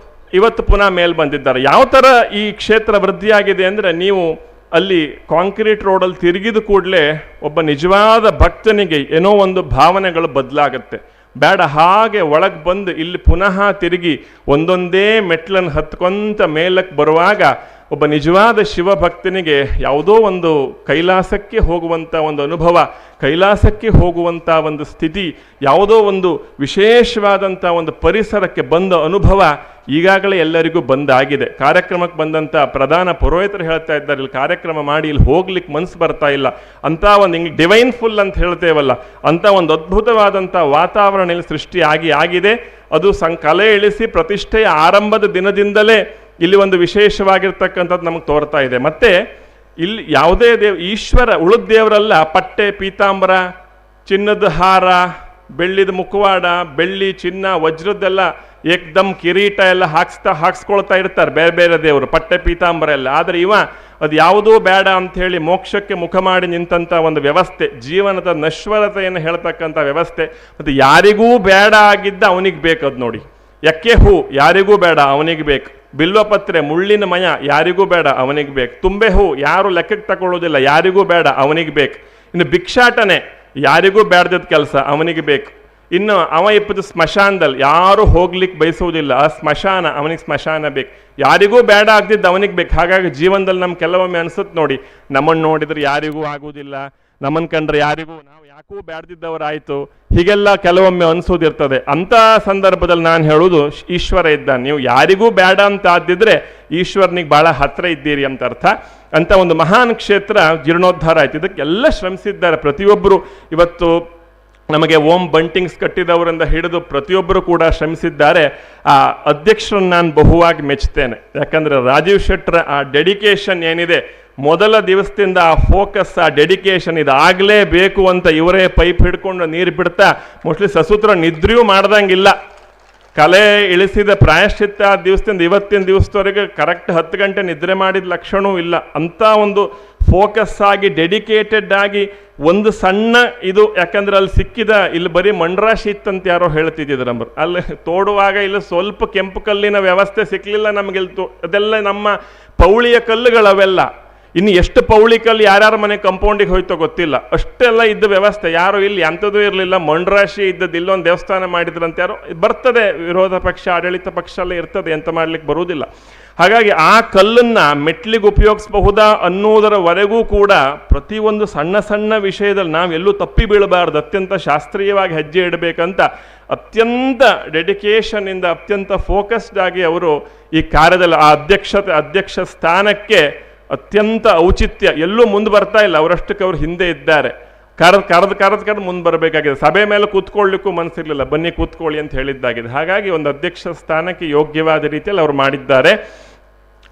ಇವತ್ತು ಪುನಃ ಮೇಲ್ ಬಂದಿದ್ದಾರೆ. ಯಾವ ಥರ ಈ ಕ್ಷೇತ್ರ ವೃದ್ಧಿಯಾಗಿದೆ ಅಂದರೆ, ನೀವು ಅಲ್ಲಿ ಕಾಂಕ್ರೀಟ್ ರೋಡಲ್ಲಿ ತಿರುಗಿದ ಕೂಡಲೇ ಒಬ್ಬ ನಿಜವಾದ ಭಕ್ತನಿಗೆ ಏನೋ ಒಂದು ಭಾವನೆಗಳು ಬದಲಾಗುತ್ತೆ. ಬೇಡ, ಹಾಗೆ ಒಳಗೆ ಬಂದು ಇಲ್ಲಿ ಪುನಃ ತಿರುಗಿ ಒಂದೊಂದೇ ಮೆಟ್ಲನ್ನು ಹತ್ಕೊಂತ ಮೇಲಕ್ಕೆ ಬರುವಾಗ ಒಬ್ಬ ನಿಜವಾದ ಶಿವಭಕ್ತನಿಗೆ ಯಾವುದೋ ಒಂದು ಕೈಲಾಸಕ್ಕೆ ಹೋಗುವಂಥ ಒಂದು ಅನುಭವ, ಕೈಲಾಸಕ್ಕೆ ಹೋಗುವಂಥ ಒಂದು ಸ್ಥಿತಿ, ಯಾವುದೋ ಒಂದು ವಿಶೇಷವಾದಂಥ ಒಂದು ಪರಿಸರಕ್ಕೆ ಬಂದ ಅನುಭವ ಈಗಾಗಲೇ ಎಲ್ಲರಿಗೂ ಬಂದಾಗಿದೆ. ಕಾರ್ಯಕ್ರಮಕ್ಕೆ ಬಂದಂಥ ಪ್ರಧಾನ ಪುರೋಹಿತರು ಹೇಳ್ತಾ ಇದ್ದಾರೆ, ಇಲ್ಲಿ ಕಾರ್ಯಕ್ರಮ ಮಾಡಿ ಇಲ್ಲಿ ಹೋಗ್ಲಿಕ್ಕೆ ಮನಸ್ಸು ಬರ್ತಾ ಇಲ್ಲ ಅಂತ ಒಂದು ಡಿವೈನ್ ಫುಲ್ ಅಂತ ಹೇಳ್ತೇವಲ್ಲ, ಅಂತ ಒಂದು ಅದ್ಭುತವಾದಂಥ ವಾತಾವರಣ ಇಲ್ಲಿ ಸೃಷ್ಟಿ ಆಗಿದೆ. ಅದು ಕಲೆ ಇಳಿಸಿ ಪ್ರತಿಷ್ಠೆಯ ಆರಂಭದ ದಿನದಿಂದಲೇ ಇಲ್ಲಿ ಒಂದು ವಿಶೇಷವಾಗಿರ್ತಕ್ಕಂಥದ್ದು ನಮಗೆ ತೋರ್ತಾ ಇದೆ. ಮತ್ತೆ ಇಲ್ಲಿ ಯಾವುದೇ ಈಶ್ವರ ಉಳಿದ ದೇವರಲ್ಲ, ಪಟ್ಟೆ, ಪೀತಾಂಬರ, ಚಿನ್ನದ ಹಾರ, ಬೆಳ್ಳಿದ ಮುಖವಾಡ, ಬೆಳ್ಳಿ, ಚಿನ್ನ, ವಜ್ರದ್ದೆಲ್ಲ ಏಕ್ದಮ್ ಕಿರೀಟ ಎಲ್ಲ ಹಾಕ್ಸ್ಕೊಳ್ತಾ ಇರ್ತಾರೆ ಬೇರೆ ಬೇರೆ ದೇವರು, ಪಟ್ಟೆ, ಪೀತಾಂಬರ ಎಲ್ಲ. ಆದರೆ ಅದು ಯಾವುದೂ ಬೇಡ ಅಂಥೇಳಿ ಮೋಕ್ಷಕ್ಕೆ ಮುಖ ಮಾಡಿ ನಿಂತಂಥ ಒಂದು ವ್ಯವಸ್ಥೆ, ಜೀವನದ ನಶ್ವರತೆಯನ್ನು ಹೇಳ್ತಕ್ಕಂಥ ವ್ಯವಸ್ಥೆ. ಮತ್ತು ಯಾರಿಗೂ ಬೇಡ ಆಗಿದ್ದ ಅವನಿಗೆ ಬೇಕು. ಅದು ನೋಡಿ, ಎಕ್ಕೆ ಹೂ ಯಾರಿಗೂ ಬೇಡ, ಅವನಿಗೆ ಬೇಕು. ಬಿಲ್ವಪತ್ರೆ, ಮುಳ್ಳಿನ ಮಯ ಯಾರಿಗೂ ಬೇಡ, ಅವನಿಗೆ ಬೇಕು. ತುಂಬೆ ಹೂ ಯಾರು ಲೆಕ್ಕಕ್ಕೆ ತಗೊಳ್ಳೋದಿಲ್ಲ, ಯಾರಿಗೂ ಬೇಡ, ಅವನಿಗೆ ಬೇಕು. ಇನ್ನು ಭಿಕ್ಷಾಟನೆ ಯಾರಿಗೂ ಬೇಡದ ಕೆಲಸ, ಅವನಿಗೆ ಬೇಕು. ಇನ್ನು ಅವ ಇಪ್ಪತ್ತು ಸ್ಮಶಾನದಲ್ಲಿ ಯಾರು ಹೋಗ್ಲಿಕ್ಕೆ ಬಯಸುವುದಿಲ್ಲ. ಆ ಸ್ಮಶಾನ ಅವನಿಗೆ ಸ್ಮಶಾನ ಬೇಕು, ಯಾರಿಗೂ ಬೇಡ ಆಗ್ತಿದ್ದು ಅವನಿಗೆ ಬೇಕು. ಹಾಗಾಗಿ ಜೀವನದಲ್ಲಿ ನಮ್ಗೆ ಕೆಲವೊಮ್ಮೆ ಅನ್ಸುತ್ತೆ ನೋಡಿ, ನಮ್ಮನ್ನು ನೋಡಿದ್ರೆ ಯಾರಿಗೂ ಆಗುವುದಿಲ್ಲ, ನಮ್ಮನ್ನು ಕಂಡ್ರೆ ಯಾರಿಗೂ ನಾವು ಯಾಕೂ ಬೇಡದಿದ್ದವರಾಯಿತು, ಹೀಗೆಲ್ಲ ಕೆಲವೊಮ್ಮೆ ಅನಿಸೋದಿರ್ತದೆ. ಅಂಥ ಸಂದರ್ಭದಲ್ಲಿ ನಾನು ಹೇಳೋದು ಈಶ್ವರ ಇದ್ದಾನೆ. ನೀವು ಯಾರಿಗೂ ಬೇಡ ಅಂತ ಆದಿದ್ರೆ ಈಶ್ವರನಿಗೆ ಭಾಳ ಹತ್ತಿರ ಇದ್ದೀರಿ ಅಂತ ಅರ್ಥ. ಅಂತ ಒಂದು ಮಹಾನ್ ಕ್ಷೇತ್ರ ಜೀರ್ಣೋದ್ಧಾರ ಆಯ್ತು. ಇದಕ್ಕೆಲ್ಲ ಶ್ರಮಿಸಿದ್ದಾರೆ ಪ್ರತಿಯೊಬ್ಬರು. ಇವತ್ತು ನಮಗೆ ಓಂ ಬಂಟಿಂಗ್ಸ್ ಕಟ್ಟಿದವರಿಂದ ಹಿಡಿದು ಪ್ರತಿಯೊಬ್ಬರು ಕೂಡ ಶ್ರಮಿಸಿದ್ದಾರೆ. ಆ ಅಧ್ಯಕ್ಷರನ್ನು ನಾನು ಬಹುವಾಗಿ ಮೆಚ್ಚುತ್ತೇನೆ. ಯಾಕಂದರೆ ರಾಜೀವ್ ಶೆಟ್ಟರ ಆ ಡೆಡಿಕೇಶನ್ ಏನಿದೆ, ಮೊದಲ ದಿವಸದಿಂದ ಆ ಫೋಕಸ್, ಆ ಡೆಡಿಕೇಶನ್ ಇದಾಗಲೇಬೇಕು ಅಂತ ಇವರೇ ಪೈಪ್ ಹಿಡ್ಕೊಂಡು ನೀರು ಬಿಡ್ತಾ ಮೋಸ್ಟ್ಲಿ ಸಸೂತ್ರ ನಿದ್ರೆಯೂ ಮಾಡ್ದಂಗಿಲ್ಲ. ಕಲೆ ಇಳಿಸಿದ ಪ್ರಾಯಶ್ಚಿತ್ತ ದಿವಸದಿಂದ ಇವತ್ತಿನ ದಿವಸದವರೆಗೆ ಕರೆಕ್ಟ್ 10 ಗಂಟೆ ನಿದ್ರೆ ಮಾಡಿದ ಲಕ್ಷಣವೂ ಇಲ್ಲ. ಅಂಥ ಒಂದು ಫೋಕಸ್ ಆಗಿ ಡೆಡಿಕೇಟೆಡ್ ಆಗಿ ಒಂದು ಸಣ್ಣ ಇದು, ಯಾಕಂದ್ರೆ ಅಲ್ಲಿ ಸಿಕ್ಕಿದ ಇಲ್ಲಿ ಬರೀ ಮಂಡ್ರಾಶಿ ಇತ್ತಂತ ಯಾರೋ ಹೇಳ್ತಿದ್ದಿದ್ರು ನಂಬರ್, ಅಲ್ಲಿ ತೋಡುವಾಗ ಇಲ್ಲಿ ಸ್ವಲ್ಪ ಕೆಂಪು ಕಲ್ಲಿನ ವ್ಯವಸ್ಥೆ ಸಿಕ್ಕಲಿಲ್ಲ ನಮಗೆ. ಅದೆಲ್ಲ ನಮ್ಮ ಪೌಳಿಯ ಕಲ್ಲುಗಳವೆಲ್ಲ. ಇನ್ನು ಎಷ್ಟು ಪೌಳಿ ಕಲ್ಲು ಯಾರ್ಯಾರ ಮನೆ ಕಂಪೌಂಡಿಗೆ ಹೋಯ್ತೋ ಗೊತ್ತಿಲ್ಲ, ಅಷ್ಟೆಲ್ಲ ಇದ್ದ ವ್ಯವಸ್ಥೆ. ಯಾರು ಇಲ್ಲಿ ಅಂಥದ್ದು ಇರಲಿಲ್ಲ, ಮಂಡ್ರಾಶಿ ಇದ್ದದ್ದು ಇಲ್ಲೊಂದು ದೇವಸ್ಥಾನ ಮಾಡಿದ್ರಂತ ಯಾರೋ ಬರ್ತದೆ. ವಿರೋಧ ಪಕ್ಷ ಆಡಳಿತ ಪಕ್ಷ ಎಲ್ಲ ಇರ್ತದೆ, ಎಂತ ಮಾಡ್ಲಿಕ್ಕೆ ಬರುವುದಿಲ್ಲ. ಹಾಗಾಗಿ ಆ ಕಲ್ಲನ್ನು ಮೆಟ್ಲಿಗೆ ಉಪಯೋಗಿಸಬಹುದಾ ಅನ್ನೋದರವರೆಗೂ ಕೂಡ ಪ್ರತಿಯೊಂದು ಸಣ್ಣ ಸಣ್ಣ ವಿಷಯದಲ್ಲಿ ನಾವೆಲ್ಲೂ ತಪ್ಪಿ ಬೀಳಬಾರ್ದು, ಅತ್ಯಂತ ಶಾಸ್ತ್ರೀಯವಾಗಿ ಹೆಜ್ಜೆ ಇಡಬೇಕಂತ ಅತ್ಯಂತ ಡೆಡಿಕೇಶನ್ನಿಂದ ಅತ್ಯಂತ ಫೋಕಸ್ಡ್ ಆಗಿ ಅವರು ಈ ಕಾರ್ಯದಲ್ಲಿ ಆ ಅಧ್ಯಕ್ಷ ಸ್ಥಾನಕ್ಕೆ ಅತ್ಯಂತ ಔಚಿತ್ಯ, ಎಲ್ಲೂ ಮುಂದೆ ಬರ್ತಾ ಇಲ್ಲ, ಅವರಷ್ಟಕ್ಕೆ ಅವ್ರು ಹಿಂದೆ ಇದ್ದಾರೆ. ಕರೆದು ಮುಂದೆ ಬರಬೇಕಾಗಿದೆ. ಸಭೆ ಮೇಲೆ ಕೂತ್ಕೊಳ್ಳಿಕ್ಕೂ ಮನಸ್ಸಿರಲಿಲ್ಲ, ಬನ್ನಿ ಕೂತ್ಕೊಳ್ಳಿ ಅಂತ ಹೇಳಿದ್ದಾಗಿದೆ. ಹಾಗಾಗಿ ಒಂದು ಅಧ್ಯಕ್ಷ ಸ್ಥಾನಕ್ಕೆ ಯೋಗ್ಯವಾದ ರೀತಿಯಲ್ಲಿ ಅವರು ಮಾಡಿದ್ದಾರೆ.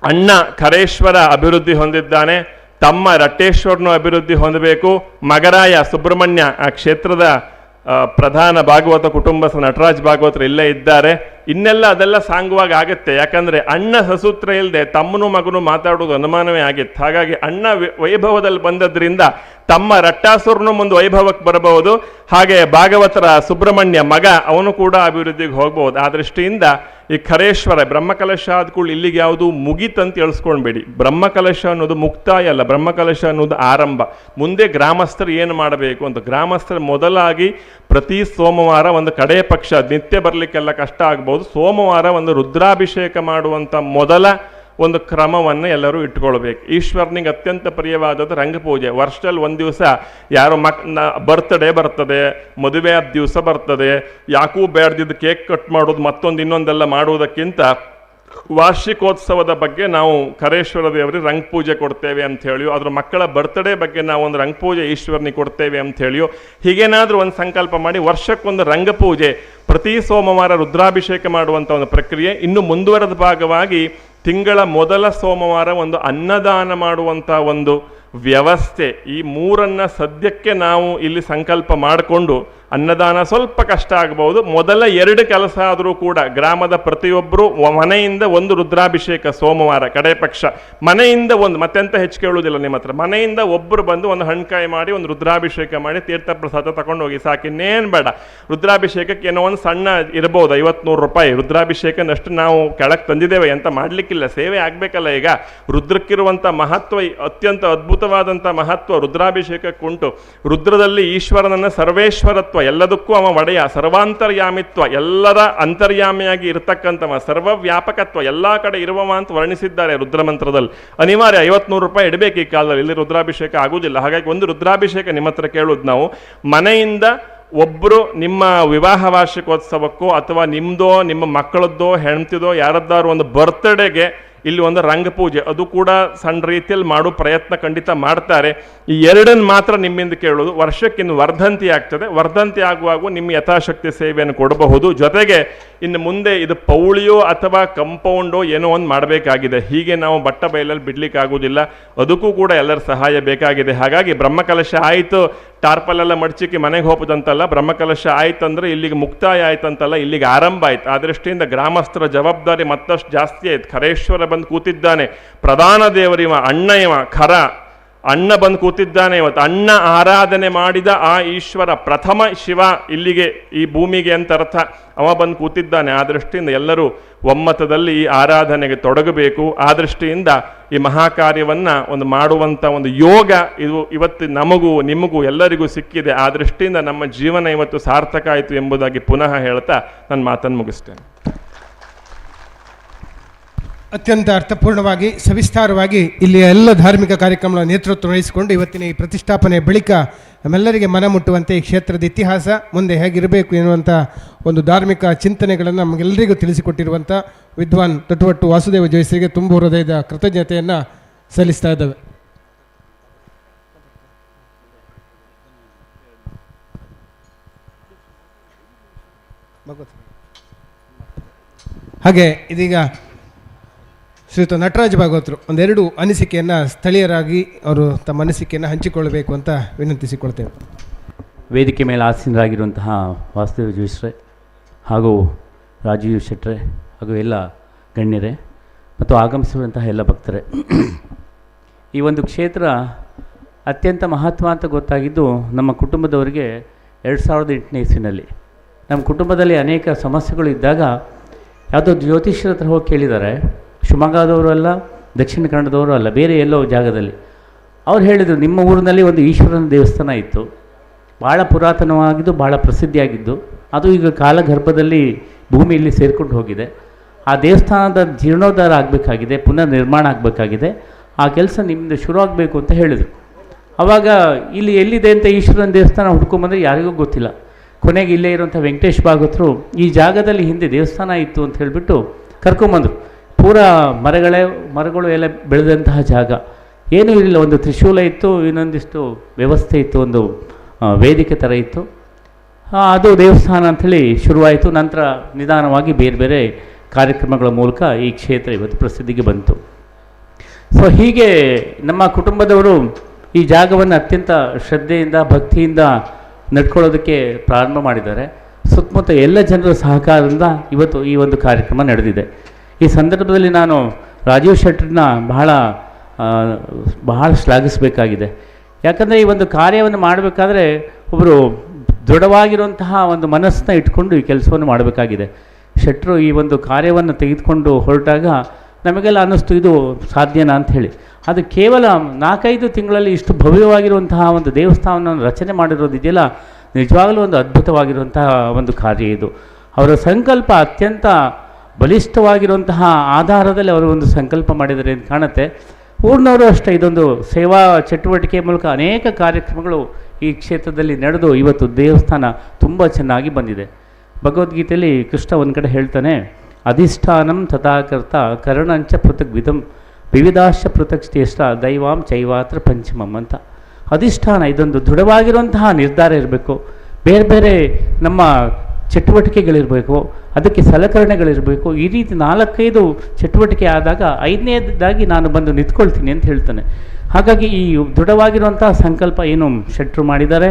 ಅಣ್ಣ ಖರೇಶ್ವರ ಅಭಿವೃದ್ಧಿ ಹೊಂದಿದ್ದಾನೆ, ತಮ್ಮ ರಟ್ಟೇಶ್ವರನು ಅಭಿವೃದ್ಧಿ ಹೊಂದಬೇಕು, ಮಗರಾಯ ಸುಬ್ರಹ್ಮಣ್ಯ ಆ ಕ್ಷೇತ್ರದ ಪ್ರಧಾನ ಭಾಗವತ ಕುಟುಂಬ ನಟರಾಜ್ ಭಾಗವತರು ಇಲ್ಲೇ ಇದ್ದಾರೆ. ಇನ್ನೆಲ್ಲ ಅದೆಲ್ಲ ಸಾಂಗವಾಗಿ ಆಗುತ್ತೆ. ಯಾಕಂದರೆ ಅಣ್ಣ ಸಸೂತ್ರ ಇಲ್ಲದೆ ತಮ್ಮನೂ ಮಗನೂ ಮಾತಾಡೋದು ಅನುಮಾನವೇ ಆಗಿತ್ತು. ಹಾಗಾಗಿ ಅಣ್ಣ ವೈಭವದಲ್ಲಿ ಬಂದದ್ರಿಂದ ತಮ್ಮ ರಟ್ಟಾಸುರನು ಮುಂದೆ ವೈಭವಕ್ಕೆ ಬರಬಹುದು. ಹಾಗೆ ಭಾಗವತರ ಸುಬ್ರಹ್ಮಣ್ಯ ಮಗ ಅವನು ಕೂಡ ಅಭಿವೃದ್ಧಿಗೆ ಹೋಗ್ಬೋದು. ಆ ದೃಷ್ಟಿಯಿಂದ ಈ ಖರೇಶ್ವರ ಬ್ರಹ್ಮಕಲಶ ಆದ್ಕೂಳು ಇಲ್ಲಿಗೆ ಯಾವುದು ಮುಗಿತಂತ ಎಳ್ಸ್ಕೊಳ್ಬೇಡಿ. ಬ್ರಹ್ಮಕಲಶ ಅನ್ನೋದು ಮುಕ್ತಾಯ ಅಲ್ಲ, ಬ್ರಹ್ಮಕಲಶ ಅನ್ನೋದು ಆರಂಭ. ಮುಂದೆ ಗ್ರಾಮಸ್ಥರು ಏನು ಮಾಡಬೇಕು ಅಂತ, ಗ್ರಾಮಸ್ಥರು ಮೊದಲಾಗಿ ಪ್ರತಿ ಸೋಮವಾರ ಒಂದು ಕಡೆಯ ಪಕ್ಷ, ನಿತ್ಯ ಬರಲಿಕ್ಕೆಲ್ಲ ಕಷ್ಟ ಆಗ್ಬೋದು, ಸೋಮವಾರ ಒಂದು ರುದ್ರಾಭಿಷೇಕ ಮಾಡುವಂಥ ಮೊದಲ ಒಂದು ಕ್ರಮವನ್ನು ಎಲ್ಲರೂ ಇಟ್ಕೊಳ್ಬೇಕು. ಈಶ್ವರನಿಗೆ ಅತ್ಯಂತ ಪ್ರಿಯವಾದದ್ದು ರಂಗಪೂಜೆ. ವರ್ಷದಲ್ಲಿ ಒಂದು ದಿವಸ ಯಾರೋ ಬರ್ತ್ಡೇ ಬರ್ತದೆ, ಮದುವೆ ಆದ ದಿವಸ ಬರ್ತದೆ, ಯಾಕೂ ಬೇಡದಿದ್ದು ಕೇಕ್ ಕಟ್ ಮಾಡೋದು ಮತ್ತೊಂದು ಇನ್ನೊಂದೆಲ್ಲ ಮಾಡುವುದಕ್ಕಿಂತ ವಾರ್ಷಿಕೋತ್ಸವದ ಬಗ್ಗೆ ನಾವು ಖರೇಶ್ವರ ದೇವರಿಗೆ ರಂಗಪೂಜೆ ಕೊಡ್ತೇವೆ ಅಂತ ಹೇಳಿಯೋ, ಅದ್ರ ಮಕ್ಕಳ ಬರ್ತ್ಡೇ ಬಗ್ಗೆ ನಾವು ಒಂದು ರಂಗಪೂಜೆ ಈಶ್ವರನಿಗೆ ಕೊಡ್ತೇವೆ ಅಂತ ಹೇಳಿಯೋ, ಹೀಗೇನಾದರೂ ಒಂದು ಸಂಕಲ್ಪ ಮಾಡಿ ವರ್ಷಕ್ಕೊಂದು ರಂಗಪೂಜೆ, ಪ್ರತಿ ಸೋಮವಾರ ರುದ್ರಾಭಿಷೇಕ ಮಾಡುವಂಥ ಒಂದು ಪ್ರಕ್ರಿಯೆ. ಇನ್ನು ಮುಂದುವರೆದ ಭಾಗವಾಗಿ ತಿಂಗಳ ಮೊದಲ ಸೋಮವಾರ ಒಂದು ಅನ್ನದಾನ ಮಾಡುವಂಥ ಒಂದು ವ್ಯವಸ್ಥೆ. ಈ ಮೂರನ್ನು ಸದ್ಯಕ್ಕೆ ನಾವು ಇಲ್ಲಿ ಸಂಕಲ್ಪ ಮಾಡಿಕೊಂಡು, ಅನ್ನದಾನ ಸ್ವಲ್ಪ ಕಷ್ಟ ಆಗಬಹುದು, ಮೊದಲ 2 ಕೆಲಸ ಆದರೂ ಕೂಡ ಗ್ರಾಮದ ಪ್ರತಿಯೊಬ್ಬರು ಮನೆಯಿಂದ ಒಂದು ರುದ್ರಾಭಿಷೇಕ ಸೋಮವಾರ ಕಡೆ ಪಕ್ಷ, ಮನೆಯಿಂದ ಒಂದು, ಮತ್ತೆಂತ ಹೆಚ್ಚು ಕೇಳುವುದಿಲ್ಲ ನಿಮ್ಮ ಹತ್ರ, ಮನೆಯಿಂದ ಒಬ್ಬರು ಬಂದು ಒಂದು ಹಣ್ಕಾಯಿ ಮಾಡಿ ಒಂದು ರುದ್ರಾಭಿಷೇಕ ಮಾಡಿ ತೀರ್ಥ ಪ್ರಸಾದ ತಗೊಂಡು ಹೋಗಿ ಸಾಕು, ಇನ್ನೇನು ಬೇಡ. ರುದ್ರಾಭಿಷೇಕಕ್ಕೆ ಏನೋ ಒಂದು ಸಣ್ಣ ಇರ್ಬೋದು, 50-100 ರೂಪಾಯಿ ರುದ್ರಾಭಿಷೇಕನಷ್ಟು ನಾವು ಕೆಳಗೆ ತಂದಿದ್ದೇವೆ, ಅಂತ ಮಾಡಲಿಕ್ಕಿಲ್ಲ, ಸೇವೆ ಆಗಬೇಕಲ್ಲ. ಈಗ ರುದ್ರಕ್ಕಿರುವಂಥ ಮಹತ್ವ, ಅತ್ಯಂತ ಅದ್ಭುತವಾದಂಥ ಮಹತ್ವ ರುದ್ರಾಭಿಷೇಕಕ್ಕುಂಟು. ರುದ್ರದಲ್ಲಿ ಈಶ್ವರನನ್ನ ಸರ್ವೇಶ್ವರತ್ವ, ಎಲ್ಲದಕ್ಕೂ ಅವ ಒಡೆಯ, ಸರ್ವಾಂತರ್ಯಾಮಿತ್ವ, ಎಲ್ಲರ ಅಂತರ್ಯಾಮಿಯಾಗಿ ಇರತಕ್ಕಂಥವ, ಸರ್ವವ್ಯಾಪಕತ್ವ, ಎಲ್ಲ ಕಡೆ ಇರುವವ ಅಂತ ವರ್ಣಿಸಿದ್ದಾರೆ ರುದ್ರಮಂತ್ರದಲ್ಲಿ. ಅನಿವಾರ್ಯ 50-100 ರೂಪಾಯಿ ಇಡಬೇಕು ಈ ಕಾಲದಲ್ಲಿ, ಇಲ್ಲಿ ರುದ್ರಾಭಿಷೇಕ ಆಗುವುದಿಲ್ಲ. ಹಾಗಾಗಿ ಒಂದು ರುದ್ರಾಭಿಷೇಕ ನಿಮ್ಮ ಹತ್ರ ಕೇಳೋದು ನಾವು, ಮನೆಯಿಂದ ಒಬ್ಬರು ನಿಮ್ಮ ವಿವಾಹ ವಾರ್ಷಿಕೋತ್ಸವಕ್ಕೋ ಅಥವಾ ನಿಮ್ಮದೋ ನಿಮ್ಮ ಮಕ್ಕಳದ್ದೋ ಹೆಣ್ತಿದೋ ಯಾರದ್ದಾರು ಒಂದು ಬರ್ತ್ಡೇಗೆ ಇಲ್ಲಿ ಒಂದು ರಂಗಪೂಜೆ, ಅದು ಕೂಡ ಸಣ್ಣ ರೀತಿಯಲ್ಲಿ ಮಾಡೋ ಪ್ರಯತ್ನ ಖಂಡಿತ ಮಾಡ್ತಾರೆ. ಈ 2 ಮಾತ್ರ ನಿಮ್ಮಿಂದ ಕೇಳೋದು. ವರ್ಷಕ್ಕಿನ್ನು ವರ್ಧಂತಿ ಆಗ್ತದೆ, ವರ್ಧಂತಿ ಆಗುವಾಗ ನಿಮ್ಮ ಯಥಾಶಕ್ತಿ ಸೇವೆಯನ್ನು ಕೊಡಬಹುದು. ಜೊತೆಗೆ ಇನ್ನು ಮುಂದೆ ಇದು ಪೌಳಿಯೋ ಅಥವಾ ಕಂಪೌಂಡೋ ಏನೋ ಒಂದು ಮಾಡಬೇಕಾಗಿದೆ. ಹೀಗೆ ನಾವು ಬಟ್ಟ ಬಯಲಲ್ಲಿ ಬಿಡ್ಲಿಕ್ಕೆ ಆಗೋದಿಲ್ಲ, ಅದಕ್ಕೂ ಕೂಡ ಎಲ್ಲರ ಸಹಾಯ ಬೇಕಾಗಿದೆ. ಹಾಗಾಗಿ ಬ್ರಹ್ಮಕಲಶ ಆಯಿತು, ಟಾರ್ಪಲೆಲ್ಲ ಮಡ್ಚಿಕ್ಕೆ ಮನೆಗೆ ಹೋಗೋದಂತಲ್ಲ, ಬ್ರಹ್ಮಕಲಶ ಆಯ್ತಂದ್ರೆ ಇಲ್ಲಿಗೆ ಮುಕ್ತಾಯ ಆಯ್ತಂತಲ್ಲ, ಇಲ್ಲಿಗೆ ಆರಂಭ ಆಯ್ತು. ಆ ದೃಷ್ಟಿಯಿಂದ ಗ್ರಾಮಸ್ಥರ ಜವಾಬ್ದಾರಿ ಮತ್ತಷ್ಟು ಜಾಸ್ತಿ ಆಯ್ತು. ಖರೇಶ್ವರ ಬಂದು ಕೂತಿದ್ದಾನೆ, ಪ್ರಧಾನ ದೇವರಿವ, ಅಣ್ಣ ಇವ ಖರ, ಅಣ್ಣ ಬಂದು ಕೂತಿದ್ದಾನೆ ಇವತ್ತು. ಅಣ್ಣ ಆರಾಧನೆ ಮಾಡಿದ ಆ ಈಶ್ವರ ಪ್ರಥಮ ಶಿವ ಇಲ್ಲಿಗೆ ಈ ಭೂಮಿಗೆ ಅಂತ ಅರ್ಥ. ಅವ ಬಂದು ಕೂತಿದ್ದಾನೆ. ಆ ದೃಷ್ಟಿಯಿಂದ ಎಲ್ಲರೂ ಒಮ್ಮತದಲ್ಲಿ ಈ ಆರಾಧನೆಗೆ ತೊಡಗಬೇಕು. ಆ ದೃಷ್ಟಿಯಿಂದ ಈ ಮಹಾಕಾರ್ಯವನ್ನು ಒಂದು ಮಾಡುವಂಥ ಒಂದು ಯೋಗ ಇದು ಇವತ್ತು ನಮಗೂ ನಿಮಗೂ ಎಲ್ಲರಿಗೂ ಸಿಕ್ಕಿದೆ. ಆ ದೃಷ್ಟಿಯಿಂದ ನಮ್ಮ ಜೀವನ ಇವತ್ತು ಸಾರ್ಥಕ ಆಯಿತು ಎಂಬುದಾಗಿ ಪುನಃ ಹೇಳ್ತಾ ನನ್ನ ಮಾತನ್ನು ಮುಗಿಸ್ತೇನೆ. ಅತ್ಯಂತ ಅರ್ಥಪೂರ್ಣವಾಗಿ ಸವಿಸ್ತಾರವಾಗಿ ಇಲ್ಲಿಯ ಎಲ್ಲ ಧಾರ್ಮಿಕ ಕಾರ್ಯಕ್ರಮಗಳ ನೇತೃತ್ವ ವಹಿಸಿಕೊಂಡು ಇವತ್ತಿನ ಈ ಪ್ರತಿಷ್ಠಾಪನೆ ಬಳಿಕ ನಮ್ಮೆಲ್ಲರಿಗೆ ಮನ ಮುಟ್ಟುವಂತೆ ಈ ಕ್ಷೇತ್ರದ ಇತಿಹಾಸ ಮುಂದೆ ಹೇಗಿರಬೇಕು ಎನ್ನುವಂಥ ಒಂದು ಧಾರ್ಮಿಕ ಚಿಂತನೆಗಳನ್ನು ನಮಗೆಲ್ಲರಿಗೂ ತಿಳಿಸಿಕೊಟ್ಟಿರುವಂಥ ವಿದ್ವಾನ್ ತಟುವಟ್ಟು ವಾಸುದೇವ ಜೋಯಿಸರಿಗೆ ತುಂಬ ಹೃದಯದ ಕೃತಜ್ಞತೆಯನ್ನು ಸಲ್ಲಿಸ್ತಾ ಇದ್ದೇವೆ. ಹಾಗೆ ಇದೀಗ ಶ್ರೀಯುತ ನಟರಾಜ ಭಾಗವತರು ಒಂದೆರಡು ಅನಿಸಿಕೆಯನ್ನು ಸ್ಥಳೀಯರಾಗಿ ಅವರು ತಮ್ಮ ಅನಿಸಿಕೆಯನ್ನು ಹಂಚಿಕೊಳ್ಳಬೇಕು ಅಂತ ವಿನಂತಿಸಿಕೊಳ್ತೇವೆ. ವೇದಿಕೆ ಮೇಲೆ ಆಸೀನರಾಗಿರುವಂತಹ ವಾಸುದೇವ ಜೋಯಿಸ್ರೆ ಹಾಗೂ ರಾಜೀವ್ ಶೆಟ್ಟರೆ ಹಾಗೂ ಎಲ್ಲ ಗಣ್ಯರೇ ಮತ್ತು ಆಗಮಿಸಿರುವಂತಹ ಎಲ್ಲ ಭಕ್ತರೇ, ಈ ಒಂದು ಕ್ಷೇತ್ರ ಅತ್ಯಂತ ಮಹತ್ವ ಅಂತ ಗೊತ್ತಾಗಿದ್ದು ನಮ್ಮ ಕುಟುಂಬದವರಿಗೆ 2008ನೇ ಇಸ್ವಿನಲ್ಲಿ. ನಮ್ಮ ಕುಟುಂಬದಲ್ಲಿ ಅನೇಕ ಸಮಸ್ಯೆಗಳು ಇದ್ದಾಗ ಯಾವುದೋ ಜ್ಯೋತಿಷ್ಯರ ಹತ್ರ ಹೋಗಿ ಕೇಳಿದ್ದಾರೆ. ಶಿವಮೊಗ್ಗದವರು ಅಲ್ಲ, ದಕ್ಷಿಣ ಕನ್ನಡದವರು ಅಲ್ಲ, ಬೇರೆ ಎಲ್ಲೋ ಜಾಗದಲ್ಲಿ. ಅವ್ರು ಹೇಳಿದರು, ನಿಮ್ಮ ಊರಿನಲ್ಲಿ ಒಂದು ಈಶ್ವರನ ದೇವಸ್ಥಾನ ಇತ್ತು, ಭಾಳ ಪುರಾತನವಾಗಿದ್ದು ಭಾಳ ಪ್ರಸಿದ್ಧಿಯಾಗಿದ್ದು, ಅದು ಈಗ ಕಾಲಗರ್ಭದಲ್ಲಿ ಭೂಮಿಯಲ್ಲಿ ಸೇರ್ಕೊಂಡು ಹೋಗಿದೆ. ಆ ದೇವಸ್ಥಾನದ ಜೀರ್ಣೋದ್ಧಾರ ಆಗಬೇಕಾಗಿದೆ, ಪುನರ್ ನಿರ್ಮಾಣ ಆಗಬೇಕಾಗಿದೆ, ಆ ಕೆಲಸ ನಿಮ್ಮದು ಶುರು ಆಗಬೇಕು ಅಂತ ಹೇಳಿದರು. ಆವಾಗ ಇಲ್ಲಿ ಎಲ್ಲಿದೆ ಅಂತ ಈಶ್ವರನ ದೇವಸ್ಥಾನ ಹುಡ್ಕೊಂಬಂದರೆ ಯಾರಿಗೂ ಗೊತ್ತಿಲ್ಲ. ಕೊನೆಗೆ ಇಲ್ಲೇ ಇರುವಂಥ ವೆಂಕಟೇಶ್ ಭಾಗವತರು ಈ ಜಾಗದಲ್ಲಿ ಹಿಂದೆ ದೇವಸ್ಥಾನ ಇತ್ತು ಅಂತ ಹೇಳಿಬಿಟ್ಟು ಕರ್ಕೊಂಬಂದರು. ಪೂರಾ ಮರಗಳು ಎಲ್ಲ ಬೆಳೆದಂತಹ ಜಾಗ, ಏನೂ ಇರಲಿಲ್ಲ. ಒಂದು ತ್ರಿಶೂಲ ಇತ್ತು, ಇನ್ನೊಂದಿಷ್ಟು ವ್ಯವಸ್ಥೆ ಇತ್ತು, ಒಂದು ವೇದಿಕೆ ಥರ ಇತ್ತು. ಅದು ದೇವಸ್ಥಾನ ಅಂಥೇಳಿ ಶುರುವಾಯಿತು. ನಂತರ ನಿಧಾನವಾಗಿ ಬೇರೆ ಬೇರೆ ಕಾರ್ಯಕ್ರಮಗಳ ಮೂಲಕ ಈ ಕ್ಷೇತ್ರ ಇವತ್ತು ಪ್ರಸಿದ್ಧಿಗೆ ಬಂತು. ಸೊ ಹೀಗೆ ನಮ್ಮ ಕುಟುಂಬದವರು ಈ ಜಾಗವನ್ನು ಅತ್ಯಂತ ಶ್ರದ್ಧೆಯಿಂದ ಭಕ್ತಿಯಿಂದ ನಡ್ಕೊಳ್ಳೋದಕ್ಕೆ ಪ್ರಾರಂಭ ಮಾಡಿದ್ದಾರೆ. ಸುತ್ತಮುತ್ತ ಎಲ್ಲ ಜನರ ಸಹಕಾರದಿಂದ ಇವತ್ತು ಈ ಒಂದು ಕಾರ್ಯಕ್ರಮ ನಡೆದಿದೆ. ಈ ಸಂದರ್ಭದಲ್ಲಿ ನಾನು ರಾಜೀವ್ ಶೆಟ್ಟರ್ನ ಬಹಳ ಶ್ಲಾಘಿಸಬೇಕಾಗಿದೆ. ಯಾಕಂದರೆ ಈ ಒಂದು ಕಾರ್ಯವನ್ನು ಮಾಡಬೇಕಾದ್ರೆ ಒಬ್ಬರು ದೃಢವಾಗಿರುವಂತಹ ಒಂದು ಮನಸ್ಸನ್ನ ಇಟ್ಕೊಂಡು ಈ ಕೆಲಸವನ್ನು ಮಾಡಬೇಕಾಗಿದೆ. ಶೆಟ್ಟರು ಈ ಒಂದು ಕಾರ್ಯವನ್ನು ತೆಗೆದುಕೊಂಡು ಹೊರಟಾಗ ನಮಗೆಲ್ಲ ಅನ್ನಿಸ್ತು ಇದು ಸಾಧ್ಯನಾ ಅಂಥೇಳಿ. ಅದು ಕೇವಲ 4-5 ತಿಂಗಳಲ್ಲಿ ಇಷ್ಟು ಭವ್ಯವಾಗಿರುವಂತಹ ಒಂದು ದೇವಸ್ಥಾನವನ್ನು ರಚನೆ ಮಾಡಿರೋದಿದೆಯಲ್ಲ, ನಿಜವಾಗಲೂ ಒಂದು ಅದ್ಭುತವಾಗಿರುವಂತಹ ಒಂದು ಕಾರ್ಯ ಇದು. ಅವರ ಸಂಕಲ್ಪ ಅತ್ಯಂತ ಬಲಿಷ್ಠವಾಗಿರುವಂತಹ ಆಧಾರದಲ್ಲಿ ಅವರು ಒಂದು ಸಂಕಲ್ಪ ಮಾಡಿದ್ದಾರೆ ಅಂತ ಕಾಣುತ್ತೆ. ಊರಿನವರು ಅಷ್ಟೇ ಇದೊಂದು ಸೇವಾ ಚಟುವಟಿಕೆ ಮೂಲಕ ಅನೇಕ ಕಾರ್ಯಕ್ರಮಗಳು ಈ ಕ್ಷೇತ್ರದಲ್ಲಿ ನಡೆದು ಇವತ್ತು ದೇವಸ್ಥಾನ ತುಂಬ ಚೆನ್ನಾಗಿ ಬಂದಿದೆ. ಭಗವದ್ಗೀತೆಯಲ್ಲಿ ಕೃಷ್ಣ ಒಂದು ಕಡೆ ಹೇಳ್ತಾನೆ, ಅಧಿಷ್ಠಾನಂ ತಥಾಕರ್ತ ಕರ್ಣಂಚ ಪೃಥಕ್ ವಿಧಂ ವಿವಿಧಾಶ ಪೃಥಕ್ ಶ್ರೇಷ್ಠ ದೈವಾಂ ಚೈವಾತ್ರ ಪಂಚಮಂ ಅಂತ. ಅಧಿಷ್ಠಾನ ಇದೊಂದು ದೃಢವಾಗಿರುವಂತಹ ನಿರ್ಧಾರ ಇರಬೇಕು. ಬೇರೆ ಬೇರೆ ನಮ್ಮ ಚಟುವಟಿಕೆಗಳಿರಬೇಕು, ಅದಕ್ಕೆ ಸಲಕರಣೆಗಳಿರಬೇಕು. ಈ ರೀತಿ 4-5 ಚಟುವಟಿಕೆ ಆದಾಗ 5ನೇದಾಗಿ ನಾನು ಬಂದು ನಿಂತ್ಕೊಳ್ತೀನಿ ಅಂತ ಹೇಳ್ತಾನೆ. ಹಾಗಾಗಿ ಈ ದೃಢವಾಗಿರುವಂತಹ ಸಂಕಲ್ಪ ಏನು ಶೆಟ್ಟರು ಮಾಡಿದ್ದಾರೆ,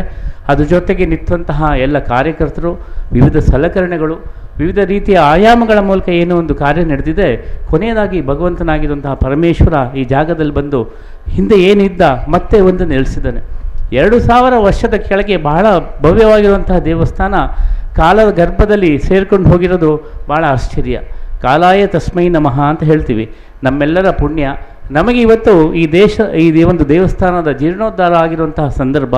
ಅದ್ರ ಜೊತೆಗೆ ನಿಂತಂತಹ ಎಲ್ಲ ಕಾರ್ಯಕರ್ತರು, ವಿವಿಧ ಸಲಕರಣೆಗಳು, ವಿವಿಧ ರೀತಿಯ ಆಯಾಮಗಳ ಮೂಲಕ ಏನೋ ಒಂದು ಕಾರ್ಯ ನಡೆದಿದೆ. ಕೊನೆಯದಾಗಿ ಭಗವಂತನಾಗಿರುವಂತಹ ಪರಮೇಶ್ವರ ಈ ಜಾಗದಲ್ಲಿ ಬಂದು ಹಿಂದೆ ಏನಿದ್ದ ಮತ್ತೆ ಒಂದು ನೆಲೆಸಿದ್ದಾನೆ. 2000 ವರ್ಷದ ಕೆಳಗೆ ಬಹಳ ಭವ್ಯವಾಗಿರುವಂತಹ ದೇವಸ್ಥಾನ ಕಾಲದ ಗರ್ಭದಲ್ಲಿ ಸೇರ್ಕೊಂಡು ಹೋಗಿರೋದು ಭಾಳ ಆಶ್ಚರ್ಯ. ಕಾಲಾಯ ತಸ್ಮೈ ನಮಃ ಅಂತ ಹೇಳ್ತೀವಿ. ನಮ್ಮೆಲ್ಲರ ಪುಣ್ಯ ನಮಗೆ ಇವತ್ತು ಈ ಒಂದು ದೇವಸ್ಥಾನದ ಜೀರ್ಣೋದ್ಧಾರ ಆಗಿರುವಂತಹ ಸಂದರ್ಭ.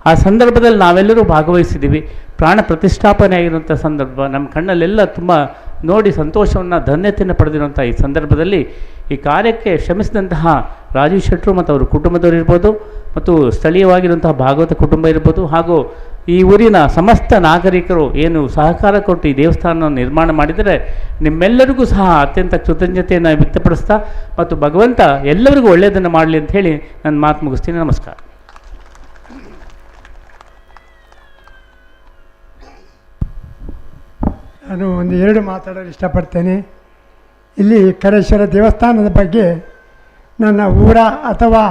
ಆ ಸಂದರ್ಭದಲ್ಲಿ ನಾವೆಲ್ಲರೂ ಭಾಗವಹಿಸಿದ್ದೀವಿ. ಪ್ರಾಣ ಪ್ರತಿಷ್ಠಾಪನೆ ಆಗಿರುವಂಥ ಸಂದರ್ಭ ನಮ್ಮ ಕಣ್ಣಲ್ಲೆಲ್ಲ ತುಂಬ ನೋಡಿ ಸಂತೋಷವನ್ನು ಧನ್ಯತೆಯನ್ನು ಪಡೆದಿರುವಂಥ ಈ ಸಂದರ್ಭದಲ್ಲಿ ಈ ಕಾರ್ಯಕ್ಕೆ ಶ್ರಮಿಸಿದಂತಹ ರಾಜೀವ್ ಶೆಟ್ಟರು ಮತ್ತು ಅವರ ಕುಟುಂಬದವರು ಇರ್ಬೋದು, ಮತ್ತು ಸ್ಥಳೀಯವಾಗಿರುವಂತಹ ಭಾಗವತ ಕುಟುಂಬ ಇರ್ಬೋದು, ಹಾಗೂ ಈ ಊರಿನ ಸಮಸ್ತ ನಾಗರಿಕರು ಏನು ಸಹಕಾರ ಕೊಟ್ಟು ಈ ದೇವಸ್ಥಾನವನ್ನು ನಿರ್ಮಾಣ ಮಾಡಿದರೆ ನಿಮ್ಮೆಲ್ಲರಿಗೂ ಸಹ ಅತ್ಯಂತ ಕೃತಜ್ಞತೆಯನ್ನು ವ್ಯಕ್ತಪಡಿಸ್ತಾ ಮತ್ತು ಭಗವಂತ ಎಲ್ಲರಿಗೂ ಒಳ್ಳೆಯದನ್ನು ಮಾಡಲಿ ಅಂತ ಹೇಳಿ ನನ್ನ ಮಾತು ಮುಗಿಸ್ತೀನಿ. ನಮಸ್ಕಾರ. ನಾನು 1-2 ಮಾತಾಡಲು ಇಷ್ಟಪಡ್ತೇನೆ. ಇಲ್ಲಿ ಕರೇಶ್ವರ ದೇವಸ್ಥಾನದ ಬಗ್ಗೆ ನನ್ನ ಊರ ಅಥವಾ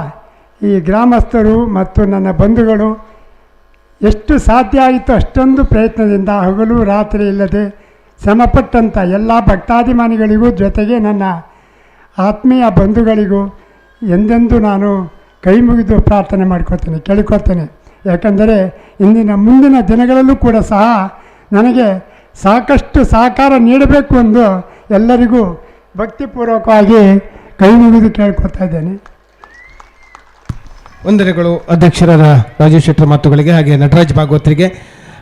ಈ ಗ್ರಾಮಸ್ಥರು ಮತ್ತು ನನ್ನ ಬಂಧುಗಳು ಎಷ್ಟು ಸಾಧ್ಯ ಆಯಿತು ಅಷ್ಟೊಂದು ಪ್ರಯತ್ನದಿಂದ ಹಗಲು ರಾತ್ರಿ ಇಲ್ಲದೆ ಶ್ರಮಪಟ್ಟಂಥ ಎಲ್ಲ ಭಕ್ತಾಭಿಮಾನಿಗಳಿಗೂ ಜೊತೆಗೆ ನನ್ನ ಆತ್ಮೀಯ ಬಂಧುಗಳಿಗೂ ಎಂದೆಂದೂ ನಾನು ಕೈ ಮುಗಿದು ಪ್ರಾರ್ಥನೆ ಮಾಡ್ಕೊತೇನೆ, ಕೇಳಿಕೊಳ್ತೇನೆ. ಯಾಕಂದರೆ ಮುಂದಿನ ದಿನಗಳಲ್ಲೂ ಕೂಡ ಸಹ ನನಗೆ ಸಾಕಷ್ಟು ಸಹಕಾರ ನೀಡಬೇಕು ಎಂದು ಎಲ್ಲರಿಗೂ ಭಕ್ತಿಪೂರ್ವಕವಾಗಿ ಕೈ ಮುಗಿದು ಕೇಳ್ಕೊತಾ ಇದ್ದೇನೆ. ವಂದನೆಗಳು ಅಧ್ಯಕ್ಷರಾದ ರಾಜೇಶ್ ಶೆಟ್ಟರ್ ಮಾತುಗಳಿಗೆ, ಹಾಗೆ ನಟರಾಜ್ ಭಾಗವತರಿಗೆ,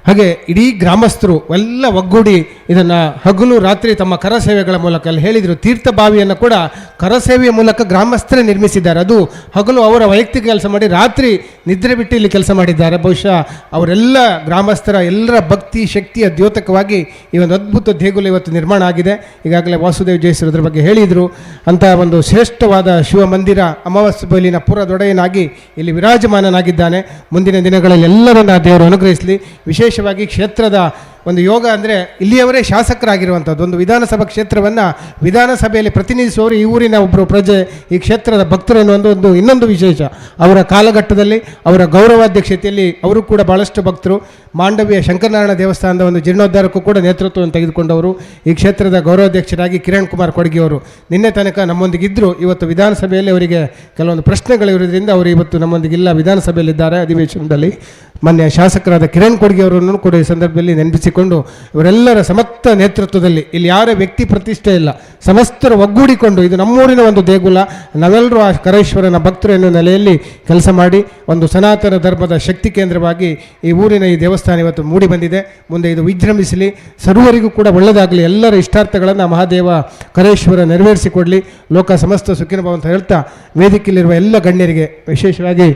ಹಾಗೆ ಇಡೀ ಗ್ರಾಮಸ್ಥರು ಎಲ್ಲ ಒಗ್ಗೂಡಿ ಇದನ್ನು ಹಗಲು ರಾತ್ರಿ ತಮ್ಮ ಕರಸೇವೆಗಳ ಮೂಲಕ ಅಲ್ಲಿ ಹೇಳಿದರು. ತೀರ್ಥ ಬಾವಿಯನ್ನು ಕೂಡ ಕರಸೇವೆಯ ಮೂಲಕ ಗ್ರಾಮಸ್ಥರೇ ನಿರ್ಮಿಸಿದ್ದಾರೆ. ಅದು ಹಗಲು ಅವರ ವೈಯಕ್ತಿಕ ಕೆಲಸ ಮಾಡಿ ರಾತ್ರಿ ನಿದ್ರೆ ಬಿಟ್ಟು ಇಲ್ಲಿ ಕೆಲಸ ಮಾಡಿದ್ದಾರೆ. ಬಹುಶಃ ಅವರೆಲ್ಲ ಗ್ರಾಮಸ್ಥರ ಎಲ್ಲರ ಭಕ್ತಿ ಶಕ್ತಿಯ ದ್ಯೋತಕವಾಗಿ ಈ ಒಂದು ಅದ್ಭುತ ದೇಗುಲ ಇವತ್ತು ನಿರ್ಮಾಣ ಆಗಿದೆ. ಈಗಾಗಲೇ ವಾಸುದೇವ್ ಜೈಸರು ಅದರ ಬಗ್ಗೆ ಹೇಳಿದರು. ಅಂತಹ ಒಂದು ಶ್ರೇಷ್ಠವಾದ ಶಿವ ಮಂದಿರ ಅಮಾವಾಸ್ಯ ಬಯಲಿನ ಪುರದೊಡೆಯನಾಗಿ ಇಲ್ಲಿ ವಿರಾಜಮಾನನಾಗಿದ್ದಾನೆ. ಮುಂದಿನ ದಿನಗಳಲ್ಲಿ ಎಲ್ಲರನ್ನ ದೇವರು ಅನುಗ್ರಹಿಸಲಿ. ವಿಶೇಷವಾಗಿ ಕ್ಷೇತ್ರದ ಒಂದು ಯೋಗ ಅಂದರೆ ಇಲ್ಲಿಯವರೇ ಶಾಸಕರಾಗಿರುವಂಥದ್ದು ಒಂದು ವಿಧಾನಸಭಾ ಕ್ಷೇತ್ರವನ್ನು ವಿಧಾನಸಭೆಯಲ್ಲಿ ಪ್ರತಿನಿಧಿಸುವವರು ಈ ಊರಿನ ಒಬ್ಬರು ಪ್ರಜೆ, ಈ ಕ್ಷೇತ್ರದ ಭಕ್ತರು ಎನ್ನುವ ಇನ್ನೊಂದು ವಿಶೇಷ. ಅವರ ಕಾಲಘಟ್ಟದಲ್ಲಿ ಅವರ ಗೌರವಾಧ್ಯಕ್ಷತೆಯಲ್ಲಿ ಅವರು ಕೂಡ ಭಾಳಷ್ಟು ಭಕ್ತರು. ಮಾಂಡವಿಯ ಶಂಕರನಾರಾಯಣ ದೇವಸ್ಥಾನದ ಒಂದು ಜೀರ್ಣೋದ್ಧಾರಕ್ಕೂ ಕೂಡ ನೇತೃತ್ವವನ್ನು ತೆಗೆದುಕೊಂಡವರು ಈ ಕ್ಷೇತ್ರದ ಗೌರವಾಧ್ಯಕ್ಷರಾಗಿ ಕಿರಣ್ ಕುಮಾರ್ ಕೊಡಗಿಯವರು ನಿನ್ನೆ ತನಕ ನಮ್ಮೊಂದಿಗಿದ್ದರು. ಇವತ್ತು ವಿಧಾನಸಭೆಯಲ್ಲಿ ಅವರಿಗೆ ಕೆಲವೊಂದು ಪ್ರಶ್ನೆಗಳಿರೋದ್ರಿಂದ ಅವರು ಇವತ್ತು ನಮ್ಮೊಂದಿಗಿಲ್ಲ, ವಿಧಾನಸಭೆಯಲ್ಲಿದ್ದಾರೆ ಅಧಿವೇಶನದಲ್ಲಿ. ಮಾನ್ಯ ಶಾಸಕರಾದ ಕಿರಣ್ ಕೊಡಗಿಯವರನ್ನು ಕೂಡ ಈ ಸಂದರ್ಭದಲ್ಲಿ ನೆನಪಿಸಿಕೊಂಡು ಇವರೆಲ್ಲರ ಸಮಸ್ತ ನೇತೃತ್ವದಲ್ಲಿ ಇಲ್ಲಿ ಯಾರ ವ್ಯಕ್ತಿ ಪ್ರತಿಷ್ಠೆ ಇಲ್ಲ, ಸಮಸ್ತರು ಒಗ್ಗೂಡಿಕೊಂಡು ಇದು ನಮ್ಮೂರಿನ ಒಂದು ದೇಗುಲ, ನಾವೆಲ್ಲರೂ ಆ ಕರೇಶ್ವರನ ಭಕ್ತರು ಎನ್ನುವ ನೆಲೆಯಲ್ಲಿ ಕೆಲಸ ಮಾಡಿ ಒಂದು ಸನಾತನ ಧರ್ಮದ ಶಕ್ತಿ ಕೇಂದ್ರವಾಗಿ ಈ ಊರಿನ ಈ ದೇವಸ್ಥಾನ ಇವತ್ತು ಮೂಡಿ ಬಂದಿದೆ. ಮುಂದೆ ಇದು ವಿಜೃಂಭಿಸಲಿ, ಸರ್ವರಿಗೂ ಕೂಡ ಒಳ್ಳೆಯದಾಗಲಿ, ಎಲ್ಲರ ಇಷ್ಟಾರ್ಥಗಳನ್ನು ಮಹಾದೇವ ಕರೇಶ್ವರ ನೆರವೇರಿಸಿಕೊಡಲಿ, ಲೋಕ ಸಮಸ್ತ ಸುಖಿನಭವ ಅಂತ ಹೇಳ್ತಾ ವೇದಿಕೆಯಲ್ಲಿರುವ ಎಲ್ಲ ಗಣ್ಯರಿಗೆ, ವಿಶೇಷವಾಗಿ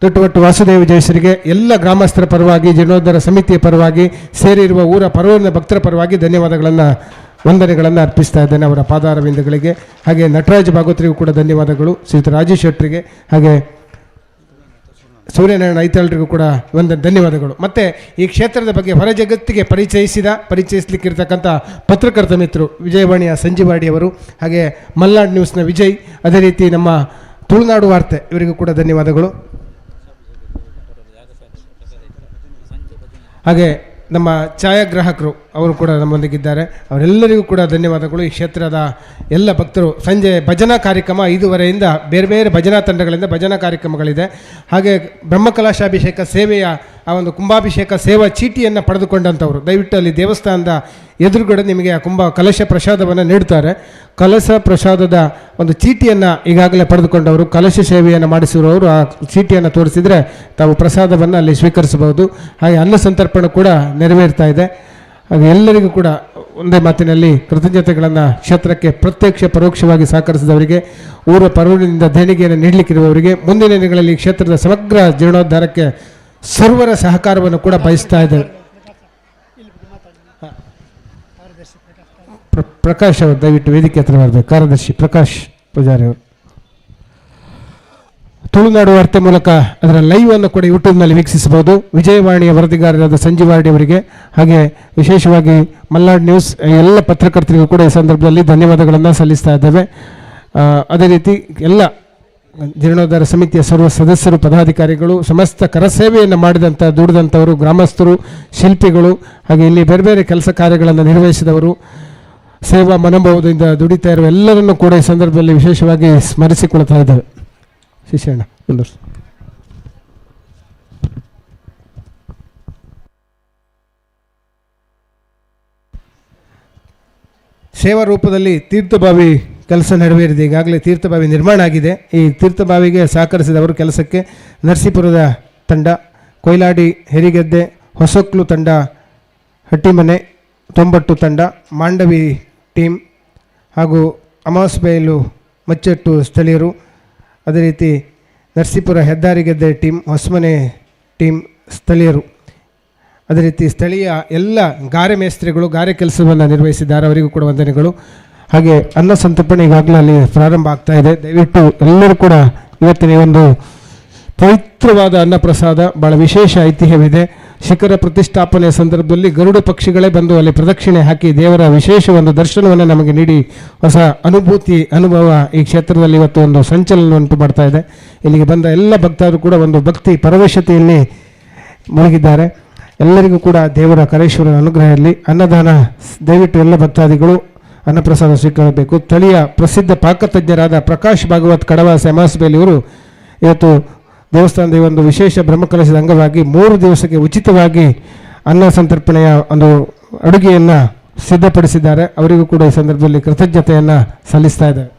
ತೊಟ್ಟುವಟ್ಟು ವಾಸುದೇವ ಜಯಸರಿಗೆ, ಎಲ್ಲ ಗ್ರಾಮಸ್ಥರ ಪರವಾಗಿ, ಜೀರ್ಣೋದ್ಧಾರ ಸಮಿತಿಯ ಪರವಾಗಿ, ಸೇರಿರುವ ಊರ ಪರವೂರಿನ ಭಕ್ತರ ಪರವಾಗಿ ವಂದನೆಗಳನ್ನು ಅರ್ಪಿಸ್ತಾ ಇದ್ದೇನೆ ಅವರ ಪಾದಾರವಿಂದಗಳಿಗೆ. ಹಾಗೆ ನಟರಾಜ್ ಭಾಗವತರಿಗೂ ಕೂಡ ಧನ್ಯವಾದಗಳು, ಶ್ರೀಯುತ ರಾಜೇಶ್ ಶೆಟ್ಟರಿಗೆ, ಹಾಗೆ ಸೂರ್ಯನಾರಾಯಣ ಐತಾಳರಿಗೂ ಕೂಡ ಧನ್ಯವಾದಗಳು. ಮತ್ತು ಈ ಕ್ಷೇತ್ರದ ಬಗ್ಗೆ ಹೊರ ಜಗತ್ತಿಗೆ ಪರಿಚಯಿಸಲಿಕ್ಕಿರ್ತಕ್ಕಂಥ ಪತ್ರಕರ್ತ ಮಿತ್ರರು ವಿಜಯವಾಣಿಯ ಸಂಜೀವಾಡಿಯವರು, ಹಾಗೆ ಮಲ್ನಾಡ್ ನ್ಯೂಸ್ನ ವಿಜಯ್, ಅದೇ ರೀತಿ ನಮ್ಮ ತುಳುನಾಡು ವಾರ್ತೆ ಇವರಿಗೂ ಕೂಡ ಧನ್ಯವಾದಗಳು. ಹಾಗೆ ನಮ್ಮ ಛಾಯಾಗ್ರಾಹಕರು ಅವರು ಕೂಡ ನಮ್ಮೊಂದಿಗಿದ್ದಾರೆ, ಅವರೆಲ್ಲರಿಗೂ ಕೂಡ ಧನ್ಯವಾದಗಳು. ಈ ಕ್ಷೇತ್ರದ ಎಲ್ಲ ಭಕ್ತರು, ಸಂಜೆ ಭಜನಾ ಕಾರ್ಯಕ್ರಮ 5:30ಯಿಂದ ಬೇರೆ ಬೇರೆ ಭಜನಾ ತಂಡಗಳಿಂದ ಭಜನಾ ಕಾರ್ಯಕ್ರಮಗಳಿದೆ. ಹಾಗೆ ಬ್ರಹ್ಮಕಲಶಾಭಿಷೇಕ ಸೇವೆಯ ಆ ಒಂದು ಕುಂಭಾಭಿಷೇಕ ಸೇವಾ ಚೀಟಿಯನ್ನು ಪಡೆದುಕೊಂಡಂಥವ್ರು ದಯವಿಟ್ಟು ಅಲ್ಲಿ ದೇವಸ್ಥಾನದ ಎದುರುಗಡೆ ನಿಮಗೆ ಆ ಕಲಶ ಪ್ರಸಾದವನ್ನು ನೀಡ್ತಾರೆ. ಕಲಶ ಪ್ರಸಾದದ ಒಂದು ಚೀಟಿಯನ್ನು ಈಗಾಗಲೇ ಪಡೆದುಕೊಂಡವರು, ಕಲಶ ಸೇವೆಯನ್ನು ಮಾಡಿಸಿರುವವರು ಆ ಚೀಟಿಯನ್ನು ತೋರಿಸಿದರೆ ತಾವು ಪ್ರಸಾದವನ್ನು ಅಲ್ಲಿ ಸ್ವೀಕರಿಸಬಹುದು. ಹಾಗೆ ಅನ್ನ ಸಂತರ್ಪಣೆ ಕೂಡ ನೆರವೇರ್ತಾ ಇದೆ. ಹಾಗೆ ಎಲ್ಲರಿಗೂ ಕೂಡ ಒಂದೇ ಮಾತಿನಲ್ಲಿ ಕೃತಜ್ಞತೆಗಳನ್ನು ಕ್ಷೇತ್ರಕ್ಕೆ ಪ್ರತ್ಯಕ್ಷ ಪರೋಕ್ಷವಾಗಿ ಸಹಕರಿಸಿದವರಿಗೆ, ಊರ ಪರವೂರಿನಿಂದ ದೇಣಿಗೆಯನ್ನು ನೀಡಲಿಕ್ಕಿರುವವರಿಗೆ, ಮುಂದಿನ ದಿನಗಳಲ್ಲಿ ಕ್ಷೇತ್ರದ ಸಮಗ್ರ ಜೀರ್ಣೋದ್ಧಾರಕ್ಕೆ ಸರ್ವರ ಸಹಕಾರವನ್ನು ಕೂಡ ಬಯಸ್ತಾ ಇದ್ದೇವೆ. ಪ್ರಕಾಶ್ ಅವರು ದಯವಿಟ್ಟು ವೇದಿಕೆ ಹತ್ರ ಬರಬೇಕು. ಕಾರ್ಯದರ್ಶಿ ಪ್ರಕಾಶ್ ಪೂಜಾರಿ ಅವರು ತುಳುನಾಡು ವಾರ್ತೆ ಮೂಲಕ ಅದರ ಲೈವ್ ಅನ್ನು ಕೂಡ ಯೂಟ್ಯೂಬ್ನಲ್ಲಿ ವೀಕ್ಷಿಸಬಹುದು. ವಿಜಯವಾಣಿಯ ವರದಿಗಾರರಾದ ಸಂಜೀವಾಡಿ ಅವರಿಗೆ, ಹಾಗೆ ವಿಶೇಷವಾಗಿ ಮಲ್ನಾಡ್ ನ್ಯೂಸ್ ಎಲ್ಲ ಪತ್ರಕರ್ತರಿಗೂ ಕೂಡ ಈ ಸಂದರ್ಭದಲ್ಲಿ ಧನ್ಯವಾದಗಳನ್ನು ಸಲ್ಲಿಸ್ತಾ ಇದ್ದೇವೆ. ಅದೇ ರೀತಿ ಎಲ್ಲ ಜೀರ್ಣೋದ್ಧಾರ ಸಮಿತಿಯ ಸರ್ವ ಸದಸ್ಯರು, ಪದಾಧಿಕಾರಿಗಳು, ಸಮಸ್ತ ಕರಸೇವೆಯನ್ನು ದುಡಿದಂಥವರು, ಗ್ರಾಮಸ್ಥರು, ಶಿಲ್ಪಿಗಳು, ಹಾಗೆ ಇಲ್ಲಿ ಬೇರೆ ಬೇರೆ ಕೆಲಸ ಕಾರ್ಯಗಳನ್ನು ನಿರ್ವಹಿಸಿದವರು, ಸೇವಾ ಮನೋಭಾವದಿಂದ ದುಡಿತಾ ಇರುವ ಎಲ್ಲರನ್ನೂ ಕೂಡ ಈ ಸಂದರ್ಭದಲ್ಲಿ ವಿಶೇಷವಾಗಿ ಸ್ಮರಿಸಿಕೊಳ್ತಾ ಇದ್ದೇವೆ. ಶಿಶಣ್ಣ ಮುಂದುವರಿಸಿ. ಸೇವಾ ರೂಪದಲ್ಲಿ ತೀರ್ಥಬಾವಿ ಕೆಲಸ ನೆರವೇರಿದೆ. ಈಗಾಗಲೇ ತೀರ್ಥಬಾವಿ ನಿರ್ಮಾಣ ಆಗಿದೆ. ಈ ತೀರ್ಥಬಾವಿಗೆ ಸಹಕರಿಸಿದವರು ಕೆಲಸಕ್ಕೆ ನರಸೀಪುರದ ತಂಡ, ಕೊಯ್ಲಾಡಿ ಹೆರಿಗೆದ್ದೆ ಹೊಸಕ್ಲು ತಂಡ, ಹಟ್ಟಿಮನೆ ತೊಂಬಟ್ಟು ತಂಡ, ಮಾಂಡವಿ ಟೀಮ್, ಹಾಗೂ ಅಮಾವಾಸ್ಬೈಲು ಮಚ್ಚಟ್ಟು ಸ್ಥಳೀಯರು, ಅದೇ ರೀತಿ ನರಸೀಪುರ ಹೆದ್ದಾರಿಗೆದ್ದೆ ಟೀಮ್, ಹೊಸಮನೆ ಟೀಮ್ ಸ್ಥಳೀಯರು, ಅದೇ ರೀತಿ ಸ್ಥಳೀಯ ಎಲ್ಲ ಗಾರೆ ಮೇಸ್ತ್ರಿಗಳು ಗಾರೆ ಕೆಲಸವನ್ನು ನಿರ್ವಹಿಸಿದ್ದಾರೆ, ಅವರಿಗೂ ಕೂಡ ವಂದನೆಗಳು. ಹಾಗೆ ಅನ್ನ ಸಂತರ್ಪಣೆ ಈಗಾಗಲೇ ಅಲ್ಲಿ ಪ್ರಾರಂಭ ಆಗ್ತಾ ಇದೆ. ದಯವಿಟ್ಟು ಎಲ್ಲರೂ ಕೂಡ ಇವತ್ತಿನ ಒಂದು ಪವಿತ್ರವಾದ ಅನ್ನಪ್ರಸಾದ ಭಾಳ ವಿಶೇಷ ಐತಿಹ್ಯವಿದೆ. ಶಿಖರ ಪ್ರತಿಷ್ಠಾಪನೆಯ ಸಂದರ್ಭದಲ್ಲಿ ಗರುಡ ಪಕ್ಷಿಗಳೇ ಬಂದು ಅಲ್ಲಿ ಪ್ರದಕ್ಷಿಣೆ ಹಾಕಿ ದೇವರ ವಿಶೇಷ ಒಂದು ದರ್ಶನವನ್ನು ನಮಗೆ ನೀಡಿ ಹೊಸ ಅನುಭವ ಈ ಕ್ಷೇತ್ರದಲ್ಲಿ ಇವತ್ತು ಒಂದು ಸಂಚಲನ ಉಂಟು ಮಾಡ್ತಾ ಇದೆ. ಇಲ್ಲಿಗೆ ಬಂದ ಎಲ್ಲ ಭಕ್ತರು ಕೂಡ ಒಂದು ಭಕ್ತಿ ಪರವಶತೆಯಲ್ಲಿ ಮುಳುಗಿದ್ದಾರೆ. ಎಲ್ಲರಿಗೂ ಕೂಡ ದೇವರ ಕರೇಶ್ವರನ ಅನುಗ್ರಹ ಇರಲಿ. ಅನ್ನದಾನ ದಯವಿಟ್ಟು ಎಲ್ಲ ಭಕ್ತಾದಿಗಳು ಅನ್ನಪ್ರಸಾದ ಸ್ವೀಕರಿಸಬೇಕು. ಸ್ಥಳೀಯ ಪ್ರಸಿದ್ಧ ಪಾಕತಜ್ಞರಾದ ಪ್ರಕಾಶ್ ಭಾಗವತ್ ಕಡವಾಸ ಅಮಾವಾಸ್ಬೆಯಲ್ಲಿ ಇವರು ಇವತ್ತು ದೇವಸ್ಥಾನದ ಈ ಒಂದು ವಿಶೇಷ ಬ್ರಹ್ಮಕಲಶದ ಅಂಗವಾಗಿ 3 ದಿವಸಕ್ಕೆ ಉಚಿತವಾಗಿ ಅನ್ನ ಸಂತರ್ಪಣೆಯ ಒಂದು ಅಡುಗೆಯನ್ನು ಸಿದ್ಧಪಡಿಸಿದ್ದಾರೆ. ಅವರಿಗೂ ಕೂಡ ಈ ಸಂದರ್ಭದಲ್ಲಿ ಕೃತಜ್ಞತೆಯನ್ನು ಸಲ್ಲಿಸ್ತಾ ಇದ್ದಾರೆ.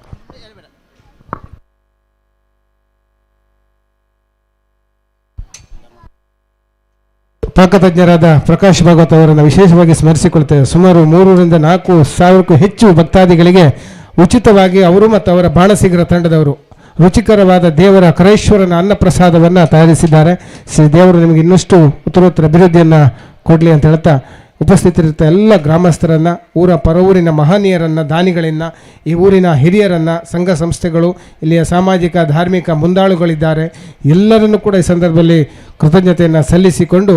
ಪಾಕತಜ್ಞರಾದ ಪ್ರಕಾಶ್ ಭಾಗವತ್ ಅವರನ್ನು ವಿಶೇಷವಾಗಿ ಸ್ಮರಿಸಿಕೊಳ್ತೇವೆ. ಸುಮಾರು 3,000 ರಿಂದ 4,000ಕ್ಕೂ ಹೆಚ್ಚು ಭಕ್ತಾದಿಗಳಿಗೆ ಉಚಿತವಾಗಿ ಅವರು ಮತ್ತು ಅವರ ಬಾಣಸಿಗರ ತಂಡದವರು ರುಚಿಕರವಾದ ದೇವರ ಕರೇಶ್ವರನ ಅನ್ನಪ್ರಸಾದವನ್ನು ತಯಾರಿಸಿದ್ದಾರೆ. ಶ್ರೀ ದೇವರು ನಿಮಗೆ ಇನ್ನಷ್ಟು ಉತ್ತರೋತ್ತರ ಅಭಿವೃದ್ಧಿಯನ್ನು ಕೊಡಲಿ ಅಂತ ಹೇಳ್ತಾ ಉಪಸ್ಥಿತರಿರ್ತ ಎಲ್ಲ ಗ್ರಾಮಸ್ಥರನ್ನು, ಊರ ಪರವೂರಿನ ಮಹನೀಯರನ್ನು, ದಾನಿಗಳನ್ನು, ಈ ಊರಿನ ಹಿರಿಯರನ್ನು, ಸಂಘ ಸಂಸ್ಥೆಗಳು, ಇಲ್ಲಿಯ ಸಾಮಾಜಿಕ ಧಾರ್ಮಿಕ ಮುಂದಾಳುಗಳಿದ್ದಾರೆ, ಎಲ್ಲರನ್ನೂ ಕೂಡ ಈ ಸಂದರ್ಭದಲ್ಲಿ ಕೃತಜ್ಞತೆಯನ್ನು ಸಲ್ಲಿಸಿಕೊಂಡು,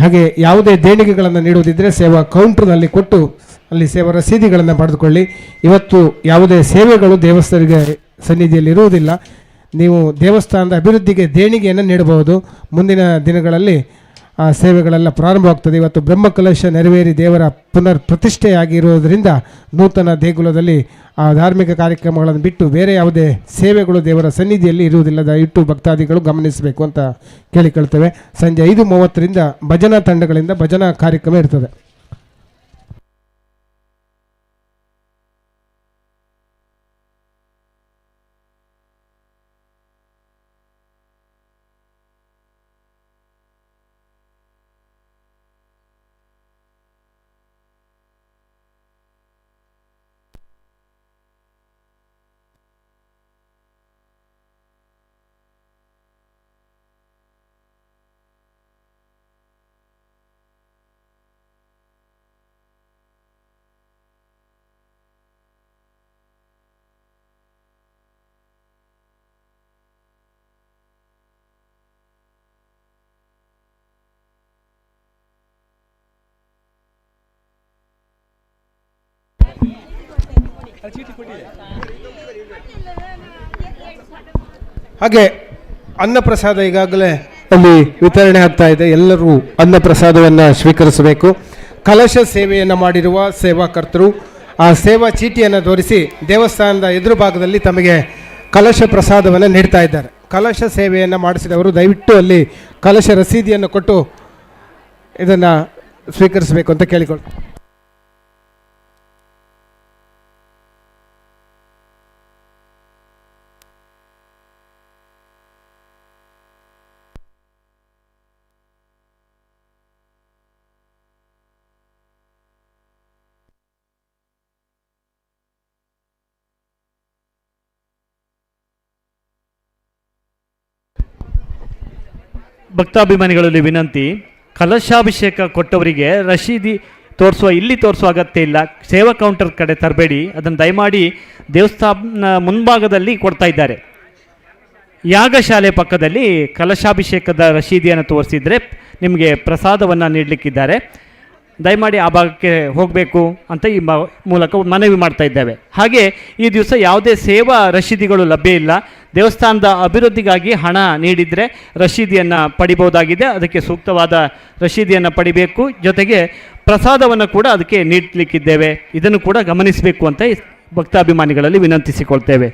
ಹಾಗೆ ಯಾವುದೇ ದೇಣಿಗೆಗಳನ್ನು ನೀಡುವುದಿದ್ದರೆ ಸೇವಾ ಕೌಂಟ್ರ್ನಲ್ಲಿ ಕೊಟ್ಟು ಅಲ್ಲಿ ಸೇವಾ ರಸೀದಿಗಳನ್ನು ಪಡೆದುಕೊಳ್ಳಿ. ಇವತ್ತು ಯಾವುದೇ ಸೇವೆಗಳು ದೇವಸ್ಥಾನಕ್ಕೆ ಸನ್ನಿಧಿಯಲ್ಲಿ ಇರುವುದಿಲ್ಲ. ನೀವು ದೇವಸ್ಥಾನದ ಅಭಿವೃದ್ಧಿಗೆ ದೇಣಿಗೆಯನ್ನು ನೀಡಬಹುದು. ಮುಂದಿನ ದಿನಗಳಲ್ಲಿ ಆ ಸೇವೆಗಳೆಲ್ಲ ಪ್ರಾರಂಭವಾಗ್ತದೆ. ಇವತ್ತು ಬ್ರಹ್ಮಕಲಶ ನೆರವೇರಿ ದೇವರ ಪುನರ್ ಪ್ರತಿಷ್ಠೆಯಾಗಿರುವುದರಿಂದ ನೂತನ ದೇಗುಲದಲ್ಲಿ ಆ ಧಾರ್ಮಿಕ ಕಾರ್ಯಕ್ರಮಗಳನ್ನು ಬಿಟ್ಟು ಬೇರೆ ಯಾವುದೇ ಸೇವೆಗಳು ದೇವರ ಸನ್ನಿಧಿಯಲ್ಲಿ ಇರುವುದಿಲ್ಲ. ದಯವಿಟ್ಟು ಭಕ್ತಾದಿಗಳು ಗಮನಿಸಬೇಕು ಅಂತ ಕೇಳಿಕೊಳ್ತೇವೆ. ಸಂಜೆ 5:30ರಿಂದ ಭಜನಾ ತಂಡಗಳಿಂದ ಭಜನಾ ಕಾರ್ಯಕ್ರಮ ಇರ್ತದೆ. ಹಾಗೆ ಅನ್ನಪ್ರಸಾದ ಈಗಾಗಲೇ ಅಲ್ಲಿ ವಿತರಣೆ ಆಗ್ತಾ ಇದೆ. ಎಲ್ಲರೂ ಅನ್ನಪ್ರಸಾದವನ್ನು ಸ್ವೀಕರಿಸಬೇಕು. ಕಲಶ ಸೇವೆಯನ್ನು ಮಾಡಿರುವ ಸೇವಾಕರ್ತರು ಆ ಸೇವಾ ಚೀಟಿಯನ್ನು ತೋರಿಸಿ ದೇವಸ್ಥಾನದ ಎದುರು ಭಾಗದಲ್ಲಿ ತಮಗೆ ಕಲಶ ಪ್ರಸಾದವನ್ನು ನೀಡ್ತಾ ಇದ್ದಾರೆ. ಕಲಶ ಸೇವೆಯನ್ನು ಮಾಡಿಸಿದವರು ದಯವಿಟ್ಟು ಅಲ್ಲಿ ಕಲಶ ರಸೀದಿಯನ್ನು ಕೊಟ್ಟು ಇದನ್ನು ಸ್ವೀಕರಿಸಬೇಕು ಅಂತ ಕೇಳಿಕೊಳ್ಳಿ. ಭಕ್ತಾಭಿಮಾನಿಗಳಲ್ಲಿ ವಿನಂತಿ, ಕಲಶಾಭಿಷೇಕ ಕೊಟ್ಟವರಿಗೆ ರಶೀದಿ ಇಲ್ಲಿ ತೋರಿಸುವ ಅಗತ್ಯ ಇಲ್ಲ. ಸೇವಾ ಕೌಂಟರ್ ಕಡೆ ತರಬೇಡಿ, ಅದನ್ನು ದಯಮಾಡಿ ದೇವಸ್ಥಾನ ಮುಂಭಾಗದಲ್ಲಿ ಕೊಡ್ತಾ ಇದ್ದಾರೆ. ಯಾಗಶಾಲೆ ಪಕ್ಕದಲ್ಲಿ ಕಲಶಾಭಿಷೇಕದ ರಶೀದಿಯನ್ನು ತೋರಿಸಿದರೆ ನಿಮಗೆ ಪ್ರಸಾದವನ್ನು ನೀಡಲಿಕ್ಕಿದ್ದಾರೆ. ದಯಮಾಡಿ ಆ ಭಾಗಕ್ಕೆ ಹೋಗಬೇಕು ಅಂತ ಈ ಮೂಲಕ ಮನವಿ ಮಾಡ್ತಾ ಇದ್ದೇವೆ. ಹಾಗೆ ಈ ದಿವಸ ಯಾವುದೇ ಸೇವಾ ರಶೀದಿಗಳು ಲಭ್ಯ ಇಲ್ಲ. ದೇವಸ್ಥಾನದ ಅಭಿವೃದ್ಧಿಗಾಗಿ ಹಣ ನೀಡಿದರೆ ರಶೀದಿಯನ್ನು ಪಡಿಬಹುದಾಗಿದೆ. ಅದಕ್ಕೆ ಸೂಕ್ತವಾದ ರಶೀದಿಯನ್ನು ಪಡಿಬೇಕು. ಜೊತೆಗೆ ಪ್ರಸಾದವನ್ನು ಕೂಡ ಅದಕ್ಕೆ ನೀಡಲಿಕ್ಕಿದ್ದೇವೆ. ಇದನ್ನು ಕೂಡ ಗಮನಿಸಬೇಕು ಅಂತ ಭಕ್ತಾಭಿಮಾನಿಗಳಲ್ಲಿ ವಿನಂತಿಸಿಕೊಳ್ತೇವೆ.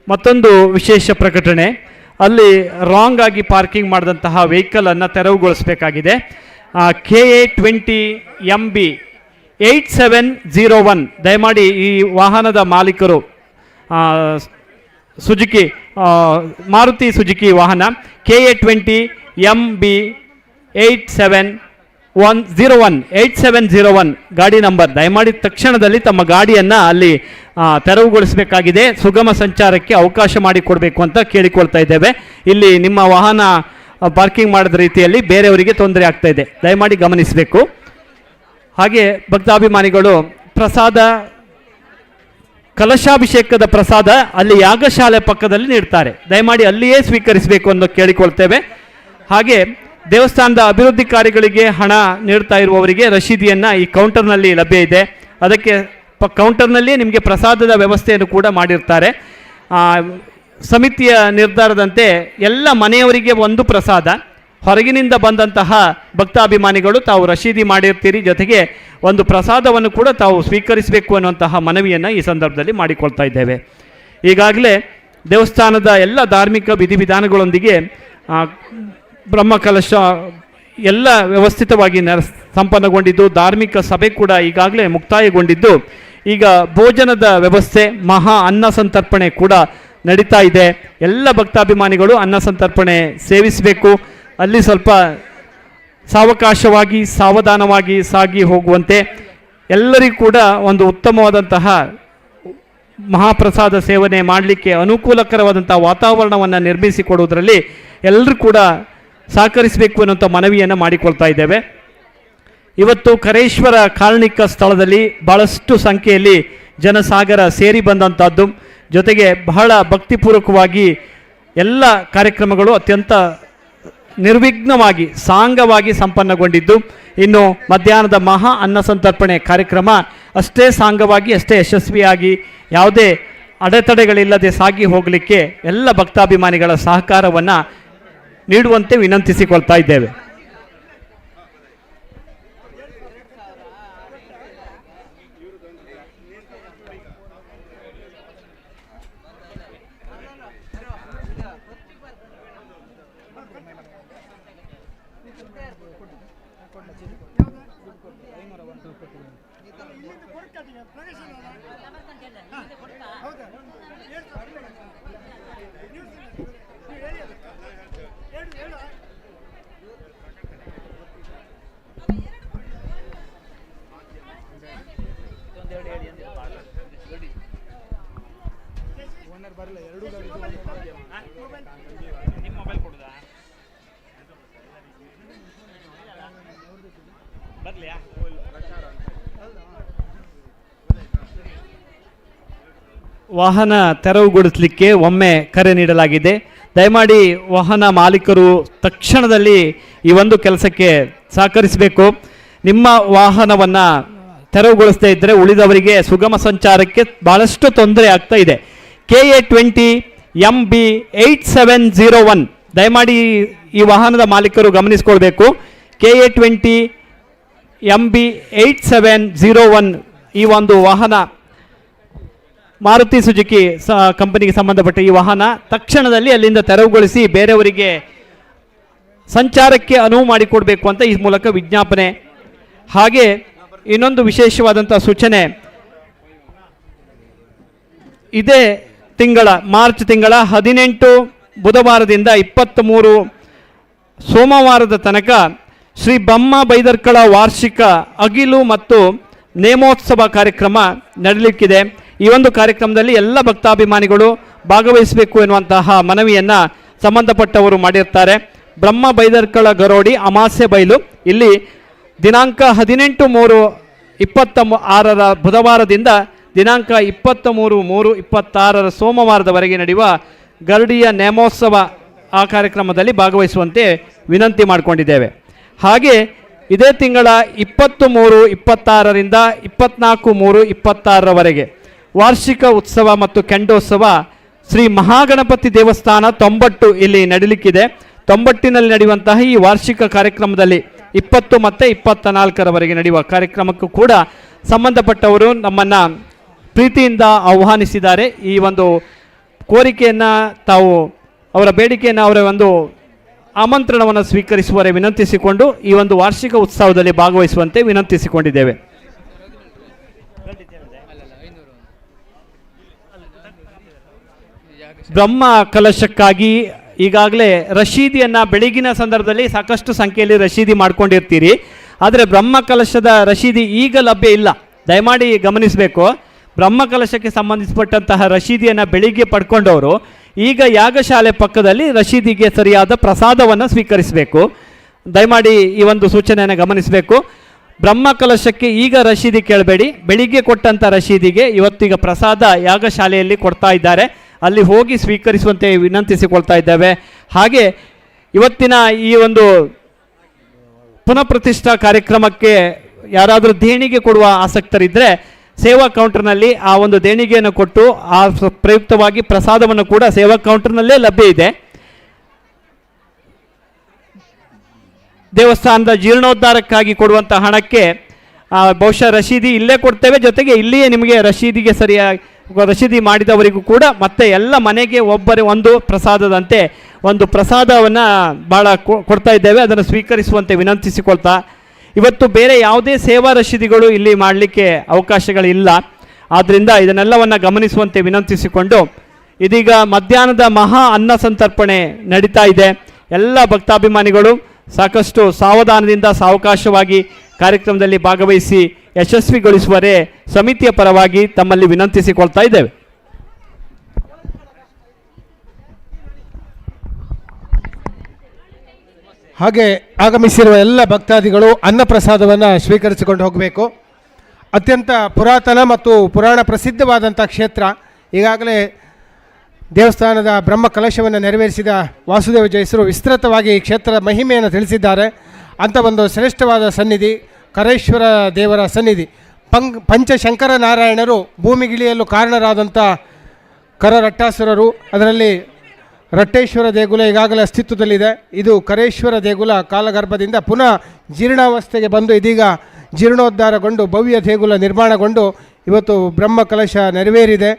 ಮತ್ತೊಂದು ವಿಶೇಷ ಪ್ರಕಟಣೆ, ಅಲ್ಲಿ ರಾಂಗ್ ಆಗಿ ಪಾರ್ಕಿಂಗ್ ಮಾಡಿದಂತಹ ವೆಹಿಕಲನ್ನು ತೆರವುಗೊಳಿಸಬೇಕಾಗಿದೆ. KA20 MB 8701 ದಯಮಾಡಿ ಈ ವಾಹನದ ಮಾಲೀಕರು ಸುಜುಕಿ ಮಾರುತಿ ಸುಜುಕಿ ವಾಹನ KA20 MB 8701 ಗಾಡಿ ನಂಬರ್ ದಯಮಾಡಿ ತಕ್ಷಣದಲ್ಲಿ ತಮ್ಮ ಗಾಡಿಯನ್ನು ಅಲ್ಲಿ ತೆರವುಗೊಳಿಸಬೇಕಾಗಿದೆ. ಸುಗಮ ಸಂಚಾರಕ್ಕೆ ಅವಕಾಶ ಮಾಡಿಕೊಡಬೇಕು ಅಂತ ಕೇಳಿಕೊಳ್ತಾ ಇದ್ದೇವೆ. ಇಲ್ಲಿ ನಿಮ್ಮ ವಾಹನ ಪಾರ್ಕಿಂಗ್ ಮಾಡಿದ ರೀತಿಯಲ್ಲಿ ಬೇರೆಯವರಿಗೆ ತೊಂದರೆ ಆಗ್ತಾ ಇದೆ, ದಯಮಾಡಿ ಗಮನಿಸಬೇಕು. ಹಾಗೆ ಭಕ್ತಾಭಿಮಾನಿಗಳು ಪ್ರಸಾದ ಕಲಶಾಭಿಷೇಕದ ಪ್ರಸಾದ ಅಲ್ಲಿ ಯಾಗಶಾಲೆ ಪಕ್ಕದಲ್ಲಿ ನೀಡ್ತಾರೆ, ದಯಮಾಡಿ ಅಲ್ಲಿಯೇ ಸ್ವೀಕರಿಸಬೇಕು ಎಂದು ಕೇಳಿಕೊಳ್ತೇವೆ. ಹಾಗೆ ದೇವಸ್ಥಾನದ ಅಭಿವೃದ್ಧಿ ಕಾರ್ಯಗಳಿಗೆ ಹಣ ನೀಡ್ತಾ ಇರುವವರಿಗೆ ರಶೀದಿಯನ್ನು ಈ ಕೌಂಟರ್ನಲ್ಲಿ ಲಭ್ಯ ಇದೆ. ಅದಕ್ಕೆ ಕೌಂಟರ್ನಲ್ಲಿ ನಿಮಗೆ ಪ್ರಸಾದದ ವ್ಯವಸ್ಥೆಯನ್ನು ಕೂಡ ಮಾಡಿರ್ತಾರೆ. ಸಮಿತಿಯ ನಿರ್ಧಾರದಂತೆ ಎಲ್ಲ ಮನೆಯವರಿಗೆ ಒಂದು ಪ್ರಸಾದ, ಹೊರಗಿನಿಂದ ಬಂದಂತಹ ಭಕ್ತಾಭಿಮಾನಿಗಳು ತಾವು ರಶೀದಿ ಮಾಡಿರ್ತೀರಿ, ಜೊತೆಗೆ ಒಂದು ಪ್ರಸಾದವನ್ನು ಕೂಡ ತಾವು ಸ್ವೀಕರಿಸಬೇಕು ಅನ್ನುವಂತಹ ಮನವಿಯನ್ನು ಈ ಸಂದರ್ಭದಲ್ಲಿ ಮಾಡಿಕೊಳ್ತಾ ಇದ್ದೇವೆ. ಈಗಾಗಲೇ ದೇವಸ್ಥಾನದ ಎಲ್ಲ ಧಾರ್ಮಿಕ ವಿಧಿವಿಧಾನಗಳೊಂದಿಗೆ ಬ್ರಹ್ಮಕಲಶ ಎಲ್ಲ ವ್ಯವಸ್ಥಿತವಾಗಿ ಸಂಪನ್ನಗೊಂಡಿದ್ದು, ಧಾರ್ಮಿಕ ಸಭೆ ಕೂಡ ಈಗಾಗಲೇ ಮುಕ್ತಾಯಗೊಂಡಿದ್ದು, ಈಗ ಭೋಜನದ ವ್ಯವಸ್ಥೆ ಮಹಾ ಅನ್ನ ಸಂತರ್ಪಣೆ ಕೂಡ ನಡೀತಾ ಇದೆ. ಎಲ್ಲ ಭಕ್ತಾಭಿಮಾನಿಗಳು ಅನ್ನ ಸಂತರ್ಪಣೆ ಸೇವಿಸಬೇಕು. ಅಲ್ಲಿ ಸ್ವಲ್ಪ ಸಾವಕಾಶವಾಗಿ ಸಾವಧಾನವಾಗಿ ಸಾಗಿ ಹೋಗುವಂತೆ ಎಲ್ಲರಿಗೂ ಕೂಡ ಒಂದು ಉತ್ತಮವಾದಂತಹ ಮಹಾಪ್ರಸಾದ ಸೇವನೆ ಮಾಡಲಿಕ್ಕೆ ಅನುಕೂಲಕರವಾದಂಥ ವಾತಾವರಣವನ್ನು ನಿರ್ಮಿಸಿಕೊಡುವುದರಲ್ಲಿ ಎಲ್ಲರೂ ಕೂಡ ಸಹಕರಿಸಬೇಕು ಅನ್ನುವಂಥ ಮನವಿಯನ್ನು ಮಾಡಿಕೊಳ್ತಾ ಇದ್ದೇವೆ. ಇವತ್ತು ಕರೇಶ್ವರ ಕಾರಣಿಕ ಸ್ಥಳದಲ್ಲಿ ಬಹಳಷ್ಟು ಸಂಖ್ಯೆಯಲ್ಲಿ ಜನಸಾಗರ ಸೇರಿ ಬಂದಂಥದ್ದು, ಜೊತೆಗೆ ಬಹಳ ಭಕ್ತಿಪೂರ್ವಕವಾಗಿ ಎಲ್ಲ ಕಾರ್ಯಕ್ರಮಗಳು ಅತ್ಯಂತ ನಿರ್ವಿಘ್ನವಾಗಿ ಸಾಂಗವಾಗಿ ಸಂಪನ್ನಗೊಂಡಿದ್ದು, ಇನ್ನು ಮಧ್ಯಾಹ್ನದ ಮಹಾ ಅನ್ನ ಸಂತರ್ಪಣೆ ಕಾರ್ಯಕ್ರಮ ಅಷ್ಟೇ ಸಾಂಗವಾಗಿ ಅಷ್ಟೇ ಯಶಸ್ವಿಯಾಗಿ ಯಾವುದೇ ಅಡೆತಡೆಗಳಿಲ್ಲದೆ ಸಾಗಿ ಹೋಗಲಿಕ್ಕೆ ಎಲ್ಲ ಭಕ್ತಾಭಿಮಾನಿಗಳ ಸಹಕಾರವನ್ನು ನೀಡುವಂತೆ ವಿನಂತಿಸಿಕೊಳ್ತಾ ಇದ್ದೇವೆ. ವಾಹನ ತೆರವುಗೊಳಿಸಲಿಕ್ಕೆ ಒಮ್ಮೆ ಕರೆ ನೀಡಲಾಗಿದೆ. ದಯಮಾಡಿ ವಾಹನ ಮಾಲೀಕರು ತಕ್ಷಣದಲ್ಲಿ ಈ ಒಂದು ಕೆಲಸಕ್ಕೆ ಸಹಕರಿಸಬೇಕು. ನಿಮ್ಮ ವಾಹನವನ್ನು ತೆರವುಗೊಳಿಸದೇ ಇದ್ದರೆ ಉಳಿದವರಿಗೆ ಸುಗಮ ಸಂಚಾರಕ್ಕೆ ಭಾಳಷ್ಟು ತೊಂದರೆ ಆಗ್ತಾ ಇದೆ. KA20 MB 8701 ದಯಮಾಡಿ ಈ ವಾಹನದ ಮಾಲೀಕರು ಗಮನಿಸಿಕೊಳ್ಬೇಕು. KA20 MB 8701 ಈ ಒಂದು ವಾಹನ ಮಾರುತಿ ಸುಜುಕಿ ಕಂಪನಿಗೆ ಸಂಬಂಧಪಟ್ಟ ಈ ವಾಹನ ತಕ್ಷಣದಲ್ಲಿ ಅಲ್ಲಿಂದ ತೆರವುಗೊಳಿಸಿ ಬೇರೆಯವರಿಗೆ ಸಂಚಾರಕ್ಕೆ ಅನುವು ಮಾಡಿಕೊಡಬೇಕು ಅಂತ ಈ ಮೂಲಕ ವಿಜ್ಞಾಪನೆ. ಹಾಗೆ ಇನ್ನೊಂದು ವಿಶೇಷವಾದಂಥ ಸೂಚನೆ, ಇದೇ ತಿಂಗಳ ಮಾರ್ಚ್ ತಿಂಗಳ 18 ಬುಧವಾರದಿಂದ 23 ಸೋಮವಾರದ ತನಕ ಶ್ರೀ ಬಮ್ಮ ಬೈದರ್ಕಳ ವಾರ್ಷಿಕ ಅಗಿಲು ಮತ್ತು ನೇಮೋತ್ಸವ ಕಾರ್ಯಕ್ರಮ ನಡೆಯಲಿಕ್ಕಿದೆ. ಈ ಒಂದು ಕಾರ್ಯಕ್ರಮದಲ್ಲಿ ಎಲ್ಲ ಭಕ್ತಾಭಿಮಾನಿಗಳು ಭಾಗವಹಿಸಬೇಕು ಎನ್ನುವಂತಹ ಮನವಿಯನ್ನು ಸಂಬಂಧಪಟ್ಟವರು ಮಾಡಿರ್ತಾರೆ. ಬ್ರಹ್ಮ ಬೈದರ್ಕಳ ಗರೋಡಿ ಅಮಾಸ್ಯೆ ಬೈಲು ಇಲ್ಲಿ ದಿನಾಂಕ 18/3/26 ಬುಧವಾರದಿಂದ ದಿನಾಂಕ 23/3/26 ಸೋಮವಾರದವರೆಗೆ ನಡೆಯುವ ಗರಡಿಯ ನೇಮೋತ್ಸವ ಆ ಕಾರ್ಯಕ್ರಮದಲ್ಲಿ ಭಾಗವಹಿಸುವಂತೆ ವಿನಂತಿ ಮಾಡಿಕೊಂಡಿದ್ದೇವೆ. ಹಾಗೆ ಇದೇ ತಿಂಗಳ 23/26ರಿಂದ 24/3/26ರವರೆಗೆ ವಾರ್ಷಿಕ ಉತ್ಸವ ಮತ್ತು ಕೆಂಡೋತ್ಸವ ಶ್ರೀ ಮಹಾಗಣಪತಿ ದೇವಸ್ಥಾನ 90 ಇಲ್ಲಿ ನಡೀಲಿಕ್ಕಿದೆ. 90ನಲ್ಲಿ ನಡೆಯುವಂತಹ ಈ ವಾರ್ಷಿಕ ಕಾರ್ಯಕ್ರಮದಲ್ಲಿ 20 ಮತ್ತು 24ರವರೆಗೆ ನಡೆಯುವ ಕಾರ್ಯಕ್ರಮಕ್ಕೂ ಕೂಡ ಸಂಬಂಧಪಟ್ಟವರು ನಮ್ಮನ್ನು ಪ್ರೀತಿಯಿಂದ ಆಹ್ವಾನಿಸಿದ್ದಾರೆ. ಈ ಒಂದು ಕೋರಿಕೆಯನ್ನು ತಾವು ಅವರ ಬೇಡಿಕೆಯನ್ನು ಅವರ ಒಂದು ಆಮಂತ್ರಣವನ್ನು ಸ್ವೀಕರಿಸುವರೆ ವಿನಂತಿಸಿಕೊಂಡು ಈ ಒಂದು ವಾರ್ಷಿಕ ಉತ್ಸವದಲ್ಲಿ ಭಾಗವಹಿಸುವಂತೆ ವಿನಂತಿಸಿಕೊಂಡಿದ್ದೇವೆ. ಬ್ರಹ್ಮ ಕಲಶಕ್ಕಾಗಿ ಈಗಾಗಲೇ ರಶೀದಿಯನ್ನು ಬೆಳಗಿನ ಸಂದರ್ಭದಲ್ಲಿ ಸಾಕಷ್ಟು ಸಂಖ್ಯೆಯಲ್ಲಿ ರಶೀದಿ ಮಾಡ್ಕೊಂಡಿರ್ತೀರಿ. ಆದರೆ ಬ್ರಹ್ಮ ಕಲಶದ ರಶೀದಿ ಈಗ ಲಭ್ಯ ಇಲ್ಲ. ದಯಮಾಡಿ ಗಮನಿಸಬೇಕು. ಬ್ರಹ್ಮ ಕಲಶಕ್ಕೆ ಸಂಬಂಧಿಸಿಪಟ್ಟಂತಹ ರಶೀದಿಯನ್ನು ಬೆಳಿಗ್ಗೆ ಪಡ್ಕೊಂಡವರು ಈಗ ಯಾಗಶಾಲೆ ಪಕ್ಕದಲ್ಲಿ ರಶೀದಿಗೆ ಸರಿಯಾದ ಪ್ರಸಾದವನ್ನು ಸ್ವೀಕರಿಸಬೇಕು. ದಯಮಾಡಿ ಈ ಒಂದು ಸೂಚನೆಯನ್ನು ಗಮನಿಸಬೇಕು. ಬ್ರಹ್ಮ ಕಲಶಕ್ಕೆ ಈಗ ರಶೀದಿ ಕೇಳಬೇಡಿ. ಬೆಳಿಗ್ಗೆ ಕೊಟ್ಟಂಥ ರಶೀದಿಗೆ ಇವತ್ತೀಗ ಪ್ರಸಾದ ಯಾಗಶಾಲೆಯಲ್ಲಿ ಕೊಡ್ತಾ ಇದ್ದಾರೆ. ಅಲ್ಲಿ ಹೋಗಿ ಸ್ವೀಕರಿಸುವಂತೆ ವಿನಂತಿಸಿಕೊಳ್ತಾ ಇದ್ದೇವೆ. ಹಾಗೆ ಇವತ್ತಿನ ಈ ಒಂದು ಪುನಃ ಪ್ರತಿಷ್ಠಾ ಕಾರ್ಯಕ್ರಮಕ್ಕೆ ಯಾರಾದರೂ ದೇಣಿಗೆ ಕೊಡುವ ಆಸಕ್ತರಿದ್ದರೆ ಸೇವಾ ಕೌಂಟರ್ನಲ್ಲಿ ಆ ಒಂದು ದೇಣಿಗೆಯನ್ನು ಕೊಟ್ಟು ಆ ಪ್ರಯುಕ್ತವಾಗಿ ಪ್ರಸಾದವನ್ನು ಕೂಡ ಸೇವಾ ಕೌಂಟರ್ನಲ್ಲೇ ಲಭ್ಯ ಇದೆ. ದೇವಸ್ಥಾನದ ಜೀರ್ಣೋದ್ಧಾರಕ್ಕಾಗಿ ಕೊಡುವಂಥ ಹಣಕ್ಕೆ ಬಹುಶಃ ರಶೀದಿ ಇಲ್ಲೇ ಕೊಡ್ತೇವೆ. ಜೊತೆಗೆ ಇಲ್ಲಿಯೇ ನಿಮಗೆ ರಶೀದಿಗೆ ಸರಿಯಾಗಿ ರಶೀದಿ ಮಾಡಿದವರಿಗೂ ಕೂಡ ಮತ್ತೆ ಎಲ್ಲ ಮನೆಗೆ ಒಬ್ಬರೇ ಒಂದು ಪ್ರಸಾದದಂತೆ ಒಂದು ಪ್ರಸಾದವನ್ನು ಭಾಳ ಕೊಡ್ತಾ ಇದ್ದೇವೆ. ಅದನ್ನು ಸ್ವೀಕರಿಸುವಂತೆ ವಿನಂತಿಸಿಕೊಳ್ತಾ, ಇವತ್ತು ಬೇರೆ ಯಾವುದೇ ಸೇವಾ ರಶೀದಿಗಳು ಇಲ್ಲಿ ಮಾಡಲಿಕ್ಕೆ ಅವಕಾಶಗಳಿಲ್ಲ. ಆದ್ದರಿಂದ ಇದನ್ನೆಲ್ಲವನ್ನು ಗಮನಿಸುವಂತೆ ವಿನಂತಿಸಿಕೊಂಡು, ಇದೀಗ ಮಧ್ಯಾಹ್ನದ ಮಹಾ ಅನ್ನ ಸಂತರ್ಪಣೆ ನಡೀತಾ ಇದೆ. ಎಲ್ಲ ಭಕ್ತಾಭಿಮಾನಿಗಳು ಸಾಕಷ್ಟು ಸಾವಧಾನದಿಂದ ಸಾವಕಾಶವಾಗಿ ಕಾರ್ಯಕ್ರಮದಲ್ಲಿ ಭಾಗವಹಿಸಿ ಯಶಸ್ವಿಗೊಳಿಸುವರೆ ಸಮಿತಿಯ ಪರವಾಗಿ ತಮ್ಮಲ್ಲಿ ವಿನಂತಿಸಿಕೊಳ್ತಾ ಇದ್ದೇವೆ. ಹಾಗೆ ಆಗಮಿಸಿರುವ ಎಲ್ಲ ಭಕ್ತಾದಿಗಳು ಅನ್ನಪ್ರಸಾದವನ್ನು ಸ್ವೀಕರಿಸಿಕೊಂಡು ಹೋಗಬೇಕು. ಅತ್ಯಂತ ಪುರಾತನ ಮತ್ತು ಪುರಾಣ ಪ್ರಸಿದ್ಧವಾದಂಥ ಕ್ಷೇತ್ರ. ಈಗಾಗಲೇ ದೇವಸ್ಥಾನದ ಬ್ರಹ್ಮ ಕಲಶವನ್ನು ನೆರವೇರಿಸಿದ ವಾಸುದೇವ ಜಯಸರು ವಿಸ್ತೃತವಾಗಿ ಈ ಕ್ಷೇತ್ರದ ಮಹಿಮೆಯನ್ನು ತಿಳಿಸಿದ್ದಾರೆ. ಅಂಥ ಒಂದು ಶ್ರೇಷ್ಠವಾದ ಸನ್ನಿಧಿ ಕರೇಶ್ವರ ದೇವರ ಸನ್ನಿಧಿ. ಪಂಚಶಂಕರ ನಾರಾಯಣರು ಭೂಮಿಗಿಳಿಯಲು ಕಾರಣರಾದಂಥ ಕರರಟ್ಟಾಸುರರು. ಅದರಲ್ಲಿ ರಟ್ಟೇಶ್ವರ ದೇಗುಲ ಈಗಾಗಲೇ ಅಸ್ತಿತ್ವದಲ್ಲಿದೆ. ಇದು ಕರೇಶ್ವರ ದೇಗುಲ ಕಾಲಗರ್ಭದಿಂದ ಪುನಃ ಜೀರ್ಣಾವಸ್ಥೆಗೆ ಬಂದು ಇದೀಗ ಜೀರ್ಣೋದ್ಧಾರಗೊಂಡು ಭವ್ಯ ದೇಗುಲ ನಿರ್ಮಾಣಗೊಂಡು ಇವತ್ತು ಬ್ರಹ್ಮ ಕಲಶ ನೆರವೇರಿದೆ.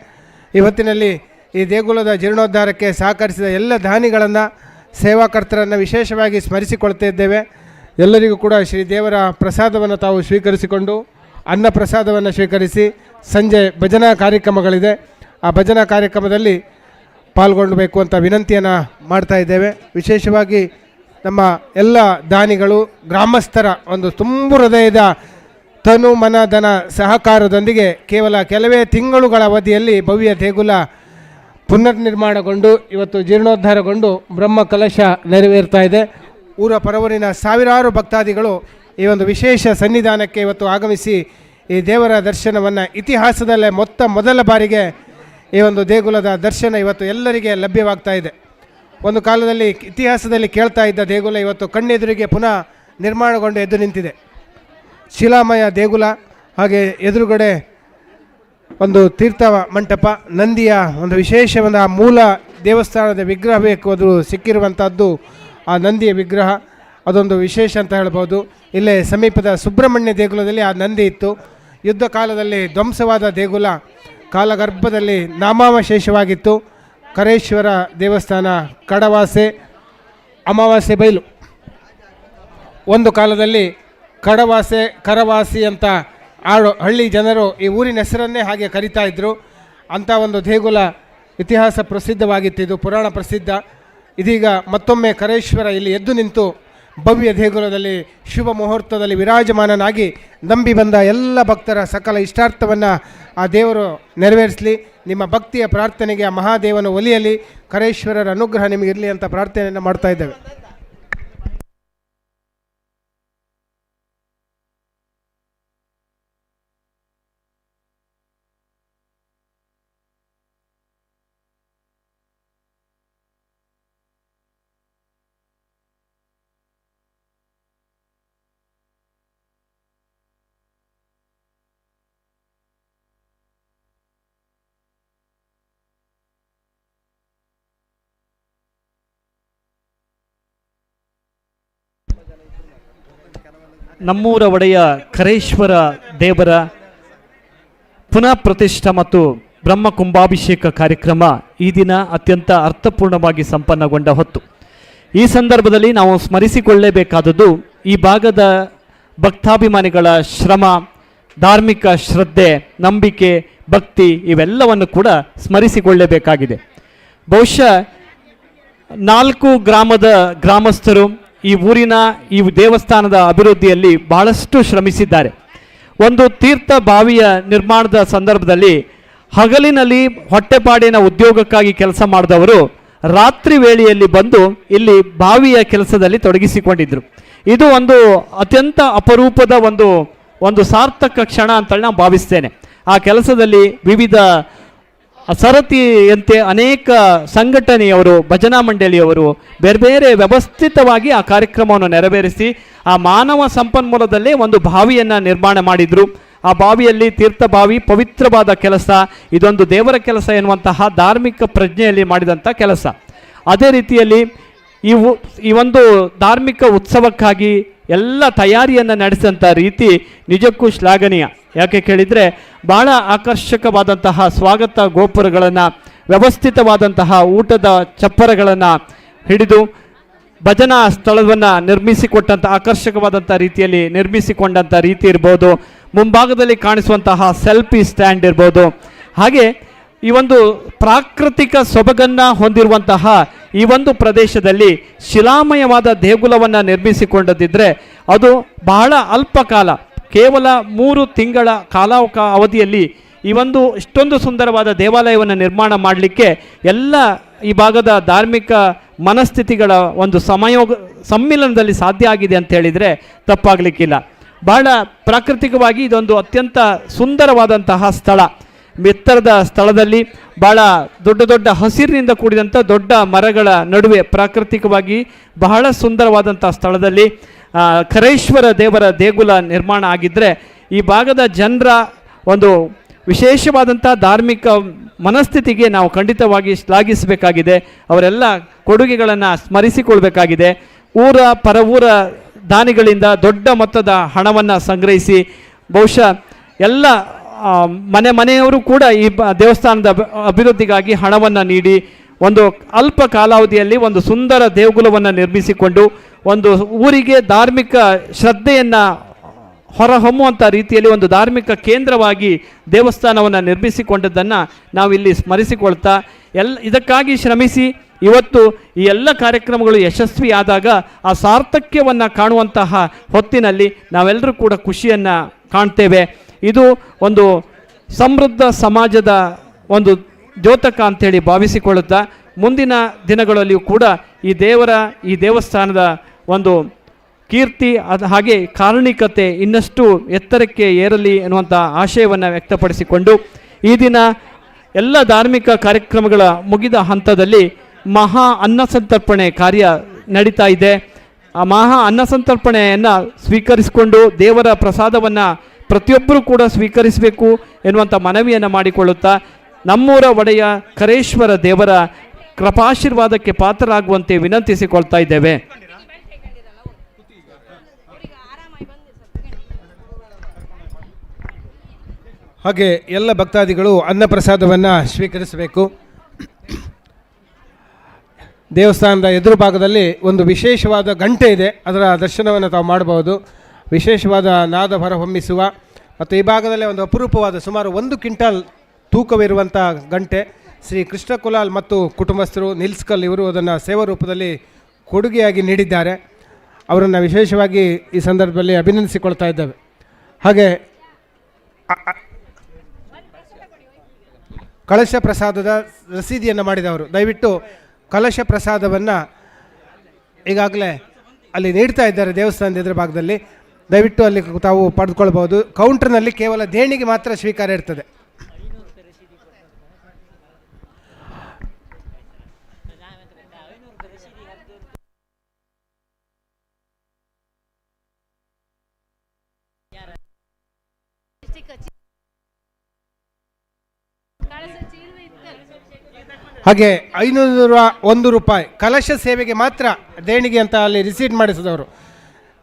ಇವತ್ತಿನಲ್ಲಿ ಈ ದೇಗುಲದ ಜೀರ್ಣೋದ್ಧಾರಕ್ಕೆ ಸಹಕರಿಸಿದ ಎಲ್ಲ ದಾನಿಗಳನ್ನು, ಸೇವಾಕರ್ತರನ್ನು ವಿಶೇಷವಾಗಿ ಸ್ಮರಿಸಿಕೊಳ್ತಾ ಇದ್ದೇವೆ. ಎಲ್ಲರಿಗೂ ಕೂಡ ಶ್ರೀ ದೇವರ ಪ್ರಸಾದವನ್ನು ತಾವು ಸ್ವೀಕರಿಸಿಕೊಂಡು ಅನ್ನ ಪ್ರಸಾದವನ್ನು ಸ್ವೀಕರಿಸಿ ಸಂಜೆ ಭಜನಾ ಕಾರ್ಯಕ್ರಮಗಳಿದೆ. ಆ ಭಜನಾ ಕಾರ್ಯಕ್ರಮದಲ್ಲಿ ಪಾಲ್ಗೊಳ್ಳಬೇಕು ಅಂತ ವಿನಂತಿಯನ್ನು ಮಾಡ್ತಾ ಇದ್ದೇವೆ. ವಿಶೇಷವಾಗಿ ನಮ್ಮ ಎಲ್ಲ ದಾನಿಗಳು, ಗ್ರಾಮಸ್ಥರ ಒಂದು ತುಂಬು ಹೃದಯದ ತನು ಮನ ಧನ ಸಹಕಾರದೊಂದಿಗೆ ಕೇವಲ ಕೆಲವೇ ತಿಂಗಳುಗಳ ಅವಧಿಯಲ್ಲಿ ಭವ್ಯ ದೇಗುಲ ಪುನರ್ನಿರ್ಮಾಣಗೊಂಡು ಇವತ್ತು ಜೀರ್ಣೋದ್ಧಾರಗೊಂಡು ಬ್ರಹ್ಮ ಕಲಶ ನೆರವೇರ್ತಾ ಇದೆ. ಊರ ಪರವೂರಿನ ಸಾವಿರಾರು ಭಕ್ತಾದಿಗಳು ಈ ಒಂದು ವಿಶೇಷ ಸನ್ನಿಧಾನಕ್ಕೆ ಇವತ್ತು ಆಗಮಿಸಿ ಈ ದೇವರ ದರ್ಶನವನ್ನು ಇತಿಹಾಸದಲ್ಲೇ ಮೊದಲ ಬಾರಿಗೆ ಈ ಒಂದು ದೇಗುಲದ ದರ್ಶನ ಇವತ್ತು ಎಲ್ಲರಿಗೆ ಲಭ್ಯವಾಗ್ತಾ ಇದೆ. ಒಂದು ಕಾಲದಲ್ಲಿ ಇತಿಹಾಸದಲ್ಲಿ ಕೇಳ್ತಾ ಇದ್ದ ದೇಗುಲ ಇವತ್ತು ಕಣ್ಣೆದುರಿಗೆ ಪುನಃ ನಿರ್ಮಾಣಗೊಂಡು ಎದ್ದು ನಿಂತಿದೆ. ಶಿಲಾಮಯ ದೇಗುಲ, ಹಾಗೆ ಎದುರುಗಡೆ ಒಂದು ತೀರ್ಥ ಮಂಟಪ, ನಂದಿಯ ಒಂದು ವಿಶೇಷವಾದ ಮೂಲ ದೇವಸ್ಥಾನದ ವಿಗ್ರಹ ಬೇಕು ಅದು ಸಿಕ್ಕಿರುವಂಥದ್ದು. ಆ ನಂದಿಯ ವಿಗ್ರಹ ಅದೊಂದು ವಿಶೇಷ ಅಂತ ಹೇಳ್ಬೋದು. ಇಲ್ಲೇ ಸಮೀಪದ ಸುಬ್ರಹ್ಮಣ್ಯ ದೇಗುಲದಲ್ಲಿ ಆ ನಂದಿ ಇತ್ತು. ಯುದ್ಧ ಕಾಲದಲ್ಲಿ ಧ್ವಂಸವಾದ ದೇಗುಲ ಕಾಲಗರ್ಭದಲ್ಲಿ ನಾಮಾವಶೇಷವಾಗಿತ್ತು. ಕರೇಶ್ವರ ದೇವಸ್ಥಾನ ಕಡವಾಸೆ, ಅಮಾವಾಸ್ಯೆ ಬೈಲು. ಒಂದು ಕಾಲದಲ್ಲಿ ಕಡವಾಸೆ, ಕರವಾಸಿ ಅಂತ ಹಳ್ಳಿ ಜನರು ಈ ಊರಿನ ಹೆಸರನ್ನೇ ಹಾಗೆ ಕರಿತಾ ಇದ್ದರು. ಅಂಥ ಒಂದು ದೇಗುಲ ಇತಿಹಾಸ ಪ್ರಸಿದ್ಧವಾಗಿತ್ತು, ಇದು ಪುರಾಣ ಪ್ರಸಿದ್ಧ. ಇದೀಗ ಮತ್ತೊಮ್ಮೆ ಕರೇಶ್ವರ ಇಲ್ಲಿ ಎದ್ದು ನಿಂತು ಭವ್ಯ ದೇಗುಲದಲ್ಲಿ ಶುಭ ಮುಹೂರ್ತದಲ್ಲಿ ವಿರಾಜಮಾನನಾಗಿ ನಂಬಿ ಬಂದ ಎಲ್ಲ ಭಕ್ತರ ಸಕಲ ಇಷ್ಟಾರ್ಥವನ್ನು ಆ ದೇವರು ನೆರವೇರಿಸಲಿ. ನಿಮ್ಮ ಭಕ್ತಿಯ ಪ್ರಾರ್ಥನೆಗೆ ಆ ಮಹಾದೇವನು ಒಲಿಯಲಿ, ಕರೇಶ್ವರರ ಅನುಗ್ರಹ ನಿಮಗಿರಲಿ ಅಂತ ಪ್ರಾರ್ಥನೆಯನ್ನು ಮಾಡ್ತಾ ಇದ್ದೇವೆ. ನಮ್ಮೂರ ಒಡೆಯ ಕರೇಶ್ವರ ದೇವರ ಪುನಃ ಪ್ರತಿಷ್ಠಾ ಮತ್ತು ಬ್ರಹ್ಮ ಕುಂಭಾಭಿಷೇಕ ಕಾರ್ಯಕ್ರಮ ಈ ದಿನ ಅತ್ಯಂತ ಅರ್ಥಪೂರ್ಣವಾಗಿ ಸಂಪನ್ನಗೊಂಡ ಹೊತ್ತು. ಈ ಸಂದರ್ಭದಲ್ಲಿ ನಾವು ಸ್ಮರಿಸಿಕೊಳ್ಳಲೇಬೇಕಾದದ್ದು ಈ ಭಾಗದ ಭಕ್ತಾಭಿಮಾನಿಗಳ ಶ್ರಮ, ಧಾರ್ಮಿಕ ಶ್ರದ್ಧೆ, ನಂಬಿಕೆ, ಭಕ್ತಿ ಇವೆಲ್ಲವನ್ನು ಕೂಡ ಸ್ಮರಿಸಿಕೊಳ್ಳಲೇಬೇಕಾಗಿದೆ. ಬಹುಶಃ 4 ಗ್ರಾಮದ ಗ್ರಾಮಸ್ಥರು ಈ ಊರಿನ ಈ ದೇವಸ್ಥಾನದ ಅಭಿವೃದ್ಧಿಯಲ್ಲಿ ಬಹಳಷ್ಟು ಶ್ರಮಿಸಿದ್ದಾರೆ. ಒಂದು ತೀರ್ಥ ಬಾವಿಯ ನಿರ್ಮಾಣದ ಸಂದರ್ಭದಲ್ಲಿ ಹಗಲಿನಲ್ಲಿ ಹೊಟ್ಟೆಪಾಡಿನ ಉದ್ಯೋಗಕ್ಕಾಗಿ ಕೆಲಸ ಮಾಡಿದವರು ರಾತ್ರಿ ವೇಳೆಯಲ್ಲಿ ಬಂದು ಇಲ್ಲಿ ಬಾವಿಯ ಕೆಲಸದಲ್ಲಿ ತೊಡಗಿಸಿಕೊಂಡಿದ್ರು. ಇದು ಒಂದು ಅತ್ಯಂತ ಅಪರೂಪದ ಒಂದು ಸಾರ್ಥಕ ಕ್ಷಣ ಅಂತೇಳಿ ನಾನು ಭಾವಿಸ್ತೇನೆ. ಆ ಕೆಲಸದಲ್ಲಿ ವಿವಿಧ ಸರತಿಯಂತೆ ಅನೇಕ ಸಂಘಟನೆಯವರು, ಭಜನಾ ಮಂಡಳಿಯವರು ಬೇರೆ ಬೇರೆ ವ್ಯವಸ್ಥಿತವಾಗಿ ಆ ಕಾರ್ಯಕ್ರಮವನ್ನು ನೆರವೇರಿಸಿ ಆ ಮಾನವ ಸಂಪನ್ಮೂಲದಲ್ಲೇ ಒಂದು ಬಾವಿಯನ್ನು ನಿರ್ಮಾಣ ಮಾಡಿದರು. ಆ ಬಾವಿಯಲ್ಲಿ ತೀರ್ಥ ಬಾವಿ ಪವಿತ್ರವಾದ ಕೆಲಸ, ಇದೊಂದು ದೇವರ ಕೆಲಸ ಎನ್ನುವಂತಹ ಧಾರ್ಮಿಕ ಪ್ರಜ್ಞೆಯಲ್ಲಿ ಮಾಡಿದಂಥ ಕೆಲಸ. ಅದೇ ರೀತಿಯಲ್ಲಿ ಈ ಒಂದು ಧಾರ್ಮಿಕ ಉತ್ಸವಕ್ಕಾಗಿ ಎಲ್ಲ ತಯಾರಿಯನ್ನು ನಡೆಸಿದಂಥ ರೀತಿ ನಿಜಕ್ಕೂ ಶ್ಲಾಘನೀಯ. ಯಾಕೆ ಕೇಳಿದರೆ ಭಾಳ ಆಕರ್ಷಕವಾದಂತಹ ಸ್ವಾಗತ ಗೋಪುರಗಳನ್ನು, ವ್ಯವಸ್ಥಿತವಾದಂತಹ ಊಟದ ಚಪ್ಪರಗಳನ್ನು ಹಿಡಿದು ಭಜನಾ ಸ್ಥಳವನ್ನು ನಿರ್ಮಿಸಿಕೊಟ್ಟಂಥ ಆಕರ್ಷಕವಾದಂಥ ರೀತಿಯಲ್ಲಿ ನಿರ್ಮಿಸಿಕೊಂಡಂಥ ರೀತಿ ಇರ್ಬೋದು, ಮುಂಭಾಗದಲ್ಲಿ ಕಾಣಿಸುವಂತಹ ಸೆಲ್ಫಿ ಸ್ಟ್ಯಾಂಡ್ ಇರ್ಬೋದು. ಹಾಗೆ ಈ ಒಂದು ಪ್ರಾಕೃತಿಕ ಸೊಬಗನ್ನು ಹೊಂದಿರುವಂತಹ ಈ ಒಂದು ಪ್ರದೇಶದಲ್ಲಿ ಶಿಲಾಮಯವಾದ ದೇಗುಲವನ್ನು ನಿರ್ಮಿಸಿಕೊಂಡದಿದ್ದರೆ ಅದು ಬಹಳ ಅಲ್ಪ ಕಾಲ, ಕೇವಲ 3 ತಿಂಗಳ ಅವಧಿಯಲ್ಲಿ ಈ ಒಂದು ಇಷ್ಟೊಂದು ಸುಂದರವಾದ ದೇವಾಲಯವನ್ನು ನಿರ್ಮಾಣ ಮಾಡಲಿಕ್ಕೆ ಎಲ್ಲ ಈ ಭಾಗದ ಧಾರ್ಮಿಕ ಮನಸ್ಥಿತಿಗಳ ಒಂದು ಸಮ್ಮಿಲನದಲ್ಲಿ ಸಾಧ್ಯ ಆಗಿದೆ ಅಂತ ಹೇಳಿದರೆ ತಪ್ಪಾಗಲಿಕ್ಕಿಲ್ಲ. ಬಹಳ ಪ್ರಾಕೃತಿಕವಾಗಿ ಇದೊಂದು ಅತ್ಯಂತ ಸುಂದರವಾದಂತಹ ಸ್ಥಳ. ಎತ್ತರದ ಸ್ಥಳದಲ್ಲಿ ಭಾಳ ದೊಡ್ಡ ದೊಡ್ಡ ಹಸಿರಿನಿಂದ ಕೂಡಿದಂಥ ದೊಡ್ಡ ಮರಗಳ ನಡುವೆ ಪ್ರಾಕೃತಿಕವಾಗಿ ಬಹಳ ಸುಂದರವಾದಂಥ ಸ್ಥಳದಲ್ಲಿ ಖರೇಶ್ವರ ದೇವರ ದೇಗುಲ ನಿರ್ಮಾಣ ಆಗಿದ್ದರೆ ಈ ಭಾಗದ ಜನರ ಒಂದು ವಿಶೇಷವಾದಂಥ ಧಾರ್ಮಿಕ ಮನಸ್ಥಿತಿಗೆ ನಾವು ಖಂಡಿತವಾಗಿ ಶ್ಲಾಘಿಸಬೇಕಾಗಿದೆ. ಅವರೆಲ್ಲ ಕೊಡುಗೆಗಳನ್ನು ಸ್ಮರಿಸಿಕೊಳ್ಬೇಕಾಗಿದೆ. ಪರವೂರ ದಾನಿಗಳಿಂದ ದೊಡ್ಡ ಮೊತ್ತದ ಹಣವನ್ನು ಸಂಗ್ರಹಿಸಿ ಬಹುಶಃ ಎಲ್ಲ ಮನೆಯವರು ಕೂಡ ಈ ದೇವಸ್ಥಾನದ ಅಭಿವೃದ್ಧಿಗಾಗಿ ಹಣವನ್ನು ನೀಡಿ ಒಂದು ಅಲ್ಪ ಕಾಲಾವಧಿಯಲ್ಲಿ ಒಂದು ಸುಂದರ ದೇಗುಲವನ್ನು ನಿರ್ಮಿಸಿಕೊಂಡು ಒಂದು ಊರಿಗೆ ಧಾರ್ಮಿಕ ಶ್ರದ್ಧೆಯನ್ನು ಹೊರಹೊಮ್ಮುವಂಥ ರೀತಿಯಲ್ಲಿ ಒಂದು ಧಾರ್ಮಿಕ ಕೇಂದ್ರವಾಗಿ ದೇವಸ್ಥಾನವನ್ನು ನಿರ್ಮಿಸಿಕೊಂಡದ್ದನ್ನು ನಾವಿಲ್ಲಿ ಸ್ಮರಿಸಿಕೊಳ್ತಾ ಇದಕ್ಕಾಗಿ ಶ್ರಮಿಸಿ ಇವತ್ತು ಈ ಎಲ್ಲ ಕಾರ್ಯಕ್ರಮಗಳು ಯಶಸ್ವಿಯಾದಾಗ ಆ ಸಾರ್ಥಕ್ಯವನ್ನು ಕಾಣುವಂತಹ ಹೊತ್ತಿನಲ್ಲಿ ನಾವೆಲ್ಲರೂ ಕೂಡ ಖುಷಿಯನ್ನು ಕಾಣ್ತೇವೆ. ಇದು ಒಂದು ಸಮೃದ್ಧ ಸಮಾಜದ ಒಂದು ದ್ಯೋತಕ ಅಂಥೇಳಿ ಭಾವಿಸಿಕೊಳ್ಳುತ್ತಾ ಮುಂದಿನ ದಿನಗಳಲ್ಲಿಯೂ ಕೂಡ ಈ ದೇವಸ್ಥಾನದ ಒಂದು ಕೀರ್ತಿ ಹಾಗೆ ಕಾರಣಿಕತೆ ಇನ್ನಷ್ಟು ಎತ್ತರಕ್ಕೆ ಏರಲಿ ಎನ್ನುವಂಥ ಆಶಯವನ್ನು ವ್ಯಕ್ತಪಡಿಸಿಕೊಂಡು ಈ ದಿನ ಎಲ್ಲ ಧಾರ್ಮಿಕ ಕಾರ್ಯಕ್ರಮಗಳ ಮುಗಿದ ಹಂತದಲ್ಲಿ ಮಹಾ ಅನ್ನಸಂತರ್ಪಣೆ ಕಾರ್ಯ ನಡೀತಾ ಇದೆ. ಆ ಮಹಾ ಅನ್ನಸಂತರ್ಪಣೆಯನ್ನು ಸ್ವೀಕರಿಸಿಕೊಂಡು ದೇವರ ಪ್ರಸಾದವನ್ನು ಪ್ರತಿಯೊಬ್ಬರೂ ಕೂಡ ಸ್ವೀಕರಿಸಬೇಕು ಎನ್ನುವಂಥ ಮನವಿಯನ್ನು ಮಾಡಿಕೊಳ್ಳುತ್ತಾ ನಮ್ಮೂರ ಒಡೆಯ ಖರೇಶ್ವರ ದೇವರ ಕೃಪಾಶೀರ್ವಾದಕ್ಕೆ ಪಾತ್ರರಾಗುವಂತೆ ವಿನಂತಿಸಿಕೊಳ್ತಾ ಇದ್ದೇವೆ. ಹಾಗೆ ಎಲ್ಲ ಭಕ್ತಾದಿಗಳು ಅನ್ನಪ್ರಸಾದವನ್ನು ಸ್ವೀಕರಿಸಬೇಕು. ದೇವಸ್ಥಾನದ ಎದುರು ಭಾಗದಲ್ಲಿ ಒಂದು ವಿಶೇಷವಾದ ಗಂಟೆ ಇದೆ, ಅದರ ದರ್ಶನವನ್ನು ತಾವು ಮಾಡಬಹುದು. ವಿಶೇಷವಾದ ನಾದ ಹೊರಹೊಮ್ಮಿಸುವ ಮತ್ತು ಈ ಭಾಗದಲ್ಲಿ ಒಂದು ಅಪರೂಪವಾದ ಸುಮಾರು 1 ಕ್ವಿಂಟಾಲ್ ತೂಕವಿರುವಂಥ ಗಂಟೆ ಶ್ರೀ ಕೃಷ್ಣ ಕುಲಾಲ್ ಮತ್ತು ಕುಟುಂಬಸ್ಥರು ನಿಲ್ಸ್ಕಲ್ ಇವರು ಅದನ್ನು ಸೇವಾ ರೂಪದಲ್ಲಿ ಕೊಡುಗೆಯಾಗಿ ನೀಡಿದ್ದಾರೆ. ಅವರನ್ನು ವಿಶೇಷವಾಗಿ ಈ ಸಂದರ್ಭದಲ್ಲಿ ಅಭಿನಂದಿಸಿಕೊಳ್ತಾ ಇದ್ದೇವೆ. ಹಾಗೆ ಕಳಶ ಪ್ರಸಾದದ ರಸೀದಿಯನ್ನು ಮಾಡಿದವರು ದಯವಿಟ್ಟು ಕಲಶ ಪ್ರಸಾದವನ್ನು ಈಗಾಗಲೇ ಅಲ್ಲಿ ನೀಡ್ತಾ ಇದ್ದಾರೆ ದೇವಸ್ಥಾನದ ಎದುರು ಭಾಗದಲ್ಲಿ. ದಯವಿಟ್ಟು ಅಲ್ಲಿ ತಾವು ಪಡೆದುಕೊಳ್ಬೋದು. ಕೌಂಟರ್ನಲ್ಲಿ ಕೇವಲ ದೇಣಿಗೆ ಮಾತ್ರ ಸ್ವೀಕಾರ ಇರ್ತದೆ. ಹಾಗೆ 501 ರೂಪಾಯಿ ಕಲಶ ಸೇವೆಗೆ ಮಾತ್ರ ದೇಣಿಗೆ ಅಂತ ಅಲ್ಲಿ ರಿಸೀಟ್ ಮಾಡಿಸಿದವರು.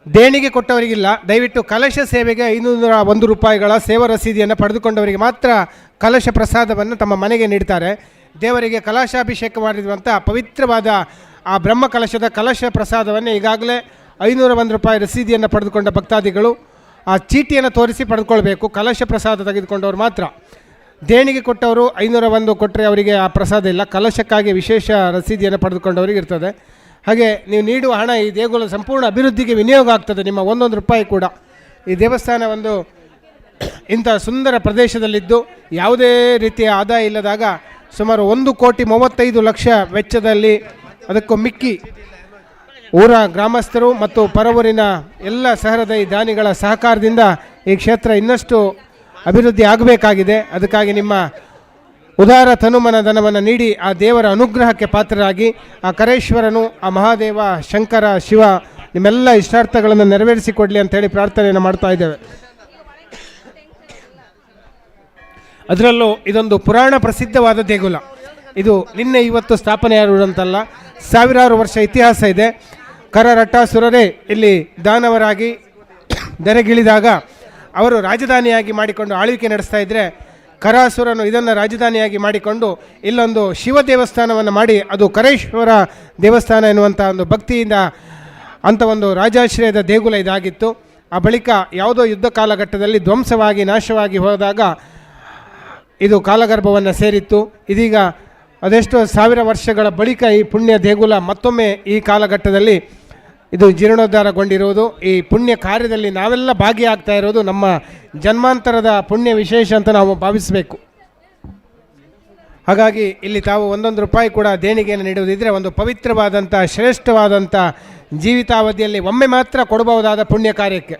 ದೇಣಿಗೆ ಕೊಟ್ಟವರಿಗಿಲ್ಲ. ದಯವಿಟ್ಟು ಕಲಶ ಸೇವೆಗೆ 501 ರೂಪಾಯಿಗಳ ಸೇವಾ ರಸೀದಿಯನ್ನು ಪಡೆದುಕೊಂಡವರಿಗೆ ಮಾತ್ರ ಕಲಶ ಪ್ರಸಾದವನ್ನು ತಮ್ಮ ಮನೆಗೆ ನೀಡ್ತಾರೆ. ದೇವರಿಗೆ ಕಲಶಾಭಿಷೇಕ ಮಾಡಿರುವಂಥ ಪವಿತ್ರವಾದ ಆ ಬ್ರಹ್ಮ ಕಲಶದ ಕಲಶ ಪ್ರಸಾದವನ್ನು ಈಗಾಗಲೇ 501 ರೂಪಾಯಿ ರಸೀದಿಯನ್ನು ಪಡೆದುಕೊಂಡ ಭಕ್ತಾದಿಗಳು ಆ ಚೀಟಿಯನ್ನು ತೋರಿಸಿ ಪಡೆದುಕೊಳ್ಬೇಕು. ಕಲಶ ಪ್ರಸಾದ ತೆಗೆದುಕೊಂಡವರು ಮಾತ್ರ. ದೇಣಿಗೆ ಕೊಟ್ಟವರು 501 ಕೊಟ್ಟರೆ ಅವರಿಗೆ ಆ ಪ್ರಸಾದ ಇಲ್ಲ. ಕಲಶಕ್ಕಾಗಿ ವಿಶೇಷ ರಸೀದಿಯನ್ನು ಪಡೆದುಕೊಂಡವರಿಗೆ ಇರ್ತದೆ. ಹಾಗೆ ನೀವು ನೀಡುವ ಹಣ ಈ ದೇಗುಲ ಸಂಪೂರ್ಣ ಅಭಿವೃದ್ಧಿಗೆ ವಿನಿಯೋಗ ಆಗ್ತದೆ. ನಿಮ್ಮ 1 ರೂಪಾಯಿ ಕೂಡ ಈ ದೇವಸ್ಥಾನ ಒಂದು ಇಂಥ ಸುಂದರ ಪ್ರದೇಶದಲ್ಲಿದ್ದು ಯಾವುದೇ ರೀತಿಯ ಆದಾಯ ಇಲ್ಲದಾಗ ಸುಮಾರು 1,35,00,000 ವೆಚ್ಚದಲ್ಲಿ ಅದಕ್ಕೂ ಮಿಕ್ಕಿ ಊರ ಗ್ರಾಮಸ್ಥರು ಮತ್ತು ಪರವೂರಿನ ಎಲ್ಲ ಸಹೃದಯಿ ದಾನಿಗಳ ಸಹಕಾರದಿಂದ ಈ ಕ್ಷೇತ್ರ ಇನ್ನಷ್ಟು ಅಭಿವೃದ್ಧಿ ಆಗಬೇಕಾಗಿದೆ. ಅದಕ್ಕಾಗಿ ನಿಮ್ಮ ಉದಾರ ತನುಮನ ಧನವನ್ನು ನೀಡಿ ಆ ದೇವರ ಅನುಗ್ರಹಕ್ಕೆ ಪಾತ್ರರಾಗಿ ಆ ಕರೇಶ್ವರನು, ಆ ಮಹಾದೇವ, ಶಂಕರ, ಶಿವ ನಿಮ್ಮೆಲ್ಲ ಇಷ್ಟಾರ್ಥಗಳನ್ನು ನೆರವೇರಿಸಿಕೊಡಲಿ ಅಂತೇಳಿ ಪ್ರಾರ್ಥನೆಯನ್ನು ಮಾಡ್ತಾ ಇದ್ದೇವೆ. ಅದರಲ್ಲೂ ಇದೊಂದು ಪುರಾಣ ಪ್ರಸಿದ್ಧವಾದ ದೇಗುಲ. ಇದು ನಿನ್ನೆ ಇವತ್ತು ಸ್ಥಾಪನೆಯಾಗುವುದಂತಲ್ಲ, ಸಾವಿರಾರು ವರ್ಷ ಇತಿಹಾಸ ಇದೆ. ಕರರಟ್ಟಾಸುರರೇ ಇಲ್ಲಿ ದಾನವರಾಗಿ ಧರೆಗಿಳಿದಾಗ ಅವರು ರಾಜಧಾನಿಯಾಗಿ ಮಾಡಿಕೊಂಡು ಆಳ್ವಿಕೆ ನಡೆಸ್ತಾ ಇದ್ದರೆ ಕರಾಸುರನು ಇದನ್ನು ರಾಜಧಾನಿಯಾಗಿ ಮಾಡಿಕೊಂಡು ಇಲ್ಲೊಂದು ಶಿವ ದೇವಸ್ಥಾನವನ್ನು ಮಾಡಿ ಅದು ಕರೇಶ್ವರ ದೇವಸ್ಥಾನ ಎನ್ನುವಂಥ ಒಂದು ಭಕ್ತಿಯಿಂದ ಅಂಥ ಒಂದು ರಾಜಾಶ್ರಯದ ದೇಗುಲ ಇದಾಗಿತ್ತು. ಆ ಬಳಿಕ ಯಾವುದೋ ಯುದ್ಧ ಕಾಲಘಟ್ಟದಲ್ಲಿ ಧ್ವಂಸವಾಗಿ ನಾಶವಾಗಿ ಹೋದಾಗ ಇದು ಕಾಲಗರ್ಭವನ್ನು ಸೇರಿತ್ತು. ಇದೀಗ ಅದೆಷ್ಟೋ ಸಾವಿರ ವರ್ಷಗಳ ಬಳಿಕ ಈ ಪುಣ್ಯ ದೇಗುಲ ಮತ್ತೊಮ್ಮೆ ಈ ಕಾಲಘಟ್ಟದಲ್ಲಿ ಇದು ಜೀರ್ಣೋದ್ಧಾರಗೊಂಡಿರುವುದು. ಈ ಪುಣ್ಯ ಕಾರ್ಯದಲ್ಲಿ ನಾವೆಲ್ಲ ಭಾಗಿಯಾಗ್ತಾ ಇರೋದು ನಮ್ಮ ಜನ್ಮಾಂತರದ ಪುಣ್ಯ ವಿಶೇಷ ಅಂತ ನಾವು ಭಾವಿಸಬೇಕು. ಹಾಗಾಗಿ ಇಲ್ಲಿ ತಾವು 1 ರೂಪಾಯಿ ಕೂಡ ದೇಣಿಗೆಯನ್ನು ನೀಡುವುದಿದ್ದರೆ ಒಂದು ಪವಿತ್ರವಾದಂಥ ಶ್ರೇಷ್ಠವಾದಂಥ ಜೀವಿತಾವಧಿಯಲ್ಲಿ ಒಮ್ಮೆ ಮಾತ್ರ ಕೊಡಬಹುದಾದ ಪುಣ್ಯ ಕಾರ್ಯಕ್ಕೆ.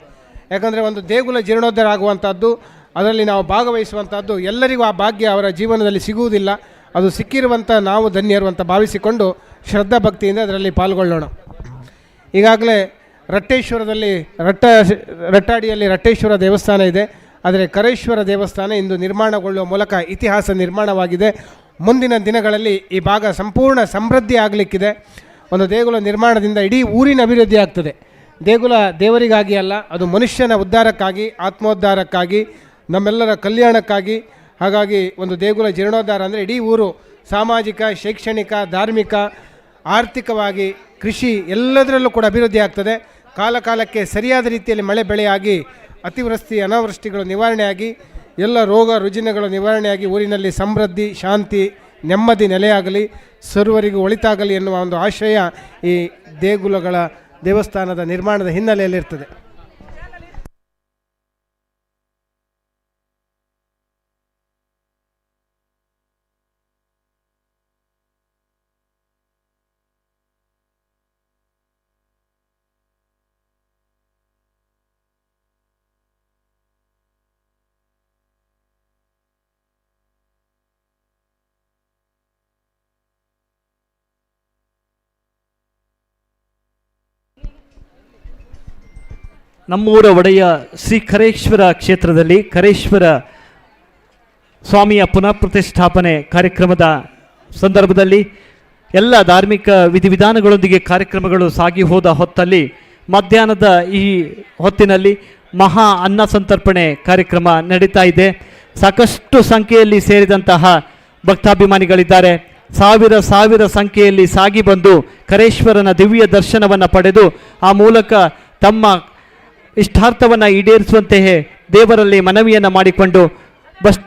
ಯಾಕಂದರೆ ಒಂದು ದೇಗುಲ ಜೀರ್ಣೋದ್ಧಾರ ಆಗುವಂಥದ್ದು, ಅದರಲ್ಲಿ ನಾವು ಭಾಗವಹಿಸುವಂಥದ್ದು ಎಲ್ಲರಿಗೂ ಆ ಭಾಗ್ಯ ಅವರ ಜೀವನದಲ್ಲಿ ಸಿಗುವುದಿಲ್ಲ. ಅದು ಸಿಕ್ಕಿರುವಂಥ ನಾವು ಧನ್ಯರು ಅಂತ ಭಾವಿಸಿಕೊಂಡು ಶ್ರದ್ಧಾ ಭಕ್ತಿಯಿಂದ ಅದರಲ್ಲಿ ಪಾಲ್ಗೊಳ್ಳೋಣ. ಈಗಾಗಲೇ ರಟ್ಟೇಶ್ವರದಲ್ಲಿ ರಟ್ಟಾಡಿಯಲ್ಲಿ ರಟ್ಟೇಶ್ವರ ದೇವಸ್ಥಾನ ಇದೆ. ಆದರೆ ಕರೇಶ್ವರ ದೇವಸ್ಥಾನ ಇಂದು ನಿರ್ಮಾಣಗೊಳ್ಳುವ ಮೂಲಕ ಇತಿಹಾಸ ನಿರ್ಮಾಣವಾಗಿದೆ. ಮುಂದಿನ ದಿನಗಳಲ್ಲಿ ಈ ಭಾಗ ಸಂಪೂರ್ಣ ಸಮೃದ್ಧಿ ಆಗಲಿಕ್ಕಿದೆ. ಒಂದು ದೇಗುಲ ನಿರ್ಮಾಣದಿಂದ ಇಡೀ ಊರಿನ ಅಭಿವೃದ್ಧಿ ಆಗ್ತದೆ. ದೇಗುಲ ದೇವರಿಗಾಗಿ ಅಲ್ಲ, ಅದು ಮನುಷ್ಯನ ಉದ್ಧಾರಕ್ಕಾಗಿ, ಆತ್ಮೋದ್ಧಾರಕ್ಕಾಗಿ, ನಮ್ಮೆಲ್ಲರ ಕಲ್ಯಾಣಕ್ಕಾಗಿ. ಹಾಗಾಗಿ ಒಂದು ದೇಗುಲ ಜೀರ್ಣೋದ್ಧಾರ ಅಂದರೆ ಇಡೀ ಊರು ಸಾಮಾಜಿಕ, ಶೈಕ್ಷಣಿಕ, ಧಾರ್ಮಿಕ, ಆರ್ಥಿಕವಾಗಿ, ಕೃಷಿ ಎಲ್ಲದರಲ್ಲೂ ಕೂಡ ಅಭಿವೃದ್ಧಿ ಆಗ್ತದೆ. ಕಾಲಕಾಲಕ್ಕೆ ಸರಿಯಾದ ರೀತಿಯಲ್ಲಿ ಮಳೆ ಬೆಳೆಯಾಗಿ ಅತಿವೃಷ್ಟಿ ಅನಾವೃಷ್ಟಿಗಳು ನಿವಾರಣೆಯಾಗಿ ಎಲ್ಲ ರೋಗ ರುಜಿನಗಳು ನಿವಾರಣೆಯಾಗಿ ಊರಿನಲ್ಲಿ ಸಮೃದ್ಧಿ, ಶಾಂತಿ, ನೆಮ್ಮದಿ ನೆಲೆಯಾಗಲಿ, ಸರ್ವರಿಗೂ ಒಳಿತಾಗಲಿ ಎನ್ನುವ ಒಂದು ಆಶಯ ಈ ದೇಗುಲಗಳ ದೇವಸ್ಥಾನದ ನಿರ್ಮಾಣದ ಹಿನ್ನೆಲೆಯಲ್ಲಿರ್ತದೆ. ನಮ್ಮೂರ ಒಡೆಯ ಶ್ರೀ ಕರೇಶ್ವರ ಕ್ಷೇತ್ರದಲ್ಲಿ ಕರೇಶ್ವರ ಸ್ವಾಮಿಯ ಪುನಃ ಪ್ರತಿಷ್ಠಾಪನೆ ಕಾರ್ಯಕ್ರಮದ ಸಂದರ್ಭದಲ್ಲಿ ಎಲ್ಲ ಧಾರ್ಮಿಕ ವಿಧಿವಿಧಾನಗಳೊಂದಿಗೆ ಕಾರ್ಯಕ್ರಮಗಳು ಸಾಗಿ ಹೋದ ಹೊತ್ತಲ್ಲಿ ಮಧ್ಯಾಹ್ನದ ಈ ಹೊತ್ತಿನಲ್ಲಿ ಮಹಾ ಅನ್ನ ಸಂತರ್ಪಣೆ ಕಾರ್ಯಕ್ರಮ ನಡೀತಾ ಇದೆ. ಸಾಕಷ್ಟು ಸಂಖ್ಯೆಯಲ್ಲಿ ಸೇರಿದಂತಹ ಭಕ್ತಾಭಿಮಾನಿಗಳಿದ್ದಾರೆ. ಸಾವಿರ ಸಂಖ್ಯೆಯಲ್ಲಿ ಸಾಗಿ ಬಂದು ಕರೇಶ್ವರನ ದಿವ್ಯ ದರ್ಶನವನ್ನು ಪಡೆದು ಆ ಮೂಲಕ ತಮ್ಮ ಇಷ್ಟಾರ್ಥವನ್ನು ಈಡೇರಿಸುವಂತೆಯೇ ದೇವರಲ್ಲಿ ಮನವಿಯನ್ನು ಮಾಡಿಕೊಂಡು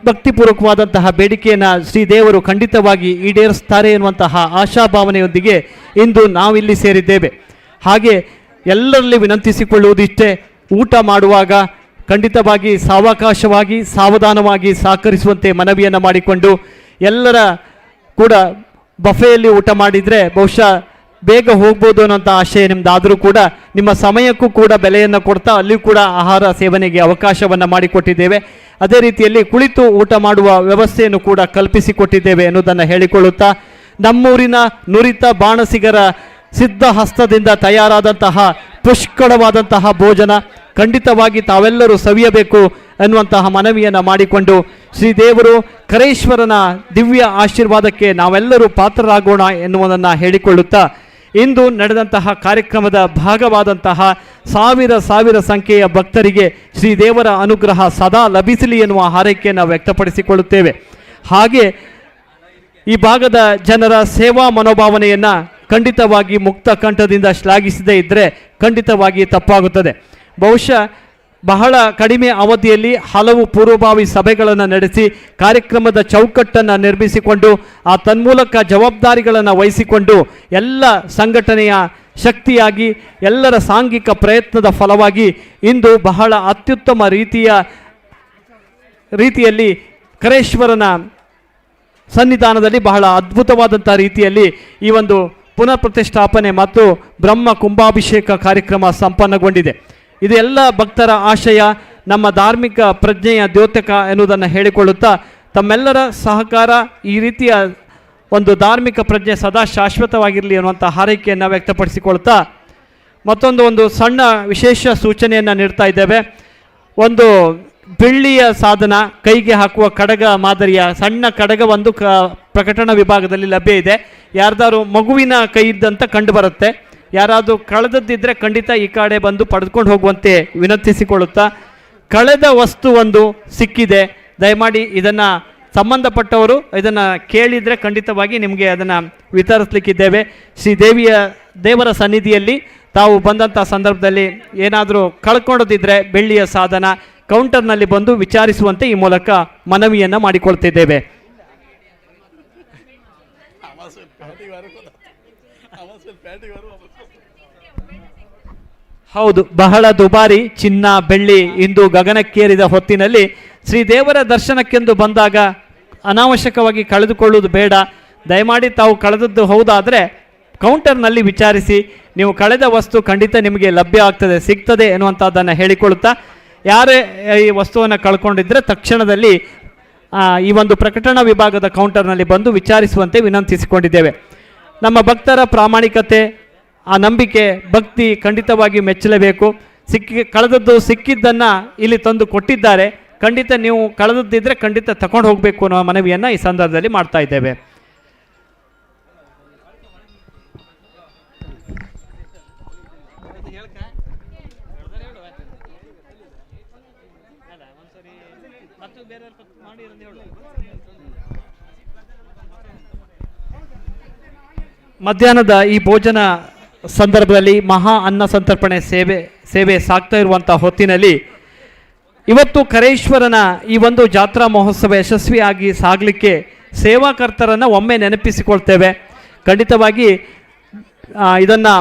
ಭಕ್ತಿಪೂರ್ವಕವಾದಂತಹ ಬೇಡಿಕೆಯನ್ನು ಶ್ರೀದೇವರು ಖಂಡಿತವಾಗಿ ಈಡೇರಿಸ್ತಾರೆ ಎನ್ನುವಂತಹ ಆಶಾಭಾವನೆಯೊಂದಿಗೆ ಇಂದು ನಾವಿಲ್ಲಿ ಸೇರಿದ್ದೇವೆ. ಹಾಗೆ ಎಲ್ಲರಲ್ಲಿ ವಿನಂತಿಸಿಕೊಳ್ಳುವುದಿಷ್ಟೇ, ಊಟ ಮಾಡುವಾಗ ಖಂಡಿತವಾಗಿ ಸಾವಕಾಶವಾಗಿ ಸಾವಧಾನವಾಗಿ ಸಹಕರಿಸುವಂತೆ ಮನವಿಯನ್ನು ಮಾಡಿಕೊಂಡು ಎಲ್ಲರ ಕೂಡ ಬಫೆಯಲ್ಲಿ ಊಟ ಮಾಡಿದರೆ ಬಹುಶಃ ಬೇಗ ಹೋಗ್ಬೋದು ಅನ್ನೋಂಥ ಆಶಯ ನಿಮ್ಮದಾದರೂ ಕೂಡ ನಿಮ್ಮ ಸಮಯಕ್ಕೂ ಕೂಡ ಬೆಲೆಯನ್ನು ಕೊಡ್ತಾ ಅಲ್ಲಿಯೂ ಕೂಡ ಆಹಾರ ಸೇವನೆಗೆ ಅವಕಾಶವನ್ನು ಮಾಡಿಕೊಟ್ಟಿದ್ದೇವೆ. ಅದೇ ರೀತಿಯಲ್ಲಿ ಕುಳಿತು ಊಟ ಮಾಡುವ ವ್ಯವಸ್ಥೆಯನ್ನು ಕೂಡ ಕಲ್ಪಿಸಿಕೊಟ್ಟಿದ್ದೇವೆ ಎನ್ನುವುದನ್ನು ಹೇಳಿಕೊಳ್ಳುತ್ತಾ ನಮ್ಮೂರಿನ ನುರಿತ ಬಾಣಸಿಗರ ಸಿದ್ಧ ಹಸ್ತದಿಂದ ತಯಾರಾದಂತಹ ಪುಷ್ಕಳವಾದಂತಹ ಭೋಜನ ಖಂಡಿತವಾಗಿ ತಾವೆಲ್ಲರೂ ಸವಿಯಬೇಕು ಎನ್ನುವಂತಹ ಮನವಿಯನ್ನು ಮಾಡಿಕೊಂಡು ಶ್ರೀದೇವರು ಕರೇಶ್ವರನ ದಿವ್ಯ ಆಶೀರ್ವಾದಕ್ಕೆ ನಾವೆಲ್ಲರೂ ಪಾತ್ರರಾಗೋಣ ಎನ್ನುವುದನ್ನು ಹೇಳಿಕೊಳ್ಳುತ್ತಾ ಇಂದು ನಡೆದಂತಹ ಕಾರ್ಯಕ್ರಮದ ಭಾಗವಾದಂತಹ ಸಾವಿರ ಸಂಖ್ಯೆಯ ಭಕ್ತರಿಗೆ ಶ್ರೀದೇವರ ಅನುಗ್ರಹ ಸದಾ ಲಭಿಸಲಿ ಎನ್ನುವ ಹಾರೈಕೆಯನ್ನು ವ್ಯಕ್ತಪಡಿಸಿಕೊಳ್ಳುತ್ತೇವೆ. ಹಾಗೆ ಈ ಭಾಗದ ಜನರ ಸೇವಾ ಮನೋಭಾವನೆಯನ್ನು ಖಂಡಿತವಾಗಿ ಮುಕ್ತ ಕಂಠದಿಂದ ಶ್ಲಾಘಿಸದೇ ಇದ್ದರೆ ಖಂಡಿತವಾಗಿ ತಪ್ಪಾಗುತ್ತದೆ. ಬಹುಶಃ ಬಹಳ ಕಡಿಮೆ ಅವಧಿಯಲ್ಲಿ ಹಲವು ಪೂರ್ವಭಾವಿ ಸಭೆಗಳನ್ನು ನಡೆಸಿ ಕಾರ್ಯಕ್ರಮದ ಚೌಕಟ್ಟನ್ನು ನಿರ್ಮಿಸಿಕೊಂಡು ಆ ತನ್ಮೂಲಕ ಜವಾಬ್ದಾರಿಗಳನ್ನು ವಹಿಸಿಕೊಂಡು ಎಲ್ಲ ಸಂಘಟನೆಯ ಶಕ್ತಿಯಾಗಿ ಎಲ್ಲರ ಸಾಂಘಿಕ ಪ್ರಯತ್ನದ ಫಲವಾಗಿ ಇಂದು ಬಹಳ ಅತ್ಯುತ್ತಮ ರೀತಿಯಲ್ಲಿ ಕರೇಶ್ವರನ ಸನ್ನಿಧಾನದಲ್ಲಿ ಬಹಳ ಅದ್ಭುತವಾದಂಥ ರೀತಿಯಲ್ಲಿ ಈ ಒಂದು ಪುನಃ ಪ್ರತಿಷ್ಠಾಪನೆ ಮತ್ತು ಬ್ರಹ್ಮ ಕುಂಭಾಭಿಷೇಕ ಕಾರ್ಯಕ್ರಮ ಸಂಪನ್ನಗೊಂಡಿದೆ. ಇದೆಲ್ಲ ಭಕ್ತರ ಆಶಯ, ನಮ್ಮ ಧಾರ್ಮಿಕ ಪ್ರಜ್ಞೆಯ ದ್ಯೋತಕ ಎನ್ನುವುದನ್ನು ಹೇಳಿಕೊಳ್ಳುತ್ತಾ ತಮ್ಮೆಲ್ಲರ ಸಹಕಾರ ಈ ರೀತಿಯ ಒಂದು ಧಾರ್ಮಿಕ ಪ್ರಜ್ಞೆ ಸದಾ ಶಾಶ್ವತವಾಗಿರಲಿ ಅನ್ನುವಂಥ ಹಾರೈಕೆಯನ್ನು ವ್ಯಕ್ತಪಡಿಸಿಕೊಳ್ತಾ ಒಂದು ಸಣ್ಣ ವಿಶೇಷ ಸೂಚನೆಯನ್ನು ನೀಡ್ತಾ ಇದ್ದೇವೆ. ಒಂದು ಬೆಳ್ಳಿಯ ಸಾಧನ, ಕೈಗೆ ಹಾಕುವ ಕಡಗ ಮಾದರಿಯ ಸಣ್ಣ ಕಡಗ ಒಂದು ಪ್ರಕಟಣಾ ವಿಭಾಗದಲ್ಲಿ ಲಭ್ಯ ಇದೆ. ಯಾರ್ದಾರು ಮಗುವಿನ ಕೈ ಇದ್ದಂತ ಕಂಡು ಬರುತ್ತೆ. ಯಾರಾದರೂ ಕಳೆದದ್ದಿದ್ದರೆ ಖಂಡಿತ ಈ ಕಡೆ ಬಂದು ಪಡೆದುಕೊಂಡು ಹೋಗುವಂತೆ ವಿನಂತಿಸಿಕೊಳ್ಳುತ್ತಾ, ಕಳೆದ ವಸ್ತು ಒಂದು ಸಿಕ್ಕಿದೆ, ದಯಮಾಡಿ ಇದನ್ನು ಸಂಬಂಧಪಟ್ಟವರು ಇದನ್ನು ಕೇಳಿದರೆ ಖಂಡಿತವಾಗಿ ನಿಮಗೆ ಅದನ್ನು ವಿತರಿಸಲಿಕ್ಕಿದ್ದೇವೆ. ದೇವರ ಸನ್ನಿಧಿಯಲ್ಲಿ ತಾವು ಬಂದಂಥ ಸಂದರ್ಭದಲ್ಲಿ ಏನಾದರೂ ಕಳ್ಕೊಂಡದಿದ್ದರೆ ಬೆಳ್ಳಿಯ ಸಾಧನ ಕೌಂಟರ್ನಲ್ಲಿ ಬಂದು ವಿಚಾರಿಸುವಂತೆ ಈ ಮೂಲಕ ಮನವಿಯನ್ನು ಮಾಡಿಕೊಳ್ತಿದ್ದೇವೆ. ಹೌದು, ಬಹಳ ದುಬಾರಿ ಚಿನ್ನ ಬೆಳ್ಳಿ ಇಂದು ಗಗನಕ್ಕೇರಿದ ಹೊತ್ತಿನಲ್ಲಿ ಶ್ರೀದೇವರ ದರ್ಶನಕ್ಕೆಂದು ಬಂದಾಗ ಅನಾವಶ್ಯಕವಾಗಿ ಕಳೆದುಕೊಳ್ಳುವುದು ಬೇಡ. ದಯಮಾಡಿ ತಾವು ಕಳೆದದ್ದು ಹೌದಾದರೆ ಕೌಂಟರ್ನಲ್ಲಿ ವಿಚಾರಿಸಿ, ನೀವು ಕಳೆದ ವಸ್ತು ಖಂಡಿತ ನಿಮಗೆ ಲಭ್ಯ ಆಗ್ತದೆ, ಸಿಗ್ತದೆ ಎನ್ನುವಂಥದ್ದನ್ನು ಹೇಳಿಕೊಳ್ಳುತ್ತಾ, ಯಾರೇ ಈ ವಸ್ತುವನ್ನು ಕಳ್ಕೊಂಡಿದ್ದರೆ ತಕ್ಷಣದಲ್ಲಿ ಈ ಒಂದು ಪ್ರಕಟಣಾ ವಿಭಾಗದ ಕೌಂಟರ್ನಲ್ಲಿ ಬಂದು ವಿಚಾರಿಸುವಂತೆ ವಿನಂತಿಸಿಕೊಂಡಿದ್ದೇವೆ. ನಮ್ಮ ಭಕ್ತರ ಪ್ರಾಮಾಣಿಕತೆ, ಆ ನಂಬಿಕೆ, ಭಕ್ತಿ ಖಂಡಿತವಾಗಿ ಮೆಚ್ಚಲೇಬೇಕು. ಕಳೆದದ್ದು ಸಿಕ್ಕಿದ್ದನ್ನು ಇಲ್ಲಿ ತಂದು ಕೊಟ್ಟಿದ್ದಾರೆ, ಖಂಡಿತ ನೀವು ಕಳೆದದ್ದಿದ್ದರೆ ಖಂಡಿತ ತಗೊಂಡು ಹೋಗಬೇಕು ಅನ್ನೋ ಮನವಿಯನ್ನು ಈ ಸಂದರ್ಭದಲ್ಲಿ ಮಾಡ್ತಾ ಇದ್ದೇವೆ. ಮಧ್ಯಾಹ್ನದ ಈ ಭೋಜನ ಸಂದರ್ಭದಲ್ಲಿ ಮಹಾ ಅನ್ನ ಸಂತರ್ಪಣೆ ಸೇವೆ ಸಾಗ್ತಾ ಇರುವಂಥ ಹೊತ್ತಿನಲ್ಲಿ ಇವತ್ತು ಕರೇಶ್ವರನ ಈ ಒಂದು ಜಾತ್ರಾ ಮಹೋತ್ಸವ ಯಶಸ್ವಿಯಾಗಿ ಸಾಗಲಿಕ್ಕೆ ಸೇವಾಕರ್ತರನ್ನು ಒಮ್ಮೆ ನೆನಪಿಸಿಕೊಳ್ತೇವೆ. ಖಂಡಿತವಾಗಿ ಇದನ್ನು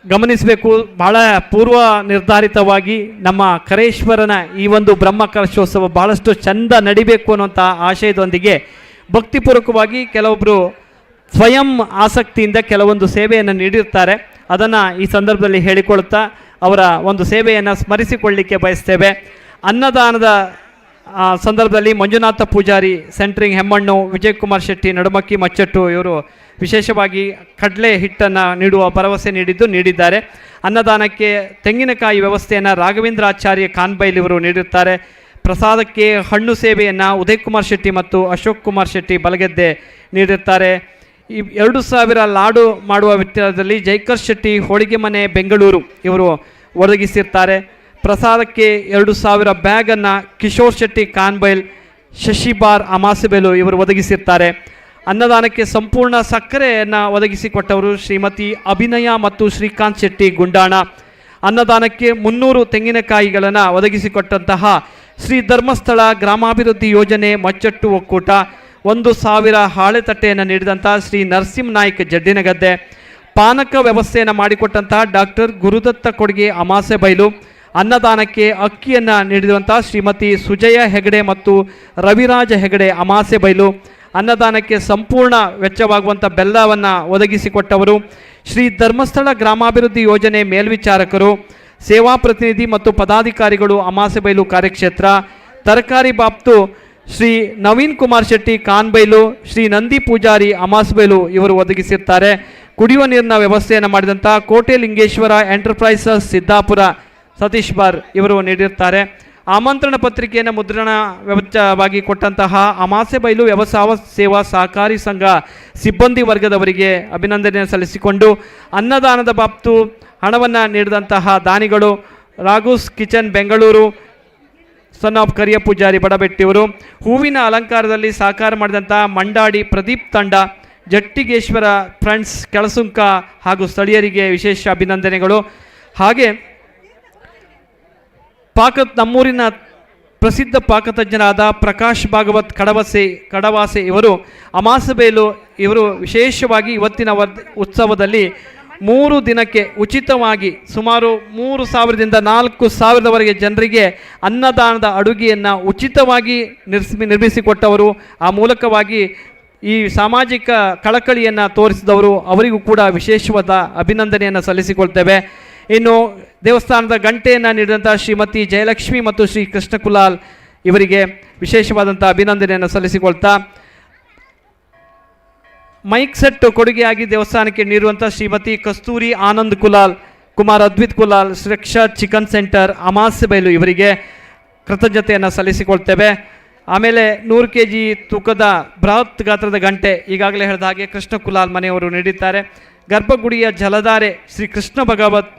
ಗಮನಿಸಬೇಕು. ಬಹಳ ಪೂರ್ವ ನಿರ್ಧಾರಿತವಾಗಿ ನಮ್ಮ ಕರೇಶ್ವರನ ಈ ಒಂದು ಬ್ರಹ್ಮಕಲಶೋತ್ಸವ ಬಹಳಷ್ಟು ಚಂದ ನಡಿಬೇಕು ಅನ್ನುವಂಥ ಆಶಯದೊಂದಿಗೆ ಭಕ್ತಿಪೂರ್ವಕವಾಗಿ ಕೆಲವೊಬ್ಬರು ಸ್ವಯಂ ಆಸಕ್ತಿಯಿಂದ ಕೆಲವೊಂದು ಸೇವೆಯನ್ನು ನೀಡಿರ್ತಾರೆ. ಅದನ್ನು ಈ ಸಂದರ್ಭದಲ್ಲಿ ಹೇಳಿಕೊಳ್ತಾ ಅವರ ಒಂದು ಸೇವೆಯನ್ನು ಸ್ಮರಿಸಿಕೊಳ್ಳಲಿಕ್ಕೆ ಬಯಸ್ತೇವೆ. ಅನ್ನದಾನದ ಸಂದರ್ಭದಲ್ಲಿ ಮಂಜುನಾಥ ಪೂಜಾರಿ, ಸೆಂಟ್ರಿಂಗ್ ಹೆಮ್ಮಣ್ಣು, ವಿಜಯಕುಮಾರ್ ಶೆಟ್ಟಿ, ನಡುಮಕ್ಕಿ ಮಚ್ಚಟ್ಟು ಇವರು ವಿಶೇಷವಾಗಿ ಕಡಲೆ ಹಿಟ್ಟನ್ನು ನೀಡುವ ಭರವಸೆ ನೀಡಿದ್ದಾರೆ. ಅನ್ನದಾನಕ್ಕೆ ತೆಂಗಿನಕಾಯಿ ವ್ಯವಸ್ಥೆಯನ್ನು ರಾಘವೇಂದ್ರಾಚಾರ್ಯ ಕಾನ್ಬೈಲ್ ಇವರು ನೀಡಿರ್ತಾರೆ. ಪ್ರಸಾದಕ್ಕೆ ಹಣ್ಣು ಸೇವೆಯನ್ನು ಉದಯ್ ಕುಮಾರ್ ಶೆಟ್ಟಿ ಮತ್ತು ಅಶೋಕ್ ಕುಮಾರ್ ಶೆಟ್ಟಿ ಬಲಗೆದ್ದೆ ನೀಡಿರ್ತಾರೆ. ಈ 2000 ಲಾಡು ಮಾಡುವ ವಿಚಾರದಲ್ಲಿ ಜೈಕರ್ ಶೆಟ್ಟಿ ಹೋಳಿಗೆ ಮನೆ ಬೆಂಗಳೂರು ಇವರು ಒದಗಿಸಿರ್ತಾರೆ. ಪ್ರಸಾದಕ್ಕೆ 2000 ಬ್ಯಾಗನ್ನು ಕಿಶೋರ್ ಶೆಟ್ಟಿ ಕಾನ್ಬೈಲ್, ಶಶಿಬಾರ್ ಅಮಾಸೆಬೆಲು ಇವರು ಒದಗಿಸಿರ್ತಾರೆ. ಅನ್ನದಾನಕ್ಕೆ ಸಂಪೂರ್ಣ ಸಕ್ಕರೆಯನ್ನು ಒದಗಿಸಿಕೊಟ್ಟವರು ಶ್ರೀಮತಿ ಅಭಿನಯ ಮತ್ತು ಶ್ರೀಕಾಂತ್ ಶೆಟ್ಟಿ ಗುಂಡಾಣ. ಅನ್ನದಾನಕ್ಕೆ 300 ತೆಂಗಿನಕಾಯಿಗಳನ್ನು ಒದಗಿಸಿಕೊಟ್ಟಂತಹ ಶ್ರೀ ಧರ್ಮಸ್ಥಳ ಗ್ರಾಮಾಭಿವೃದ್ಧಿ ಯೋಜನೆ ಮಚ್ಚಟ್ಟು ಒಕ್ಕೂಟ, 1000 ಹಾಳೆ ತಟ್ಟೆಯನ್ನು ನೀಡಿದಂಥ ಶ್ರೀ ನರಸಿಂಹ ನಾಯ್ಕ್ ಜಡ್ಡಿನಗದ್ದೆ, ಪಾನಕ ವ್ಯವಸ್ಥೆಯನ್ನು ಮಾಡಿಕೊಟ್ಟಂತಹ ಡಾಕ್ಟರ್ ಗುರುದತ್ತ ಕೊಡ್ಗೆ ಅಮಾಸೆಬೈಲು, ಅನ್ನದಾನಕ್ಕೆ ಅಕ್ಕಿಯನ್ನು ನೀಡಿರುವಂಥ ಶ್ರೀಮತಿ ಸುಜಯ ಹೆಗಡೆ ಮತ್ತು ರವಿರಾಜ ಹೆಗಡೆ ಅಮಾಸೆಬೈಲು, ಅನ್ನದಾನಕ್ಕೆ ಸಂಪೂರ್ಣ ವೆಚ್ಚವಾಗುವಂಥ ಬೆಲ್ಲವನ್ನು ಒದಗಿಸಿಕೊಟ್ಟವರು ಶ್ರೀ ಧರ್ಮಸ್ಥಳ ಗ್ರಾಮಾಭಿವೃದ್ಧಿ ಯೋಜನೆ ಮೇಲ್ವಿಚಾರಕರು, ಸೇವಾ ಪ್ರತಿನಿಧಿ ಮತ್ತು ಪದಾಧಿಕಾರಿಗಳು ಅಮಾಸೆಬೈಲು ಕಾರ್ಯಕ್ಷೇತ್ರ. ತರಕಾರಿ ಬಾಪ್ತು ಶ್ರೀ ನವೀನ್ ಕುಮಾರ್ ಶೆಟ್ಟಿ ಕಾನ್ಬೈಲು, ಶ್ರೀ ನಂದಿ ಪೂಜಾರಿ ಅಮಾಸೆಬೈಲು ಇವರು ಒದಗಿಸಿರ್ತಾರೆ. ಕುಡಿಯುವ ನೀರಿನ ವ್ಯವಸ್ಥೆಯನ್ನು ಮಾಡಿದಂಥ ಕೋಟೆ ಲಿಂಗೇಶ್ವರ ಎಂಟರ್ಪ್ರೈಸಸ್ ಸಿದ್ದಾಪುರ ಸತೀಶ್ ಬಾರ್ ಇವರು ನೀಡಿರ್ತಾರೆ. ಆಮಂತ್ರಣ ಪತ್ರಿಕೆಯನ್ನು ಮುದ್ರಣ ವೆಚ್ಚವಾಗಿ ಕೊಟ್ಟಂತಹ ಅಮಾಸೆಬೈಲು ವ್ಯವಸಾಯ ಸೇವಾ ಸಹಕಾರಿ ಸಂಘ ಸಿಬ್ಬಂದಿ ವರ್ಗದವರಿಗೆ ಅಭಿನಂದನೆಯನ್ನು ಸಲ್ಲಿಸಿಕೊಂಡು, ಅನ್ನದಾನದ ಬಾಬ್ತು ಹಣವನ್ನು ನೀಡಿದಂತಹ ದಾನಿಗಳು Raghu's kitchen Bengaluru, son of ಕರಿಯ ಪೂಜಾರಿ ಬಡಬೆಟ್ಟಿಯವರು, ಹೂವಿನ ಅಲಂಕಾರದಲ್ಲಿ ಸಹಕಾರ ಮಾಡಿದಂಥ ಮಂಡಾಡಿ ಪ್ರದೀಪ್ ತಂಡ, ಜಟ್ಟಿಗೇಶ್ವರ ಫ್ರೆಂಡ್ಸ್ ಕೆಳಸುಂಕ ಹಾಗೂ ಸ್ಥಳೀಯರಿಗೆ ವಿಶೇಷ ಅಭಿನಂದನೆಗಳು. ಹಾಗೆ ನಮ್ಮೂರಿನ ಪ್ರಸಿದ್ಧ ಪಾಕತಜ್ಞರಾದ ಪ್ರಕಾಶ್ ಭಾಗವತ್ ಕಡವಾಸೆ ಇವರು ಅಮಾಸೆಬೈಲು ಇವರು ವಿಶೇಷವಾಗಿ ಇವತ್ತಿನ ಉತ್ಸವದಲ್ಲಿ 3 ದಿನಕ್ಕೆ ಉಚಿತವಾಗಿ ಸುಮಾರು 3000ದಿಂದ 4000ವರೆಗೆ ಜನರಿಗೆ ಅನ್ನದಾನದ ಅಡುಗೆಯನ್ನು ಉಚಿತವಾಗಿ ನಿರ್ಮಿಸಿಕೊಟ್ಟವರು. ಆ ಮೂಲಕವಾಗಿ ಈ ಸಾಮಾಜಿಕ ಕಳಕಳಿಯನ್ನು ತೋರಿಸಿದವರು, ಅವರಿಗೂ ಕೂಡ ವಿಶೇಷವಾದ ಅಭಿನಂದನೆಯನ್ನು ಸಲ್ಲಿಸಿಕೊಳ್ತೇವೆ. ಇನ್ನು ದೇವಸ್ಥಾನದ ಗಂಟೆಯನ್ನು ನೀಡಿದಂಥ ಶ್ರೀಮತಿ ಜಯಲಕ್ಷ್ಮಿ ಮತ್ತು ಶ್ರೀ ಕೃಷ್ಣ ಕುಲಾಲ್ ಇವರಿಗೆ ವಿಶೇಷವಾದಂಥ ಅಭಿನಂದನೆಯನ್ನು ಸಲ್ಲಿಸಿಕೊಳ್ತಾ, ಮೈಕ್ ಸೆಟ್ ಕೊಡುಗೆಯಾಗಿ ದೇವಸ್ಥಾನಕ್ಕೆ ನೀಡುವಂಥ ಶ್ರೀಮತಿ ಕಸ್ತೂರಿ ಆನಂದ್ ಕುಲಾಲ್, ಕುಮಾರ್ ಅದ್ವಿತ್ ಕುಲಾಲ್, ಸುರಕ್ಷಾ ಚಿಕನ್ ಸೆಂಟರ್ ಅಮಾಸೆಬೈಲು ಇವರಿಗೆ ಕೃತಜ್ಞತೆಯನ್ನು ಸಲ್ಲಿಸಿಕೊಳ್ತೇವೆ. ಆಮೇಲೆ 100 kg ತೂಕದ ಬೃಹತ್ ಗಾತ್ರದ ಗಂಟೆ ಈಗಾಗಲೇ ಹೇಳಿದ ಹಾಗೆ ಕೃಷ್ಣ ಕುಲಾಲ್ ಮನೆಯವರು ನೀಡಿದ್ದಾರೆ. ಗರ್ಭಗುಡಿಯ ಜಲಧಾರೆ ಶ್ರೀ ಕೃಷ್ಣ ಭಗವತ್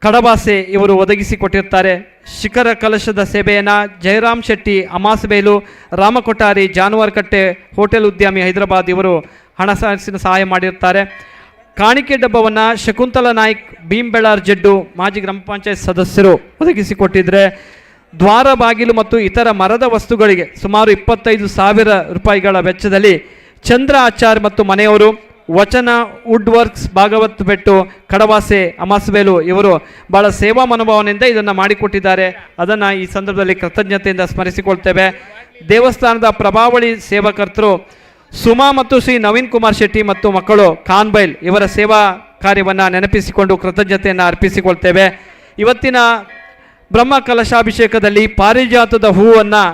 ಕಡಬಾಸೆ ಇವರು ಒದಗಿಸಿಕೊಟ್ಟಿರ್ತಾರೆ. ಶಿಖರ ಕಲಶದ ಸೇವೆಯನ್ನು ಜಯರಾಮ್ ಶೆಟ್ಟಿ ಅಮಾಸಬೇಲು, ರಾಮಕೊಠಾರಿ ಜಾನುವಾರುಕಟ್ಟೆ ಹೋಟೆಲ್ ಉದ್ಯಮಿ ಹೈದರಾಬಾದ್ ಇವರು ಹಣಕಾಸಿನ ಸಹಾಯ ಮಾಡಿರ್ತಾರೆ. ಕಾಣಿಕೆ ಡಬ್ಬವನ್ನು ಶಕುಂತಲಾ ನಾಯ್ಕ್ ಭೀಮ್ಬೆಳಾರ್ ಜಡ್ಡು ಮಾಜಿ ಗ್ರಾಮ ಪಂಚಾಯತ್ ಸದಸ್ಯರು ಒದಗಿಸಿಕೊಟ್ಟಿದ್ರೆ ದ್ವಾರ ಬಾಗಿಲು ಮತ್ತು ಇತರ ಮರದ ವಸ್ತುಗಳಿಗೆ ಸುಮಾರು 25,000 ರೂಪಾಯಿಗಳ ವೆಚ್ಚದಲ್ಲಿ ಚಂದ್ರ ಆಚಾರ್ ಮತ್ತು ಮನೆಯವರು, ವಚನ ವುಡ್ ವರ್ಕ್ಸ್ ಭಾಗವತ್ ಬೆಟ್ಟು ಕಡವಾಸೆ ಅಮಾಸಬೇಲು ಇವರು ಭಾಳ ಸೇವಾ ಮನೋಭಾವನೆಯಿಂದ ಇದನ್ನು ಮಾಡಿಕೊಟ್ಟಿದ್ದಾರೆ. ಅದನ್ನು ಈ ಸಂದರ್ಭದಲ್ಲಿ ಕೃತಜ್ಞತೆಯಿಂದ ಸ್ಮರಿಸಿಕೊಳ್ತೇವೆ. ದೇವಸ್ಥಾನದ ಪ್ರಭಾವಳಿ ಸೇವಾಕರ್ತರು ಸುಮಾ ಮತ್ತು ಶ್ರೀ ನವೀನ್ ಕುಮಾರ್ ಶೆಟ್ಟಿ ಮತ್ತು ಮಕ್ಕಳು ಕಾನ್ಬೈಲ್ ಇವರ ಸೇವಾ ಕಾರ್ಯವನ್ನು ನೆನಪಿಸಿಕೊಂಡು ಕೃತಜ್ಞತೆಯನ್ನು ಅರ್ಪಿಸಿಕೊಳ್ತೇವೆ. ಇವತ್ತಿನ ಬ್ರಹ್ಮ ಕಲಶಾಭಿಷೇಕದಲ್ಲಿ ಪಾರಿಜಾತದ ಹೂವನ್ನು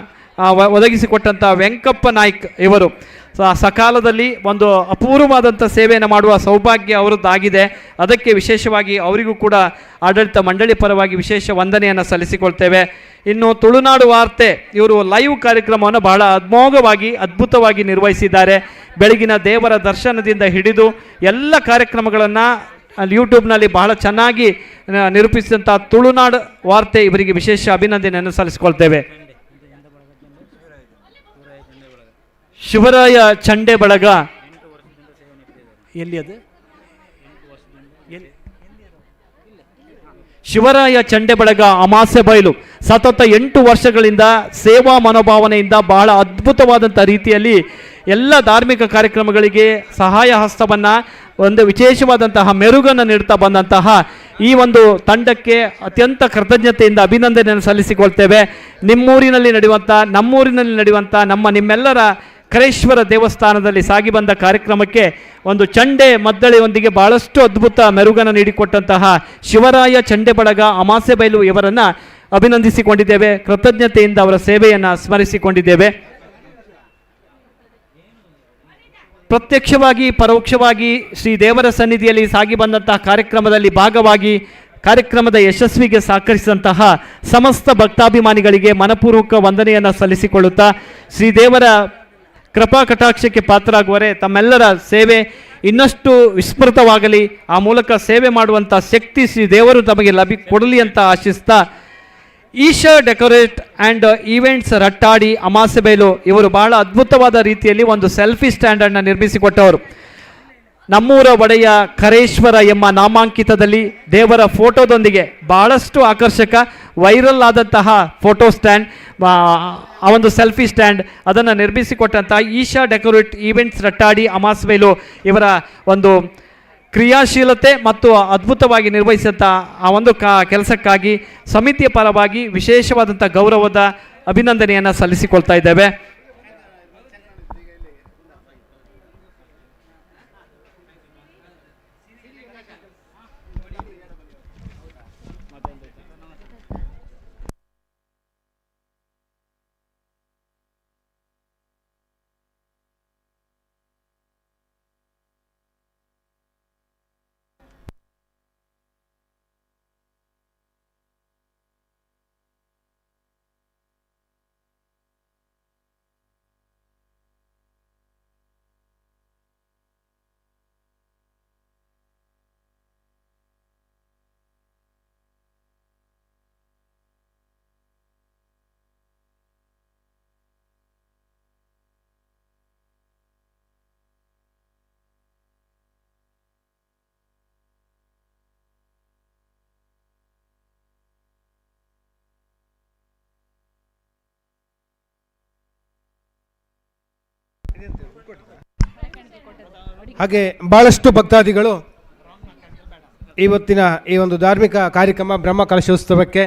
ಒದಗಿಸಿಕೊಟ್ಟಂಥ ವೆಂಕಪ್ಪ ನಾಯ್ಕ್ ಇವರು ಸಕಾಲದಲ್ಲಿ ಒಂದು ಅಪೂರ್ವವಾದಂಥ ಸೇವೆಯನ್ನು ಮಾಡುವ ಸೌಭಾಗ್ಯ ಅವರದ್ದಾಗಿದೆ. ಅದಕ್ಕೆ ವಿಶೇಷವಾಗಿ ಅವರಿಗೂ ಕೂಡ ಆಡಳಿತ ಮಂಡಳಿ ಪರವಾಗಿ ವಿಶೇಷ ವಂದನೆಯನ್ನು ಸಲ್ಲಿಸಿಕೊಳ್ತೇವೆ. ಇನ್ನು ತುಳುನಾಡು ವಾರ್ತೆ ಇವರು ಲೈವ್ ಕಾರ್ಯಕ್ರಮವನ್ನು ಬಹಳ ಅದ್ಮೋಘವಾಗಿ ಅದ್ಭುತವಾಗಿ ನಿರ್ವಹಿಸಿದ್ದಾರೆ. ಬೆಳಗಿನ ದೇವರ ದರ್ಶನದಿಂದ ಹಿಡಿದು ಎಲ್ಲ ಕಾರ್ಯಕ್ರಮಗಳನ್ನು ಯೂಟ್ಯೂಬ್ನಲ್ಲಿ ಬಹಳ ಚೆನ್ನಾಗಿ ನಿರೂಪಿಸಿದಂಥ ತುಳುನಾಡು ವಾರ್ತೆ ಇವರಿಗೆ ವಿಶೇಷ ಅಭಿನಂದನೆಯನ್ನು ಸಲ್ಲಿಸಿಕೊಳ್ತೇವೆ. ಶಿವರಾಯ ಚಂಡೆ ಬಳಗ ಎಲ್ಲಿ ಅದು ಶಿವರಾಯ ಚಂಡೆ ಬಳಗ ಅಮಾಸೆ ಬಯಲು ಸತತ 8 ವರ್ಷಗಳಿಂದ ಸೇವಾ ಮನೋಭಾವನೆಯಿಂದ ಬಹಳ ಅದ್ಭುತವಾದಂಥ ರೀತಿಯಲ್ಲಿ ಎಲ್ಲ ಧಾರ್ಮಿಕ ಕಾರ್ಯಕ್ರಮಗಳಿಗೆ ಸಹಾಯ ಹಸ್ತವನ್ನು ಒಂದು ವಿಶೇಷವಾದಂತಹ ಮೆರುಗನ್ನು ನೀಡ್ತಾ ಬಂದಂತಹ ಈ ಒಂದು ತಂಡಕ್ಕೆ ಅತ್ಯಂತ ಕೃತಜ್ಞತೆಯಿಂದ ಅಭಿನಂದನೆಯನ್ನು ಸಲ್ಲಿಸಿಕೊಳ್ತೇವೆ. ನಮ್ಮೂರಿನಲ್ಲಿ ನಡೆಯುವಂಥ ನಿಮ್ಮೆಲ್ಲರ ಕರೇಶ್ವರ ದೇವಸ್ಥಾನದಲ್ಲಿ ಸಾಗಿ ಬಂದ ಕಾರ್ಯಕ್ರಮಕ್ಕೆ ಒಂದು ಚಂಡೆ ಮದ್ದಳೆಯೊಂದಿಗೆ ಬಹಳಷ್ಟು ಅದ್ಭುತ ಮೆರುಗನ್ನು ನೀಡಿಕೊಟ್ಟಂತಹ ಶಿವರಾಯ ಚಂಡೆ ಬಳಗ ಅಮಾಸೆ ಬಯಲು ಇವರನ್ನು ಅಭಿನಂದಿಸಿಕೊಂಡಿದ್ದೇವೆ. ಕೃತಜ್ಞತೆಯಿಂದ ಅವರ ಸೇವೆಯನ್ನು ಸ್ಮರಿಸಿಕೊಂಡಿದ್ದೇವೆ. ಪ್ರತ್ಯಕ್ಷವಾಗಿ ಪರೋಕ್ಷವಾಗಿ ಶ್ರೀ ದೇವರ ಸನ್ನಿಧಿಯಲ್ಲಿ ಸಾಗಿ ಬಂದಂತಹ ಕಾರ್ಯಕ್ರಮದಲ್ಲಿ ಭಾಗವಾಗಿ ಕಾರ್ಯಕ್ರಮದ ಯಶಸ್ವಿಗೆ ಸಹಕರಿಸಿದಂತಹ ಸಮಸ್ತ ಭಕ್ತಾಭಿಮಾನಿಗಳಿಗೆ ಮನಪೂರ್ವಕ ವಂದನೆಯನ್ನು ಸಲ್ಲಿಸಿಕೊಳ್ಳುತ್ತಾ ಶ್ರೀದೇವರ ಕೃಪಾ ಕಟಾಕ್ಷಕ್ಕೆ ಪಾತ್ರರಾಗುವರೆ ತಮ್ಮೆಲ್ಲರ ಸೇವೆ ಇನ್ನಷ್ಟು ವಿಸ್ಮೃತವಾಗಲಿ, ಆ ಮೂಲಕ ಸೇವೆ ಮಾಡುವಂಥ ಶಕ್ತಿ ಶ್ರೀ ದೇವರು ತಮಗೆ ಕೊಡಲಿ ಅಂತ ಆಶಿಸ್ತಾ Isha decorate and events Rattadi Amasebailu ಇವರು ಬಹಳ ಅದ್ಭುತವಾದ ರೀತಿಯಲ್ಲಿ ಒಂದು ಸೆಲ್ಫಿ ಸ್ಟ್ಯಾಂಡನ್ನು ನಿರ್ಮಿಸಿಕೊಟ್ಟವರು. ನಮ್ಮೂರ ಒಡೆಯ ಕರೇಶ್ವರ ಎಂಬ ನಾಮಾಂಕಿತದಲ್ಲಿ ದೇವರ ಫೋಟೋದೊಂದಿಗೆ ಬಹಳಷ್ಟು ಆಕರ್ಷಕ ವೈರಲ್ ಆದಂತಹ ಫೋಟೋ ಸ್ಟ್ಯಾಂಡ್, ಆ ಒಂದು ಸೆಲ್ಫಿ ಸ್ಟ್ಯಾಂಡ್ ಅದನ್ನು ನಿರ್ಮಿಸಿಕೊಟ್ಟಂತಹ ಈಶಾ ಡೆಕೋರೇಟ್ ಈವೆಂಟ್ಸ್ ರಟ್ಟಾಡಿ ಅಮಾಸೆಬೈಲು ಇವರ ಒಂದು ಕ್ರಿಯಾಶೀಲತೆ ಮತ್ತು ಅದ್ಭುತವಾಗಿ ನಿರ್ವಹಿಸಿದಂಥ ಆ ಒಂದು ಕೆಲಸಕ್ಕಾಗಿ ಸಮಿತಿಯ ಪರವಾಗಿ ವಿಶೇಷವಾದಂಥ ಗೌರವದ ಅಭಿನಂದನೆಯನ್ನು ಸಲ್ಲಿಸಿಕೊಳ್ತಾ ಇದ್ದೇವೆ. ಹಾಗೆ ಭಾಳಷ್ಟು ಭಕ್ತಾದಿಗಳು ಇವತ್ತಿನ ಈ ಒಂದು ಧಾರ್ಮಿಕ ಕಾರ್ಯಕ್ರಮ ಬ್ರಹ್ಮ ಕಲಶೋತ್ಸವಕ್ಕೆ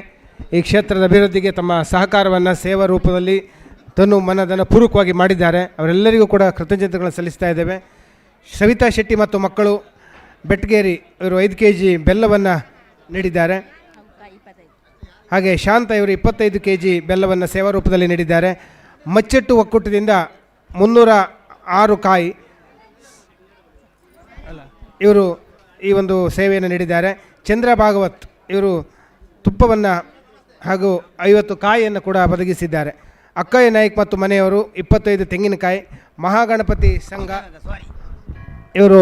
ಈ ಕ್ಷೇತ್ರದ ಅಭಿವೃದ್ಧಿಗೆ ತಮ್ಮ ಸಹಕಾರವನ್ನು ಸೇವಾ ರೂಪದಲ್ಲಿ ತನ್ನು ಮನದನ್ನು ಪೂರ್ವಕವಾಗಿ ಮಾಡಿದ್ದಾರೆ. ಅವರೆಲ್ಲರಿಗೂ ಕೂಡ ಕೃತಜ್ಞತೆಗಳನ್ನು ಸಲ್ಲಿಸ್ತಾ ಇದ್ದೇವೆ. ಸವಿತಾ ಶೆಟ್ಟಿ ಮತ್ತು ಮಕ್ಕಳು ಬೆಟ್ಗೇರಿ ಇವರು 5 kg ಬೆಲ್ಲವನ್ನು ನೀಡಿದ್ದಾರೆ. ಹಾಗೆ ಶಾಂತ ಇವರು 25 kg ಬೆಲ್ಲವನ್ನು ಸೇವಾ ರೂಪದಲ್ಲಿ ನೀಡಿದ್ದಾರೆ. ಮಚ್ಚೆಟ್ಟು ಒಕ್ಕೂಟದಿಂದ 306 ಕಾಯಿ ಇವರು ಈ ಒಂದು ಸೇವೆಯನ್ನು ನೀಡಿದ್ದಾರೆ. ಚಂದ್ರ ಭಾಗವತ್ ಇವರು ತುಪ್ಪವನ್ನು ಹಾಗೂ 50 ಕಾಯಿಯನ್ನು ಕೂಡ ಒದಗಿಸಿದ್ದಾರೆ. ಅಕ್ಕಯ್ಯ ನಾಯ್ಕ್ ಮತ್ತು ಮನೆಯವರು 25 ತೆಂಗಿನಕಾಯಿ. ಮಹಾಗಣಪತಿ ಸಂಘ ಇವರು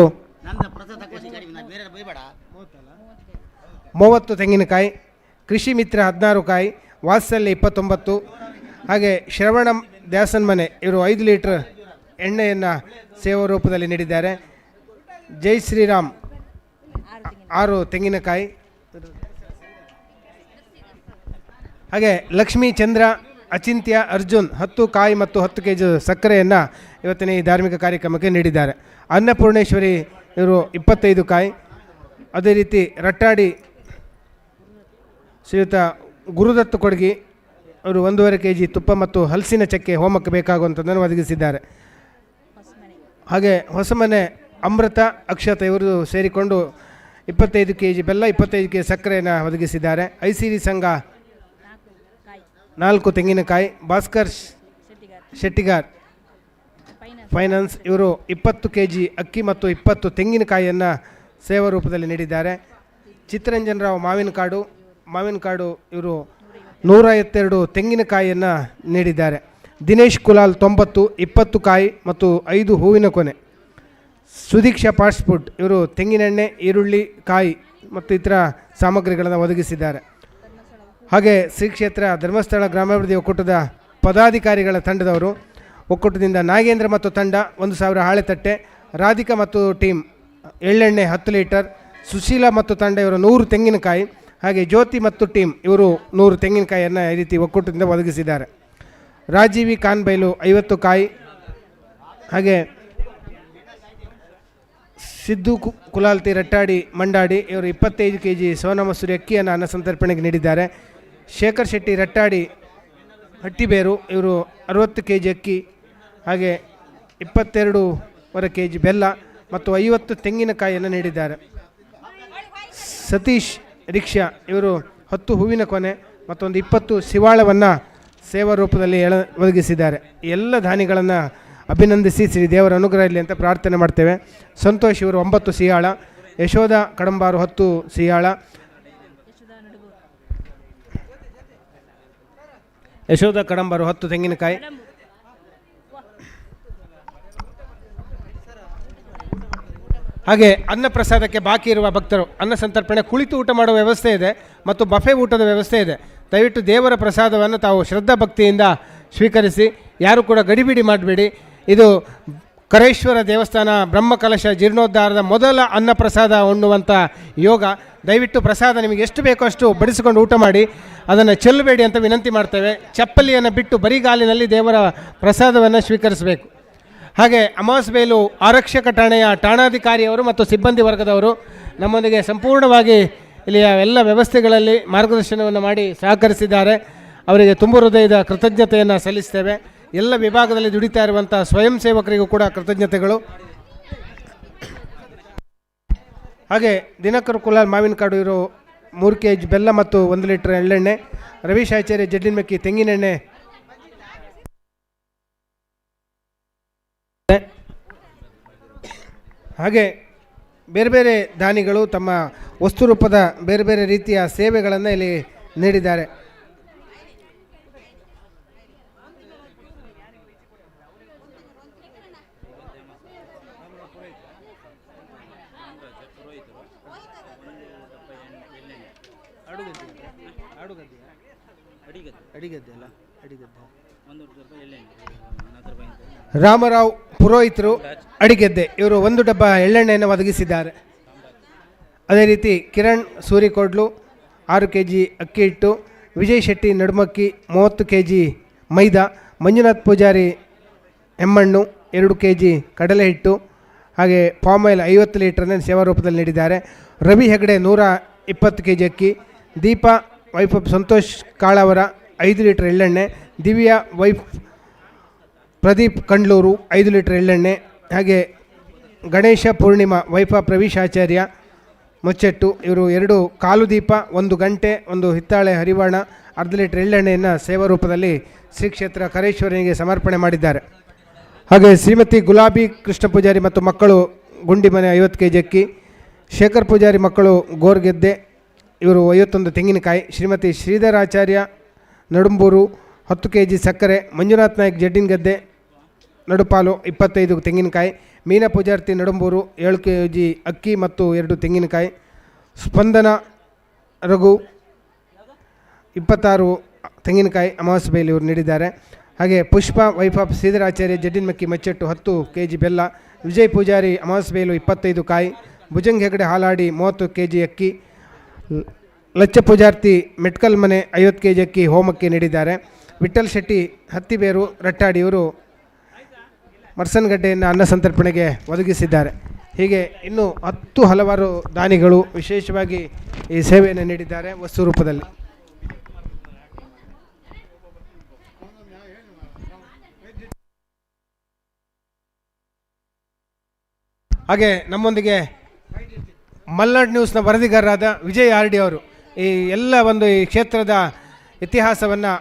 30 ತೆಂಗಿನಕಾಯಿ. ಕೃಷಿ ಮಿತ್ರ 16 ಕಾಯಿ. ವಾತ್ಸಲ್ಯ 29. ಹಾಗೆ ಶ್ರವಣ ದ್ಯಾಸನ್ ಮನೆ ಇವರು 5 ಲೀಟರ್ ಎಣ್ಣೆಯನ್ನು ಸೇವಾ ರೂಪದಲ್ಲಿ ನೀಡಿದ್ದಾರೆ. ಜೈ ಶ್ರೀರಾಮ್ 6 ತೆಂಗಿನಕಾಯಿ. ಹಾಗೆ ಲಕ್ಷ್ಮೀ ಚಂದ್ರ ಅಚಿಂತ್ಯ ಅರ್ಜುನ್ 10 ಕಾಯಿ ಮತ್ತು 10 kg ಸಕ್ಕರೆಯನ್ನು ಇವತ್ತಿನ ಈ ಧಾರ್ಮಿಕ ಕಾರ್ಯಕ್ರಮಕ್ಕೆ ನೀಡಿದ್ದಾರೆ. ಅನ್ನಪೂರ್ಣೇಶ್ವರಿ ಇವರು 25 ಕಾಯಿ. ಅದೇ ರೀತಿ ರಟ್ಟಾಡಿ ಶ್ರೀಯುತ ಗುರುದತ್ತು ಕೊಡಗಿ ಅವರು 1.5 kg ತುಪ್ಪ ಮತ್ತು ಹಲಸಿನ ಚಕ್ಕೆ ಹೋಮಕ್ಕೆ ಬೇಕಾಗುವಂಥದ್ದನ್ನು ಒದಗಿಸಿದ್ದಾರೆ. ಹಾಗೆ ಹೊಸಮನೆ ಅಮೃತ ಅಕ್ಷತ ಇವರು ಸೇರಿಕೊಂಡು 25 kg ಬೆಲ್ಲ 25 kg ಸಕ್ಕರೆಯನ್ನು ಒದಗಿಸಿದ್ದಾರೆ. ಐಸಿರಿ ಸಂಘ 4 ತೆಂಗಿನಕಾಯಿ. ಭಾಸ್ಕರ್ ಶೆಟ್ಟಿಗಾರ್ ಫೈನಾನ್ಸ್ ಇವರು 20 kg ಅಕ್ಕಿ ಮತ್ತು 20 ತೆಂಗಿನಕಾಯಿಯನ್ನು ಸೇವಾ ರೂಪದಲ್ಲಿ ನೀಡಿದ್ದಾರೆ. ಚಿತ್ತರಂಜನ್ ರಾವ್ ಮಾವಿನಕಾಡು ಇವರು 152 ತೆಂಗಿನಕಾಯಿಯನ್ನು ನೀಡಿದ್ದಾರೆ. ದಿನೇಶ್ ಕುಲಾಲ್ 90 20 ಕಾಯಿ ಮತ್ತು 5 ಹೂವಿನ ಕೊನೆ. ಸುದೀಕ್ಷಾ ಫಾಸ್ಟ್ ಫುಡ್ ಇವರು ತೆಂಗಿನೆಣ್ಣೆ, ಈರುಳ್ಳಿ, ಕಾಯಿ ಮತ್ತು ಇತರ ಸಾಮಗ್ರಿಗಳನ್ನು ಒದಗಿಸಿದ್ದಾರೆ. ಹಾಗೆ ಶ್ರೀ ಕ್ಷೇತ್ರ ಧರ್ಮಸ್ಥಳ ಗ್ರಾಮಾಭಿವೃದ್ಧಿ ಒಕ್ಕೂಟದ ಪದಾಧಿಕಾರಿಗಳ ತಂಡದವರು ಒಕ್ಕೂಟದಿಂದ ನಾಗೇಂದ್ರ ಮತ್ತು ತಂಡ 1000 ಹಾಳೆ ತಟ್ಟೆ. ರಾಧಿಕಾ ಮತ್ತು ಟೀಮ್ ಎಳ್ಳೆಣ್ಣೆ 10 ಲೀಟರ್. ಸುಶೀಲಾ ಮತ್ತು ತಂಡ ಇವರು 100 ತೆಂಗಿನಕಾಯಿ. ಹಾಗೆ ಜ್ಯೋತಿ ಮತ್ತು ಟೀಮ್ ಇವರು 100 ತೆಂಗಿನಕಾಯಿಯನ್ನು ಈ ರೀತಿ ಒಕ್ಕೂಟದಿಂದ ಒದಗಿಸಿದ್ದಾರೆ. ರಾಜೀವಿ ಕಾನ್ಬೈಲು 50 ಕಾಯಿ. ಹಾಗೆ ಸಿದ್ದು ಕುಲಾಲ್ತಿ ರಟ್ಟಾಡಿ ಮಂಡಾಡಿ ಇವರು 25 kg ಸೋನಾ ಮಸೂರಿ ಅಕ್ಕಿಯನ್ನು ಅನ್ನ ಸಂತರ್ಪಣೆಗೆ ನೀಡಿದ್ದಾರೆ. ಶೇಖರ್ ಶೆಟ್ಟಿ ರಟ್ಟಾಡಿ ಹಟ್ಟಿಬೇರು ಇವರು 60 kg ಅಕ್ಕಿ. ಹಾಗೆ 22.5 kg ಬೆಲ್ಲ ಮತ್ತು 50 ತೆಂಗಿನಕಾಯಿಯನ್ನು ನೀಡಿದ್ದಾರೆ. ಸತೀಶ್ ರಿಕ್ಷಾ ಇವರು 10 ಹೂವಿನ ಕೊನೆ ಮತ್ತೊಂದು 20 ಶಿವಾಳವನ್ನು ಸೇವಾ ರೂಪದಲ್ಲಿ ಒದಗಿಸಿದ್ದಾರೆ. ಎಲ್ಲ ದಾನಿಗಳನ್ನು ಅಭಿನಂದಿಸಿ ಶ್ರೀ ದೇವರ ಅನುಗ್ರಹ ಇರಲಿ ಅಂತ ಪ್ರಾರ್ಥನೆ ಮಾಡ್ತೇವೆ. ಸಂತೋಷ್ ಇವರು 9 ಸಿಯಾಳ. ಯಶೋಧ ಕಡಂಬಾರು 10 ಸಿಯಾಳ. ಯಶೋಧ ಕಡಂಬಾರು 10 ತೆಂಗಿನಕಾಯಿ. ಹಾಗೆ ಅನ್ನ ಪ್ರಸಾದಕ್ಕೆ ಬಾಕಿ ಇರುವ ಭಕ್ತರು ಅನ್ನ ಸಂತರ್ಪಣೆ ಕುಳಿತು ಊಟ ಮಾಡುವ ವ್ಯವಸ್ಥೆ ಇದೆ ಮತ್ತು ಬಫೆ ಊಟದ ವ್ಯವಸ್ಥೆ ಇದೆ. ದಯವಿಟ್ಟು ದೇವರ ಪ್ರಸಾದವನ್ನು ತಾವು ಶ್ರದ್ಧಾ ಭಕ್ತಿಯಿಂದ ಸ್ವೀಕರಿಸಿ, ಯಾರು ಕೂಡ ಗಡಿಬಿಡಿ ಮಾಡಬೇಡಿ. ಇದು ಕರೇಶ್ವರ ದೇವಸ್ಥಾನ ಬ್ರಹ್ಮಕಲಶ ಜೀರ್ಣೋದ್ಧಾರದ ಮೊದಲ ಅನ್ನ ಪ್ರಸಾದ ಉಣ್ಣುವಂಥ ಯೋಗ. ದಯವಿಟ್ಟು ಪ್ರಸಾದ ನಿಮಗೆ ಎಷ್ಟು ಬೇಕೋ ಅಷ್ಟು ಬಡಿಸಿಕೊಂಡು ಊಟ ಮಾಡಿ, ಅದನ್ನು ಚೆಲ್ಲಬೇಡಿ ಅಂತ ವಿನಂತಿ ಮಾಡ್ತೇವೆ. ಚಪ್ಪಲಿಯನ್ನು ಬಿಟ್ಟು ಬರಿಗಾಲಿನಲ್ಲಿ ದೇವರ ಪ್ರಸಾದವನ್ನು ಸ್ವೀಕರಿಸಬೇಕು. ಹಾಗೆ ಅಮಾಸ್ಬೇಲು ಆರಕ್ಷಕ ಠಾಣೆಯ ಠಾಣಾಧಿಕಾರಿಯವರು ಮತ್ತು ಸಿಬ್ಬಂದಿ ವರ್ಗದವರು ನಮ್ಮೊಂದಿಗೆ ಸಂಪೂರ್ಣವಾಗಿ ಇಲ್ಲಿಯ ಎಲ್ಲ ವ್ಯವಸ್ಥೆಗಳಲ್ಲಿ ಮಾರ್ಗದರ್ಶನವನ್ನು ಮಾಡಿ ಸಹಕರಿಸಿದ್ದಾರೆ. ಅವರಿಗೆ ತುಂಬ ಹೃದಯದ ಕೃತಜ್ಞತೆಯನ್ನು ಸಲ್ಲಿಸ್ತೇವೆ. ಎಲ್ಲ ವಿಭಾಗದಲ್ಲಿ ದುಡಿತಾ ಇರುವಂಥ ಸ್ವಯಂ ಸೇವಕರಿಗೂ ಕೂಡ ಕೃತಜ್ಞತೆಗಳು. ಹಾಗೆ ದಿನಕರ್ ಕುಲಾಲ್ ಮಾವಿನಕಾಡು ಇರೋ 3 kg ಬೆಲ್ಲ ಮತ್ತು 1 ಲೀಟರ್ ಎಳ್ಳೆಣ್ಣೆ. ರವೀಶ್ ಆಚಾರ್ಯ ಜಡ್ಡಿನಮಕ್ಕಿ ತೆಂಗಿನೆಣ್ಣೆ. ಹಾಗೆ ಬೇರೆ ಬೇರೆ ದಾನಿಗಳು ತಮ್ಮ ವಸ್ತು ರೂಪದ ಬೇರೆ ಬೇರೆ ರೀತಿಯ ಸೇವೆಗಳನ್ನು ಇಲ್ಲಿ ನೀಡಿದ್ದಾರೆ. ರಾಮರಾವ್ ಪುರೋಹಿತರು ಅಡಿಗೆದ್ದೆ ಇವರು 1 ಡಬ್ಬ ಎಳ್ಳೆಣ್ಣೆಯನ್ನು ಒದಗಿಸಿದ್ದಾರೆ. ಅದೇ ರೀತಿ ಕಿರಣ್ ಸೂರಿಕೋಡ್ಲು 6 kg ಅಕ್ಕಿ ಹಿಟ್ಟು. ವಿಜಯ್ ಶೆಟ್ಟಿ ನಡುಮಕ್ಕಿ 30 kg ಮೈದಾ. ಮಂಜುನಾಥ್ ಪೂಜಾರಿ ಎಮ್ಮಣ್ಣು 2 kg ಕಡಲೆ ಹಿಟ್ಟು. ಹಾಗೆ ಪಾಮ್ ಆಯಿಲ್ 50 ಲೀಟರ್ನ ಸೇವಾ ರೂಪದಲ್ಲಿ ನೀಡಿದ್ದಾರೆ. ರವಿ ಹೆಗಡೆ 120 kg ಅಕ್ಕಿ. ದೀಪಾ ವೈಫ್ ಸಂತೋಷ್ ಕಾಳವರ 5 ಲೀಟರ್ ಎಳ್ಳೆಣ್ಣೆ. ದಿವ್ಯಾ ವೈಫ್ ಪ್ರದೀಪ್ ಕಂಡ್ಲೂರು 5 ಲೀಟರ್ ಎಳ್ಳೆಣ್ಣೆ. ಹಾಗೆ ಗಣೇಶ ಪೂರ್ಣಿಮಾ ವೈಫ ಪ್ರವೀಶ್ ಆಚಾರ್ಯ ಮುಚ್ಚೆಟ್ಟು ಇವರು 2 ಕಾಲು ದೀಪ, 1 ಗಂಟೆ, 1 ಹಿತ್ತಾಳೆ ಹರಿವಾಣ, 1/2 ಲೀಟರ್ ಎಳ್ಳೆಣ್ಣೆಯನ್ನು ಸೇವಾ ರೂಪದಲ್ಲಿ ಶ್ರೀ ಕ್ಷೇತ್ರ ಕರೇಶ್ವರನಿಗೆ ಸಮರ್ಪಣೆ ಮಾಡಿದ್ದಾರೆ. ಹಾಗೆ ಶ್ರೀಮತಿ ಗುಲಾಬಿ ಕೃಷ್ಣ ಪೂಜಾರಿ ಮತ್ತು ಮಕ್ಕಳು ಗುಂಡಿಮನೆ 50 kg ಅಕ್ಕಿ. ಶೇಖರ್ ಪೂಜಾರಿ ಮಕ್ಕಳು ಗೋರ್ಗೆದ್ದೆ ಇವರು 51 ತೆಂಗಿನಕಾಯಿ. ಶ್ರೀಮತಿ ಶ್ರೀಧರಾಚಾರ್ಯ ನಡುಂಬೂರು 10 kg ಸಕ್ಕರೆ, ಮಂಜುನಾಥ್ ನಾಯ್ಕ್ ಜಡ್ಡಿನಗದ್ದೆ ನಡುಪಾಲು 25 ತೆಂಗಿನಕಾಯಿ, ಮೀನಾ ಪೂಜಾರ್ತಿ ನಡುಂಬೂರು 7 kg ಅಕ್ಕಿ ಮತ್ತು 2 ತೆಂಗಿನಕಾಯಿ, ಸ್ಪಂದನ ರಘು 26 ತೆಂಗಿನಕಾಯಿ ಅಮಾವಾಸ್ಯೆಯಲ್ಲಿ ಇವರು ನೀಡಿದ್ದಾರೆ. ಹಾಗೆ ಪುಷ್ಪ ವೈಫ್ ಆಫ್ ಶ್ರೀಧರಾಚಾರ್ಯ ಜಡ್ಡಿನಮಕ್ಕಿ ಮಚ್ಚೆಟ್ಟು 10 kg ಬೆಲ್ಲ, ವಿಜಯ್ ಪೂಜಾರಿ ಅಮಾವಾಸ್ಯೆಯಲ್ಲಿ 25 ಕಾಯಿ, ಭುಜಂಗ್ ಹೆಗಡೆ ಹಾಲಾಡಿ 30 kg ಅಕ್ಕಿ, ಲಚ್ಚ ಪೂಜಾರ್ತಿ ಮೆಟ್ಕಲ್ ಮನೆ 50 kg ಅಕ್ಕಿ ಹೋಮಕ್ಕೆ ನೀಡಿದ್ದಾರೆ. ವಿಠಲ್ ಶೆಟ್ಟಿ ಹತ್ತಿಬೇರು ರಟ್ಟಾಡಿ ಇವರು ಮರ್ಸನ್ಗಡ್ಡೆಯನ್ನು ಅನ್ನ ಸಂತರ್ಪಣೆಗೆ ಒದಗಿಸಿದ್ದಾರೆ. ಹೀಗೆ ಇನ್ನೂ 10 ಹಲವಾರು ದಾನಿಗಳು ವಿಶೇಷವಾಗಿ ಈ ಸೇವೆಯನ್ನು ನೀಡಿದ್ದಾರೆ ವಸ್ತು ರೂಪದಲ್ಲಿ. ಹಾಗೆ ನಮ್ಮೊಂದಿಗೆ ಮಲ್ನಾಡ್ ನ್ಯೂಸ್ನ ವರದಿಗಾರರಾದ ವಿಜಯ್ ಆರ್ ಡಿ ಅವರು ಈ ಎಲ್ಲ ಒಂದು ಈ ಕ್ಷೇತ್ರದ ಇತಿಹಾಸವನ್ನು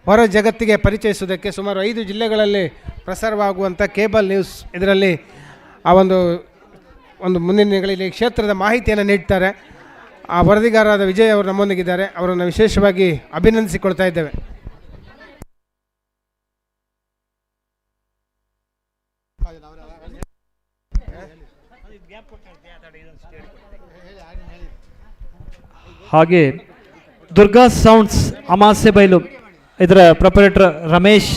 ಹೊರ ಜಗತ್ತಿಗೆ ಪರಿಚಯಿಸುವುದಕ್ಕೆ ಸುಮಾರು 5 ಜಿಲ್ಲೆಗಳಲ್ಲಿ ಪ್ರಸಾರವಾಗುವಂಥ ಕೇಬಲ್ ನ್ಯೂಸ್ ಇದರಲ್ಲಿ ಆ ಒಂದು ಮುಂದಿನ ದಿನಗಳಲ್ಲಿ ಕ್ಷೇತ್ರದ ಮಾಹಿತಿಯನ್ನು ನೀಡ್ತಾರೆ. ಆ ವರದಿಗಾರರಾದ ವಿಜಯ್ ಅವರು ನಮ್ಮೊಂದಿಗಿದ್ದಾರೆ. ಅವರನ್ನು ವಿಶೇಷವಾಗಿ ಅಭಿನಂದಿಸಿಕೊಳ್ತಾ ಇದ್ದೇವೆ. ಹಾಗೆ ದುರ್ಗಾ ಸೌಂಡ್ಸ್ ಅಮಾಸೆ ಬೈಲು ಇದರ ಪ್ರೊಪರೇಟರ್ ರಮೇಶ್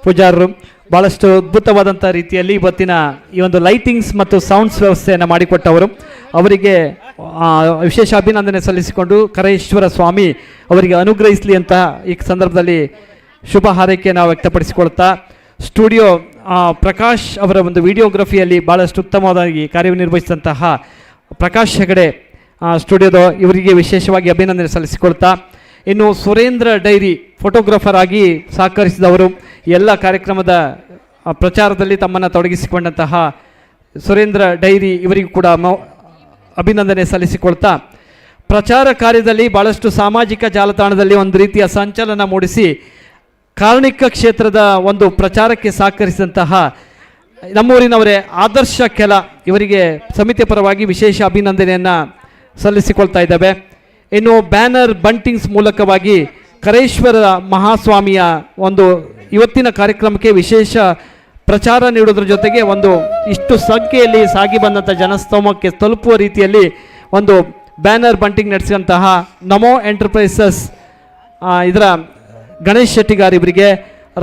ಪೂಜಾರರು ಭಾಳಷ್ಟು ಅದ್ಭುತವಾದಂಥ ರೀತಿಯಲ್ಲಿ ಇವತ್ತಿನ ಈ ಒಂದು ಲೈಟಿಂಗ್ಸ್ ಮತ್ತು ಸೌಂಡ್ಸ್ ವ್ಯವಸ್ಥೆಯನ್ನು ಮಾಡಿಕೊಟ್ಟವರು. ಅವರಿಗೆ ವಿಶೇಷ ಅಭಿನಂದನೆ ಸಲ್ಲಿಸಿಕೊಂಡು ಕರೇಶ್ವರ ಸ್ವಾಮಿ ಅವರಿಗೆ ಅನುಗ್ರಹಿಸಲಿ ಅಂತ ಈ ಸಂದರ್ಭದಲ್ಲಿ ಶುಭ ಹಾರೈಕೆಯನ್ನು ವ್ಯಕ್ತಪಡಿಸಿಕೊಳ್ತಾ, ಸ್ಟುಡಿಯೋ ಪ್ರಕಾಶ್ ಅವರ ಒಂದು ವಿಡಿಯೋಗ್ರಫಿಯಲ್ಲಿ ಭಾಳಷ್ಟು ಉತ್ತಮವಾಗಿ ಕಾರ್ಯನಿರ್ವಹಿಸಿದಂತಹ ಪ್ರಕಾಶ್ ಹೆಗಡೆ ಸ್ಟುಡಿಯೋದ ಇವರಿಗೆ ವಿಶೇಷವಾಗಿ ಅಭಿನಂದನೆ ಸಲ್ಲಿಸಿಕೊಳ್ತಾ, ಇನ್ನು ಸುರೇಂದ್ರ ಡೈರಿ ಫೋಟೋಗ್ರಾಫರ್ ಆಗಿ ಸಹಕರಿಸಿದವರು, ಎಲ್ಲ ಕಾರ್ಯಕ್ರಮದ ಪ್ರಚಾರದಲ್ಲಿ ತಮ್ಮನ್ನು ತೊಡಗಿಸಿಕೊಂಡಂತಹ ಸುರೇಂದ್ರ ಡೈರಿ ಇವರಿಗೂ ಕೂಡ ಅಭಿನಂದನೆ ಸಲ್ಲಿಸಿಕೊಳ್ತಾ, ಪ್ರಚಾರ ಕಾರ್ಯದಲ್ಲಿ ಭಾಳಷ್ಟು ಸಾಮಾಜಿಕ ಜಾಲತಾಣದಲ್ಲಿ ಒಂದು ರೀತಿಯ ಸಂಚಲನ ಮೂಡಿಸಿ ಕಾರ್ಣಿಕ ಕ್ಷೇತ್ರದ ಒಂದು ಪ್ರಚಾರಕ್ಕೆ ಸಹಕರಿಸಿದಂತಹ ನಮ್ಮೂರಿನವರೇ ಆದರ್ಶ ಕೆಲ ಇವರಿಗೆ ಸಮಿತಿಯ ಪರವಾಗಿ ವಿಶೇಷ ಅಭಿನಂದನೆಯನ್ನು ಸಲ್ಲಿಸಿಕೊಳ್ತಾ ಇದ್ದಾವೆ. ಇನ್ನು ಬ್ಯಾನರ್ ಬಂಟಿಂಗ್ಸ್ ಮೂಲಕವಾಗಿ ಕರೇಶ್ವರ ಮಹಾಸ್ವಾಮಿಯ ಒಂದು ಇವತ್ತಿನ ಕಾರ್ಯಕ್ರಮಕ್ಕೆ ವಿಶೇಷ ಪ್ರಚಾರ ನೀಡೋದ್ರ ಜೊತೆಗೆ ಒಂದು ಇಷ್ಟು ಸಂಖ್ಯೆಯಲ್ಲಿ ಸಾಗಿ ಬಂದಂಥ ಜನಸ್ತೋಮಕ್ಕೆ ತಲುಪುವ ರೀತಿಯಲ್ಲಿ ಒಂದು ಬ್ಯಾನರ್ ಬಂಟಿಂಗ್ ನಡೆಸಿದಂತಹ ನಮೋ ಎಂಟರ್ಪ್ರೈಸಸ್ ಇದರ ಗಣೇಶ್ ಶೆಟ್ಟಿಗಾರ್ ಇವರಿಗೆ,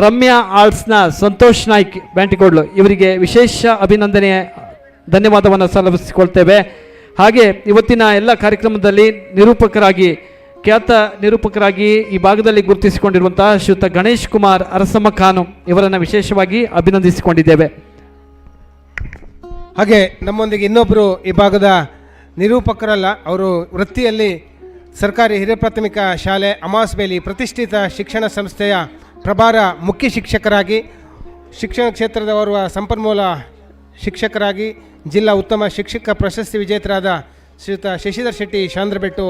ರಮ್ಯಾ ಆರ್ಟ್ಸ್ನ ಸಂತೋಷ್ ನಾಯ್ಕ್ ಬ್ಯಾಂಟಿಕೋಡ್ಲು ಇವರಿಗೆ ವಿಶೇಷ ಅಭಿನಂದನೆ ಧನ್ಯವಾದವನ್ನು ಸಲ್ಲಿಸಿಕೊಳ್ತೇವೆ. ಹಾಗೆ ಇವತ್ತಿನ ಎಲ್ಲ ಕಾರ್ಯಕ್ರಮದಲ್ಲಿ ಖ್ಯಾತ ನಿರೂಪಕರಾಗಿ ಈ ಭಾಗದಲ್ಲಿ ಗುರುತಿಸಿಕೊಂಡಿರುವಂತಹ ಶ್ರೀಯುತ ಗಣೇಶ್ ಕುಮಾರ್ ಅರಸಮ್ಮ ಖಾನು ಇವರನ್ನು ವಿಶೇಷವಾಗಿ ಅಭಿನಂದಿಸಿಕೊಂಡಿದ್ದೇವೆ. ಹಾಗೆ ನಮ್ಮೊಂದಿಗೆ ಇನ್ನೊಬ್ಬರು ಈ ಭಾಗದ ನಿರೂಪಕರಲ್ಲ, ಅವರು ವೃತ್ತಿಯಲ್ಲಿ ಸರ್ಕಾರಿ ಹಿರಿಯ ಪ್ರಾಥಮಿಕ ಶಾಲೆ ಅಮಾಸ್ಬೇಲಿ ಪ್ರತಿಷ್ಠಿತ ಶಿಕ್ಷಣ ಸಂಸ್ಥೆಯ ಪ್ರಭಾರ ಮುಖ್ಯ ಶಿಕ್ಷಕರಾಗಿ, ಶಿಕ್ಷಣ ಕ್ಷೇತ್ರದ ಓರ್ವ ಸಂಪನ್ಮೂಲ ಶಿಕ್ಷಕರಾಗಿ, ಜಿಲ್ಲಾ ಉತ್ತಮ ಶಿಕ್ಷಕ ಪ್ರಶಸ್ತಿ ವಿಜೇತರಾದ ಶ್ರೀಯುತ ಶಶಿಧರ್ ಶೆಟ್ಟಿ ಶಾಂದ್ರಬೆಟ್ಟು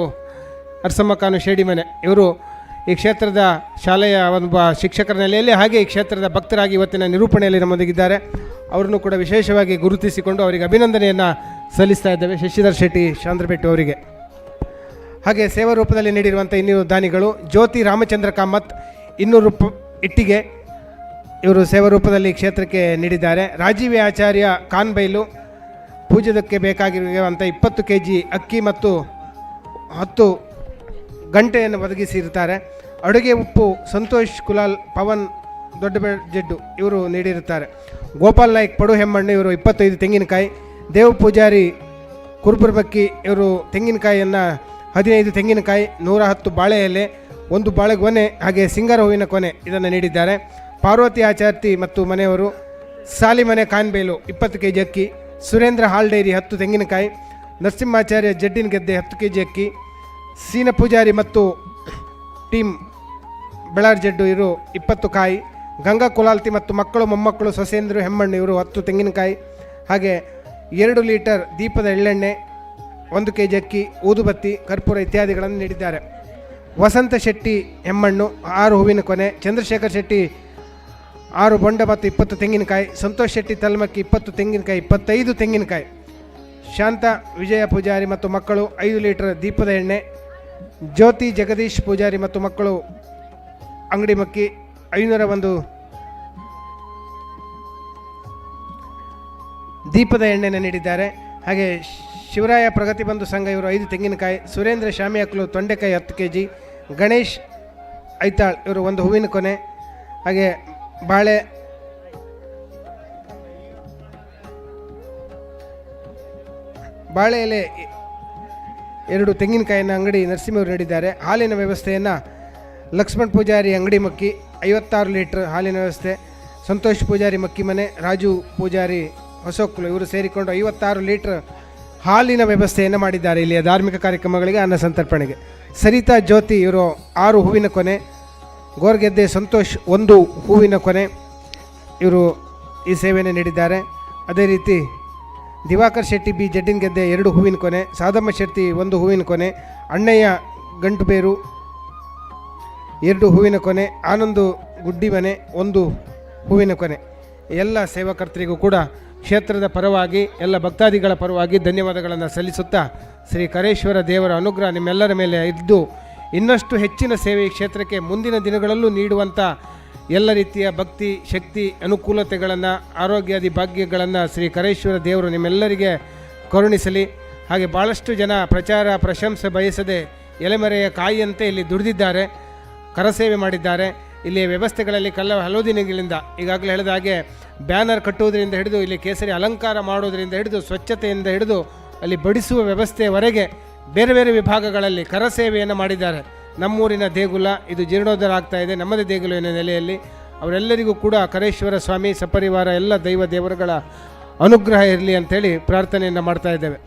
ಅರಸಮ್ಮ ಖಾನು ಶೇಡಿಮನೆ ಇವರು ಈ ಕ್ಷೇತ್ರದ ಶಾಲೆಯ ಒಬ್ಬ ಶಿಕ್ಷಕರ ನೆಲೆಯಲ್ಲಿ ಹಾಗೆ ಈ ಕ್ಷೇತ್ರದ ಭಕ್ತರಾಗಿ ಇವತ್ತಿನ ನಿರೂಪಣೆಯಲ್ಲಿ ನಮ್ಮೊಂದಿಗಿದ್ದಾರೆ. ಅವರನ್ನು ಕೂಡ ವಿಶೇಷವಾಗಿ ಗುರುತಿಸಿಕೊಂಡು ಅವರಿಗೆ ಅಭಿನಂದನೆಯನ್ನು ಸಲ್ಲಿಸ್ತಾ ಇದ್ದೇವೆ, ಶಶಿಧರ್ ಶೆಟ್ಟಿ ಶಾಂದ್ರಬೆಟ್ಟು ಅವರಿಗೆ. ಹಾಗೆ ಸೇವಾ ರೂಪದಲ್ಲಿ ನೀಡಿರುವಂಥ ಇನ್ನೂ ದಾನಿಗಳು ಜ್ಯೋತಿ ರಾಮಚಂದ್ರ ಕಾಮತ್ 200 ಇಟ್ಟಿಗೆ ಇವರು ಸೇವಾ ರೂಪದಲ್ಲಿ ಕ್ಷೇತ್ರಕ್ಕೆ ನೀಡಿದ್ದಾರೆ. ರಾಜೀವಿ ಆಚಾರ್ಯ ಕಾನ್ಬೈಲು ಪೂಜೆದಕ್ಕೆ ಬೇಕಾಗಿರುವಂಥ 20 kg ಅಕ್ಕಿ ಮತ್ತು 10 ಗಂಟೆಯನ್ನು ಒದಗಿಸಿರುತ್ತಾರೆ. ಅಡುಗೆ ಉಪ್ಪು ಸಂತೋಷ್ ಕುಲಾಲ್ ಪವನ್ ದೊಡ್ಡಬೆಡ್ಜೆಡ್ಡು ಇವರು ನೀಡಿರುತ್ತಾರೆ. ಗೋಪಾಲ್ ನಾಯ್ಕ್ ಪಡು ಹೆಮ್ಮಣ್ಣು ಇವರು 25 ತೆಂಗಿನಕಾಯಿ, ದೇವ್ ಪೂಜಾರಿ ಕುರುಬುರ್ಬಕ್ಕಿ ಇವರು ತೆಂಗಿನಕಾಯಿಯನ್ನು 15 ತೆಂಗಿನಕಾಯಿ, 110 ಬಾಳೆ ಎಲೆ, 1 ಬಾಳೆಗೊನೆ ಹಾಗೆ ಸಿಂಗಾರ ಹೂವಿನ ಕೊನೆ ಇದನ್ನು ನೀಡಿದ್ದಾರೆ. ಪಾರ್ವತಿ ಆಚಾರ್ತಿ ಮತ್ತು ಮನೆಯವರು ಸಾಲಿಮನೆ ಕಾನ್ಬೇಲು 20 kg ಅಕ್ಕಿ, ಸುರೇಂದ್ರ ಹಾಲ್ ಡೈರಿ 10 ತೆಂಗಿನಕಾಯಿ, ನರಸಿಂಹಾಚಾರ್ಯ ಜಡ್ಡಿನ ಗೆದ್ದೆ 10 kg ಅಕ್ಕಿ, ಸೀನ ಪೂಜಾರಿ ಮತ್ತು ಟೀಮ್ ಬೆಳಾರ್ ಜಡ್ಡು ಇವರು 20 ಕಾಯಿ, ಗಂಗಾ ಕುಲಾಲ್ತಿ ಮತ್ತು ಮಕ್ಕಳು ಮೊಮ್ಮಕ್ಕಳು ಸೊಸೇಂದ್ರ ಹೆಮ್ಮಣ್ಣು ಇವರು 10 ತೆಂಗಿನಕಾಯಿ, ಹಾಗೆ 2 ಲೀಟರ್ ದೀಪದ ಎಳ್ಳೆಣ್ಣೆ, 1 kg ಅಕ್ಕಿ, ಊದುಬತ್ತಿ, ಕರ್ಪೂರ ಇತ್ಯಾದಿಗಳನ್ನು ನೀಡಿದ್ದಾರೆ. ವಸಂತ ಶೆಟ್ಟಿ ಹೆಮ್ಮಣ್ಣು 6 ಹೂವಿನ ಕೊನೆ, ಚಂದ್ರಶೇಖರ್ ಶೆಟ್ಟಿ 6 ಬೊಂಡ ಮತ್ತು 20 ತೆಂಗಿನಕಾಯಿ, ಸಂತೋಷ್ ಶೆಟ್ಟಿ ತಲ್ಮಕ್ಕಿ 20 ತೆಂಗಿನಕಾಯಿ 25 ತೆಂಗಿನಕಾಯಿ, ಶಾಂತ ವಿಜಯ ಪೂಜಾರಿ ಮತ್ತು ಮಕ್ಕಳು 5 ಲೀಟರ್ ದೀಪದ ಎಣ್ಣೆ, ಜ್ಯೋತಿ ಜಗದೀಶ್ ಪೂಜಾರಿ ಮತ್ತು ಮಕ್ಕಳು ಅಂಗಡಿ ಮಕ್ಕಿ 501 ದೀಪದ ಎಣ್ಣೆನ ನೀಡಿದ್ದಾರೆ. ಹಾಗೆ ಶಿವರಾಯ ಪ್ರಗತಿ ಬಂಧು ಸಂಘ ಇವರು 5 ತೆಂಗಿನಕಾಯಿ, ಸುರೇಂದ್ರ ಶಾಮಿಯಾಕ್ಲು ತೊಂಡೆಕಾಯಿ 10 kg, ಗಣೇಶ್ ಐತಾಳ್ ಇವರು 1 ಹೂವಿನ ಕೊನೆ, ಹಾಗೆ ಬಾಳೆ ಎಲೆ 2 ತೆಂಗಿನಕಾಯಿನ ಅಂಗಡಿ ನರಸಿಂಹವರು ನೀಡಿದ್ದಾರೆ. ಹಾಲಿನ ವ್ಯವಸ್ಥೆಯನ್ನು ಲಕ್ಷ್ಮಣ್ ಪೂಜಾರಿ ಅಂಗಡಿ ಮಕ್ಕಿ 56 ಲೀಟ್ರ್ ಹಾಲಿನ ವ್ಯವಸ್ಥೆ, ಸಂತೋಷ್ ಪೂಜಾರಿ ಮಕ್ಕಿ ಮನೆ, ರಾಜು ಪೂಜಾರಿ ಹೊಸೊಕ್ಲು ಇವರು ಸೇರಿಕೊಂಡು 56 ಲೀಟ್ರ್ ಹಾಲಿನ ವ್ಯವಸ್ಥೆಯನ್ನು ಮಾಡಿದ್ದಾರೆ ಇಲ್ಲಿಯ ಧಾರ್ಮಿಕ ಕಾರ್ಯಕ್ರಮಗಳಿಗೆ, ಅನ್ನ ಸಂತರ್ಪಣೆಗೆ. ಸರಿತಾ ಜ್ಯೋತಿ ಇವರು 6 ಹೂವಿನ ಕೊನೆ, ಗೋರ್ಗೆದ್ದೆ ಸಂತೋಷ್ 1 ಹೂವಿನ ಕೊನೆ ಇವರು ಈ ಸೇವೆಯನ್ನು ನೀಡಿದ್ದಾರೆ. ಅದೇ ರೀತಿ ದಿವಾಕರ್ ಶೆಟ್ಟಿ ಬಿ ಜಡ್ಡಿನಗೆದ್ದೆ 2 ಹೂವಿನ ಕೊನೆ, ಸಾದಮ್ಮ ಶೆಟ್ಟಿ 1 ಹೂವಿನ ಕೊನೆ, ಅಣ್ಣಯ್ಯ ಗಂಟುಬೇರು 2 ಹೂವಿನ ಕೊನೆ, ಆನಂದು ಗುಡ್ಡಿ ಮನೆ 1 ಹೂವಿನ ಕೊನೆ. ಎಲ್ಲ ಸೇವಾಕರ್ತರಿಗೂ ಕೂಡ ಕ್ಷೇತ್ರದ ಪರವಾಗಿ ಎಲ್ಲ ಭಕ್ತಾದಿಗಳ ಪರವಾಗಿ ಧನ್ಯವಾದಗಳನ್ನು ಸಲ್ಲಿಸುತ್ತಾ, ಶ್ರೀ ಕರೇಶ್ವರ ದೇವರ ಅನುಗ್ರಹ ನಿಮ್ಮೆಲ್ಲರ ಮೇಲೆ ಇದ್ದು ಇನ್ನಷ್ಟು ಹೆಚ್ಚಿನ ಸೇವೆ ಈ ಕ್ಷೇತ್ರಕ್ಕೆ ಮುಂದಿನ ದಿನಗಳಲ್ಲೂ ನೀಡುವಂಥ ಎಲ್ಲ ರೀತಿಯ ಭಕ್ತಿ ಶಕ್ತಿ ಅನುಕೂಲತೆಗಳನ್ನು ಆರೋಗ್ಯಾದಿ ಭಾಗ್ಯಗಳನ್ನು ಶ್ರೀ ಕರೇಶ್ವರ ದೇವರು ನಿಮ್ಮೆಲ್ಲರಿಗೆ ಕರುಣಿಸಲಿ. ಹಾಗೆ ಭಾಳಷ್ಟು ಜನ ಪ್ರಚಾರ ಪ್ರಶಂಸೆ ಬಯಸದೆ ಎಲೆಮರೆಯ ಕಾಯಿಯಂತೆ ಇಲ್ಲಿ ದುಡಿದಿದ್ದಾರೆ, ಕರಸೇವೆ ಮಾಡಿದ್ದಾರೆ. ಇಲ್ಲಿಯ ವ್ಯವಸ್ಥೆಗಳಲ್ಲಿ ಹಲವು ದಿನಗಳಿಂದ ಈಗಾಗಲೇ ಹೇಳಿದ ಹಾಗೆ ಬ್ಯಾನರ್ ಕಟ್ಟುವುದರಿಂದ ಹಿಡಿದು ಇಲ್ಲಿ ಕೇಸರಿ ಅಲಂಕಾರ ಮಾಡೋದರಿಂದ ಹಿಡಿದು ಸ್ವಚ್ಛತೆಯಿಂದ ಹಿಡಿದು ಅಲ್ಲಿ ಬಡಿಸುವ ವ್ಯವಸ್ಥೆಯವರೆಗೆ ಬೇರೆ ಬೇರೆ ವಿಭಾಗಗಳಲ್ಲಿ ಕರಸೇವೆಯನ್ನು ಮಾಡಿದ್ದಾರೆ. ನಮ್ಮೂರಿನ ದೇಗುಲ ಇದು ಜೀರ್ಣೋದ್ಧಾರ ಆಗ್ತಾ ಇದೆ, ನಮ್ಮದೇ ದೇಗುಲವಿನ ನೆಲೆಯಲ್ಲಿ. ಅವರೆಲ್ಲರಿಗೂ ಕೂಡ ಕರೇಶ್ವರ ಸ್ವಾಮಿ ಸಪರಿವಾರ ಎಲ್ಲ ದೈವ ದೇವರುಗಳ ಅನುಗ್ರಹ ಇರಲಿ ಅಂಥೇಳಿ ಪ್ರಾರ್ಥನೆಯನ್ನು ಮಾಡ್ತಾ ಇದ್ದೇವೆ.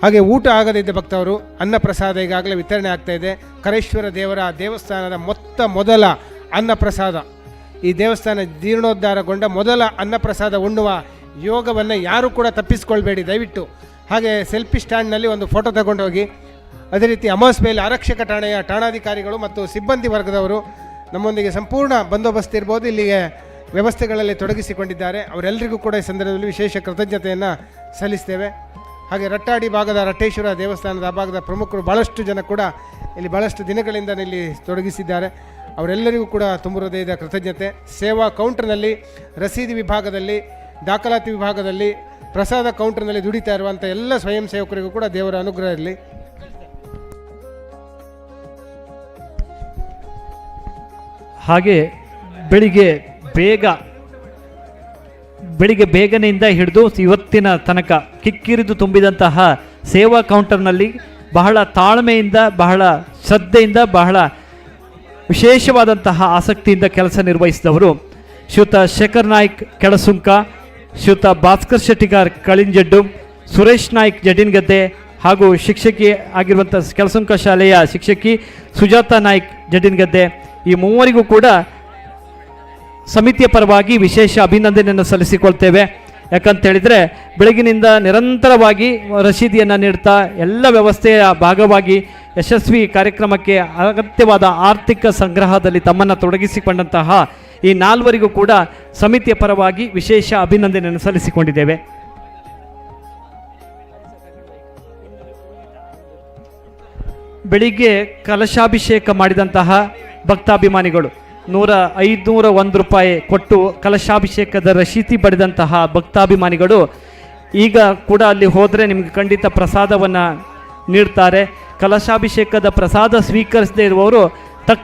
ಹಾಗೆ ಊಟ ಆಗದಿದ್ದ ಭಕ್ತವರು ಅನ್ನ ಪ್ರಸಾದ ಈಗಾಗಲೇ ವಿತರಣೆ ಆಗ್ತಾ ಇದೆ. ಕರೇಶ್ವರ ದೇವರ ದೇವಸ್ಥಾನದ ಮೊದಲ ಅನ್ನ ಪ್ರಸಾದ, ಈ ದೇವಸ್ಥಾನ ಜೀರ್ಣೋದ್ಧಾರಗೊಂಡ ಮೊದಲ ಅನ್ನ ಪ್ರಸಾದ ಉಣ್ಣುವ ಯೋಗವನ್ನು ಯಾರೂ ಕೂಡ ತಪ್ಪಿಸ್ಕೊಳ್ಬೇಡಿ ದಯವಿಟ್ಟು. ಹಾಗೆ ಸೆಲ್ಫಿ ಸ್ಟ್ಯಾಂಡ್ನಲ್ಲಿ ಒಂದು ಫೋಟೋ ತಗೊಂಡೋಗಿ. ಅದೇ ರೀತಿ ಅಮಾಸ್ಬೇಲ್ ಆರಕ್ಷಕ ಠಾಣೆಯ ಠಾಣಾಧಿಕಾರಿಗಳು ಮತ್ತು ಸಿಬ್ಬಂದಿ ವರ್ಗದವರು ನಮ್ಮೊಂದಿಗೆ ಸಂಪೂರ್ಣ ಬಂದೋಬಸ್ತ್ ಇರ್ಬೋದು, ಇಲ್ಲಿಗೆ ವ್ಯವಸ್ಥೆಗಳಲ್ಲಿ ತೊಡಗಿಸಿಕೊಂಡಿದ್ದಾರೆ. ಅವರೆಲ್ಲರಿಗೂ ಕೂಡ ಈ ಸಂದರ್ಭದಲ್ಲಿ ವಿಶೇಷ ಕೃತಜ್ಞತೆಯನ್ನು ಸಲ್ಲಿಸ್ತೇವೆ. ಹಾಗೆ ರಟ್ಟಾಡಿ ಭಾಗದ ರಟ್ಟೇಶ್ವರ ದೇವಸ್ಥಾನದ ಆ ಭಾಗದ ಪ್ರಮುಖರು ಭಾಳಷ್ಟು ಜನ ಕೂಡ ಇಲ್ಲಿ ಭಾಳಷ್ಟು ದಿನಗಳಿಂದ ಇಲ್ಲಿ ತೊಡಗಿಸಿದ್ದಾರೆ. ಅವರೆಲ್ಲರಿಗೂ ಕೂಡ ತುಂಬ ಹೃದಯದ ಕೃತಜ್ಞತೆ. ಸೇವಾ ಕೌಂಟರ್ನಲ್ಲಿ, ರಸೀದಿ ವಿಭಾಗದಲ್ಲಿ, ದಾಖಲಾತಿ ವಿಭಾಗದಲ್ಲಿ, ಪ್ರಸಾದ ಕೌಂಟರ್ನಲ್ಲಿ ದುಡಿತಾ ಇರುವಂಥ ಎಲ್ಲ ಸ್ವಯಂ ಸೇವಕರಿಗೂ ಕೂಡ ದೇವರ ಅನುಗ್ರಹ ಇರಲಿ. ಹಾಗೆ ಬೆಳಿಗ್ಗೆ ಬೇಗನೆಯಿಂದ ಹಿಡಿದು ಇವತ್ತಿನ ತನಕ ಕಿಕ್ಕಿರಿದು ತುಂಬಿದಂತಹ ಸೇವಾ ಕೌಂಟರ್ನಲ್ಲಿ ಬಹಳ ತಾಳ್ಮೆಯಿಂದ, ಬಹಳ ಶ್ರದ್ಧೆಯಿಂದ, ಬಹಳ ವಿಶೇಷವಾದಂತಹ ಆಸಕ್ತಿಯಿಂದ ಕೆಲಸ ನಿರ್ವಹಿಸಿದವರು ಶ್ರೀಯುತ ಶೇಖರ್ ನಾಯ್ಕ್ ಕೆಳಸುಂಕ, ಶ್ರೀಯುತ ಭಾಸ್ಕರ್ ಶೆಟ್ಟಿಗಾರ್ ಕಳಿಂಜಡ್ಡು, ಸುರೇಶ್ ನಾಯ್ಕ್ ಜಡ್ಡಿನಗದ್ದೆ ಹಾಗೂ ಶಿಕ್ಷಕಿ ಆಗಿರುವಂಥ ಕೆಳಸುಂಕ ಶಾಲೆಯ ಶಿಕ್ಷಕಿ ಸುಜಾತಾ ನಾಯ್ಕ್ ಜಡ್ಡಿನಗದ್ದೆ, ಈ ಮೂವರಿಗೂ ಕೂಡ ಸಮಿತಿಯ ಪರವಾಗಿ ವಿಶೇಷ ಅಭಿನಂದನೆಯನ್ನು ಸಲ್ಲಿಸಿಕೊಳ್ತೇವೆ. ಯಾಕಂತೇಳಿದರೆ ಬೆಳಗಿನಿಂದ ನಿರಂತರವಾಗಿ ರಸೀದಿಯನ್ನು ನೀಡ್ತಾ ಎಲ್ಲ ವ್ಯವಸ್ಥೆಯ ಭಾಗವಾಗಿ ಯಶಸ್ವಿ ಕಾರ್ಯಕ್ರಮಕ್ಕೆ ಅಗತ್ಯವಾದ ಆರ್ಥಿಕ ಸಂಗ್ರಹದಲ್ಲಿ ತಮ್ಮನ್ನು ತೊಡಗಿಸಿಕೊಂಡಂತಹ ಈ ನಾಲ್ವರಿಗೂ ಕೂಡ ಸಮಿತಿಯ ಪರವಾಗಿ ವಿಶೇಷ ಅಭಿನಂದನೆಯನ್ನು ಸಲ್ಲಿಸಿಕೊಂಡಿದ್ದೇವೆ. ಬೆಳಿಗ್ಗೆ ಕಲಶಾಭಿಷೇಕ ಮಾಡಿದಂತಹ ಭಕ್ತಾಭಿಮಾನಿಗಳು 501 ರೂಪಾಯಿ ಕೊಟ್ಟು ಕಲಶಾಭಿಷೇಕದ ರಶೀತಿ ಪಡೆದಂತಹ ಭಕ್ತಾಭಿಮಾನಿಗಳು ಈಗ ಕೂಡ ಅಲ್ಲಿ ಹೋದರೆ ನಿಮಗೆ ಖಂಡಿತ ಪ್ರಸಾದವನ್ನು ನೀಡ್ತಾರೆ. ಕಲಶಾಭಿಷೇಕದ ಪ್ರಸಾದ ಸ್ವೀಕರಿಸದೇ ಇರುವವರು